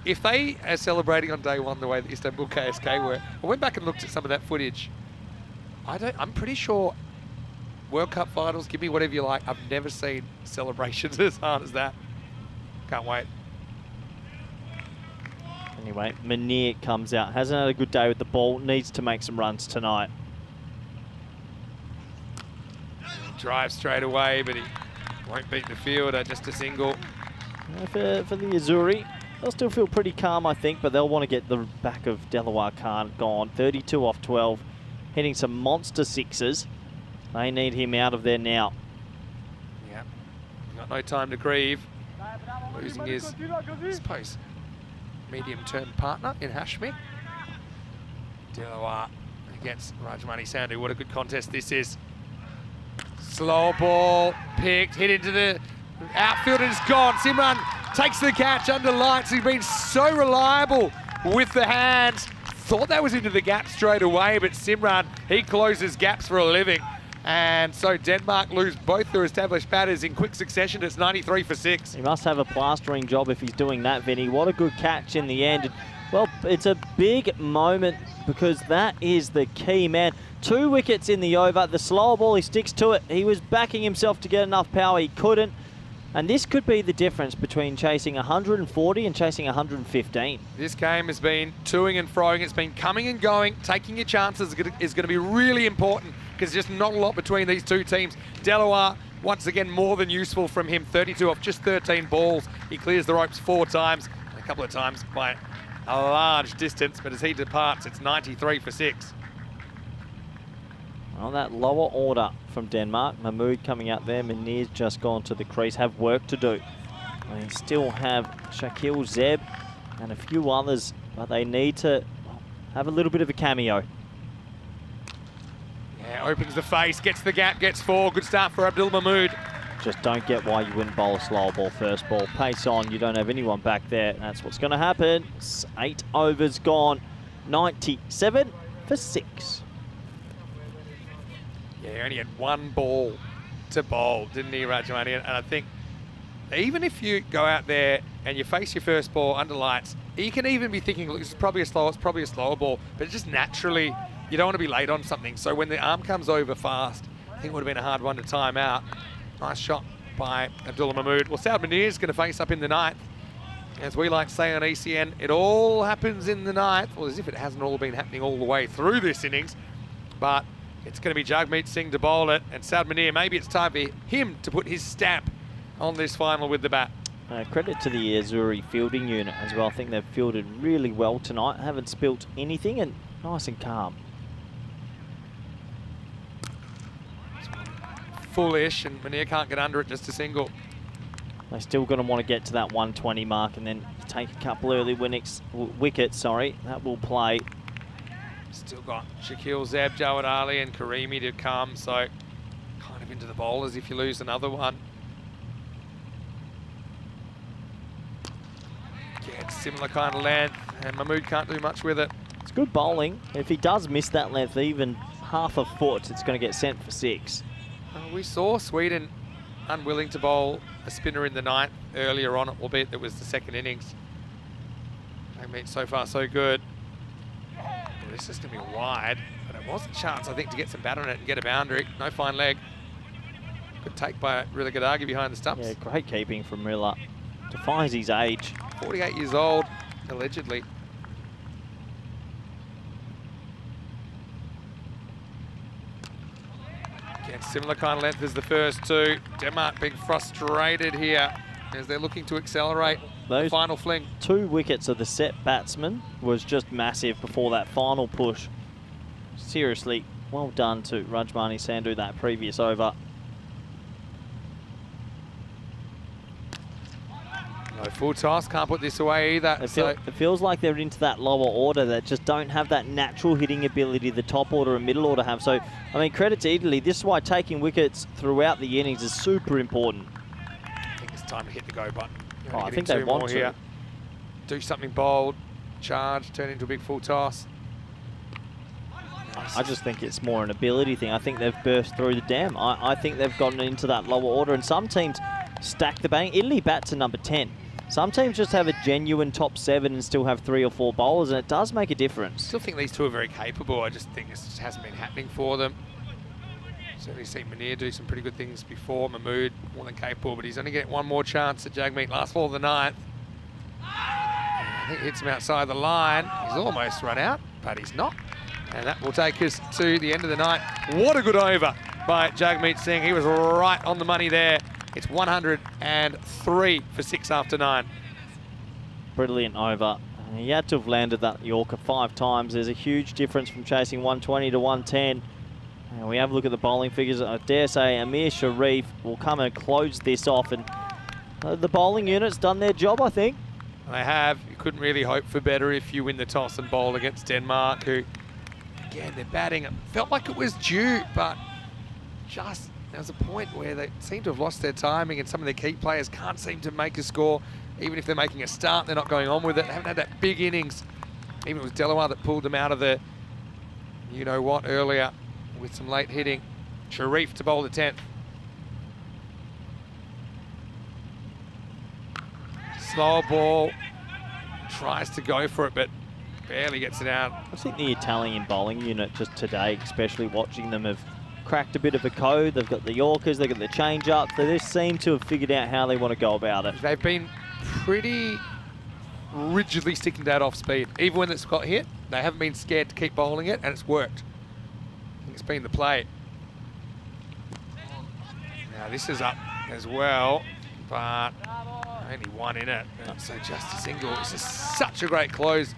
If they are celebrating on day one the way that Istanbul KSK were, I went back and looked at some of that footage. I'm pretty sure World Cup finals, give me whatever you like. I've never seen celebrations as hard as that. Can't wait. Anyway, Munir comes out. Hasn't had a good day with the ball. Needs to make some runs tonight. Drive straight away, but he won't beat the fielder. Just a single. For the Azuri, they'll still feel pretty calm, I think, but they'll want to get the back of Delaware Khan gone. 32 off 12. Hitting some monster sixes. They need him out of there now. Yeah. Got no time to grieve. Losing his, I suppose, medium-term partner in Hashmi. Delaware against Rajmani Sandhu. What a good contest this is. Slow ball, picked, hit into the outfield and it's gone. Simran takes the catch under lights. He's been so reliable with the hands. Thought that was into the gap straight away, but Simran, he closes gaps for a living. And so Denmark lose both their established batters in quick succession. It's 93 for 6. He must have a plastering job if he's doing that, Vinny. What a good catch in the end. And, well, it's a big moment because that is the key, man. 2 wickets in the over. The slower ball, he sticks to it. He was backing himself to get enough power. He couldn't. And this could be the difference between chasing 140 and chasing 115. This game has been toing and froing. It's been coming and going. Taking your chances is going to be really important because there's just not a lot between these two teams. Delaware, once again, more than useful from him. 32 off just 13 balls. He clears the ropes 4 times, and a couple of times by a large distance, but as he departs, it's 93 for 6. On that lower order from Denmark, Mahmood coming out there, Munir's just gone to the crease, have work to do. They still have Shakil Zeb and a few others, but they need to have a little bit of a cameo. Yeah, opens the face, gets the gap, gets 4. Good start for Abdul Mahmood. Just don't get why you wouldn't bowl a slower ball first ball. Pace on, you don't have anyone back there. That's what's going to happen. 8 overs gone, 97 for 6. Yeah, he only had 1 ball to bowl, didn't he, Rajmani? And I think even if you go out there and you face your first ball under lights, you can even be thinking, look, this is probably a slower ball, but just naturally, you don't want to be late on something. So when the arm comes over fast, I think it would have been a hard one to time out. Nice shot by Abdullah Mahmood. Well, Saud Munir is going to face up in the 9th. As we like to say on ECN, it all happens in the 9th. Well, as if it hasn't all been happening all the way through this innings. But it's going to be Jagmeet Singh to bowl it. And Saud Munir, maybe it's time for him to put his stamp on this final with the bat. Credit to the Azuri fielding unit as well. I think they've fielded really well tonight. Haven't spilt anything and nice and calm. Foolish, and Munir can't get under it, just a single. They're still going to want to get to that 120 mark and then take a couple early wickets. That will play. Still got Shakil Zeb, Jawad Ali and Karimi to come, so kind of into the bowlers if you lose another one. Gets similar kind of length, and Mahmood can't do much with it. It's good bowling. If he does miss that length, even half a foot, it's going to get sent for 6. We saw Sweden unwilling to bowl a spinner in the 9th earlier on, albeit it was the 2nd innings. I mean, so far so good. Well, this is going to be wide, but it was a chance, I think, to get some bat on it and get a boundary. No fine leg. Good take by Rilla Gadagi behind the stumps. Yeah, great keeping from Rilla. Defies his age. 48 years old, allegedly. Again, similar kind of length as the first 2. Denmark being frustrated here as they're looking to accelerate the final fling. 2 wickets of the set batsman was just massive before that final push. Seriously, well done to Rajmani Sandhu that previous over. No full toss, can't put this away either. It feels like they're into that lower order that just don't have that natural hitting ability the top order and middle order have. So, I mean, credit to Italy. This is why taking wickets throughout the innings is super important. I think it's time to hit the go button. I think they want to. Here. Do something bold, charge, turn into a big full toss. I just think it's more an ability thing. I think they've burst through the dam. I think they've gotten into that lower order, and some teams stack the batting. Italy bat to number 10. Some teams just have a genuine top 7 and still have 3 or 4 bowlers, and it does make a difference. Still think these two are very capable. I just think this just hasn't been happening for them. Certainly seen Munir do some pretty good things before. Mahmood more than capable, but he's only getting one more chance at Jagmeet. Last ball of the 9th. I think hits him outside the line. He's almost run out, but he's not. And that will take us to the end of the night. What a good over by Jagmeet Singh. He was right on the money there. It's 103 for 6 after 9. Brilliant over. He had to have landed that Yorker 5 times. There's a huge difference from chasing 120 to 110. And we have a look at the bowling figures. I dare say Amir Sharif will come and close this off. And the bowling unit's done their job, I think. They have. You couldn't really hope for better if you win the toss and bowl against Denmark, who, again, their batting, it felt like it was due, but just there was a point where they seem to have lost their timing and some of their key players can't seem to make a score. Even if they're making a start, they're not going on with it. They haven't had that big innings. Even it was Delaware that pulled them out of the you-know-what earlier with some late hitting. Sharif to bowl the 10th. Slow ball. Tries to go for it, but barely gets it out. I think the Italian bowling unit just today, especially watching them, have cracked a bit of a code. They've got the Yorkers, they've got the change-up. They just seem to have figured out how they want to go about it. They've been pretty rigidly sticking to that off speed. Even when it's got hit, they haven't been scared to keep bowling it, and it's worked. I think it's been the play. Now this is up as well, but Only one in it, so just a single. This is such a great close.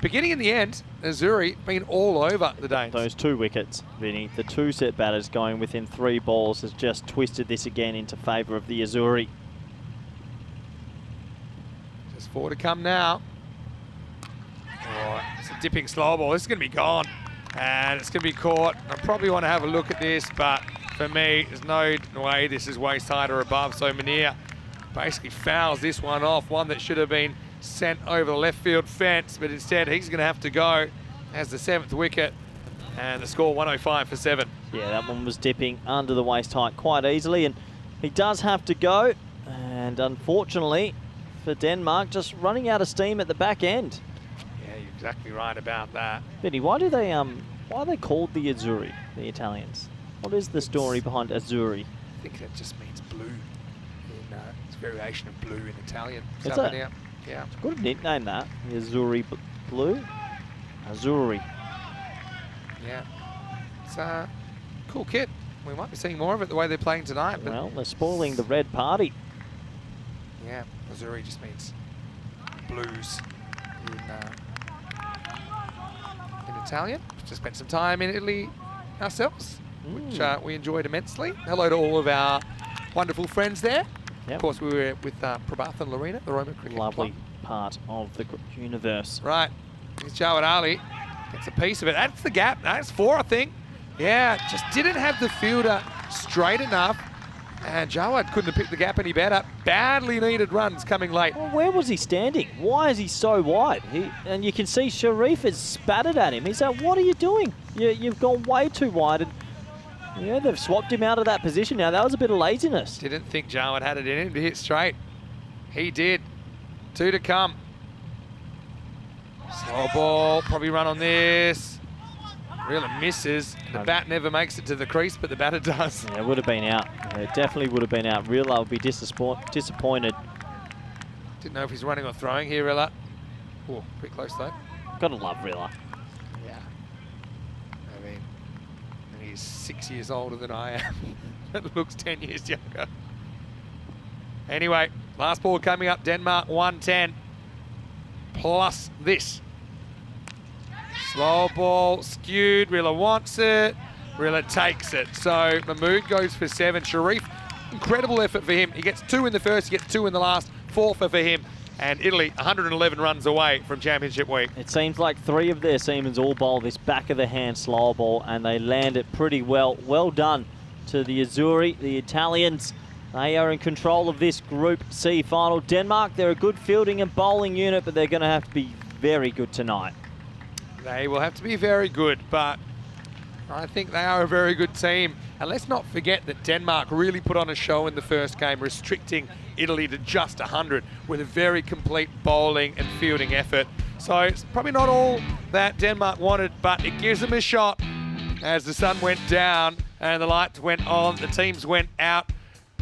Beginning and the end, Azzurri been all over the Danes. Those 2 wickets, Vinny, the 2 set batters going within 3 balls has just twisted this again into favour of the Azzurri. Just 4 to come now. Oh, it's a dipping slow ball. This is going to be gone, and it's going to be caught. I probably want to have a look at this, but for me, there's no way this is waist height or above. So Munir basically fouls this one off, one that should have been sent over the left field fence, but instead he's going to have to go as the 7th wicket, and the score 105 for 7. Yeah, that one was dipping under the waist height quite easily, and he does have to go, and unfortunately for Denmark, just running out of steam at the back end. Yeah, you're exactly right about that. Benny, why are they called the Azzurri, the Italians? What is the story behind Azzurri? I think that just means blue. It's a variation of blue in Italian. Is it? Salvador. Yeah. It's a good nickname, that. The Azzurri Blue. Azzurri. Yeah. It's a cool kit. We might be seeing more of it the way they're playing tonight. But Well, they're spoiling the red party. yeah, Azzurri just means blues in Italian. Just spent some time in Italy ourselves, which we enjoyed immensely. Hello to all of our wonderful friends there. Yep. Of course, we were with Prabhath and Lorena, the Roman Cricket Lovely Club. part of the universe. Right, here's Jawad Ali. Gets a piece of it. That's the gap. That's 4, I think. Yeah, just didn't have the fielder straight enough. And Jawad couldn't have picked the gap any better. Badly needed runs coming late. Well, where was he standing? Why is he so wide? And you can see Sharif has spattered at him. He's like, what are you doing? You've gone way too wide. And yeah, they've swapped him out of that position now. That was a bit of laziness. Didn't think Jawad had it in him to hit straight. He did. 2 to come. Slow ball, probably run on this. Really misses. The bat never makes it to the crease, but the batter does. Yeah, it would have been out. Yeah, it definitely would have been out. Rilla would be disappointed. Didn't know if he's running or throwing here, Rilla. Oh, pretty close though. Gotta love Rilla. Yeah. I mean, he's 6 years older than I am. It looks 10 years younger. Anyway, last ball coming up, Denmark 110. Plus this. Slow ball, skewed, Rilla wants it, Rilla takes it. So Mahmood goes for 7. Sharif, incredible effort for him. He gets 2 in the first, he gets 2 in the last, 4 for him. And Italy, 111 runs away from Championship Week. It seems like 3 of their seamers all bowl this back of the hand slow ball, and they land it pretty well. Well done to the Azzurri, the Italians. They are in control of this Group C final. Denmark, they're a good fielding and bowling unit, but they're going to have to be very good tonight. They will have to be very good, but I think they are a very good team. And let's not forget that Denmark really put on a show in the first game, restricting Italy to just 100 with a very complete bowling and fielding effort. So it's probably not all that Denmark wanted, but it gives them a shot as the sun went down and the lights went on, the teams went out.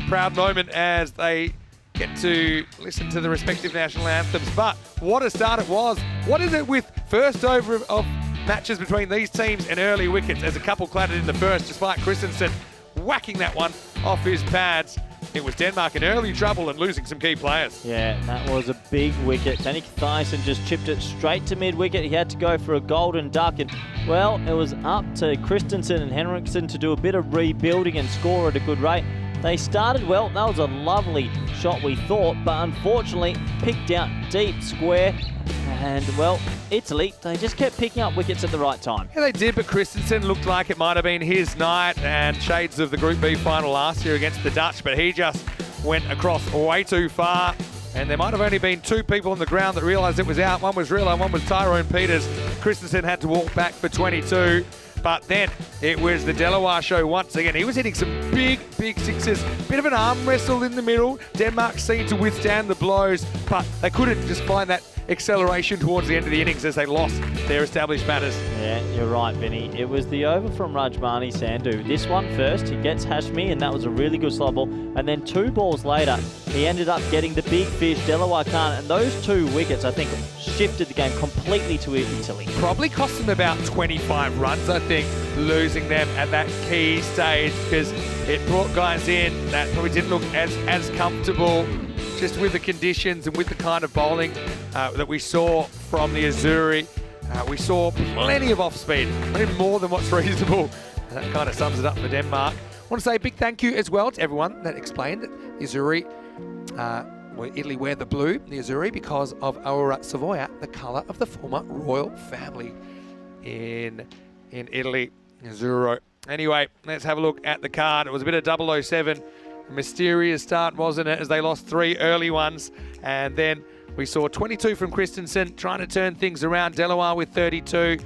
Proud moment as they get to listen to the respective national anthems. But what a start it was. What is it with first over of matches between these teams and early wickets as a couple clattered in the first, despite Christensen whacking that one off his pads. It was Denmark in early trouble and losing some key players. Yeah, that was a big wicket. Danik Thijssen just chipped it straight to mid-wicket. He had to go for a golden duck, and, well, it was up to Christensen and Henriksen to do a bit of rebuilding and score at a good rate. They started well. That was a lovely shot, we thought, but unfortunately picked out deep square. And, well, Italy, they just kept picking up wickets at the right time. Yeah, they did, but Christensen looked like it might have been his night, and shades of the Group B final last year against the Dutch, but he just went across way too far. And there might have only been 2 people on the ground that realised it was out. One was Rilla, one was Tyrone Peters. Christensen had to walk back for 22. But then it was the Delaware show once again. He was hitting some big, big sixes. Bit of an arm wrestle in the middle. Denmark seemed to withstand the blows, but they couldn't just find that acceleration towards the end of the innings as they lost their established batters. Yeah, you're right, Vinny. It was the over from Rajmani Sandhu. This one first, he gets Hashmi, and that was a really good slow ball. And then 2 balls later, he ended up getting the big fish, Delaware Khan, and those 2 wickets, I think, shifted the game completely to Italy. Probably cost them about 25 runs, I think, losing them at that key stage, because it brought guys in that probably didn't look as comfortable. just with the conditions and with the kind of bowling that we saw from the Azuri. We saw plenty of off-speed, plenty more than what's reasonable. That kind of sums it up for Denmark. I want to say a big thank you as well to everyone that explained that the Azuri, Italy wear the blue, the Azuri, because of Aurora Savoia, the colour of the former royal family in Italy, Azzurro. Anyway, let's have a look at the card. It was a bit of 007. A mysterious start, wasn't it, as they lost 3 early ones. And then we saw 22 from Christensen, trying to turn things around. Delaware with 32.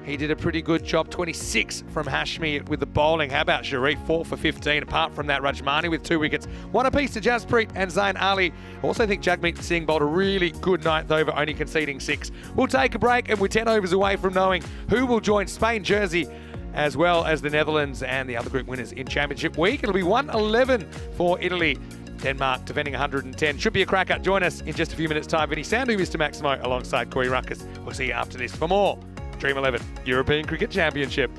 He did a pretty good job. 26 from Hashmi with the bowling. How about Sharif? 4 for 15. Apart from that, Rajmani with 2 wickets. 1 apiece to Jaspreet and Zain Ali. I also think Jagmeet Singh bowled a really good 9th over, only conceding 6. We'll take a break, and we're 10 overs away from knowing who will join Spain, Jersey, as well as the Netherlands and the other group winners in Championship Week. It'll be 111 for Italy. Denmark defending 110. Should be a cracker. Join us in just a few minutes' time. Vinny Sandhu, Mr. Maximo, alongside Corey Ruckus. We'll see you after this for more Dream11 European Cricket Championship.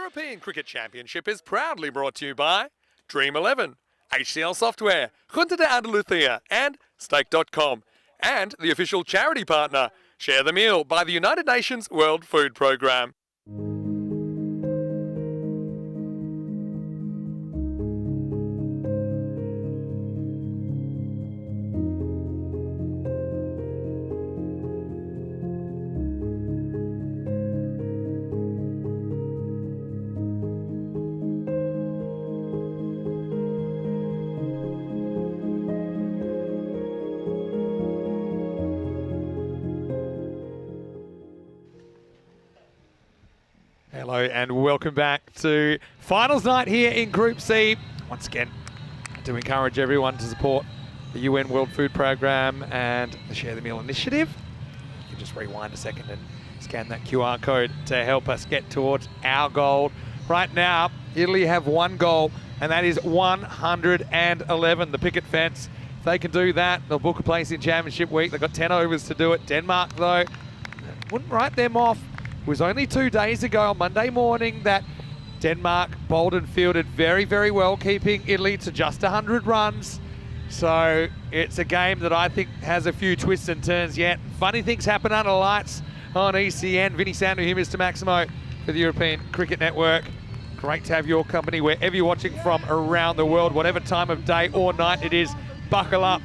European Cricket Championship is proudly brought to you by Dream11, HCL Software, Junta de Andalucía, and Stake.com, and the official charity partner, Share the Meal by the United Nations World Food Programme. Hello and welcome back to finals night here in Group C. Once again, I do encourage everyone to support the UN World Food Programme and the Share the Meal initiative. You can just rewind a second and scan that QR code to help us get towards our goal. Right now, Italy have one goal, and that is 111, the picket fence. If they can do that, they'll book a place in Championship Week. They've got 10 overs to do it. Denmark, though, wouldn't write them off. It was only 2 days ago on Monday morning that Denmark bowled and fielded very, very well, keeping Italy to just 100 runs. So it's a game that I think has a few twists and turns yet. Funny things happen under lights on ECN. Vinny Sandu here, Mr. Maximo, for the European Cricket Network. Great to have your company wherever you're watching from around the world, whatever time of day or night it is. Buckle up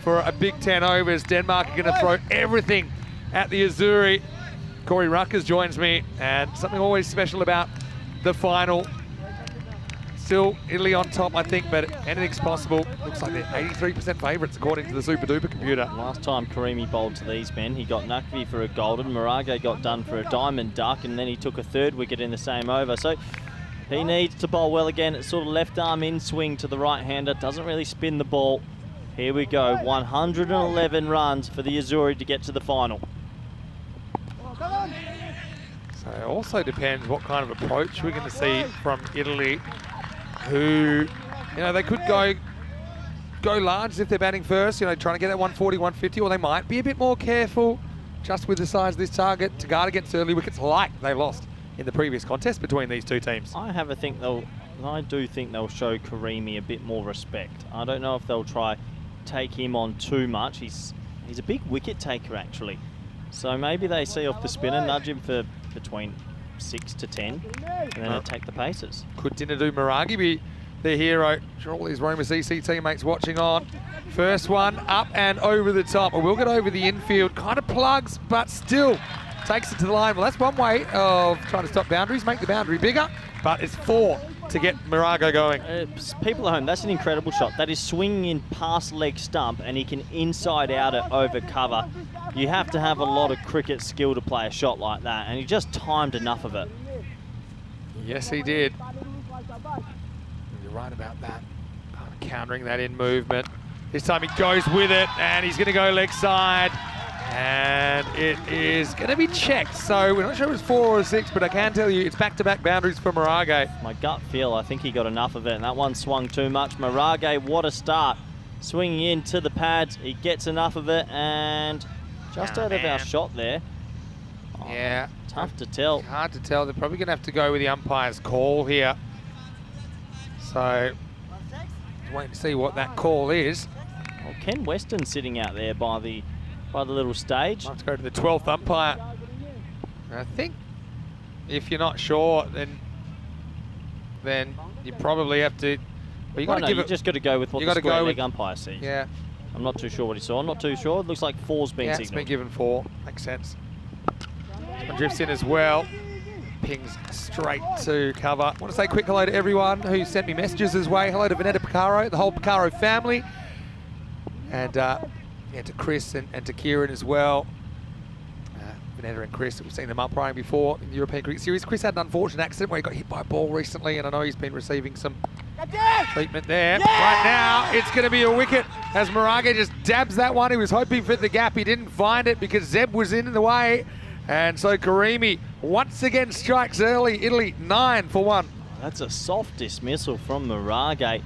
for a big 10 overs. Denmark are going to throw everything at the Azzurri. Corey Ruckers joins me, and something always special about the final. Still Italy on top, I think, but anything's possible. Looks like they're 83% favourites according to the Super Duper computer. Last time Karimi bowled to these men, he got Nakvi for a golden, Marage got done for a diamond duck, and then he took a third wicket in the same over. So he needs to bowl well again. It's sort of left arm in swing to the right-hander, doesn't really spin the ball. Here we go, 111 runs for the Azzurri to get to the final. So it also depends what kind of approach we're going to see from Italy, who, you know, they could go large if they're batting first, you know, trying to get that 140, 150, or they might be a bit more careful just with the size of this target to guard against early wickets like they lost in the previous contest between these two teams. I do think they'll show Karimi a bit more respect. I don't know if they'll try take him on too much. He's a big wicket taker actually. So maybe they see off the spinner, nudge him for between 6 to 10, and then attack the paces. Could Dinadu Maragi be the hero? I'm sure all these Roma CC teammates watching on. First one up and over the top. We'll get over the infield. Kind of plugs, but still takes it to the line. Well, that's one way of trying to stop boundaries, make the boundary bigger, but it's 4 to get Marago going. People at home, that's an incredible shot. That is swinging in past leg stump, and he can inside out it over cover. You have to have a lot of cricket skill to play a shot like that, and he just timed enough of it. Yes, he did. You're right about that. Kind of countering that in movement. This time he goes with it, and he's going to go leg side. And it is going to be checked. So we're not sure if it's 4 or 6, but I can tell you it's back-to-back boundaries for Marage. My gut feel, I think he got enough of it, and that one swung too much. Marage, what a start. Swinging into the pads, he gets enough of it, and just out of our shot there. Yeah. Tough to tell. Hard to tell. They're probably going to have to go with the umpire's call here. So, wait to see what that call is. Well, Ken Weston sitting out there by the little stage. Let's go to the 12th umpire. I think if you're not sure, then you probably have to. Well, you just got to go with what the square leg umpire sees. Yeah. I'm not too sure what he saw. I'm not too sure. It looks like 4's been signalled. It's been given 4. Makes sense. Drifts in as well. Pings straight to cover. I want to say a quick hello to everyone who sent me messages as well. Hello to Vanetta Picaro, the whole Picaro family. And to Chris and to Kieran as well. Vanetta and Chris, we've seen them umpiring before in the European Cricket Series. Chris had an unfortunate accident where he got hit by a ball recently, and I know he's been receiving some treatment there. Yeah! Right now, it's going to be a wicket as Marage just dabs that one. He was hoping for the gap. He didn't find it because Zeb was in the way. And so Karimi once again strikes early. Italy 9 for 1. That's a soft dismissal from Marage. It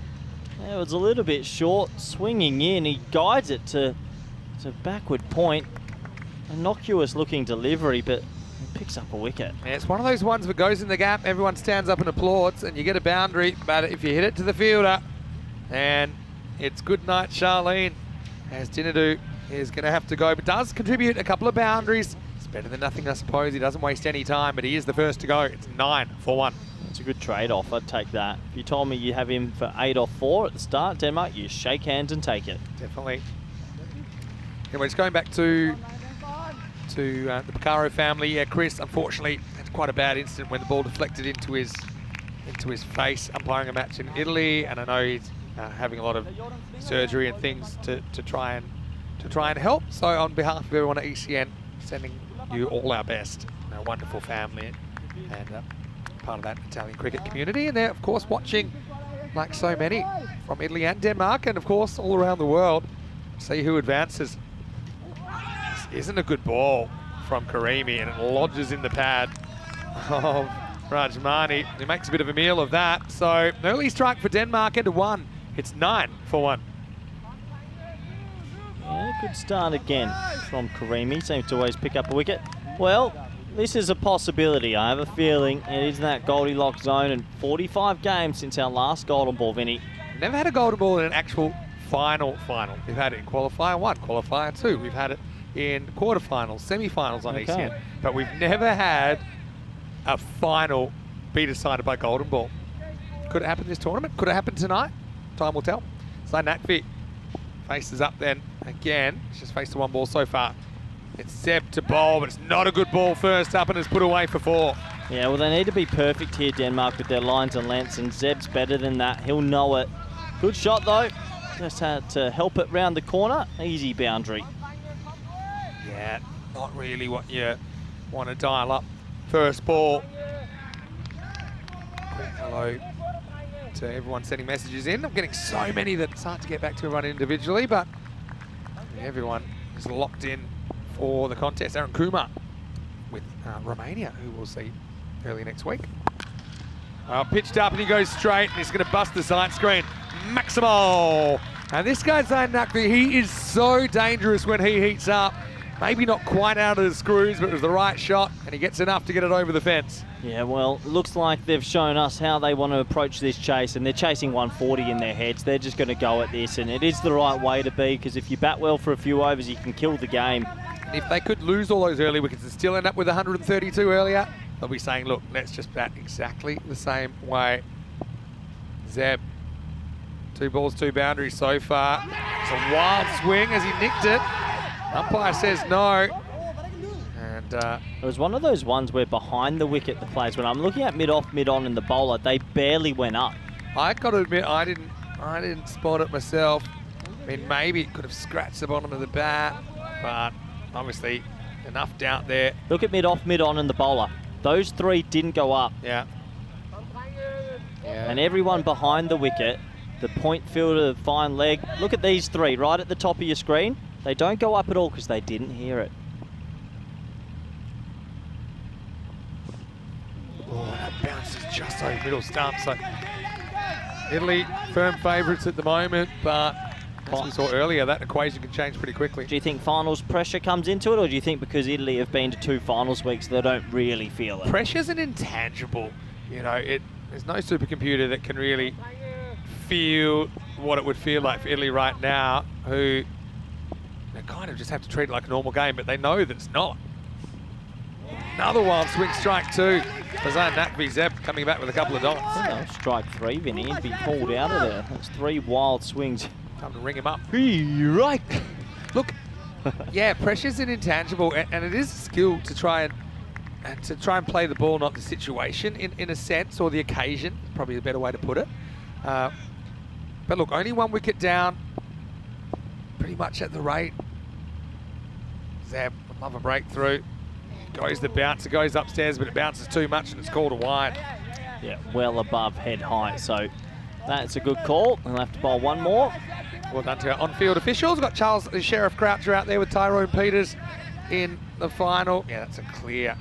was a little bit short, swinging in. He guides it to backward point. Innocuous looking delivery, but Picks up a wicket. Yeah, it's one of those ones that goes in the gap, everyone stands up and applauds, and you get a boundary, but if you hit it to the fielder, and it's good night, Charlene, as Dinadu is going to have to go, but does contribute a couple of boundaries. It's better than nothing, I suppose. He doesn't waste any time, but he is the first to go. It's 9 for 1. It's a good trade-off. I'd take that. If you told me you have him for 8 off 4 at the start, Denmark, you shake hands and take it. Definitely. Anyway, just going back to the Picaro family. Yeah, Chris, unfortunately, had quite a bad incident when the ball deflected into his face, umpiring a match in Italy, and I know he's having a lot of surgery and things to try and help. So on behalf of everyone at ECN, sending you all our best. A wonderful family and part of that Italian cricket community, and they're of course watching, like so many, from Italy and Denmark, and of course all around the world. See who advances. This isn't a good ball from Karimi, and it lodges in the pad of Rajmani. He makes a bit of a meal of that. So an early strike for Denmark into 1. It's 9 for 1. Yeah, good start again from Karimi. Seems to always pick up a wicket. Well, this is a possibility. I have a feeling it is in that Goldilocks zone, and 45 games since our last golden ball, Vinny. Never had a golden ball in an actual final. We've had it in qualifier 1, qualifier 2. We've had it in quarterfinals, semi-finals on ECN, but we've never had a final be decided by golden ball. Could it happen this tournament? Could it happen tonight? Time will tell. So Nakvi faces up then again. He's just faced the 1 ball so far. It's Zeb to bowl, but it's not a good ball first up, and it's put away for 4. Yeah, well, they need to be perfect here, Denmark, with their lines and lengths, and Zeb's better than that. He'll know it. Good shot, though. Just had to help it round the corner. Easy boundary. Yeah, not really what you want to dial up. First ball. Quick hello to everyone sending messages in. I'm getting so many that it's hard to get back to everyone individually, but everyone is locked in for the contest. Aaron Kumar with Romania, who we'll see early next week. Pitched up and he goes straight, and he's going to bust the side screen. Maximal! And this guy's Zayn Nakvi, he is so dangerous when he heats up. Maybe not quite out of the screws, but it was the right shot, and he gets enough to get it over the fence. Yeah, well, it looks like they've shown us how they want to approach this chase, and they're chasing 140 in their heads. They're just going to go at this, and it is the right way to be, because if you bat well for a few overs, you can kill the game. If they could lose all those early wickets and still end up with 132 earlier, they'll be saying, look, let's just bat exactly the same way. Zeb, 2 balls, 2 boundaries so far. It's a wild swing as he nicked it. Umpire says no. And it was one of those ones where behind the wicket the players, when I'm looking at mid-off, mid-on and the bowler, they barely went up. I got to admit, I didn't spot it myself. I mean, maybe it could have scratched the bottom of the bat, but obviously enough doubt there. Look at mid-off, mid-on and the bowler. Those 3 didn't go up. Yeah. And everyone behind the wicket, the point fielder, fine leg. Look at these 3 right at the top of your screen. They don't go up at all because they didn't hear it. Oh, that bounces just over middle stump. So Italy, firm favourites at the moment, but as we saw earlier, that equation can change pretty quickly. Do you think finals pressure comes into it, or do you think because Italy have been to 2 finals weeks, they don't really feel it? Pressure's an intangible. You know, there's no supercomputer that can really feel what it would feel like for Italy right now, who they kind of just have to treat it like a normal game, but they know that it's not. Another wild swing, strike 2. Zayn Nakvi, Zeb coming back with a couple of dots. No, strike 3, Vinny. He'd be pulled out of there. That's 3 wild swings. Time to ring him up. Right. Look, yeah, pressure's an intangible, and it is a skill to try and play the ball, not the situation, in a sense, or the occasion. Probably a better way to put it. But look, only 1 wicket down, pretty much at the rate. Zeb would love a breakthrough. Goes the bouncer, goes upstairs, but it bounces too much and it's called a wide. Yeah, well above head height, so that's a good call. We'll have to bowl 1 more. Well done to our on-field officials. We've got Charles the Sheriff Croucher out there with Tyrone Peters in the final. Yeah, that's a clear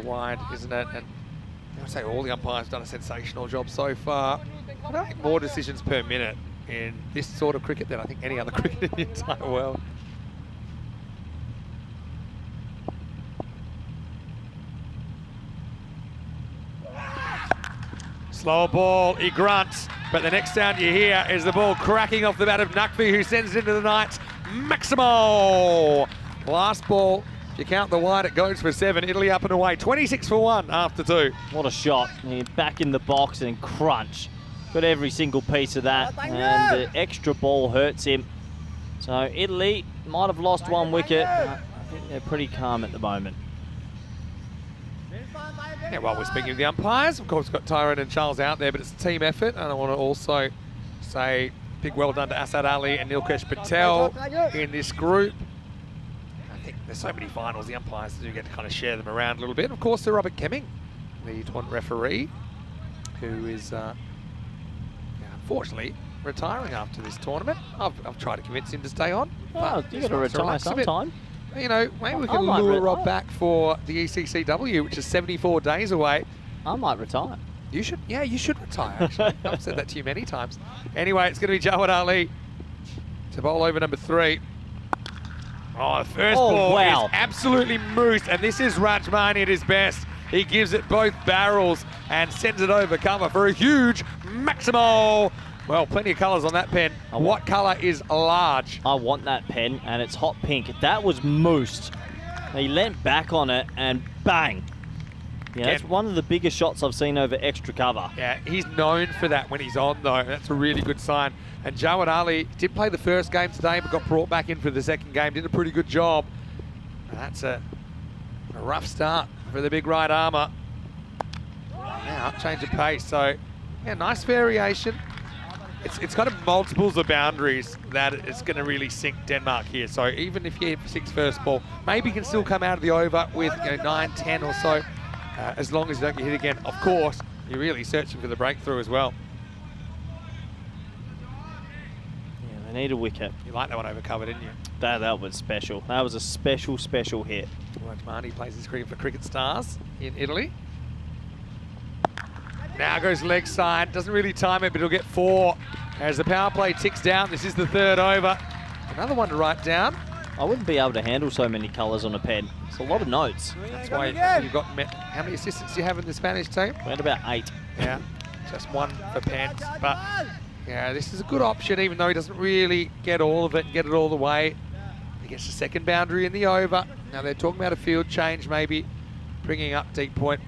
wide, isn't it? And I would say all the umpires have done a sensational job so far. I don't think more decisions per minute in this sort of cricket than I think any other cricket in the entire world. Slower ball, he grunts, but the next sound you hear is the ball cracking off the bat of Nukvi, who sends it into the night. Maximo! Last ball, if you count the wide, it goes for 7. Italy up and away, 26 for 1 after 2. What a shot. Back in the box and crunch. Got every single piece of that, and the extra ball hurts him. So Italy might have lost 1 wicket. I think they're pretty calm at the moment. Yeah, while we're speaking of the umpires, of course, we've got Tyrone and Charles out there, but it's a team effort, and I want to also say big well done to Asad Ali and Nilkesh Patel in this group. I think there's so many finals, the umpires do get to kind of share them around a little bit. Of course, Robert Kemming, the tournament referee, who is unfortunately retiring after this tournament. I've tried to convince him to stay on. Oh, you got to retire sometime. You know, maybe we can lure Rob back for the ECCW, which is 74 days away. I might retire. You should, yeah, you should retire, actually. I've said that to you many times. Anyway, it's going to be Jawad Ali to bowl over number 3. Oh, the first ball is absolutely moosed, and this is Rajmani at his best. He gives it both barrels and sends it over cover for a huge Maximo. Well, plenty of colours on that pen. What colour is large? I want that pen, and it's hot pink. That was moosed. He leant back on it, and bang. Yeah, that's one of the biggest shots I've seen over extra cover. Yeah, he's known for that when he's on, though. That's a really good sign. And Jawad Ali did play the first game today, but got brought back in for the second game. Did a pretty good job. That's a rough start for the big right armour. Now, change of pace. So, yeah, nice variation. It's kind of multiples of boundaries that it's going to really sink Denmark here. So even if you hit for 6 first ball, maybe you can still come out of the over with 9, 10 or so, as long as you don't get hit again. Of course, you're really searching for the breakthrough as well. Yeah, they need a wicket. You like that one over cover, didn't you? That was special. That was a special hit. Rajmani plays his cricket for Cricket Stars in Italy. Now goes leg side, doesn't really time it, but he'll get 4 as the power play ticks down. This is the 3rd over. Another one to write down. I wouldn't be able to handle so many colours on a pen. It's a lot of notes. That's why you've got, how many assistants do you have in the Spanish team? We had about 8. Yeah, just 1 for pens. But yeah, this is a good option, even though he doesn't really get all of it and get it all the way. He gets the 2nd boundary in the over. Now they're talking about a field change, maybe bringing up deep point,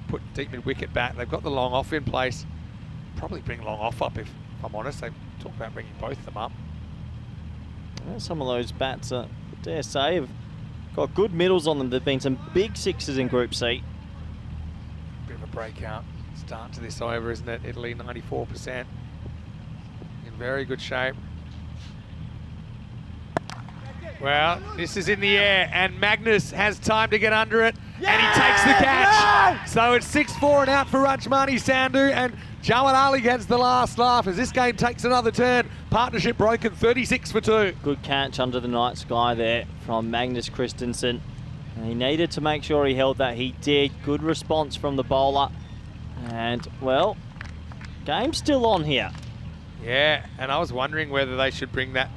put deep mid wicket back. They've got the long off in place. Probably bring long off up if I'm honest. They talk about bringing both of them up. Well, some of those bats, dare say, have got good middles on them. There've been some big 6s in Group C. Bit of a breakout start to this over, isn't it? Italy 94%. In very good shape. Well, this is in the air, and Magnus has time to get under it, and he takes the catch. So it's 6-4 and out for Rajmani Sandhu, and Jawad Ali gets the last laugh as this game takes another turn. Partnership broken, 36 for 2. Good catch under the night sky there from Magnus Christensen. And he needed to make sure he held that. He did. Good response from the bowler. And, well, game's still on here. Yeah, and I was wondering whether they should bring that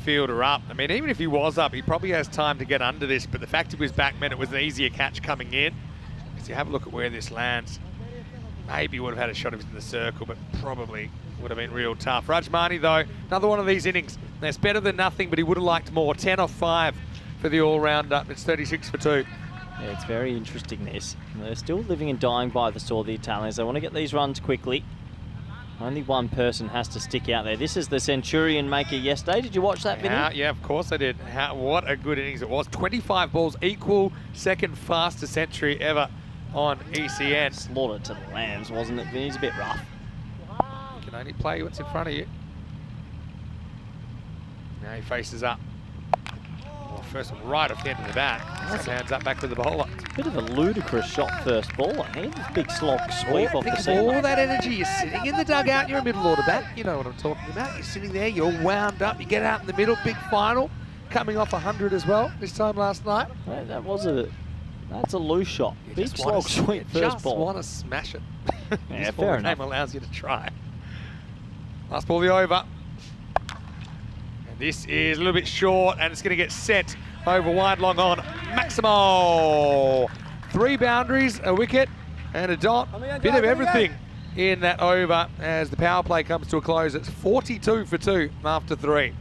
fielder up. I mean, even if he was up, he probably has time to get under this, but the fact he was back meant it was an easier catch coming in. As you have a look at where this lands, maybe would have had a shot if it's in the circle, but probably would have been real tough. Rajmani, though, another one of these innings. That's better than nothing, but he would have liked more. 10 off 5 for the all-rounder. It's 36 for 2. Yeah, it's very interesting, this. They're still living and dying by the sword, the Italians. They want to get these runs quickly. Only one person has to stick out there. This is the Centurion maker yesterday. Did you watch that video? Yeah, of course I did. What a good innings it was. 25 balls, equal 2nd fastest century ever on ECN. Slaughtered to the lambs, wasn't it? He's a bit rough. You can only play what's in front of you. Now he faces up. Well, first one right off the end of the bat. Hands up back to the bowler. It's a bit of a ludicrous shot first ball. He had a big slog sweep off the seam. All that energy, you're sitting in the dugout, you're a middle order bat. You know what I'm talking about. You're sitting there, you're wound up, you get out in the middle, big final. Coming off 100 as well this time last night. That's a loose shot. Big slog sweep first ball. Just want to smash it. Yeah, fair enough. The game allows you to try. Last ball, the over. And this is a little bit short, and it's going to get set over wide, long on. Maximo! 3 boundaries, a wicket, and a dot. Bit of everything in that over as the power play comes to a close. It's 42 for 2 after 3.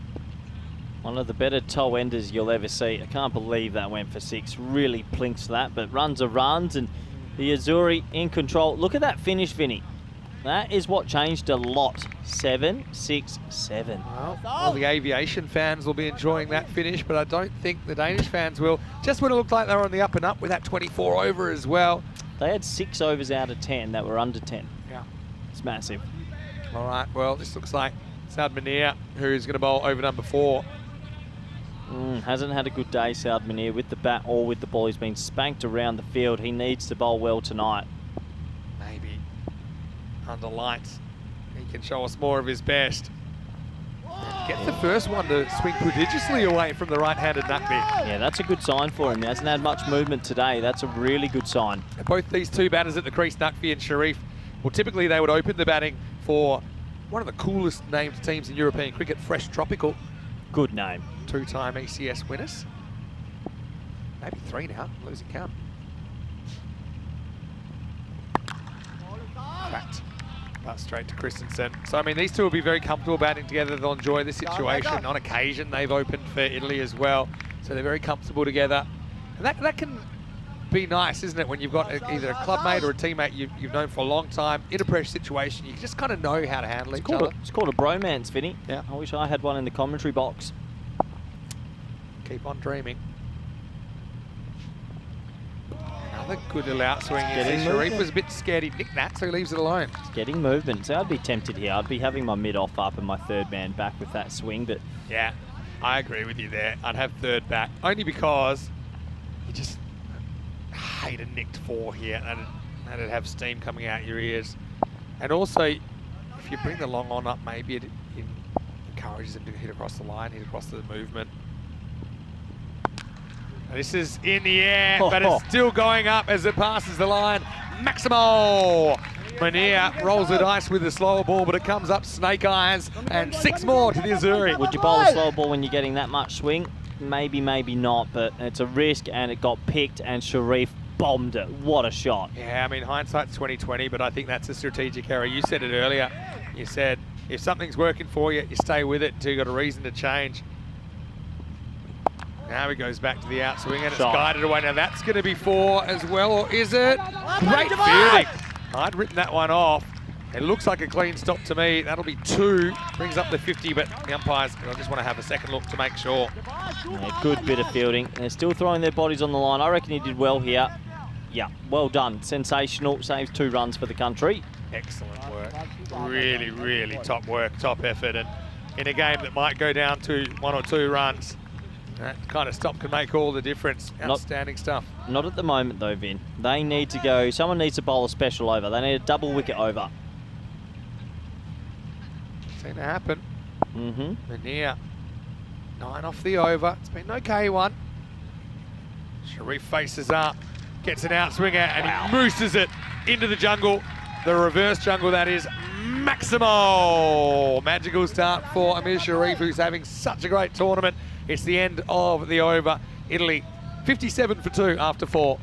One of the better toe enders you'll ever see. I can't believe that went for 6. Really plinks that, but runs are runs, and the Azzurri in control. Look at that finish, Vinny. That is what changed a lot. 7, 6, 7. Well, all the aviation fans will be enjoying that finish, but I don't think the Danish fans will. Just when it looked like they were on the up and up with that 24 over as well. They had 6 overs out of 10 that were under 10. Yeah. It's massive. All right, well, this looks like Saad Manir, who's going to bowl over number 4. Hasn't had a good day, Saad Manir, with the bat or with the ball. He's been spanked around the field. He needs to bowl well tonight. Maybe under lights, he can show us more of his best. Get the first one to swing prodigiously away from the right-handed Naqvi. Yeah, that's a good sign for him. He hasn't had much movement today. That's a really good sign. Both these two batters at the crease, Naqvi and Sharif, well, typically they would open the batting for one of the coolest named teams in European cricket, Fresh Tropical. Good name. 2-time ECS winners. Maybe 3 now, losing count. Cracked. Pass straight to Christensen. So, I mean, these two will be very comfortable batting together. They'll enjoy the situation. On occasion, they've opened for Italy as well. So they're very comfortable together. And that can be nice, isn't it? When you've got either a clubmate or a teammate you've known for a long time in a pressure situation, you just kind of know how to handle each other. It's called a bromance, Vinny. Yeah. I wish I had one in the commentary box. Keep on dreaming. Another good little outswing. Sharif was a bit scared he'd nick that, so he leaves it alone. It's getting movement. So I'd be tempted here. I'd be having my mid-off up and my third man back with that swing, but... Yeah, I agree with you there. I'd have third back, only because you just hate a nicked 4 here. That'd have steam coming out your ears. And also, if you bring the long on up, maybe it encourages him to hit across the line, hit across the movement. This is in the air, but it's still going up as it passes the line. Maximo Manir rolls the dice with the slower ball, but it comes up snake eyes, and 6 more to the Azzurri. Would you bowl a slower ball when you're getting that much swing? Maybe, maybe not, but it's a risk, and it got picked, and Sharif bombed it. What a shot. Yeah, I mean, hindsight's 20/20, but I think that's a strategic error. You said it earlier. You said if something's working for you, you stay with it until you've got a reason to change. Now he goes back to the outswing, and it's guided away. Now that's going to be 4 as well, or is it? Great fielding. I'd written that one off. It looks like a clean stop to me. That'll be 2. Brings up the 50, but the umpires, I just want to have a second look to make sure. Yeah, good bit of fielding. They're still throwing their bodies on the line. I reckon he did well here. Yeah, well done. Sensational. Saves 2 runs for the country. Excellent work. Really, really top work, top effort. And in a game that might go down to 1 or 2 runs, that kind of stop can make all the difference. Outstanding stuff. Not at the moment, though, Vin. They need to go. Someone needs to bowl a special over. They need a double wicket over. Seen to happen. Manir, 9 off the over. It's been an okay one. Sharif faces up, gets an outswinger, and he mooses it into the jungle. The reverse jungle, that is. Maximo! Magical start for Amir Sharif, who's having such a great tournament. It's the end of the over. Italy, 57 for 2 after 4.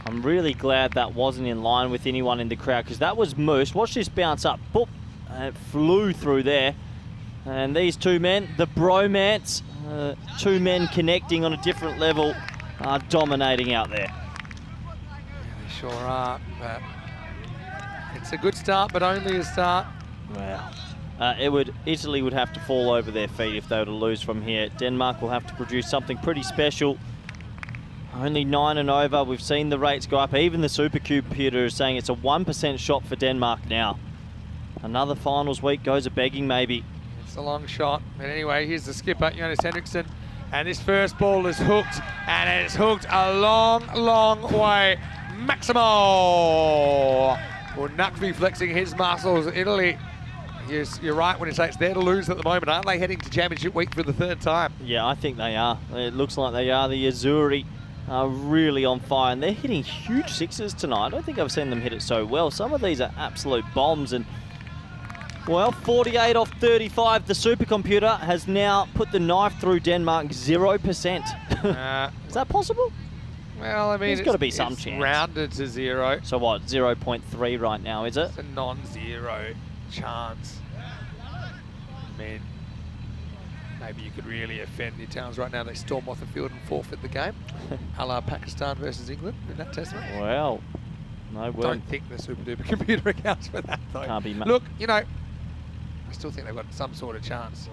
I'm really glad that wasn't in line with anyone in the crowd, because that was moose. Watch this bounce up. Boop. And it flew through there. And these 2 men, the bromance, 2 men connecting on a different level, are dominating out there. Yeah, they sure are. But it's a good start, but only a start. Wow. Italy would have to fall over their feet if they were to lose from here. Denmark will have to produce something pretty special. Only 9 and over. We've seen the rates go up. Even the supercomputer is saying it's a 1% shot for Denmark now. Another finals week goes a begging, maybe. It's a long shot. But anyway, here's the skipper, Jonas Henriksen. And this first ball is hooked. And it's hooked a long, long way. Maximo! Well, Naqvi flexing his muscles. Italy, yes, you're right when you say it's there to lose at the moment. Aren't they heading to championship week for the 3rd time? Yeah, I think they are. It looks like they are. The Azzurri are really on fire, and they're hitting huge 6s tonight. I don't think I've seen them hit it so well. Some of these are absolute bombs, and well, 48 off 35. The supercomputer has now put the knife through Denmark 0%. Is that possible? Well, I mean, There's got to be some it's chance. rounded to 0. So what, 0.3 right now, is it? It's a non-zero chance. I mean, maybe you could really offend the Italians right now. They storm off the field and forfeit the game, a la Pakistan versus England in that test match. Well, no I word. don't think the super duper computer accounts for that though. Can't be Look, you know, I still think they've got some sort of chance.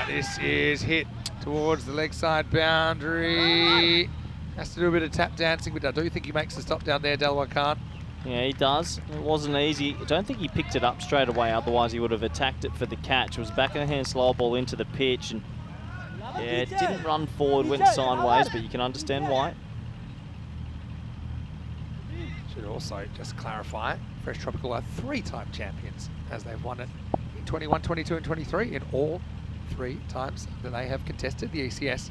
This is hit towards the leg side boundary. Has to do a bit of tap dancing, but I do think he makes the stop down there, Delaware Khan. Yeah, he does. It wasn't easy. I don't think he picked it up straight away, otherwise he would have attacked it for the catch. It was back of the hand slow ball into the pitch, and yeah, it didn't run forward, went sideways, but you can understand why. Should also just clarify, Fresh Tropical are 3-time champions, as they've won it in 21, 22 and 23 in all 3 times that they have contested the ECS.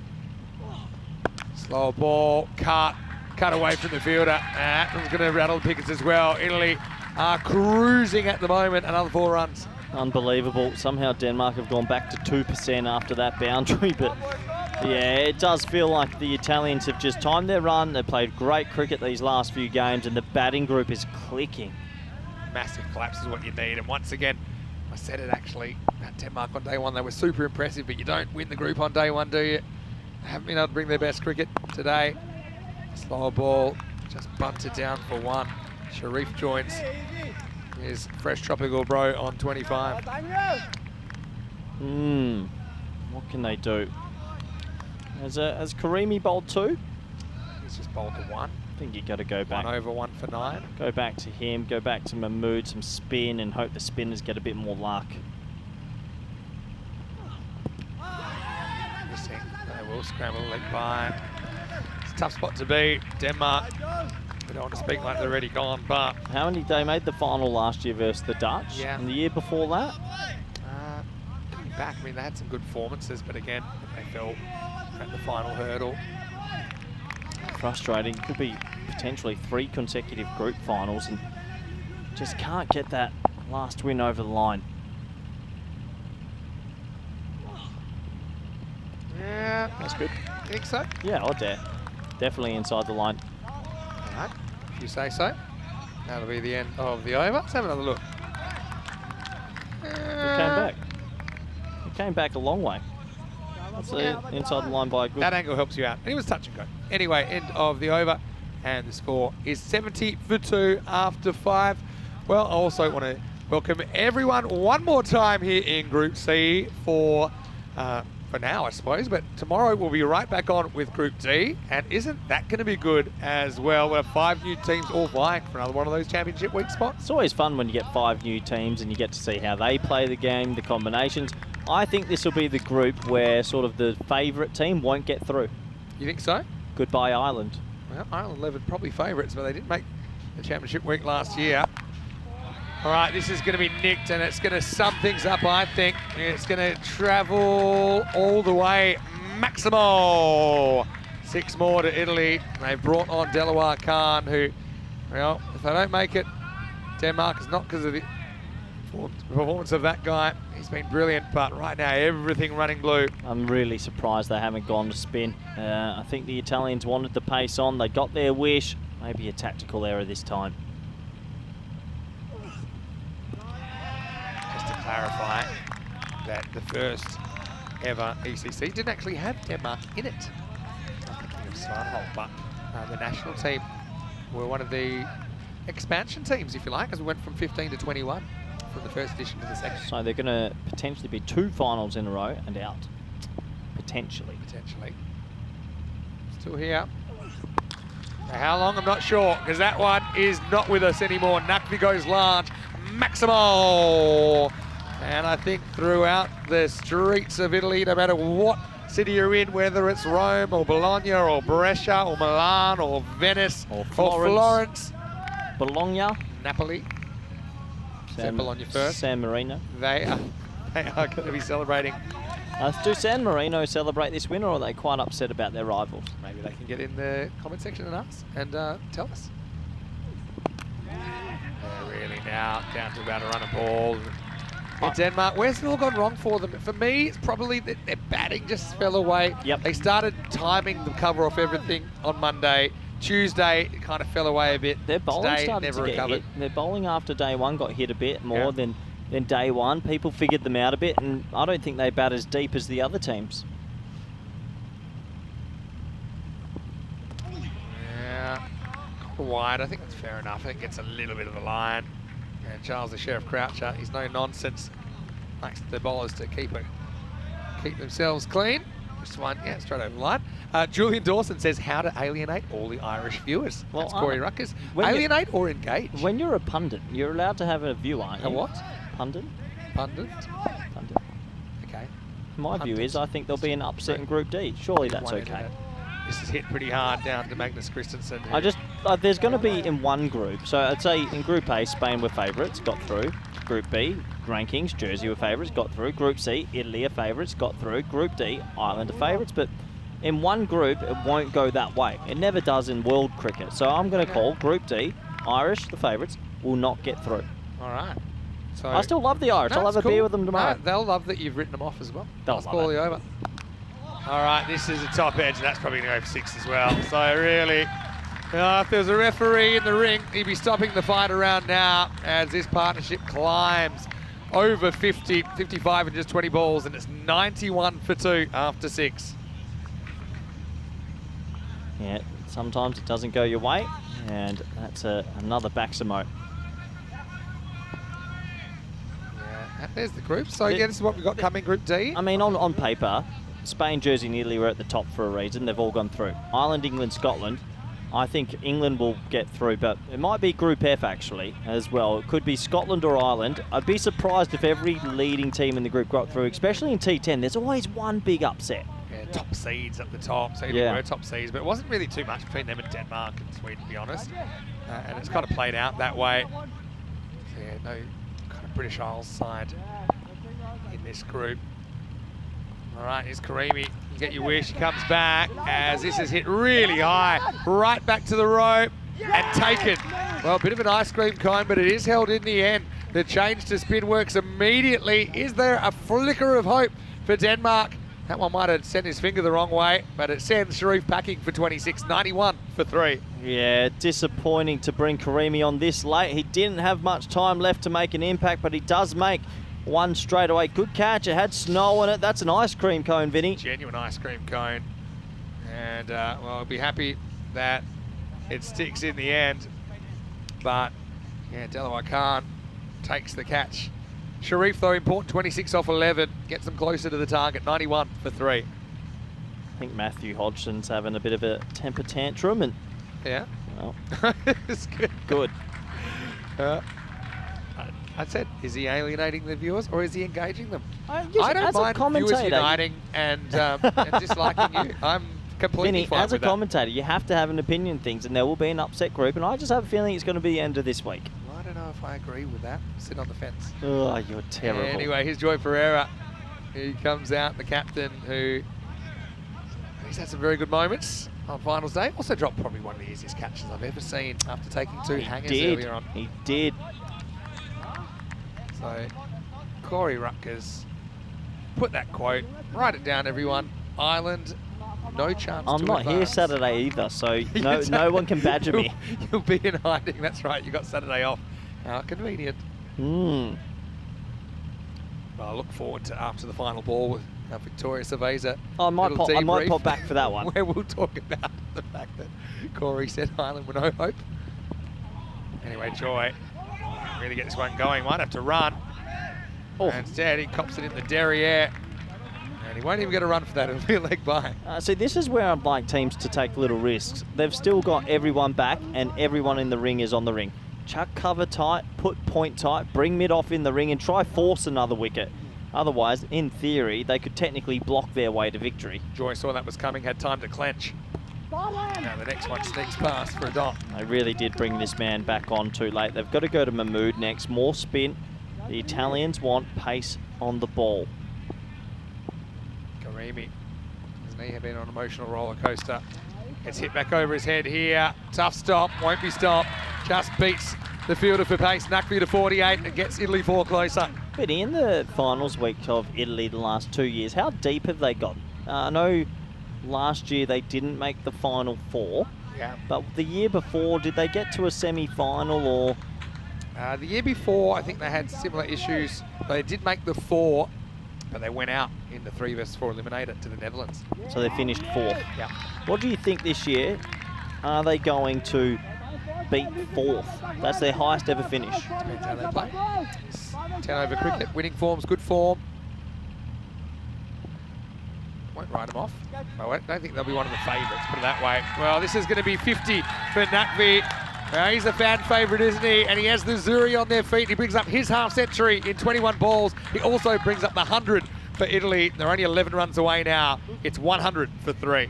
Slow ball, cut away from the fielder. That one's going to rattle the pickets as well. Italy are cruising at the moment, another 4 runs. Unbelievable. Somehow Denmark have gone back to 2% after that boundary, but yeah, it does feel like the Italians have just timed their run. They've played great cricket these last few games, and the batting group is clicking. Massive collapse is what you need, and once again, I said it actually about Denmark on day 1, they were super impressive, but you don't win the group on day 1, do you? They haven't been able to bring their best cricket today. Slow ball, just bunted down for 1. Sharif joins his Fresh Tropical bro on 25. What can they do? Has Karimi bowled 2? He's just bowled to 1. I think you got to go back. 1 over 1 for 9. Go back to him, go back to Mahmood, some spin, and hope the spinners get a bit more luck. They will scramble leg by. It's a tough spot to be. Denmark, we don't want to speak like they're already gone, but... How many they made the final last year versus the Dutch? Yeah. And the year before that? Coming back, I mean, they had some good performances, but again, they fell at the final hurdle. Frustrating. Could be potentially 3 consecutive group finals, and just can't get that last win over the line. Yeah, That's good. you think so? Yeah, I'll dare. Definitely inside the line. All right, if you say so. That'll be the end of the over. Let's have another look. He came back. He came back a long way. That's inside the line by a good... That angle helps you out. It was touch and go. Anyway, end of the over. And the score is 70 for 2 after 5. Well, I also want to welcome everyone one more time here in Group C for now, I suppose. But tomorrow we'll be right back on with Group D. And isn't that going to be good as well? We'll have 5 new teams all vying for another one of those championship week spots. It's always fun when you get 5 new teams and you get to see how they play the game, the combinations. I think this will be the group where sort of the favourite team won't get through. You think so? Goodbye, Ireland. Well, Ireland 11 probably favourites, but they didn't make the championship week last year. All right, this is going to be nicked, and it's going to sum things up, I think. It's going to travel all the way. Maximo! 6 more to Italy. They've brought on Delaware Khan, who, well, if they don't make it, Denmark is not because of the performance of that guy. He's been brilliant, but right now, everything running blue. I'm really surprised they haven't gone to spin. I think the Italians wanted the pace on. They got their wish. Maybe a tactical error this time. Just to clarify that the first ever ECC didn't actually have Denmark in it. I'm thinking of Svanholm, but the national team were one of the expansion teams, if you like, as we went from 15 to 21 from the first edition to the second. So they're going to potentially be 2 finals in a row and out. Potentially. Potentially. Still here. Now, how long, I'm not sure, because that one is not with us anymore. Nakvi goes large. Maximo! And I think throughout the streets of Italy, no matter what city you're in, whether it's Rome or Bologna or Brescia or Milan or Venice or Florence, Bologna, Napoli, Bologna first. San Marino. They are going to be celebrating. Do San Marino celebrate this win, or are they quite upset about their rivals? Maybe they can get in the comment section and ask and tell us. They're really now down to about a run of ball. in Denmark. Where's it all gone wrong for them? For me, it's probably that their batting just fell away. Yep. They started timing the cover off everything on Monday. Tuesday, it kind of fell away a bit. Their bowling Today, started never to get recovered. hit. Their bowling after day one got hit a bit more than day one. People figured them out a bit, and I don't think they bat as deep as the other teams. Yeah, wide. I think that's fair enough. I think it's a little bit of a line. And Charles, the Sheriff Croucher, he's no nonsense. Likes the bowlers to keep themselves clean. This one, yeah, straight over the line. Julian Dawson says, how to alienate all the Irish viewers. Well, That's Corey Ruckers. when Alienate or engage? When you're a pundit, you're allowed to have a view, aren't you? A what? Pundit? Pundit? Pundit. Okay. My view Pundit. is I think there'll be an upset in Group D. Surely that's One okay. internet. This is hit pretty hard down to Magnus Christensen. I just, there's going to be in one group. So I'd say in Group A, Spain were favourites, got through. Group B, rankings, Jersey were favourites, got through. Group C, Italy are favourites, got through. Group D, Ireland are favourites. But in one group, it won't go that way. It never does in world cricket. So I'm going to call Group D, Irish, the favourites, will not get through. All right. So I still love the Irish. I'll have a beer with them tomorrow. No, they'll love that you've written them off as well. They'll Last love ball it. over. All right, this is a top edge, and that's probably going to go for 6 as well. So really, if there was a referee in the ring, he'd be stopping the fight around now as this partnership climbs over 50, 55 in just 20 balls, and it's 91 for 2 after 6. Yeah, sometimes it doesn't go your way, and that's another Baximo. Yeah, and there's the group. So yeah, this is what we've got coming, Group D. I mean, on paper, Spain, Jersey and Italy were at the top for a reason. They've all gone through. Ireland, England, Scotland. I think England will get through, but it might be Group F actually as well. It could be Scotland or Ireland. I'd be surprised if every leading team in the group got through, especially in T10. There's always one big upset. Yeah, top seeds at the top. So Yeah. were top seeds, but it wasn't really too much between them and Denmark and Sweden, to be honest. And it's kind of played out that way. So yeah, no kind of British Isles side in this group. All right, here's Karimi. You get your wish. He comes back as this is hit really high, right back to the rope and taken. Well, a bit of an ice cream cone, but it is held in the end. The change to spin works immediately. Is there a flicker of hope for Denmark? That one might have sent his finger the wrong way, but it sends Sharif packing for 26, 91 for 3. Yeah, disappointing to bring Karimi on this late. He didn't have much time left to make an impact, but he does make one straight away. Good catch. It had snow on it. That's an ice cream cone, Vinny. Genuine ice cream cone. And, well, I'll be happy that it sticks in the end. But, yeah, Delaware Khan takes the catch. Sharif, though, important, 26 off 11. Gets them closer to the target, 91 for 3. I think Matthew Hodgson's having a bit of a temper tantrum. And Yeah. well, It's good. good. I said, is he alienating the viewers or is he engaging them? Yes, I don't as a mind viewers commentator, uniting and disliking you. I'm completely Vinny, fine as a with that. commentator, you have to have an opinion on things, and there will be an upset group, and I just have a feeling it's going to be the end of this week. I don't know if I agree with that. Sit on the fence. Oh, you're terrible. Anyway, here's Joy Pereira. He comes out, the captain, who he's had some very good moments on finals day. Also dropped probably one of the easiest catches I've ever seen after taking 2 hangers earlier on. He did. So, Corey Rutgers, put that quote, write it down, everyone. Ireland, no chance I'm to not here advance. Saturday either, so no one can badger me. You'll be in hiding, that's right. You got Saturday off. How convenient. Hmm. Well, I look forward to after the final ball with Victoria Cerveza. I might pop back for that one. Where we'll talk about the fact that Corey said Ireland were no hope. Anyway, Joy, really get this one going. Might have to run. Oh. And instead, he cops it in the derriere. And he won't even get a run for that. It'll be a leg by. See, this is where I'd like teams to take little risks. They've still got everyone back, and everyone in the ring is on the ring. Chuck cover tight, put point tight, bring mid off in the ring, and try force another wicket. Otherwise, in theory, they could technically block their way to victory. Joy saw that was coming, had time to clench. Now the next one sneaks past for a dot. They really did bring this man back on too late. They've got to go to Mahmood next. More spin. The Italians want pace on the ball. Karimi, his knee had been on an emotional roller coaster. Gets hit back over his head here. Tough stop, won't be stopped. Just beats the fielder for pace. Nakvi to 48 and gets Italy 4 closer. Vinny, in the finals week of Italy the last 2 years, how deep have they gotten? I know last year they didn't make the final four. Yeah. But the year before, did they get to a semi-final or? The year before, I think they had similar issues. They did make the four, but they went out in the 3-4 eliminator to the Netherlands. So they finished fourth. Yeah. What do you think this year? Are they going to beat fourth? That's their highest ever finish. Depends how they play. It's 10 over cricket, winning form's good form. Won't write them off. I don't think they'll be one of the favourites, put it that way. Well, this is going to be 50 for Nakvi. He's a fan favourite, isn't he? And he has the Zuri on their feet. He brings up his half century in 21 balls. He also brings up the 100 for Italy. They're only 11 runs away now. It's 100 for 3.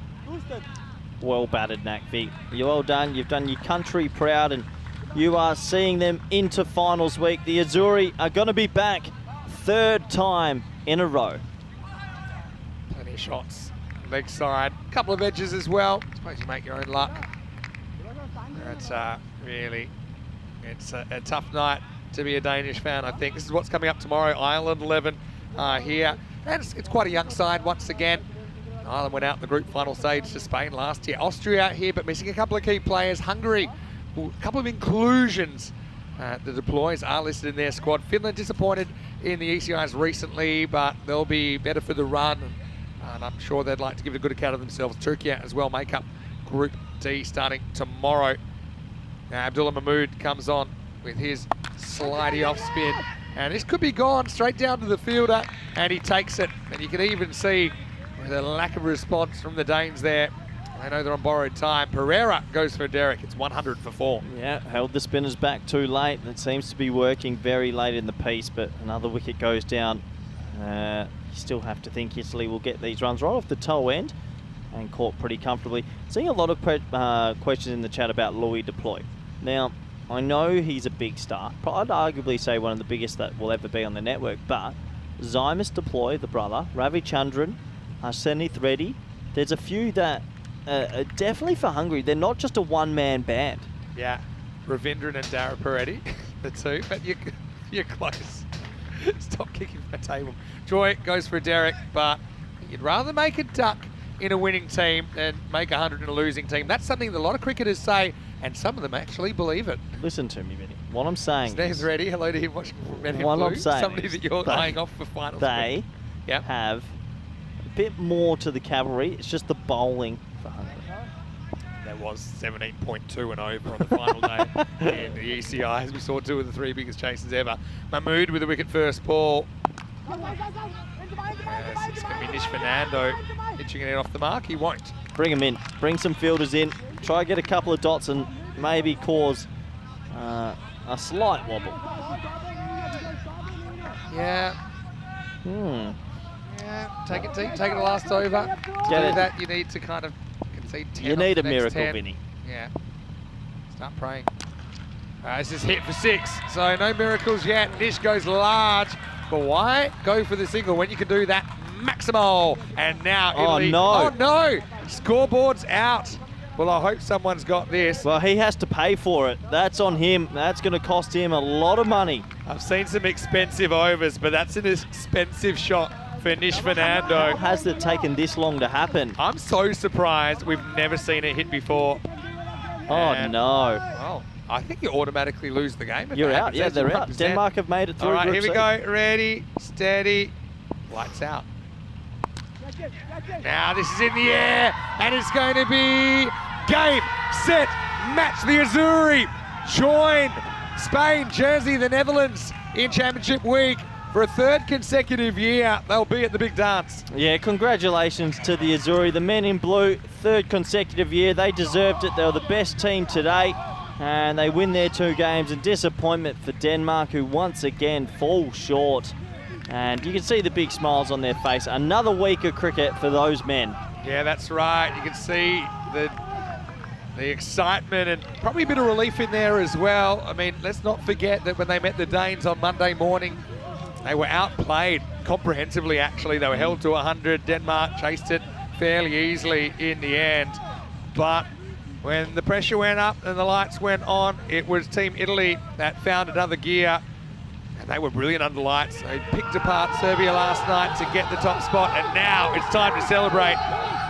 Well batted, Nakvi. You're well done. You've done your country proud, and you are seeing them into finals week. The Azzurri are going to be back 3rd time in a row. Plenty of shots. Leg side. A couple of edges as well. I suppose you make your own luck. It's really, it's a tough night to be a Danish fan, I think. This is what's coming up tomorrow. Ireland 11 here. And it's quite a young side once again. Ireland went out in the group final stage to Spain last year. Austria here, but missing a couple of key players. Hungary, a couple of inclusions. The deploys are listed in their squad. Finland disappointed in the ECIs recently, but they'll be better for the run. And I'm sure they'd like to give a good account of themselves. Turkey as well make up Group D starting tomorrow. Now Abdullah Mahmood comes on with his slidey off spin. And this could be gone straight down to the fielder, and he takes it. And you can even see the lack of response from the Danes there. I know they're on borrowed time. Pereira goes for Derek. It's 100 for 4. Yeah, held the spinners back too late. It seems to be working very late in the piece, but another wicket goes down. You still have to think Italy will get these runs right off the toe end and caught pretty comfortably. Seeing a lot of questions in the chat about Louis Deploy. Now, I know he's a big star. I'd arguably say one of the biggest that will ever be on the network, but Zymus Deploy, the brother, Ravi Chandran, Senith Reddy, there's a few that are definitely for Hungary. They're not just a one-man band. Yeah, Ravindran and Dara Peretti, the two, but you're close. Stop kicking my table. Joy goes for Derek, but you'd rather make a duck in a winning team than make 100 in a losing team. That's something that a lot of cricketers say, and some of them actually believe it. Listen to me, Vinny. What I'm saying is... ready. Hello to him watching Red Him What Blue. I'm saying Somebody that you're eyeing off for finals. They have a bit more to the cavalry. It's just the bowling for Hungary. There was 17.2 and over on the final day in the ECI, as we saw 2 of the 3 biggest chases ever. Mahmood with a wicket first ball. Yes, it's going to be Nish Fernando hitching it off the mark. He won't. Bring him in. Bring some fielders in. Try get a couple of dots and maybe cause a slight wobble. Yeah. Yeah. Take it deep. Take it the last over. To Get do it. that, you need to kind of concede 10. You need a off the next miracle, 10. Vinny. Yeah. Start praying. This is hit for 6, so no miracles yet. Nish goes large, but why go for the single when you can do that maximal? And now Italy. Oh no! Scoreboard's out. Well, I hope someone's got this. Well, he has to pay for it. That's on him. That's going to cost him a lot of money. I've seen some expensive overs, but that's an expensive shot for Nish Fernando. How has it taken this long to happen? I'm so surprised. We've never seen it hit before. Oh, no. Well, I think you automatically lose the game. You're out. Yeah, they're out. Denmark have made it through. All right, Group here we C. go. Ready, steady, lights out. Now this is in the air, and it's going to be game, set, match. The Azzurri join Spain, Jersey, the Netherlands in Championship Week for a 3rd consecutive year. They'll be at the big dance. Yeah, congratulations to the Azzurri, the men in blue, 3rd consecutive year. They deserved it. They were the best team today, and they win their 2 games. And disappointment for Denmark, who once again fall short. And you can see the big smiles on their face. Another week of cricket for those men. Yeah, that's right. You can see the excitement and probably a bit of relief in there as well. I mean, let's not forget that when they met the Danes on Monday morning, they were outplayed comprehensively, actually. They were held to 100. Denmark chased it fairly easily in the end. But when the pressure went up and the lights went on, it was Team Italy that found another gear. And They were brilliant under lights. They picked apart Serbia last night to get the top spot, and now it's time to celebrate.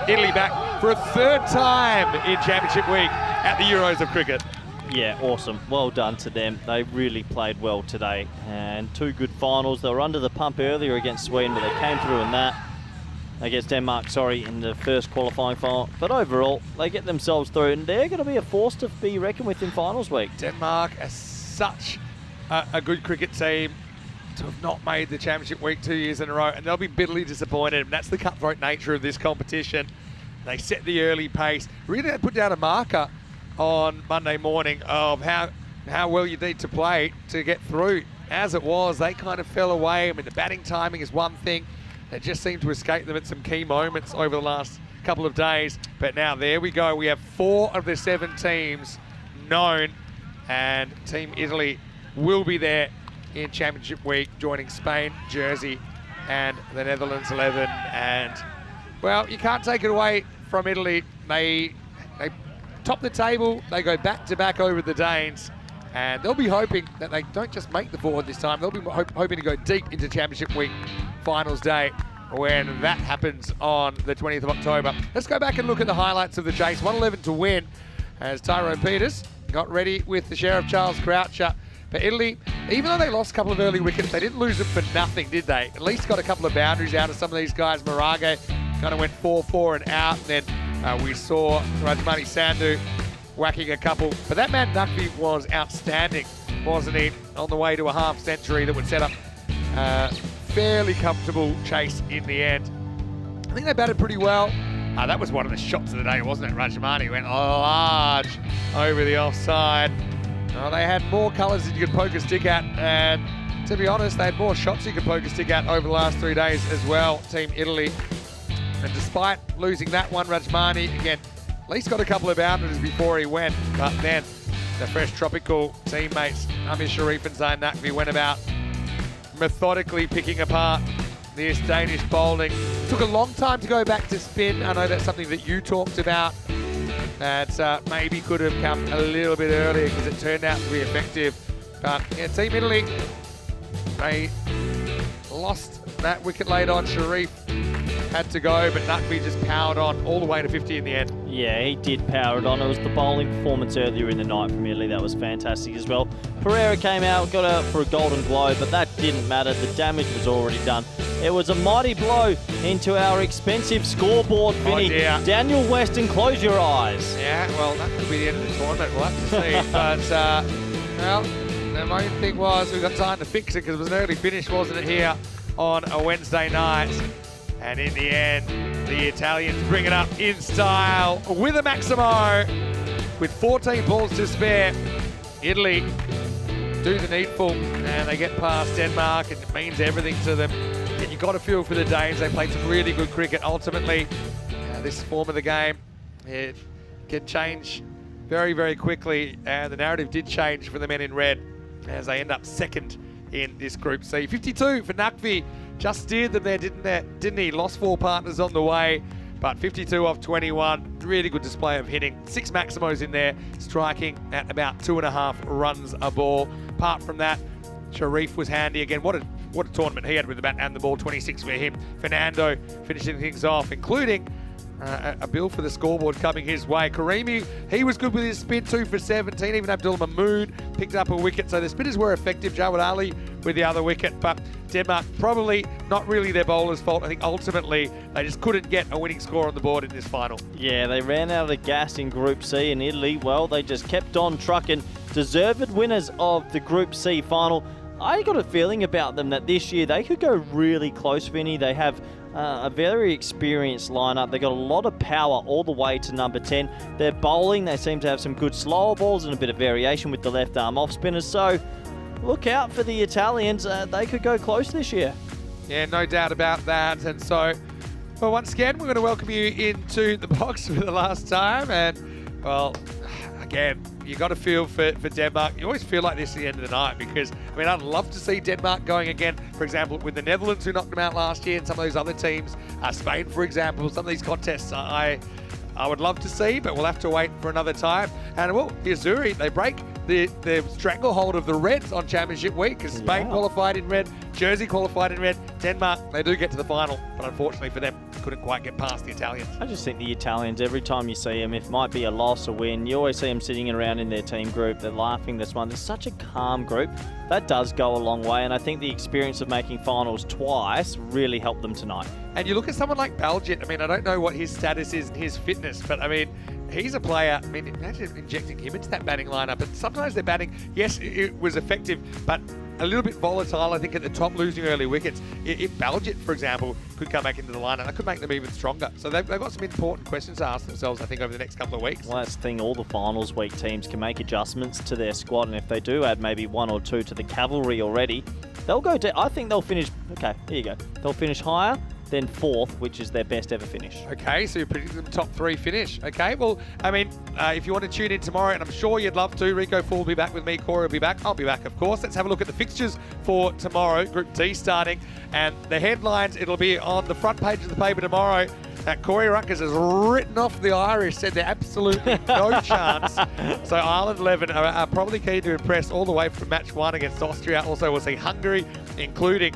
Italy back for a third time in Championship Week at the Euros of Cricket. Yeah, awesome. Well done to them. They really played well today, and 2 good finals. They were under the pump earlier against Sweden, but they came through in that. Against Denmark, in the first qualifying final. But overall, they get themselves through, and they're going to be a force to be reckoned with in finals week. Denmark are such a good cricket team to have not made the Championship Week 2 years in a row, and they'll be bitterly disappointed. And that's the cutthroat nature of this competition. They set the early pace. Really had to put down a marker on Monday morning of how well you need to play to get through. As it was, they kind of fell away. I mean, the batting timing is one thing. It just seemed to escape them at some key moments over the last couple of days. But now there we go. We have 4 of the 7 teams known, and Team Italy will be there in Championship Week, joining Spain, Jersey, and the Netherlands 11. And, well, you can't take it away from Italy. They top the table. They go back-to-back over the Danes. And they'll be hoping that they don't just make the board this time. They'll be hoping to go deep into Championship Week finals day when that happens on the 20th of October. Let's go back and look at the highlights of the chase. 111 to win as Tyrone Peters got ready with the Sheriff Charles Croucher. But Italy, even though they lost a couple of early wickets, they didn't lose them for nothing, did they? At least got a couple of boundaries out of some of these guys. Marage kind of went 4-4 and out. And then we saw Rajmani Sandhu whacking a couple. But that man Naqvi was outstanding, wasn't he? On the way to a half century that would set up a fairly comfortable chase in the end. I think they batted pretty well. That was one of the shots of the day, wasn't it? Rajmani went large over the offside. They had more colours that you could poke a stick at, and to be honest, they had more shots you could poke a stick at over the last 3 days as well, Team Italy. And despite losing that one, Rajmani, again, at least got a couple of boundaries before he went, but then the fresh tropical teammates, Amir Sharif and Zayn Naqvi, went about methodically picking apart this Danish bowling. Took a long time to go back to spin. I know that's something that you talked about. That maybe could have come a little bit earlier because it turned out to be effective. But yeah, Team Italy, they lost that wicket late on. Sharif had to go, but Naqvi just powered on all the way to 50 in the end. Yeah, he did power it on. It was the bowling performance earlier in the night from Italy that was fantastic as well. Pereira came out, got out for a golden glow, but that didn't matter. The damage was already done. It was a mighty blow into our expensive scoreboard, Vinny. Oh dear. Daniel Weston, close your eyes. Yeah, well, that could be the end of the tournament. We'll have to see. But, well, the main thing was we've got time to fix it because it was an early finish, wasn't it, here on a Wednesday night. And in the end, the Italians bring it up in style with a Maximo. With 14 balls to spare, Italy do the needful and they get past Denmark, and it means everything to them. And you've got to feel for the Danes. They played some really good cricket. Ultimately, this form of the game, it can change very, very quickly. And the narrative did change for the men in red as they end up second in this Group C. 52 for Naqvi. Just steered them there, didn't he? Lost 4 partners on the way, but 52 off 21. Really good display of hitting. 6 Maximos in there, striking at about 2.5 runs a ball. Apart from that, Sharif was handy again. What a tournament he had with the bat and the ball. 26 for him. Fernando finishing things off, including a bill for the scoreboard coming his way. Karimi, he was good with his spin, 2 for 17. Even Abdullah Mahmood picked up a wicket. So the spinners were effective. Jawad Ali with the other wicket. But Denmark, probably not really their bowler's fault. I think ultimately they just couldn't get a winning score on the board in this final. Yeah, they ran out of gas in Group C, and Italy, well, they just kept on trucking. Deserved winners of the Group C final. I got a feeling about them that this year they could go really close, Vinny. They have a very experienced lineup. They got a lot of power all the way to number 10. Their bowling, they seem to have some good slower balls and a bit of variation with the left arm off spinners. So look out for the Italians. They could go close this year. Yeah, no doubt about that. And so, well, once again, we're going to welcome you into the box for the last time. And, well, again, you got to feel for Denmark. You always feel like this at the end of the night because, I mean, I'd love to see Denmark going again, for example, with the Netherlands who knocked them out last year and some of those other teams. Spain, for example, some of these contests I would love to see, but we'll have to wait for another time. And, well, Yazuri, they break the stranglehold of the Reds on Championship week, because Spain qualified in red, Jersey qualified in red, Denmark, they do get to the final, but unfortunately for them, couldn't quite get past the Italians. I just think the Italians, every time you see them, it might be a loss or win, you always see them sitting around in their team group, they're laughing, they're smiling. They're such a calm group. That does go a long way, and I think the experience of making finals twice really helped them tonight. And you look at someone like Baljet, I mean, I don't know what his status is and his fitness, but I mean, he's a player. I mean, imagine injecting him into that batting lineup. And sometimes their batting, yes, it was effective, but a little bit volatile, I think, at the top, losing early wickets. If Baljet, for example, could come back into the lineup, that could make them even stronger. So they've got some important questions to ask themselves, I think, over the next couple of weeks. Well, that's the thing, all the finals week teams can make adjustments to their squad, and if they do add maybe 1 or 2 to the cavalry already, they'll go down. I think they'll finish, okay, here you go. They'll finish higher, then 4th, which is their best ever finish. Okay, so you're predicting them top 3 finish. Okay, well, I mean, if you want to tune in tomorrow, and I'm sure you'd love to, Rico Full will be back with me, Corey will be back, I'll be back, of course. Let's have a look at the fixtures for tomorrow, Group D starting, and the headlines, it'll be on the front page of the paper tomorrow. Corey Ruckers has written off the Irish, said they're absolutely no chance. So Ireland 11 are probably keen to impress all the way from match 1 against Austria. Also, we'll see Hungary, including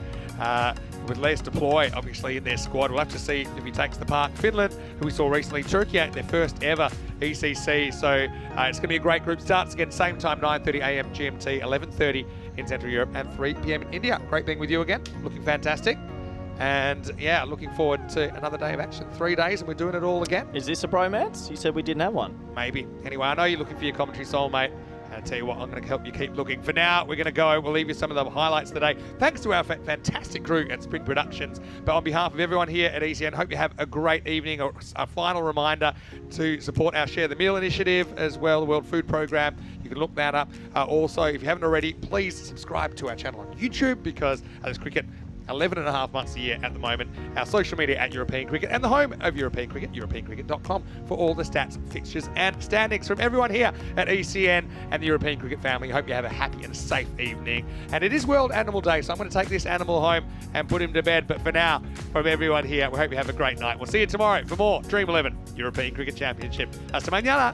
with Les Deploy, obviously, in their squad. We'll have to see if he takes the part. Finland, who we saw recently, Turkey, their first ever ECC. So it's going to be a great group. Starts again, same time, 9:30 a.m. GMT, 11:30 in Central Europe, and 3 p.m. in India. Great being with you again. Looking fantastic. And yeah, looking forward to another day of action. 3 days, and we're doing it all again. Is this a bromance? You said we didn't have one. Maybe. Anyway, I know you're looking for your commentary soulmate. And I tell you what, I'm going to help you keep looking. For now, we're going to go. We'll leave you some of the highlights today. Thanks to our fantastic crew at Spring Productions. But on behalf of everyone here at ECN, hope you have a great evening. A final reminder to support our Share the Meal initiative as well, the World Food Programme. You can look that up. Also, if you haven't already, please subscribe to our channel on YouTube, because there's cricket 11.5 months a year at the moment. Our social media at European Cricket, and the home of European Cricket, europeancricket.com, for all the stats, fixtures and standings from everyone here at ECN and the European Cricket family. I hope you have a happy and a safe evening. And it is World Animal Day, so I'm going to take this animal home and put him to bed. But for now, from everyone here, we hope you have a great night. We'll see you tomorrow for more Dream11 European Cricket Championship. Hasta mañana.